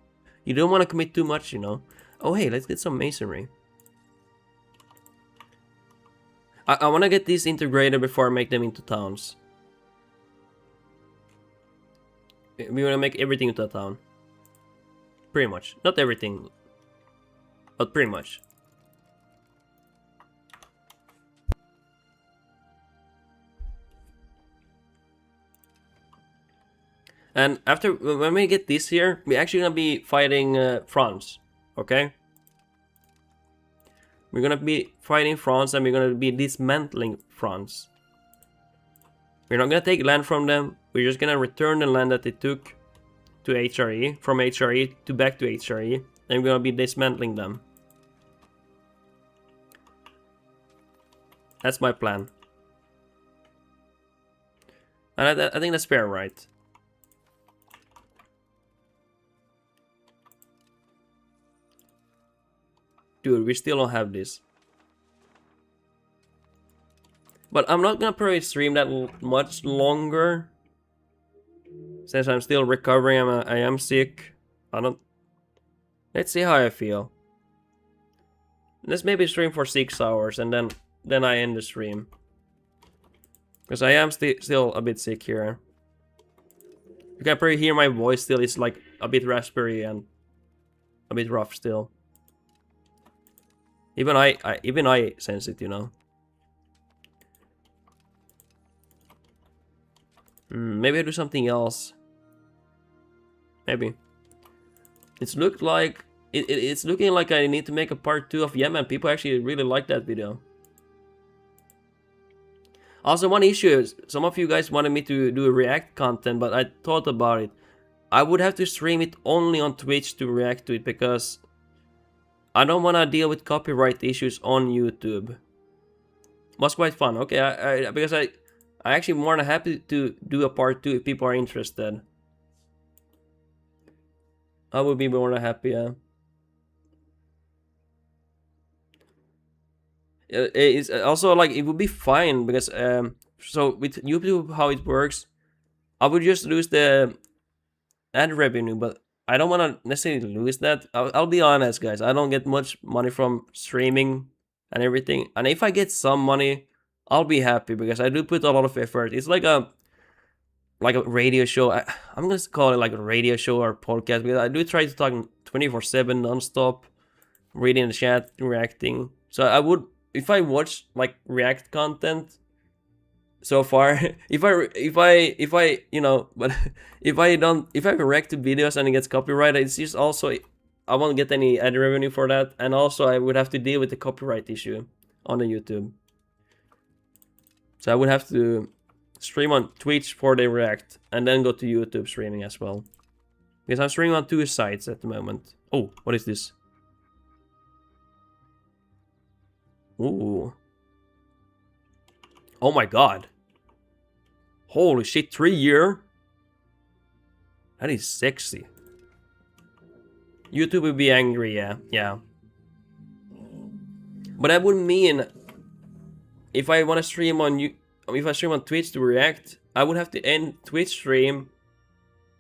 You don't want to commit too much, you know. Oh, hey, let's get some masonry. I want to get these integrated before I make them into towns. We want to make everything into a town. Pretty much. Not everything, but pretty much. And after, when we get this here, we're actually gonna be fighting France, okay? We're gonna be fighting France and we're gonna be dismantling France. We're not gonna take land from them, we're just gonna return the land that they took to HRE, from HRE to back to HRE, and we're gonna be dismantling them. That's my plan. And I think that's fair, right? Dude, we still don't have this. But I'm not gonna probably stream that much longer. Since I'm still recovering, I am sick. Let's see how I feel. Let's maybe stream for 6 hours and then I end the stream. Because I am still a bit sick here. You can probably hear my voice still. It's like a bit raspberry and a bit rough still. Even I sense it, you know. Maybe I do something else. Maybe. It's looked like it's looking like I need to make a part 2 of Yemen. People actually really like that video. Also, one issue is some of you guys wanted me to do React content, but I thought about it. I would have to stream it only on Twitch to react to it because I don't want to deal with copyright issues on YouTube. Was quite fun. Okay, because I actually more than happy to do a part 2 if people are interested. I would be more than happy, yeah. It's also like it would be fine because so with YouTube how it works, I would just lose the ad revenue, but I don't want to necessarily lose that. I'll be honest, guys. I don't get much money from streaming and everything, and if I get some money, I'll be happy because I do put a lot of effort. It's like a radio show. I'm gonna call it like a radio show or podcast because I do try to talk 24/7 non-stop, reading the chat, reacting. So I would, if I watch like React content so far, if I you know, but if I react to videos and it gets copyrighted, it's just also I won't get any ad revenue for that, and also I would have to deal with the copyright issue on the YouTube. So I would have to stream on Twitch for the React and then go to YouTube streaming as well. Because I'm streaming on 2 sites at the moment. Oh, what is this? Ooh. Oh my god. Holy shit, 3 year? That is sexy. YouTube would be angry, yeah. But that would mean if I want to stream on if I stream on Twitch to react, I would have to end Twitch stream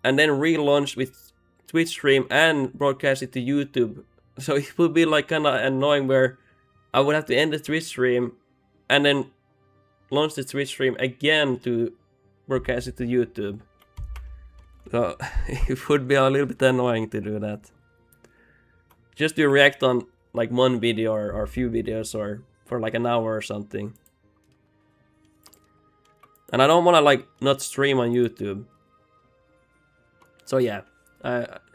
and then relaunch with Twitch stream and broadcast it to YouTube. So it would be like kind of annoying where I would have to end the Twitch stream and then launch the Twitch stream again to broadcast it to YouTube. So it would be a little bit annoying to do that. Just to react on like one video or a few videos or for like an hour or something. And I don't want to like not stream on YouTube. So yeah,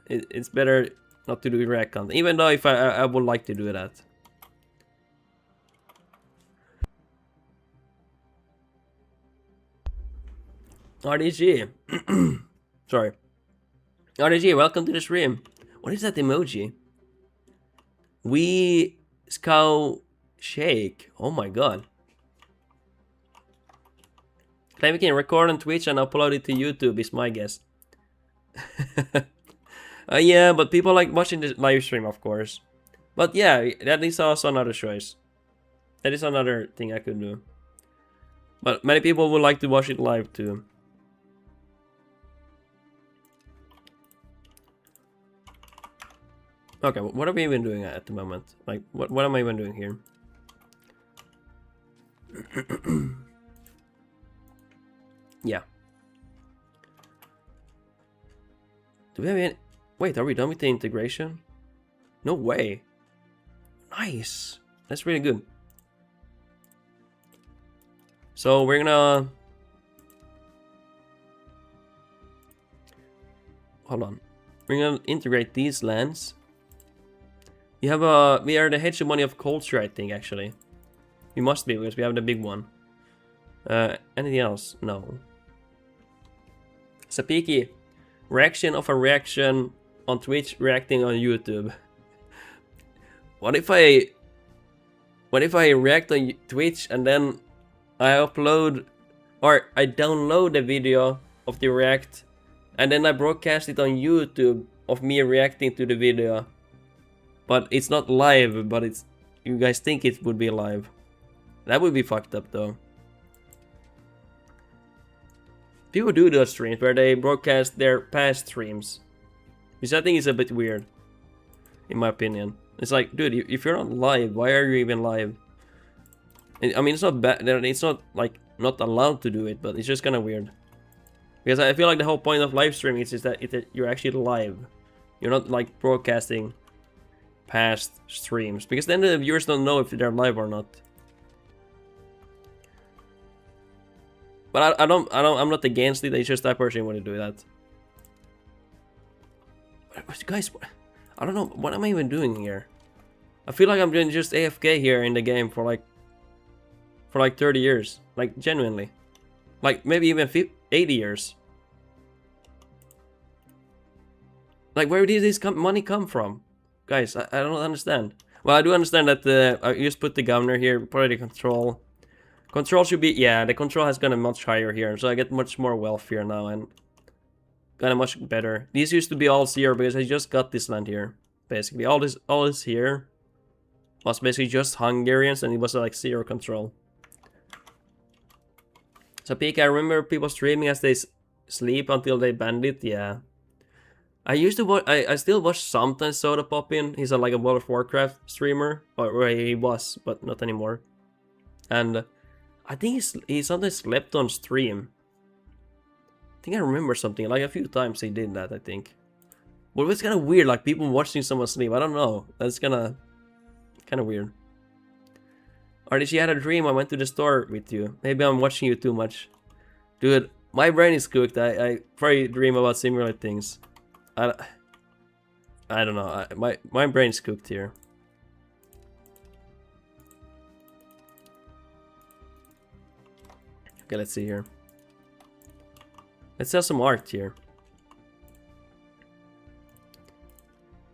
it's better not to do React content. Even though if I would like to do that. RDG. Sorry. RDG, welcome to the stream. What is that emoji? We Scout Shake. Oh my god. Claim we can record on Twitch and upload it to YouTube is my guess. Yeah, but people like watching the live stream, of course. But yeah, that is also another choice. That is another thing I could do. But many people would like to watch it live too. Okay, what are we even doing at the moment? Like, what am I even doing here? Yeah. Do we have any... Wait, are we done with the integration? No way. Nice. That's really good. So we're gonna... Hold on. We're gonna integrate these lands. We have a... We are the hegemony of culture, I think, actually. We must be, because we have the big one. Anything else? No. Sapiki. Reaction of a reaction on Twitch, reacting on YouTube. What if I react on Twitch and then I upload or I download the video of the react and then I broadcast it on YouTube of me reacting to the video, but it's not live, but it's, you guys think it would be live. That would be fucked up though. People do those streams where they broadcast their past streams, which I think is a bit weird, in my opinion. It's like, dude, if you're not live, why are you even live? I mean, it's not bad. It's not like not allowed to do it, but it's just kind of weird. Because I feel like the whole point of live streaming is that you're actually live. You're not like broadcasting past streams, because then the viewers don't know if they're live or not. But I'm not against it. It's just I personally want to do that. Guys, I don't know, what am I even doing here? I feel like I'm doing just AFK here in the game for like 30 years, like genuinely, like maybe even 80 years. Like, where did this money come from? Guys, I don't understand. Well, I do understand that I just put the governor here, probably the control. Control should be, yeah, the control has gone much higher here, so I get much more wealth here now, and kind of much better. These used to be all zero because I just got this land here, basically. All this here was basically just Hungarians, and it was like zero control. So peak, I remember people streaming as they sleep until they banned it, yeah. I used to watch, I still watch sometimes Soda Poppin. He's like a World of Warcraft streamer, or he was, but not anymore. And I think he sometimes slept on stream. I think I remember something, like a few times he did that, I think. Well, it's kind of weird, like people watching someone sleep, I don't know. That's kind of weird. RDC had a dream, I went to the store with you. Maybe I'm watching you too much. Dude, my brain is cooked, I probably dream about similar things. I don't know, my brain's cooked here. Okay, let's see here. Let's sell some art here.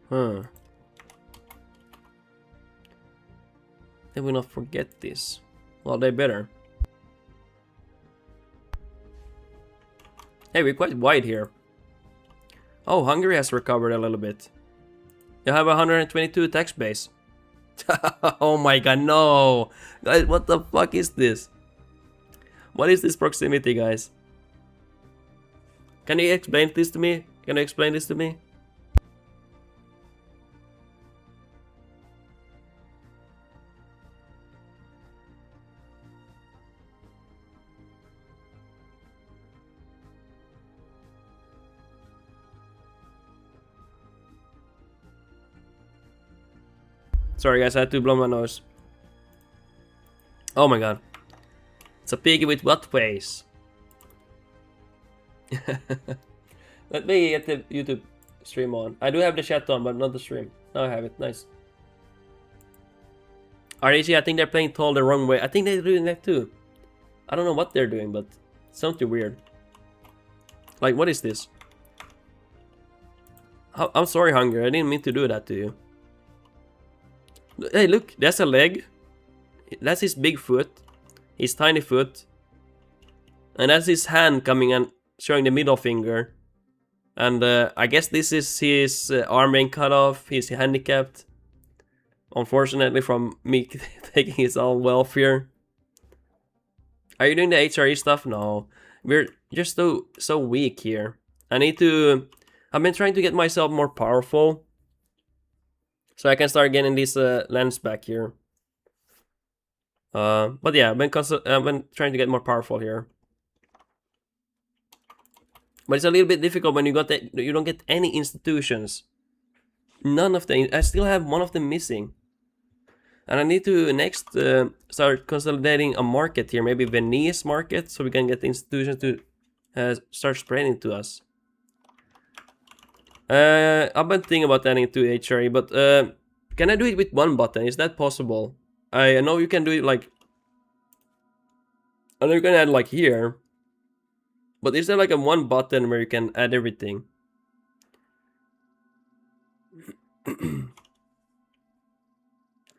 Huh. They will not forget this. Well, they better. Hey, we're quite wide here. Oh, Hungary has recovered a little bit. You have 122 tax base. Oh my god, no! Guys, what the fuck is this? What is this proximity, guys? Can you explain this to me? Can you explain this to me? Sorry guys, I had to blow my nose. Oh my god. It's a piggy with what face? Let me get the YouTube stream on. I do have the chat on, but not the stream. Now I have it. Nice. RAC, I think they're playing Toll the wrong way. I think they're doing that too. I don't know what they're doing, but something weird. Like, what is this? I'm sorry, Hunger. I didn't mean to do that to you. Hey, look, that's a leg. That's his big foot. His tiny foot. And that's his hand coming and showing the middle finger. And I guess this is his arm being cut off. He's handicapped. Unfortunately, from me taking his own welfare. Are you doing the HRE stuff? No. We're just so weak here. I've been trying to get myself more powerful. So I can start getting these lands back here. But yeah, I've been trying to get more powerful here. But it's a little bit difficult when you don't get any institutions. None of them. I still have one of them missing. And I need to next start consolidating a market here. Maybe Venice market, so we can get the institutions to start spreading to us. I've been thinking about adding it to HRE, but can I do it with one button? Is that possible? I know you can do it like... I know you can add like here. But is there like a one button where you can add everything?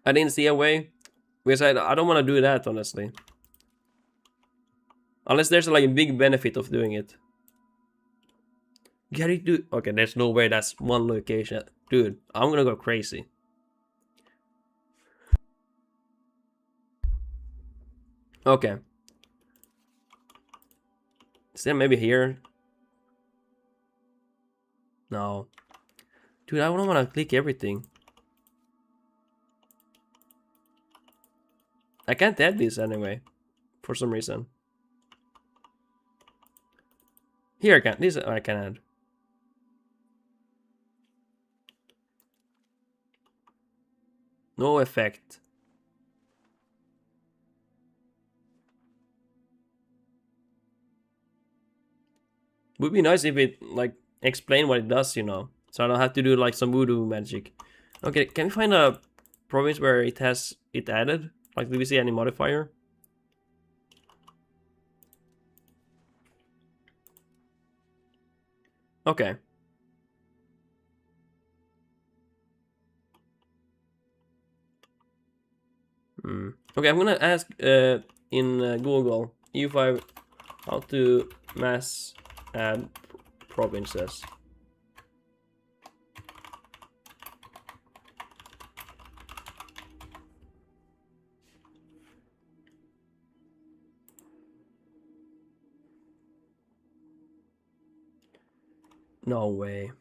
I didn't see a way. Because I don't want to do that, honestly. Unless there's like a big benefit of doing it. Can you do... Okay, there's no way that's one location. Dude, I'm gonna go crazy. Okay. Is there maybe here? No. Dude, I don't want to click everything. I can't add this anyway. For some reason. Here I can. This I can add. No effect. Would be nice if it like explain what it does, you know, so I don't have to do like some voodoo magic. Okay, can we find a province where it has it added? Like, do we see any modifier? Okay. Okay, I'm gonna ask in Google EU5 how to mass add provinces. No way.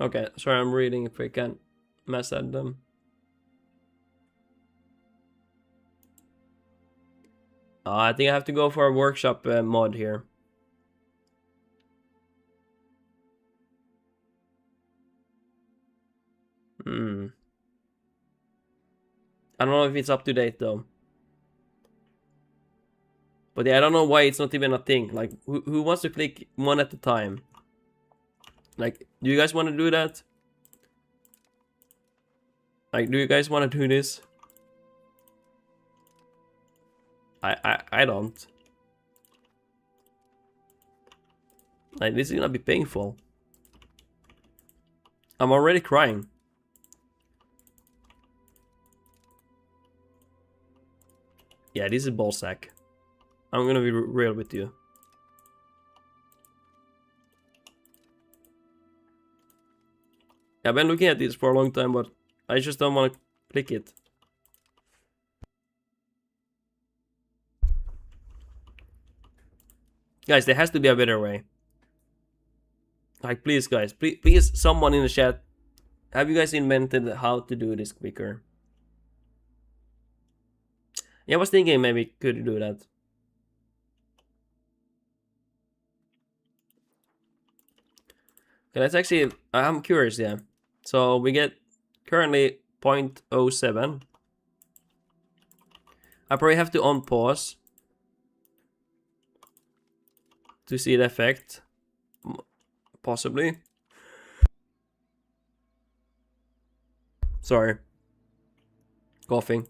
Okay, sorry, I'm reading if we can mass add them. I think I have to go for a workshop mod here. I don't know if it's up to date though. But yeah, I don't know why it's not even a thing. Like, who wants to click one at a time? Like, do you guys want to do that? Like, do you guys want to do this? I don't. Like, this is gonna be painful. I'm already crying. Yeah, this is ballsack. I'm gonna be real with you. I've been looking at this for a long time, but I just don't want to click it. Guys, there has to be a better way. Like, please, guys, please, someone in the chat, have you guys invented how to do this quicker? Yeah, I was thinking maybe could do that. Okay, let's actually, I'm curious, yeah. So we get currently 0.07. I probably have to unpause to see the effect. Possibly. Sorry. Coughing.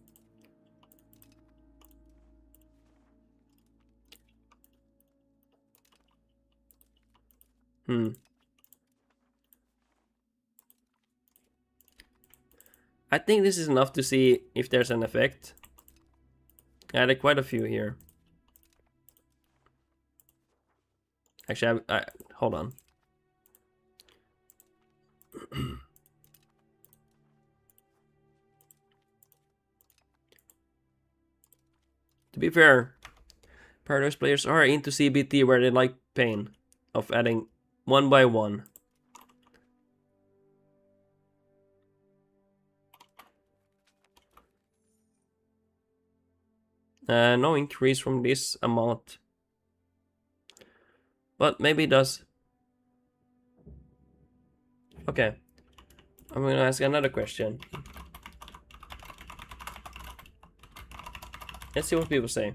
I think this is enough to see if there's an effect. I added quite a few here. Actually, I hold on. To be fair, Paradox players are into CBT where they like pain of adding one by one. No increase from this amount. But maybe it does. Okay. I'm gonna ask another question. Let's see what people say.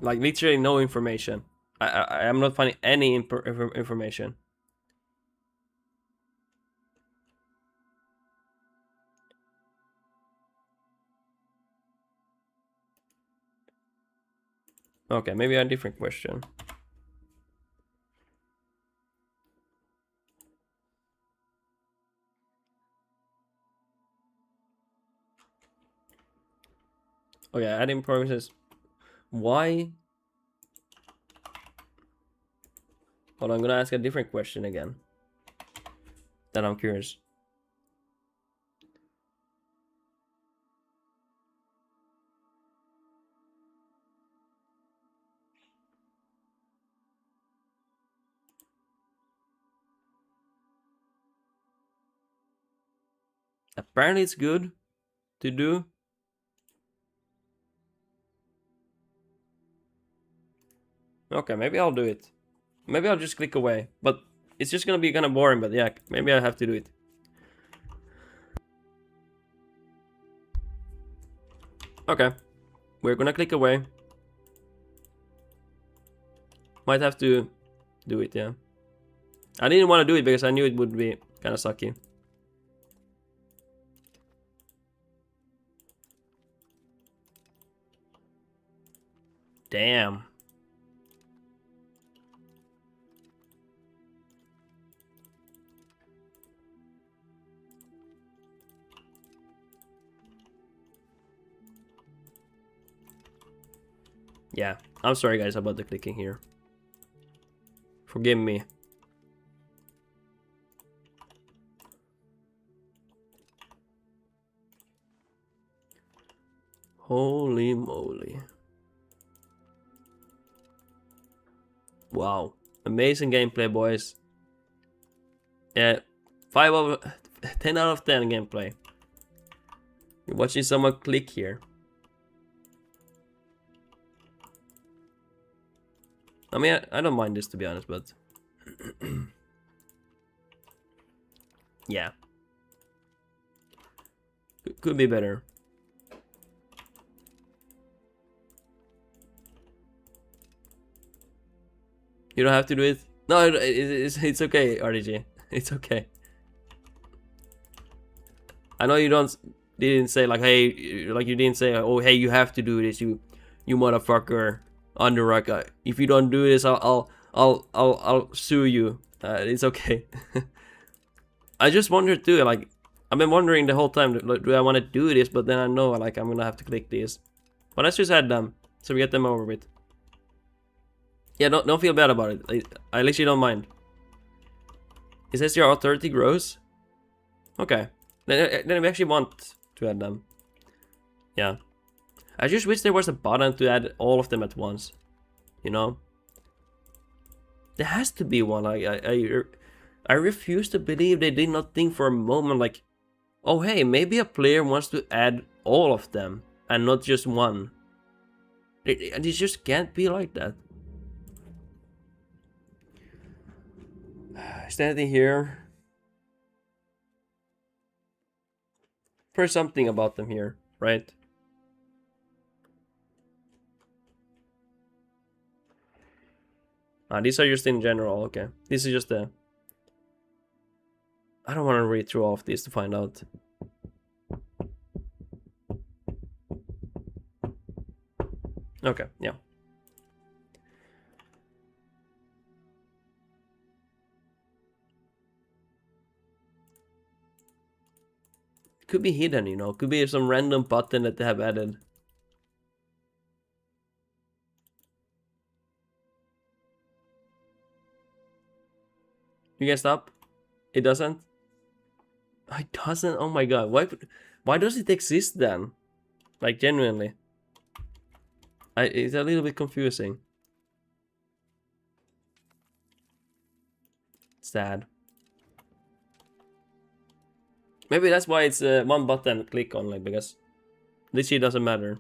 Like, literally no information. I'm not finding any information. Okay, maybe a different question. Okay, adding promises. Why? Hold on, I'm gonna ask a different question again. Then I'm curious. Apparently it's good to do. Okay, maybe I'll do it. Maybe I'll just click away. But it's just gonna be kind of boring, but yeah, maybe I have to do it. Okay, we're gonna click away. Might have to do it, yeah. I didn't want to do it because I knew it would be kind of sucky. Damn. Yeah, I'm sorry guys about the clicking here. Forgive me. Holy moly. Wow. Amazing gameplay, boys. Yeah, 10 out of 10 gameplay. You're watching someone click here. I mean, I don't mind this to be honest, but yeah, could be better. You don't have to do it. No, it's okay, RDG. It's okay. I know you didn't say like, hey, like you didn't say, oh, hey, you have to do this, you motherfucker. Underrock. If you don't do this, I'll sue you. It's okay. I just wondered too. Like, I've been wondering the whole time. Do I want to do this? But then I know, like, I'm gonna have to click this. But let's just add them, so we get them over with. Yeah, don't feel bad about it. I literally don't mind. It says your authority grows. Okay. Then we actually want to add them. Yeah. I just wish there was a button to add all of them at once. You know? There has to be one. I refuse to believe they did not think for a moment like, oh hey, maybe a player wants to add all of them and not just one. It just can't be like that. Is there anything here? There's something about them here, right? These are just in general, okay. This is just a... I don't want to read through all of these to find out. Okay, yeah. Could be hidden, you know. Could be some random button that they have added. You can stop? It doesn't? It doesn't? Oh my god. Why does it exist then? Like, genuinely. It's a little bit confusing. Sad. Maybe that's why it's one button click only, because this shit doesn't matter.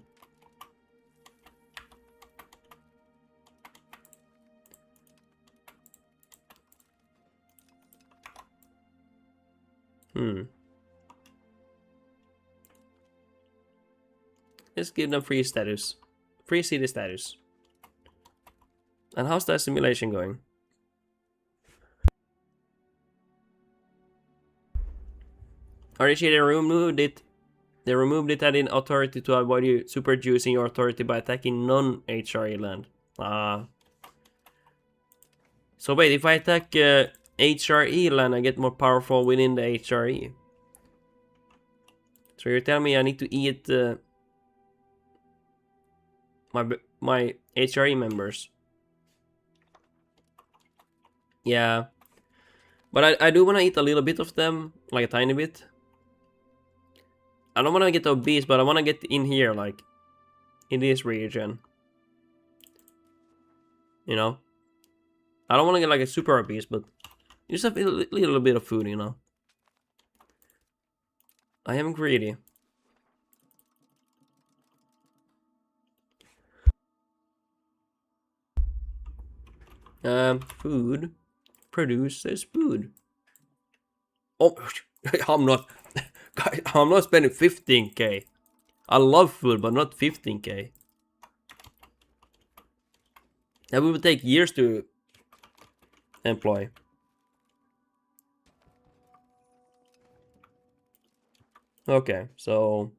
Let's give them free status. Free city status. And how's that simulation going? RDG, they removed it. They removed it adding authority to avoid you super juicing your authority by attacking non-HRE land. So wait, if I attack HRE land, I get more powerful within the HRE. So you're telling me I need to eat my HRE members? Yeah, but I do want to eat a little bit of them, like a tiny bit. I don't want to get obese, but I want to get in here, like in this region. You know, I don't want to get like a super obese, but just a little bit of food, you know. I am greedy. Food produces food. Oh, I'm not. I'm not spending 15k. I love food, but not 15k. That would take years to employ. Okay, so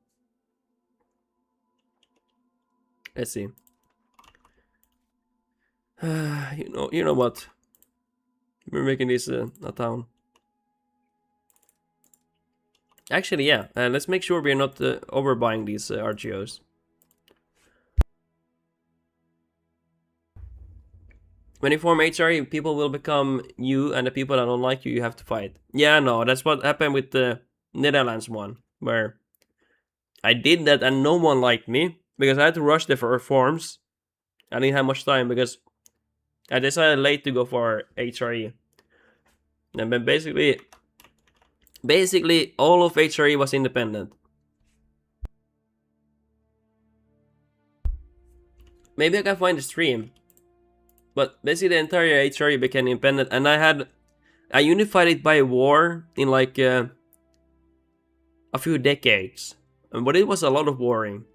let's see. You know what? We're making this a town. Actually, yeah. Let's make sure we're not overbuying these RGOs. When you form HRE, people will become you, and the people that don't like you, you have to fight. Yeah, no, that's what happened with the Netherlands one, where I did that and no one liked me because I had to rush the reforms. I didn't have much time because I decided late to go for HRE. And then basically all of HRE was independent. Maybe I can find the stream. But basically the entire HRE became independent, and I unified it by war in like a few decades. But it was a lot of warring.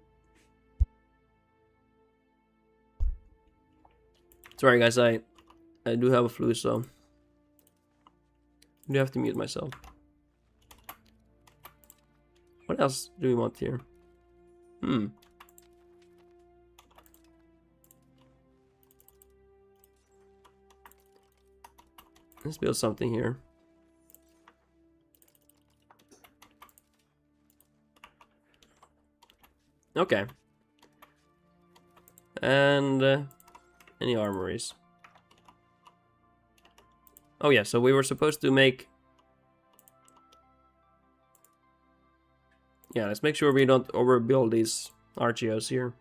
Sorry guys, I do have a flu, so I do have to mute myself. What else do we want here? Let's build something here. Okay. And any armories? Oh yeah, so we were supposed to make... Yeah, let's make sure we don't overbuild these RGOs here.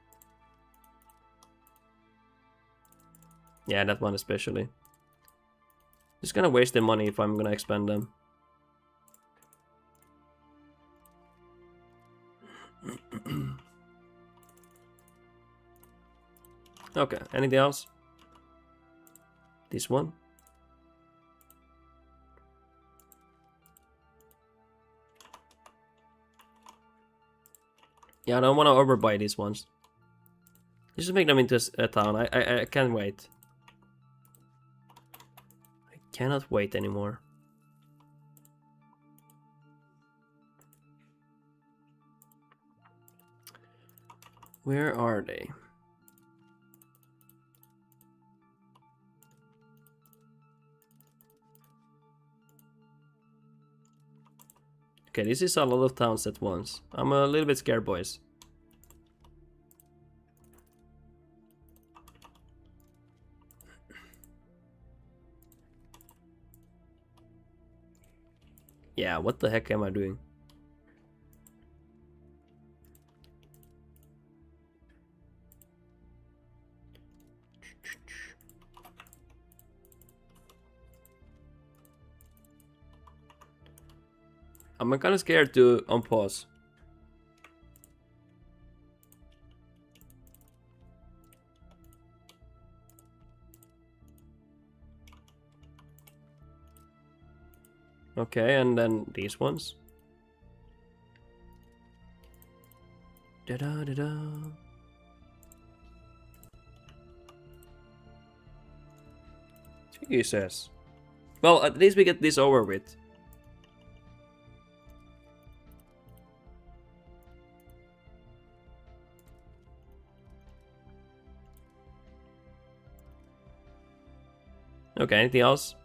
Yeah, that one especially. Just gonna waste the money if I'm gonna expand them. Okay, anything else? This one? Yeah, I don't want to overbuy these ones. Just make them into a town. I can't wait. I cannot wait anymore. Where are they? Okay, this is a lot of towns at once. I'm a little bit scared, boys. Yeah, what the heck am I doing? I'm kind of scared to unpause. Okay, and then these ones. Da-da-da-da. Jesus. Well, at least we get this over with. Okay, anything else?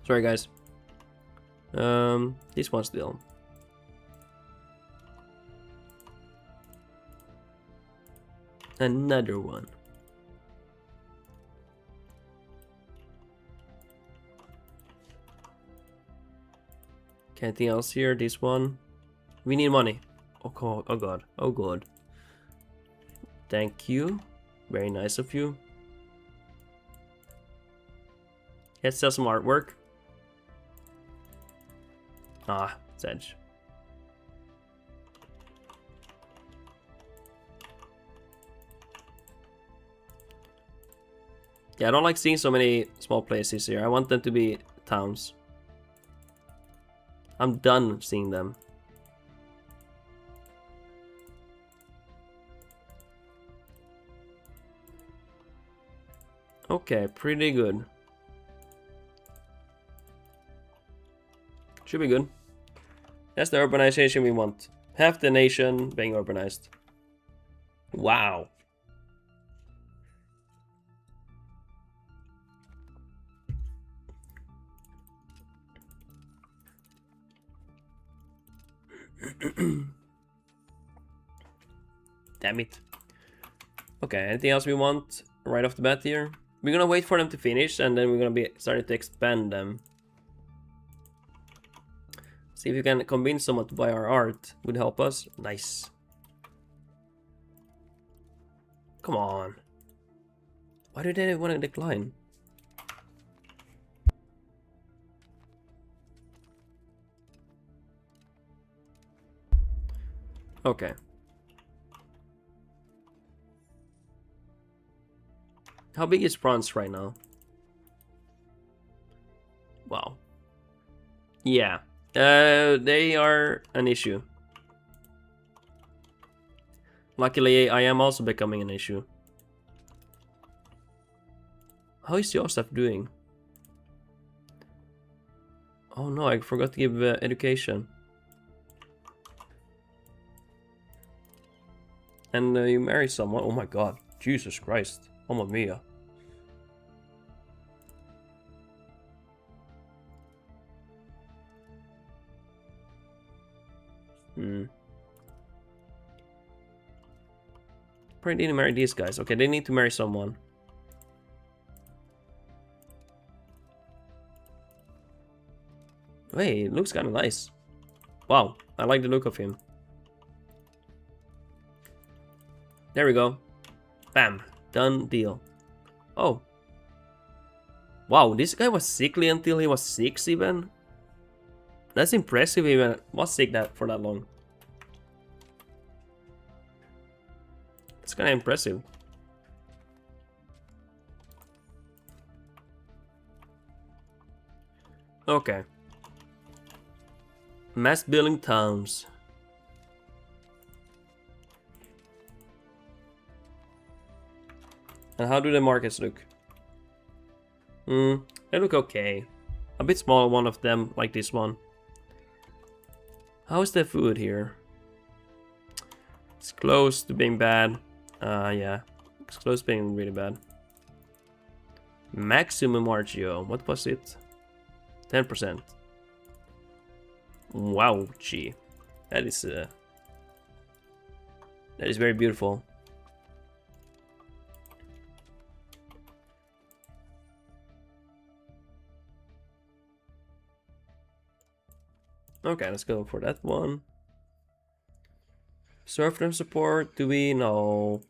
Sorry, guys. This one still. Another one. Okay, anything else here? This one. We need money. Oh god, oh god, oh god. Thank you. Very nice of you. Let's sell some artwork. Ah, it's edge. Yeah, I don't like seeing so many small places here. I want them to be towns. I'm done seeing them. Okay, pretty good. Should be good. That's the urbanization we want. Half the nation being urbanized. Wow. Damn it. Okay, anything else we want right off the bat here? We're gonna wait for them to finish and then we're gonna be starting to expand them. See if you can convince someone to buy our art. Would help us. Nice. Come on. Why do they want to decline? Okay. How big is France right now? Wow. Yeah. They are an issue. Luckily, I am also becoming an issue. How is your stuff doing? Oh no, I forgot to give education. And you marry someone. Oh my god. Jesus Christ. Mamma mia. Probably need to marry these guys. Okay, they need to marry someone. Hey, it looks kind of nice. Wow, I like the look of him. There we go. Bam. Done deal. Oh. Wow, this guy was sickly until he was 6 even? That's impressive even. Was sick that for that long. It's kind of impressive. Okay. Mass building towns. And how do the markets look? They look okay. A bit small, one of them, like this one. How is the food here? It's close to being bad. Yeah. It's close to being really bad. Maximum RGO. What was it? 10%. Wow, gee. That is very beautiful. Okay, let's go for that one. Serfdom support, do we? No.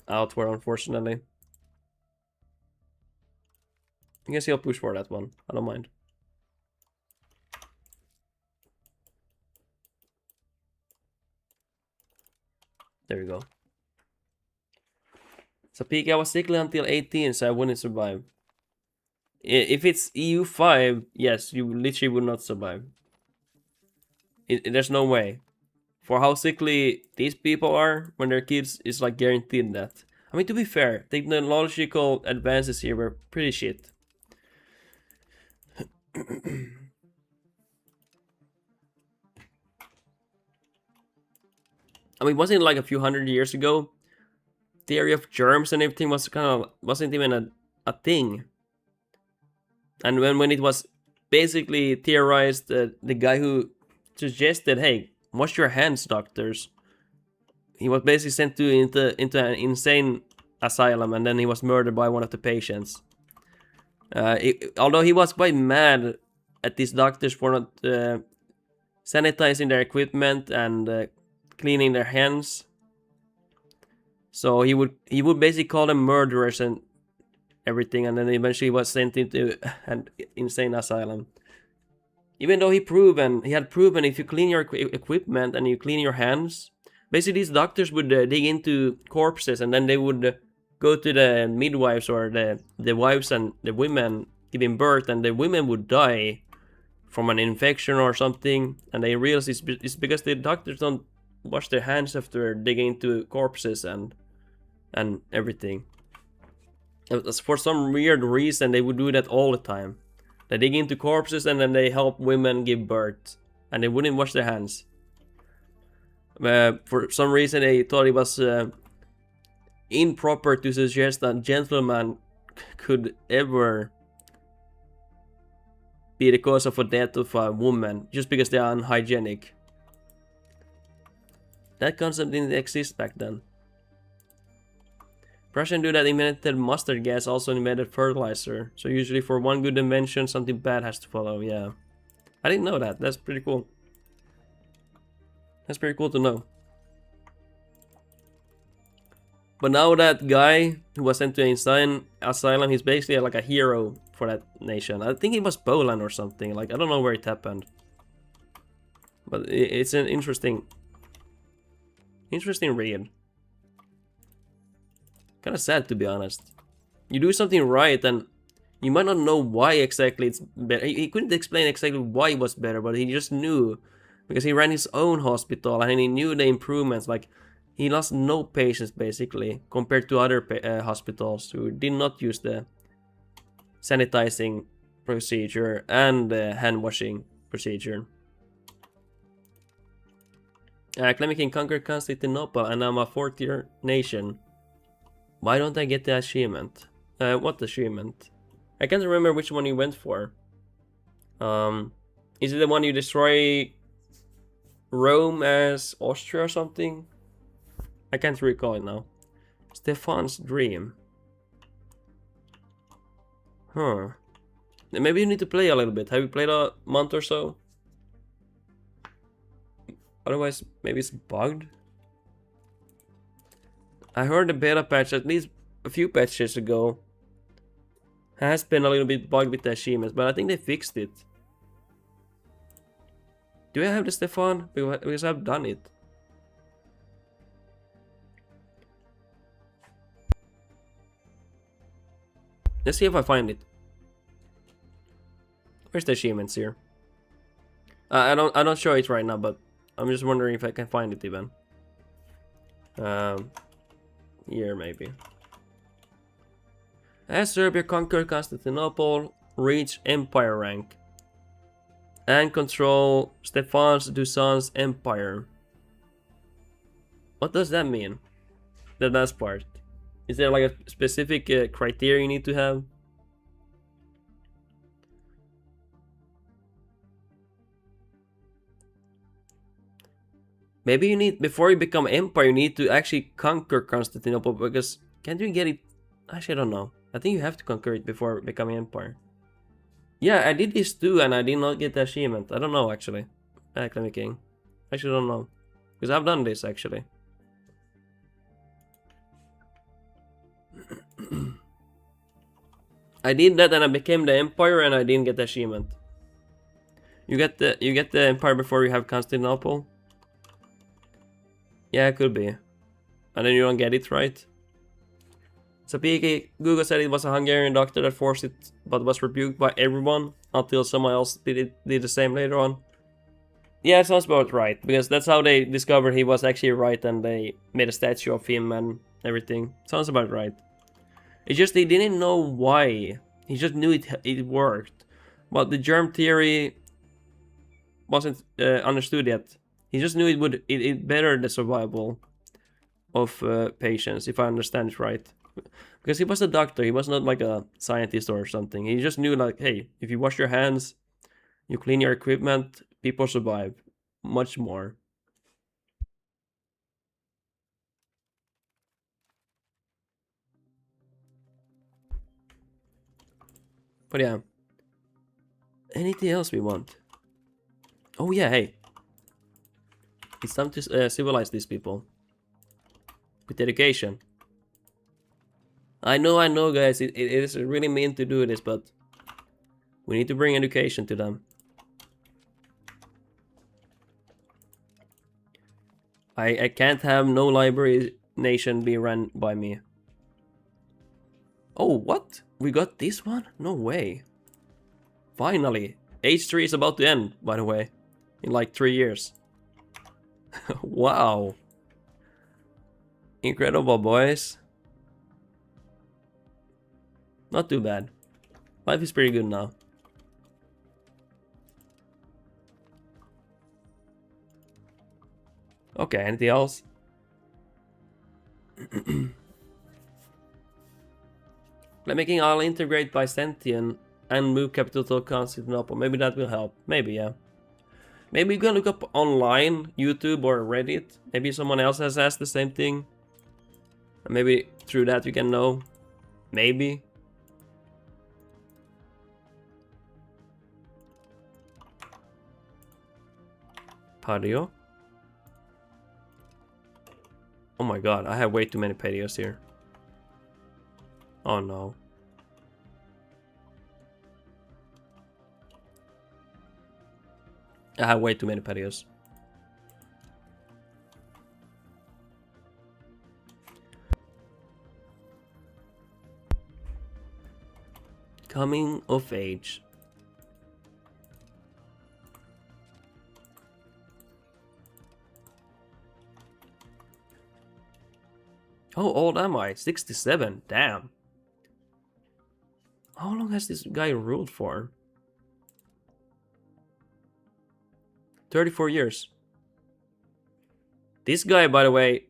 Outward, unfortunately. I guess he'll push for that one. I don't mind. There we go. So peak, I was sickly until 18, so I wouldn't survive. If it's EU5, yes, you literally would not survive. There's no way. For how sickly these people are when they're kids, it's like guaranteed that. I mean, to be fair, technological advances here were pretty shit. I mean, wasn't it like a few hundred years ago? Theory of germs and everything was wasn't even a thing. And when it was basically theorized, the guy who suggested, hey, wash your hands, doctors, he was basically sent into an insane asylum, and then he was murdered by one of the patients. Although he was quite mad at these doctors for not sanitizing their equipment and cleaning their hands, so he would basically call them murderers and everything, and then eventually was sent into an insane asylum. Even though he had proven if you clean your equipment and you clean your hands, basically these doctors would dig into corpses, and then they would go to the midwives or the wives and the women giving birth, and the women would die from an infection or something, and they realized it's because the doctors don't wash their hands after digging into corpses and everything. For some weird reason, they would do that all the time. They dig into corpses and then they help women give birth, and they wouldn't wash their hands. For some reason, they thought it was improper to suggest that gentleman could ever be the cause of a death of a woman just because they are unhygienic. That concept didn't exist back then. Russian dude that invented mustard gas also invented fertilizer. So usually for one good invention, something bad has to follow. Yeah, I didn't know that. That's pretty cool. That's pretty cool to know. But now that guy who was sent to insane asylum, he's basically like a hero for that nation. I think it was Poland or something. Like, I don't know where it happened. But it's an interesting read. Kind of sad, to be honest. You do something right and you might not know why exactly it's better. He couldn't explain exactly why it was better, but he just knew. Because he ran his own hospital and he knew the improvements. Like, he lost no patients basically compared to other hospitals who did not use the sanitizing procedure and the hand washing procedure. Claiming can conquer Constantinople and I'm a 4th-tier nation. Why don't I get the achievement? What achievement? I can't remember which one you went for. Is it the one you destroy Rome as Austria or something? I can't recall it now. Stefan's dream. Huh. Maybe you need to play a little bit. Have you played a month or so? Otherwise, maybe it's bugged. I heard the beta patch at least a few patches ago has been a little bit bugged with the achievements, but I think they fixed it. Do I have the Stefan? Because I've done it. Let's see if I find it. Where's the achievements here? I don't show it right now, but I'm just wondering if I can find it even. Here maybe. As Serbia conquered Constantinople, reach empire rank, and control Stefan's Dusan's empire. What does that mean? The last part. Is there like a specific criteria you need to have? Maybe you need, before you become empire, you need to actually conquer Constantinople, because can't you get it? Actually, I don't know. I think you have to conquer it before becoming empire. Yeah, I did this too, and I did not get the achievement. I don't know, actually. Acclamating King. Actually, don't know. Because I've done this, actually. I did that and I became the empire and I didn't get the achievement. You get the empire before you have Constantinople? Yeah, it could be. And then you don't get it, right? So Google said it was a Hungarian doctor that forced it, but was rebuked by everyone until someone else did the same later on. Yeah, it sounds about right, because that's how they discovered he was actually right, and they made a statue of him and everything. Sounds about right. It's just they didn't know why. He just knew it worked. But the germ theory wasn't understood yet. He just knew it bettered the survival of patients, if I understand it right. Because he was a doctor, he was not like a scientist or something. He just knew, like, hey, if you wash your hands, you clean your equipment, people survive much more. But yeah. Anything else we want? Oh yeah, hey. It's time to civilize these people. With education. I know, guys. It is really mean to do this, but we need to bring education to them. I can't have no library nation be run by me. Oh, what? We got this one? No way. Finally. Age 3 is about to end, by the way. In like 3 years. Wow. Incredible, boys. Not too bad. Life is pretty good now. Okay, anything else? Like making all integrate Byzantium and move capital to Constantinople. Maybe that will help. Maybe, yeah. Maybe you can look up online, YouTube or Reddit. Maybe someone else has asked the same thing. And maybe through that you can know. Maybe. Patio. Oh my god, I have way too many patios here. Oh no. I have way too many patios. Coming of age. How old am I? 67. Damn. How long has this guy ruled for? 34 years. This guy, by the way,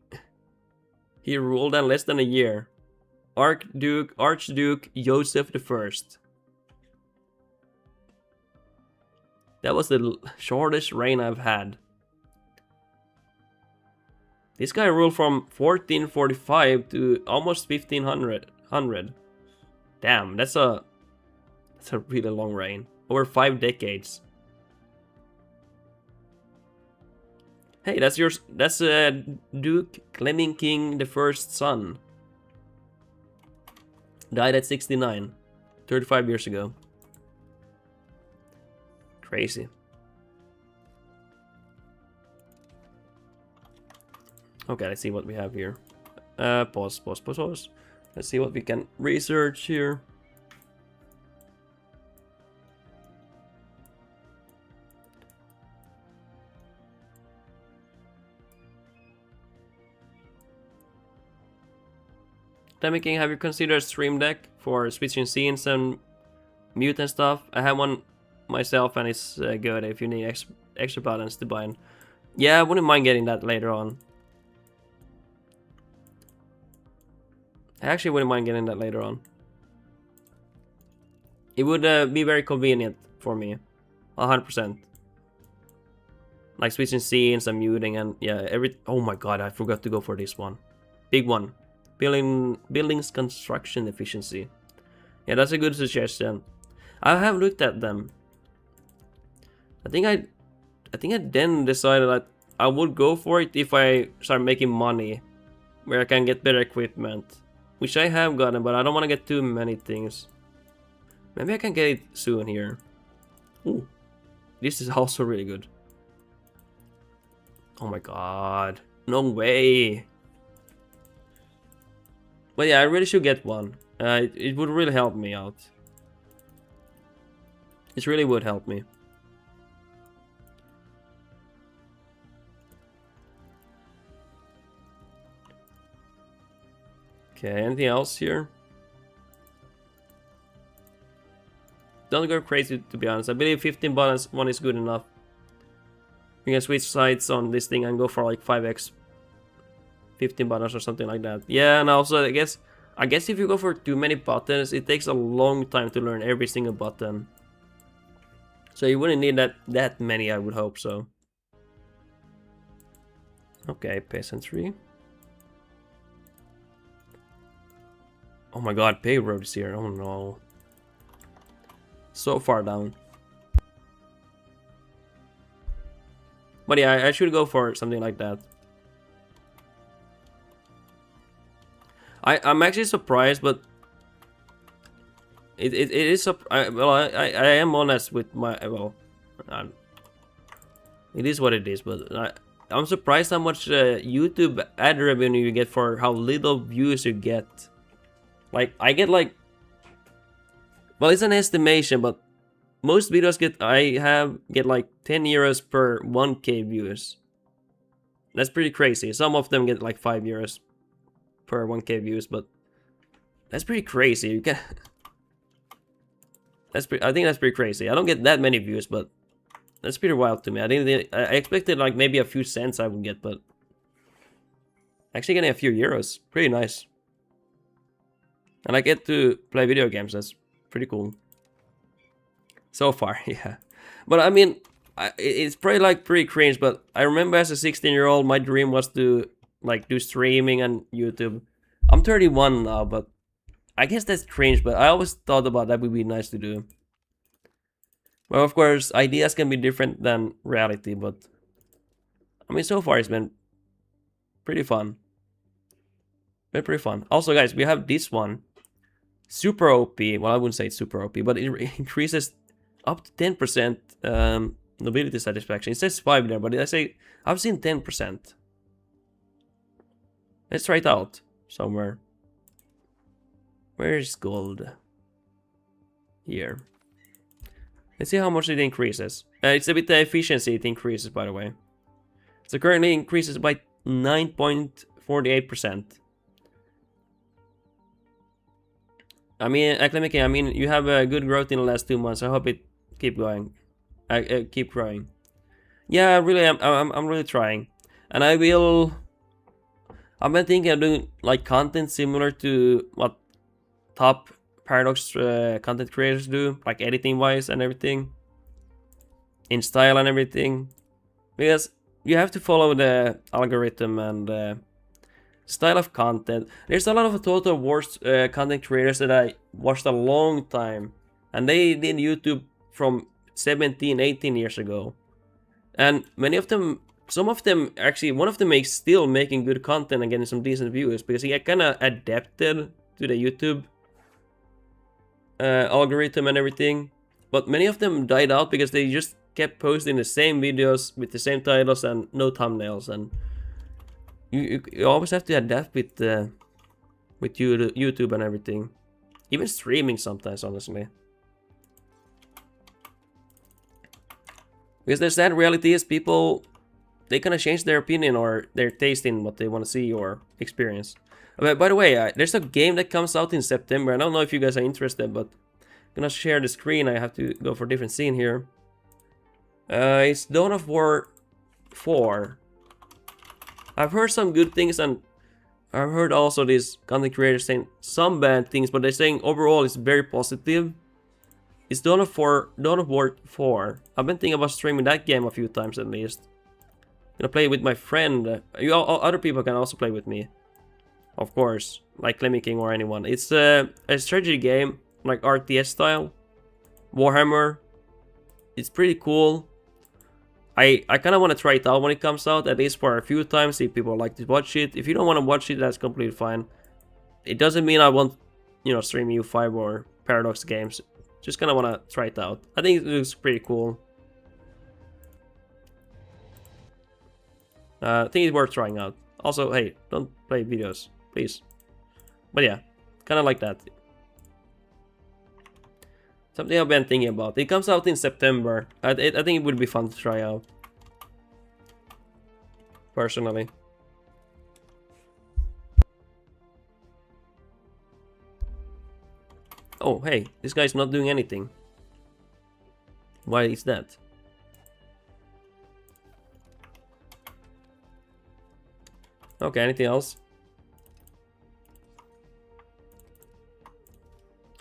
he ruled in less than a year. Archduke Joseph I. That was the shortest reign I've had. This guy ruled from 1445 to almost 1500. Damn, that's a really long reign. Over 5 decades. Hey, that's Duke Clement King the First son. Died at 69, 35 years ago. Crazy. Okay, let's see what we have here. Pause. Let's see what we can research here. King, have you considered Stream Deck for switching scenes and mute and stuff? I have one myself and it's good if you need extra buttons to bind. Yeah, I wouldn't mind getting that later on. I actually wouldn't mind getting that later on. It would be very convenient for me. 100%. Like switching scenes and muting and yeah, oh my god, I forgot to go for this one. Big one. Buildings construction efficiency. Yeah, that's a good suggestion. I have looked at them. I think I then decided that I would go for it if I start making money, where I can get better equipment, which I have gotten, but I don't want to get too many things. Maybe I can get it soon here. Ooh, this is also really good. Oh my god, no way. But yeah, I really should get one. It would really help me out. It really would help me. Okay, anything else here? Don't go crazy, to be honest. I believe 15 buttons one is good enough. You can switch sides on this thing and go for like 5x. 15 buttons or something like that. Yeah, and also I guess if you go for too many buttons, it takes a long time to learn every single button. So you wouldn't need that many, I would hope so. Okay, peasantry. Oh my god, paved road is here. Oh no. So far down. But yeah, I should go for something like that. I'm actually surprised, but it is well, I am honest with my well, it is what it is, but I'm surprised how much YouTube ad revenue you get for how little views you get. Like I get like, well, it's an estimation, but most videos get like 10 euros per 1k views. That's pretty crazy. Some of them get like 5 euros per 1k views, but that's pretty crazy. You can I think that's pretty crazy. I don't get that many views, but that's pretty wild to me. I expected like maybe a few cents I would get, but actually getting a few euros, pretty nice. And I get to play video games. That's pretty cool. So far, yeah. But I mean, it's probably like pretty cringe. But I remember as a 16-year-old, my dream was to like do streaming on YouTube. I'm 31 now, but I guess that's cringe. But I always thought about that would be nice to do. Well, of course, ideas can be different than reality, but I mean, so far it's been pretty fun. Been pretty fun. Also, guys, we have this one. Super OP. Well, I wouldn't say it's super OP, but it increases up to 10% nobility satisfaction. It says 5 there, but I say I've seen 10%. Let's try it out somewhere. Where's gold? Here. Let's see how much it increases. It's a bit the efficiency it increases, by the way. So currently increases by 9.48%. I mean, academic, I mean, you have a good growth in the last 2 months. I hope it keep going. Keep growing. Yeah, really, I'm really trying, and I've been thinking of doing like content similar to what top Paradox content creators do, like editing wise and everything, in style and everything, because you have to follow the algorithm and style of content. There's a lot of Total Wars content creators that I watched a long time, and they did YouTube from 17, 18 years ago, and many of them, some of them actually, one of them is still making good content and getting some decent views because he kind of adapted to the YouTube algorithm and everything. But many of them died out because they just kept posting the same videos with the same titles and no thumbnails, and you always have to adapt with YouTube and everything, even streaming sometimes, honestly. Because the sad reality is people, they kind of change their opinion or their taste in what they want to see or experience. By the way, there's a game that comes out in September. I don't know if you guys are interested, but I'm gonna share the screen. I have to go for a different scene here. It's Dawn of War 4. I've heard some good things, and I've heard also these content creators saying some bad things, but they're saying overall it's very positive. It's Dawn of War 4. I've been thinking about streaming that game a few times at least. I'm gonna play with my friend. Other people can also play with me, of course, like Lemmy King or anyone. It's a strategy game, like RTS style, Warhammer. It's pretty cool. I kind of want to try it out when it comes out, at least for a few times, if people like to watch it. If you don't want to watch it, that's completely fine. It doesn't mean I won't, stream U5 or Paradox games. Just kind of want to try it out. I think it looks pretty cool. I think it's worth trying out. Also, hey, don't play videos, please. But yeah, kind of like that. Something I've been thinking about. It comes out in September. I think it would be fun to try out. Personally. Oh, hey, this guy's not doing anything. Why is that? Okay, anything else?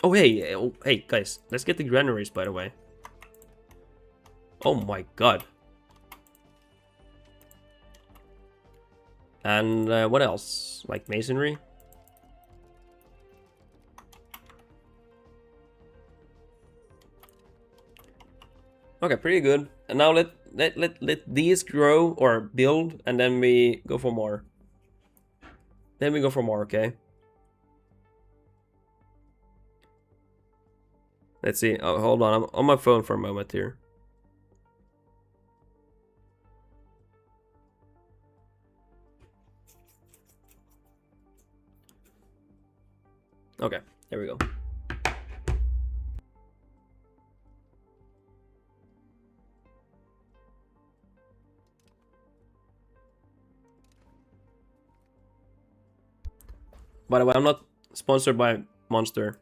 Oh, hey, guys, let's get the granaries, by the way. Oh my god. And what else? Like masonry? Okay, pretty good. And now let these grow or build, and then we go for more. Okay? Let's see. Oh, hold on. I'm on my phone for a moment here. Okay, there we go. By the way, I'm not sponsored by Monster.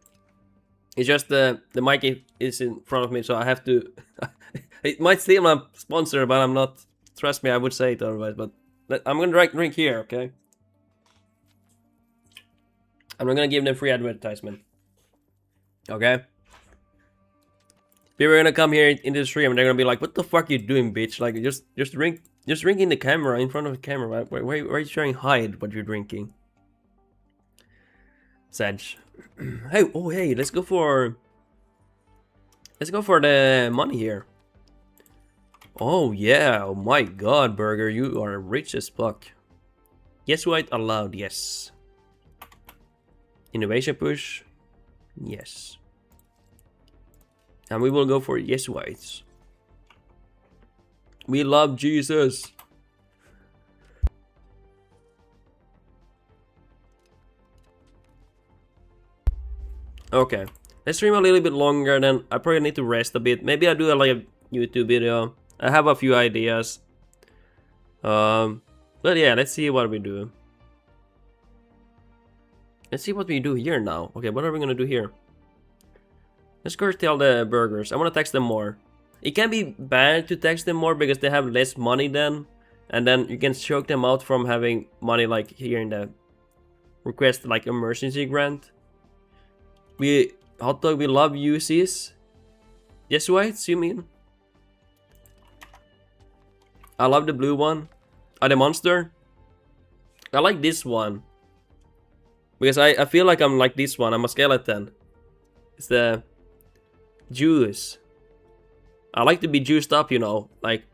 It's just the mic is in front of me, so I have to. It might seem I'm sponsored, but I'm not. Trust me, I would say it otherwise. But I'm gonna drink here, okay? I'm not gonna give them free advertisement. Okay? People are gonna come here into the stream and they're gonna be like, "What the fuck are you doing, bitch? Like, just drink in the camera, in front of the camera. Why are you trying to hide what you're drinking?" Sedge. Hey, let's go for the money here. Oh yeah, oh my god, Burger, you are rich as fuck. Yes, white allowed, yes. Innovation push, yes. And we will go for yes, whites. We love Jesus. Okay, let's stream a little bit longer, then I probably need to rest a bit. Maybe I'll do like a YouTube video. I have a few ideas. But yeah, let's see what we do. Let's see what we do here now. Okay, what are we gonna do here? Let's curtail the burgers. I wanna tax them more. It can be bad to tax them more because they have less money then. And then you can choke them out from having money like here in the request like emergency grant. Hot dog, we love UCs. Yes, whites, you mean? I love the blue one. The monster. I like this one. Because I feel like I'm like this one. I'm a skeleton. It's the juice. I like to be juiced up, you know. Like,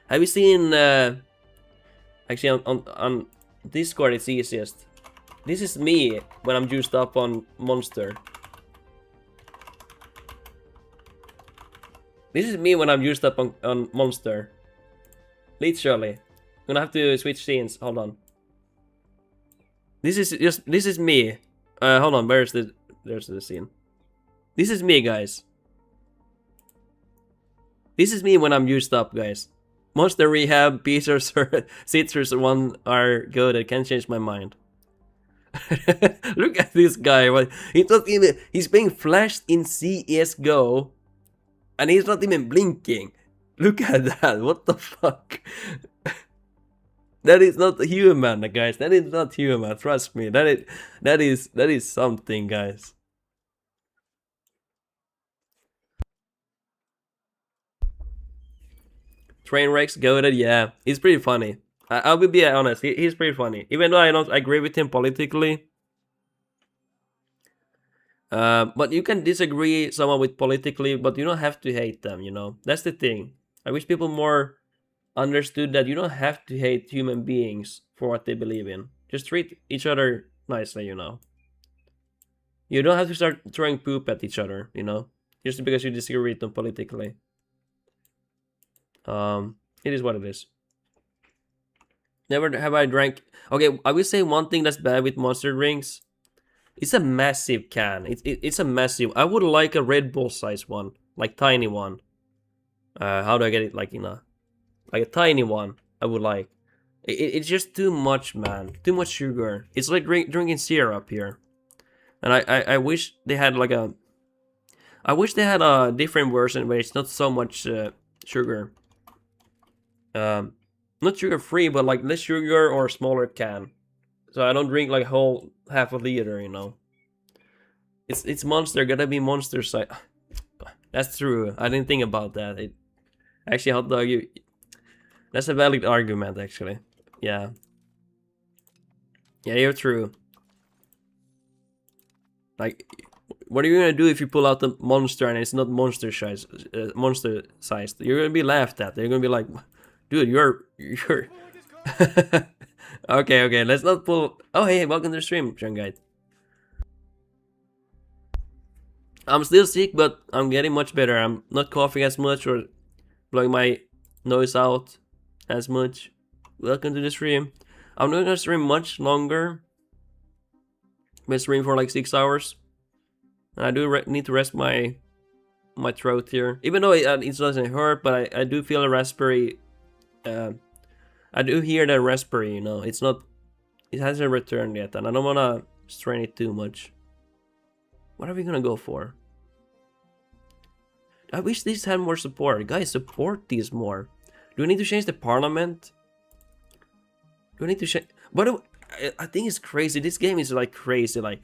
have you seen... actually, on Discord, it's easiest. This is me when I'm juiced up on Monster. This is me when I'm juiced up on Monster. Literally. I'm gonna have to switch scenes. Hold on. This is me. Hold on. There's the scene. This is me, guys. This is me when I'm used up, guys. Monster Rehab, Peters, or Citrus one are good. I can't change my mind. Look at this guy. He's being flashed in CS:GO, and he's not even blinking. Look at that. What the fuck? That is not human, guys. That is not human. Trust me. That is something, guys. Trainwrecks, goated, yeah. He's pretty funny. I will be honest. He's pretty funny. Even though I don't agree with him politically. But you can disagree someone with politically, but you don't have to hate them, you know. That's the thing. I wish people more understood that you don't have to hate human beings for what they believe in. Just treat each other nicely, you know. You don't have to start throwing poop at each other, you know, just because you disagree with them politically. It is what it is. Never have I drank. Okay, I will say one thing that's bad with monster drinks. It's a massive can. It's a massive. I would like a Red Bull size one, like tiny one. How do I get it? Like like a tiny one. I would like. It's just too much, man. Too much sugar. It's like drinking syrup here. And I wish they had like a. I wish they had a different version where it's not so much sugar. Not sugar free, but like less sugar or a smaller can. So I don't drink like whole half a liter, you know. It's Monster. Gotta be Monster size. That's true. I didn't think about that. Actually, hot dog, that's a valid argument, actually. Yeah. Yeah, you're true. Like, what are you gonna do if you pull out the monster and it's not monster size? Monster sized. You're gonna be laughed at. They're gonna be like, dude, you're. Okay. Let's not pull. Oh, hey, welcome to the stream, John Guide. I'm still sick, but I'm getting much better. I'm not coughing as much or blowing my nose out as much. Welcome to the stream. I'm not gonna stream much longer. I'm gonna stream for like 6 hours. And I do need to rest my throat here. Even though it doesn't hurt, but I do feel a raspberry. I do hear that raspberry, you know. It's not. It hasn't returned yet, and I don't wanna strain it too much. What are we gonna go for? I wish these had more support. Guys, support these more. Do we need to change the parliament? Do we need to change? But I think it's crazy. This game is like crazy. Like,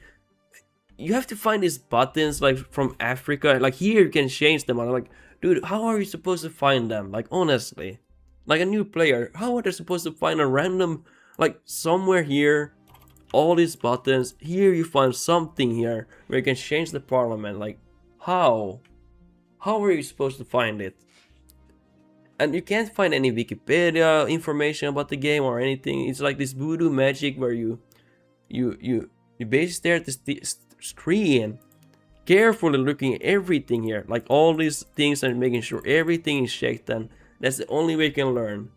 you have to find these buttons like from Africa. Like here you can change them. I'm like, dude, how are you supposed to find them? Like honestly, like a new player, how are they supposed to find a random like somewhere here? All these buttons here, you find something here where you can change the parliament. Like how? How are you supposed to find it? And you can't find any Wikipedia information about the game or anything. It's like this voodoo magic where you basically stare at the screen, carefully looking at everything here, like all these things, and making sure everything is checked. And that's the only way you can learn.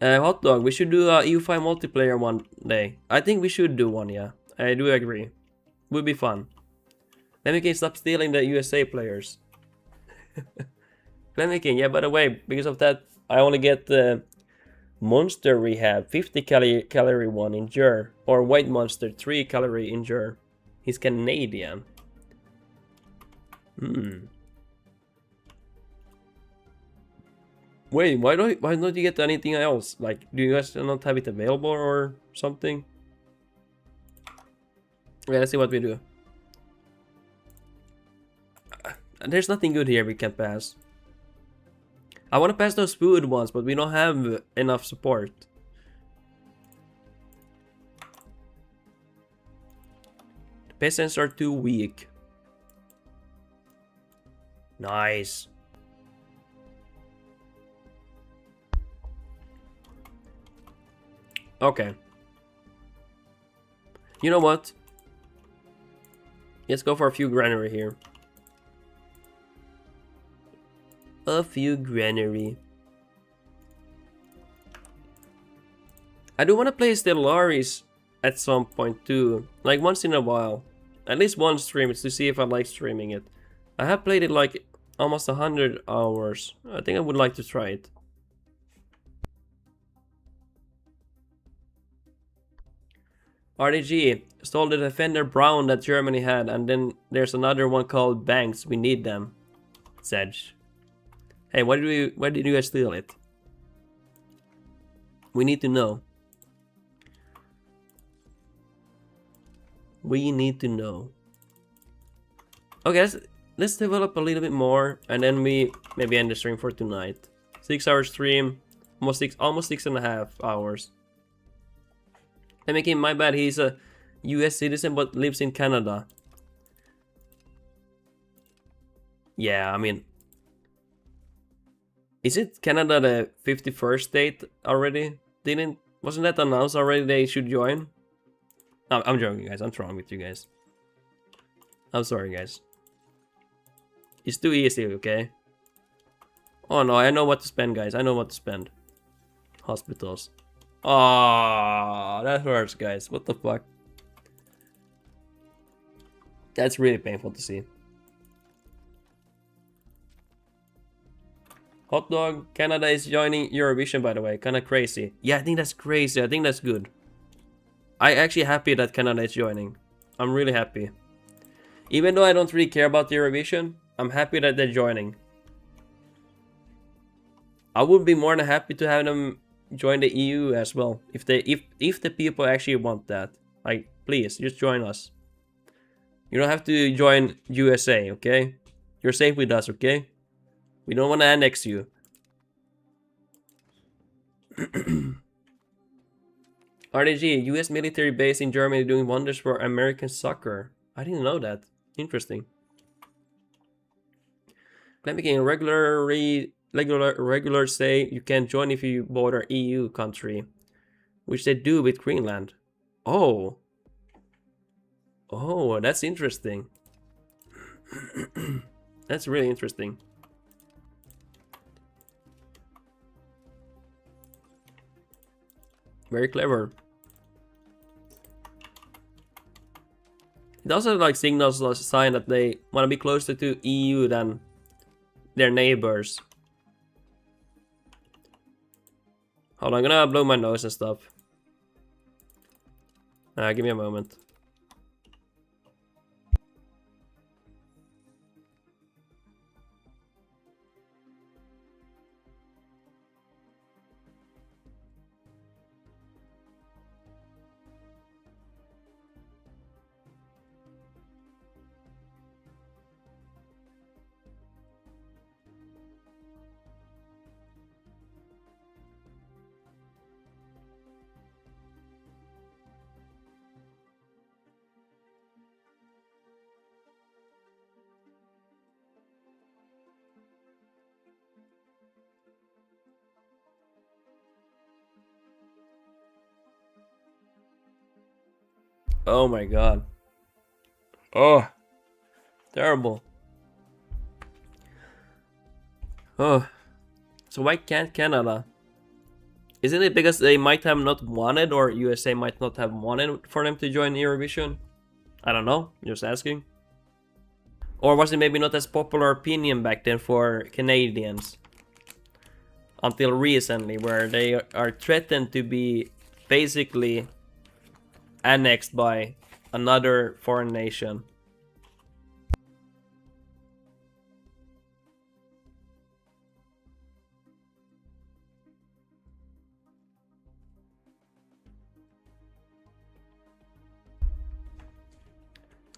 Hot dog, we should do a EU5 multiplayer one day. I think we should do one. Yeah, I do agree. Would be fun. Then we can stop stealing the USA players. Glenmaking, yeah, by the way, because of that, I only get the Monster Rehab, 50 calorie one Endure, or White Monster, 3 calorie Endure. He's Canadian. Wait, why don't you get anything else? Like, do you guys not have it available or something? Yeah, let's see what we do. There's nothing good here we can pass. I want to pass those food ones, but we don't have enough support. The peasants are too weak. Nice. Okay. You know what? Let's go for a few granary here. A few granary. I do want to play Stellaris at some point too, like once in a while, at least one stream, to see if I like streaming it. I have played it like almost 100 hours. I think I would like to try it. RDG stole the Defender Brown that Germany had, and then there's another one called Banks. We need them. Sedge. Hey, why did you guys steal it? We need to know. We need to know. Okay, let's develop a little bit more, and then we maybe end the stream for tonight. 6-hour stream, almost 6.5 hours. I make him, my bad. He's a U.S. citizen but lives in Canada. Yeah, I mean. Is it Canada the 51st state already? Wasn't that announced already they should join? No, I'm joking, guys. I'm wrong with you guys. I'm sorry, guys. It's too easy, okay? Oh no, I know what to spend, guys. I know what to spend. Hospitals. Ah, that hurts, guys. What the fuck? That's really painful to see. Hot dog, Canada is joining Eurovision, by the way. Kinda crazy. Yeah, I think that's crazy. I think that's good. I'm actually happy that Canada is joining. I'm really happy. Even though I don't really care about Eurovision, I'm happy that they're joining. I would be more than happy to have them join the EU as well. If the people actually want that. Like, please, just join us. You don't have to join USA, okay? You're safe with us, okay? We don't want to annex you. RDG, US military base in Germany doing wonders for American soccer. I didn't know that. Interesting. Claiming regular say you can't join if you border EU country, which they do with Greenland. Oh. Oh, that's interesting. That's really interesting. Very clever. It also like signals a sign that they want to be closer to EU than their neighbors. Hold on, I'm gonna blow my nose and stuff. Give me a moment. Oh my god. Oh, terrible. Oh, so why can't Canada? Isn't it because they might have not wanted, or USA might not have wanted for them to join Eurovision? I don't know, just asking. Or was it maybe not as popular opinion back then for Canadians? Until recently, where they are threatened to be basically annexed by another foreign nation.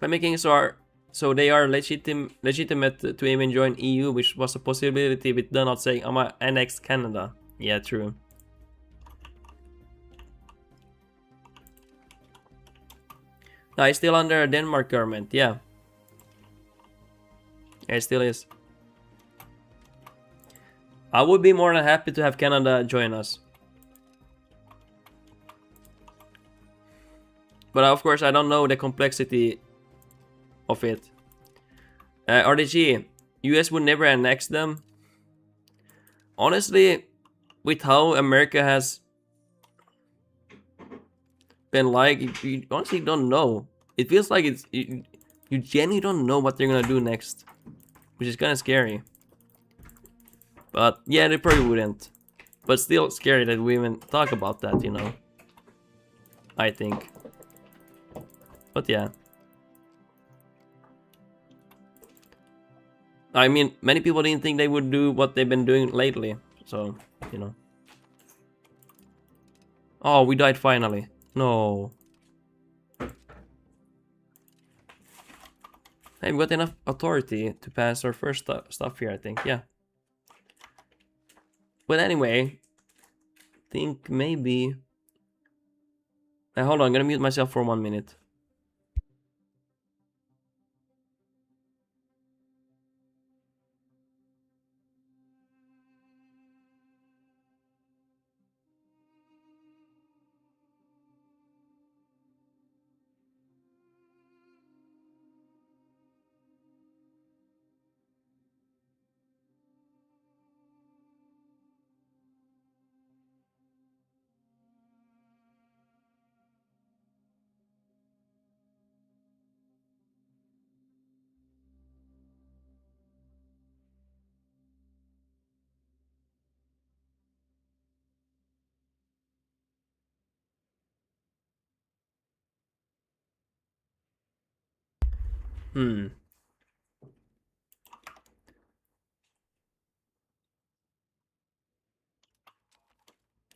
By making so they are legitimate to even join EU, which was a possibility with Donald saying, I'm gonna annex Canada. Yeah, true. No, it's still under Denmark government, yeah. Yeah, it still is. I would be more than happy to have Canada join us. But of course, I don't know the complexity of it. RDG, US would never annex them. Honestly, with how America has been like, you honestly don't know. It feels like you genuinely don't know what they're gonna do next, which is kind of scary. But yeah, they probably wouldn't. But still scary that we even talk about that, you know. I think. But yeah. I mean, many people didn't think they would do what they've been doing lately. So, you know. Oh, we died finally. No. Hey, we got enough authority to pass our first stuff here, I think. Yeah. But anyway, I think maybe... hold on, I'm gonna mute myself for 1 minute.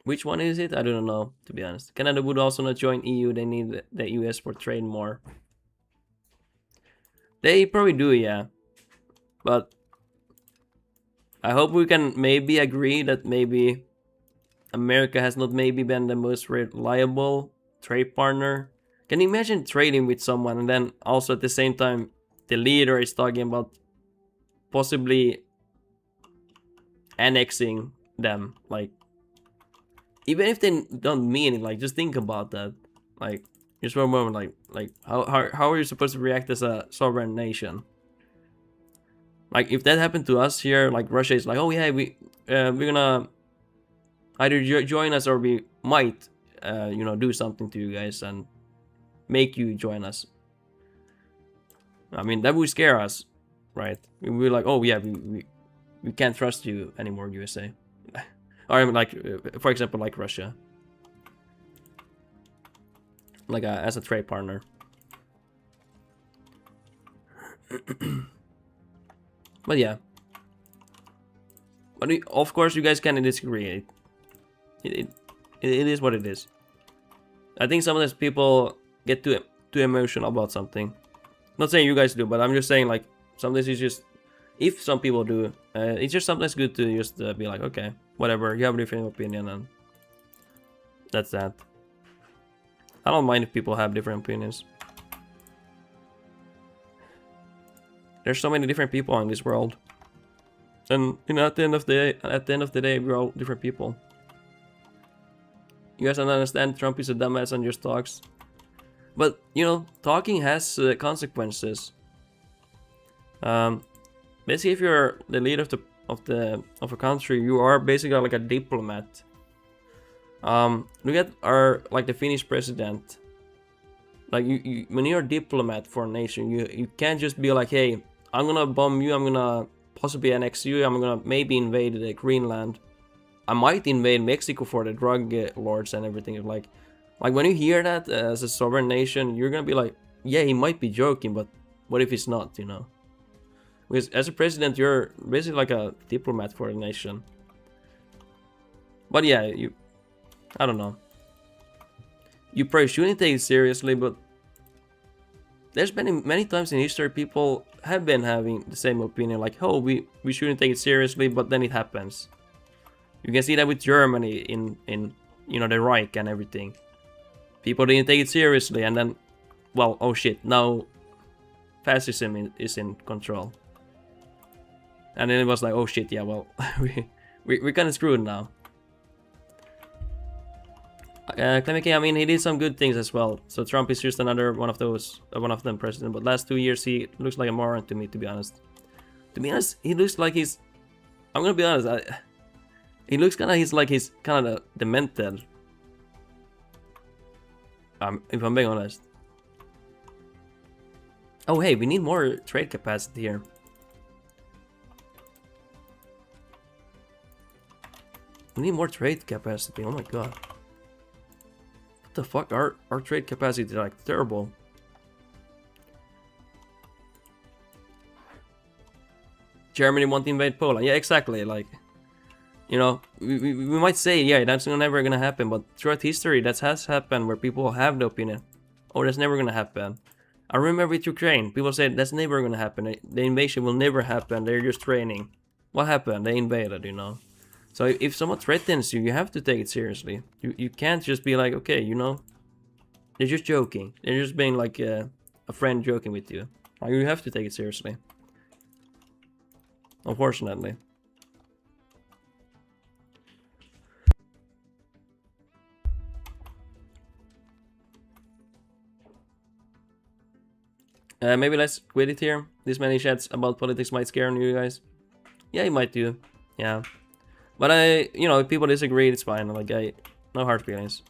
Which one is it? I don't know, to be honest. Canada would also not join EU. They need the US for trade more. They probably do, yeah. But I hope we can maybe agree that maybe America has not maybe been the most reliable trade partner. Can you imagine trading with someone and then also at the same time the leader is talking about possibly annexing them? Like, even if they don't mean it, like, just think about that. Like, just for a moment, like how are you supposed to react as a sovereign nation? Like if that happened to us here, like Russia is like, oh yeah, we're gonna either join us or we might, you know, do something to you guys and make you join us. I mean, that would scare us, right? We're like, oh yeah, we can't trust you anymore, USA. Or I mean, like, for example, like Russia, like as a trade partner. But yeah, but of course you guys can disagree. It is what it is. I think sometimes people get too emotional about something. Not saying you guys do, but I'm just saying like sometimes it's just, if some people do, it's just sometimes good to just be like, okay, whatever, you have a different opinion, and that's that. I don't mind if people have different opinions. There's so many different people in this world, and you know, at the end of the day, we're all different people. You guys don't understand Trump is a dumbass and just talks, but you know, talking has consequences. Basically, if you're the leader of a country, you are basically like a diplomat. Look at the Finnish president. Like you when you're a diplomat for a nation, you can't just be like, hey, I'm gonna bomb you, I'm gonna possibly annex you, I'm gonna maybe invade Greenland, I might invade Mexico for the drug lords and everything. Like when you hear that as a sovereign nation, you're gonna be like, yeah, he might be joking, but what if he's not, you know? Because as a president, you're basically like a diplomat for a nation. But yeah, I don't know. You probably shouldn't take it seriously, but there's been many times in history people have been having the same opinion, like, oh, we shouldn't take it seriously, but then it happens. You can see that with Germany in you know, the Reich and everything. People didn't take it seriously, and then, well, oh shit, now fascism is in control. And then it was like, oh shit, yeah, well, we're kind of screwed now. Clemeke, I mean, he did some good things as well. So Trump is just another one of them president. But last 2 years, he looks like a moron to me, to be honest. To be honest, he looks like he's... I'm gonna be honest, he looks kind of, he's kind of demented. If I'm being honest. Oh hey, we need more trade capacity here. We need more trade capacity, oh my god. What the fuck, our trade capacity is like terrible. Germany won't invade Poland, yeah, exactly, like, you know, we might say, yeah, that's never gonna happen, but throughout history that has happened where people have the opinion, oh, that's never gonna happen. I remember with Ukraine, people said that's never gonna happen, the invasion will never happen, they're just training. What happened? They invaded, you know. So if someone threatens you, you have to take it seriously. You can't just be like, okay, you know, they're just joking. They're just being like a friend joking with you. Like, you have to take it seriously. Unfortunately. Maybe let's quit it here. This many chats about politics might scare you guys. Yeah, it might do. Yeah. But you know, if people disagree, it's fine. Like, no hard feelings.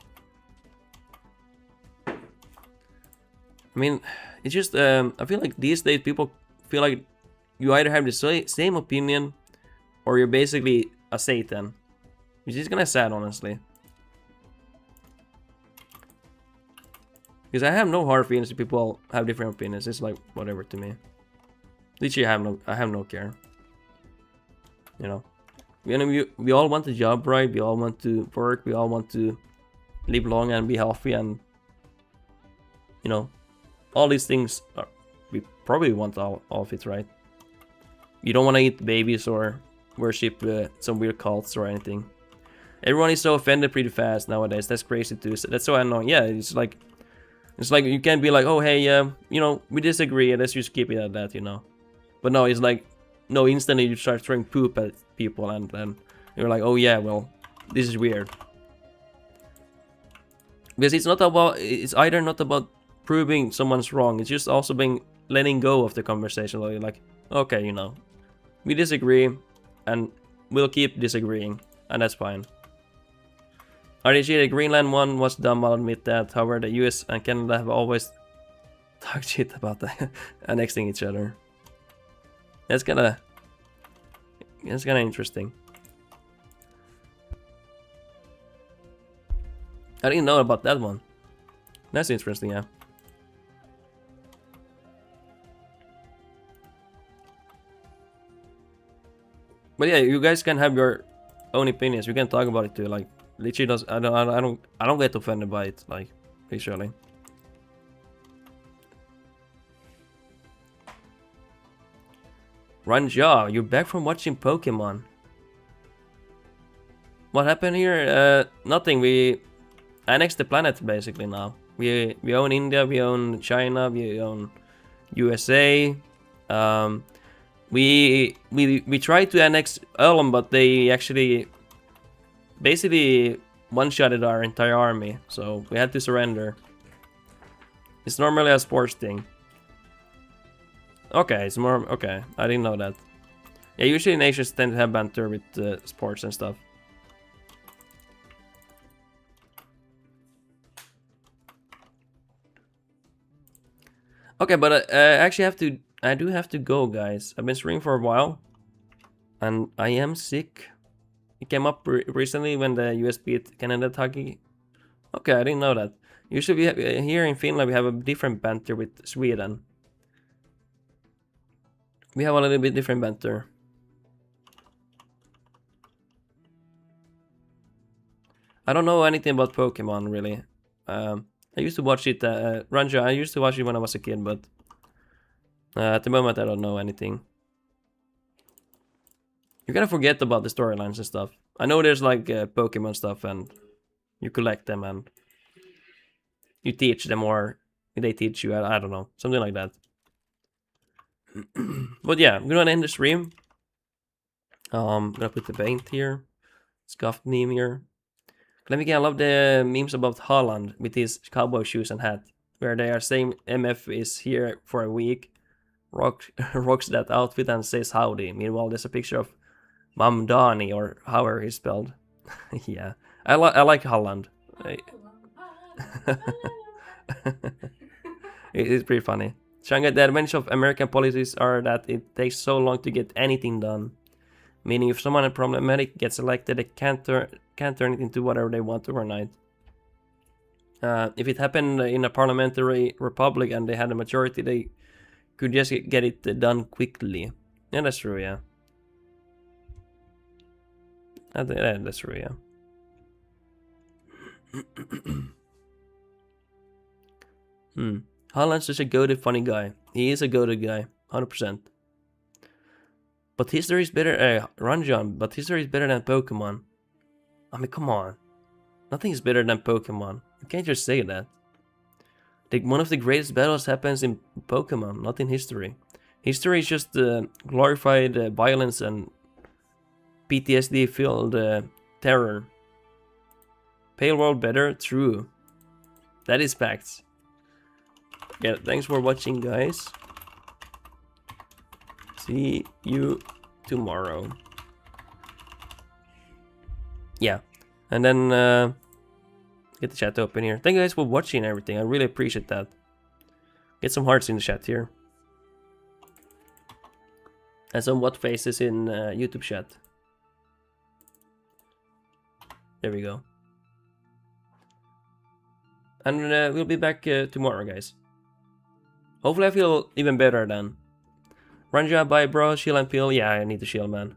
I mean, it's just, I feel like these days people feel like you either have the same opinion or you're basically a Satan. Which is kinda sad, honestly. Because I have no hard feelings if people have different opinions. It's like, whatever to me. Literally, I have no care. You know? We all want a job, right? We all want to work. We all want to live long and be healthy, and you know, all these things. We probably want all of it, right? You don't want to eat babies or worship some weird cults or anything. Everyone is so offended pretty fast nowadays. That's crazy too. So that's so annoying. Yeah, it's like you can't be like, oh hey, you know, we disagree. Let's just keep it at that, you know. But no, it's like, no, instantly you start throwing poop at people, and then you're like, oh yeah, well, this is weird. Because it's either not about proving someone's wrong, it's just also being letting go of the conversation. Like, okay, you know, we disagree, and we'll keep disagreeing, and that's fine. RDG, the Greenland one was dumb, I'll admit that. However, the US and Canada have always talked shit about annexing each other. That's kinda interesting. I didn't know about that one. That's interesting, yeah. But yeah, you guys can have your own opinions. You can talk about it too. Like, literally does. I don't get offended by it. Like, literally. Ranja, you're back from watching Pokemon. What happened here? Nothing. We annexed the planet basically now. We own India, we own China, we own USA. We tried to annex Ulm, but they actually basically one-shotted our entire army, so we had to surrender. It's normally a sports thing. Okay, it's more okay. I didn't know that. Yeah, usually nations tend to have banter with sports and stuff. Okay, but I do have to go, guys. I've been streaming for a while, and I am sick. It came up recently when the US beat Canada hockey. Okay, I didn't know that. Usually we have, here in Finland we have a different banter with Sweden. We have a little bit different banter. I don't know anything about Pokemon really. I used to watch it, Ranja, I used to watch it when I was a kid, but at the moment I don't know anything. You gotta forget about the storylines and stuff. I know there's like Pokemon stuff and you collect them and you teach them, or they teach you, I don't know, something like that. But yeah, I'm gonna end the stream. Gonna put the paint here. Scuffed meme here. Let me get, I love the memes about Holland with his cowboy shoes and hat, where they are saying MF is here for a week, rocks that outfit and says howdy. Meanwhile, there's a picture of Mamdani, or however he's spelled. Yeah, I like Holland. It's pretty funny. Shanghai, the advantage of American policies are that it takes so long to get anything done. Meaning if someone problematic gets elected, they can't turn it into whatever they want overnight. If it happened in a parliamentary republic and they had a majority, they could just get it done quickly. Yeah, that's true, yeah. That's true, yeah. Holland's such a goated funny guy. He is a goated guy, 100%. But history is better, Ranjan, but history is better than Pokemon. I mean, come on. Nothing is better than Pokemon. You can't just say that. One of the greatest battles happens in Pokemon, not in history. History is just glorified violence and PTSD-filled terror. Pale world better? True. That is facts. Yeah, thanks for watching, guys. See you tomorrow. Yeah, and then get the chat open here. Thank you guys for watching everything. I really appreciate that. Get some hearts in the chat here. And some what faces in YouTube chat. There we go. And we'll be back tomorrow, guys. Hopefully I feel even better then. Ranja, bye bro, shield and peel. Yeah, I need to shield, man.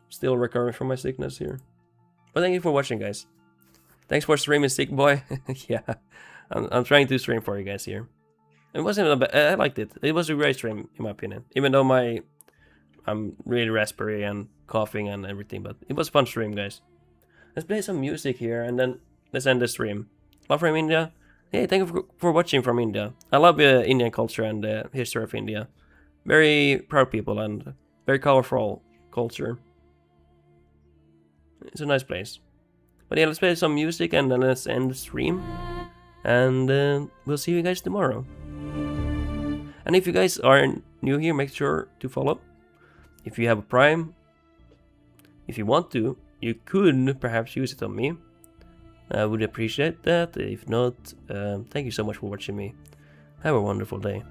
Still recovering from my sickness here. But thank you for watching, guys. Thanks for streaming, sick boy. Yeah, I'm trying to stream for you guys here. It wasn't a bad, I liked it. It was a great stream, in my opinion. Even though I'm really raspberry and coughing and everything, but it was a fun stream, guys. Let's play some music here and then let's end the stream. Love from India. Hey, thank you for watching from India. I love Indian culture and the history of India. Very proud people and very colorful culture. It's a nice place. But yeah, let's play some music and then let's end the stream. And we'll see you guys tomorrow. And if you guys are new here, make sure to follow. If you have a Prime, if you want to, you could perhaps use it on me. I would appreciate that. If not, thank you so much for watching me. Have a wonderful day.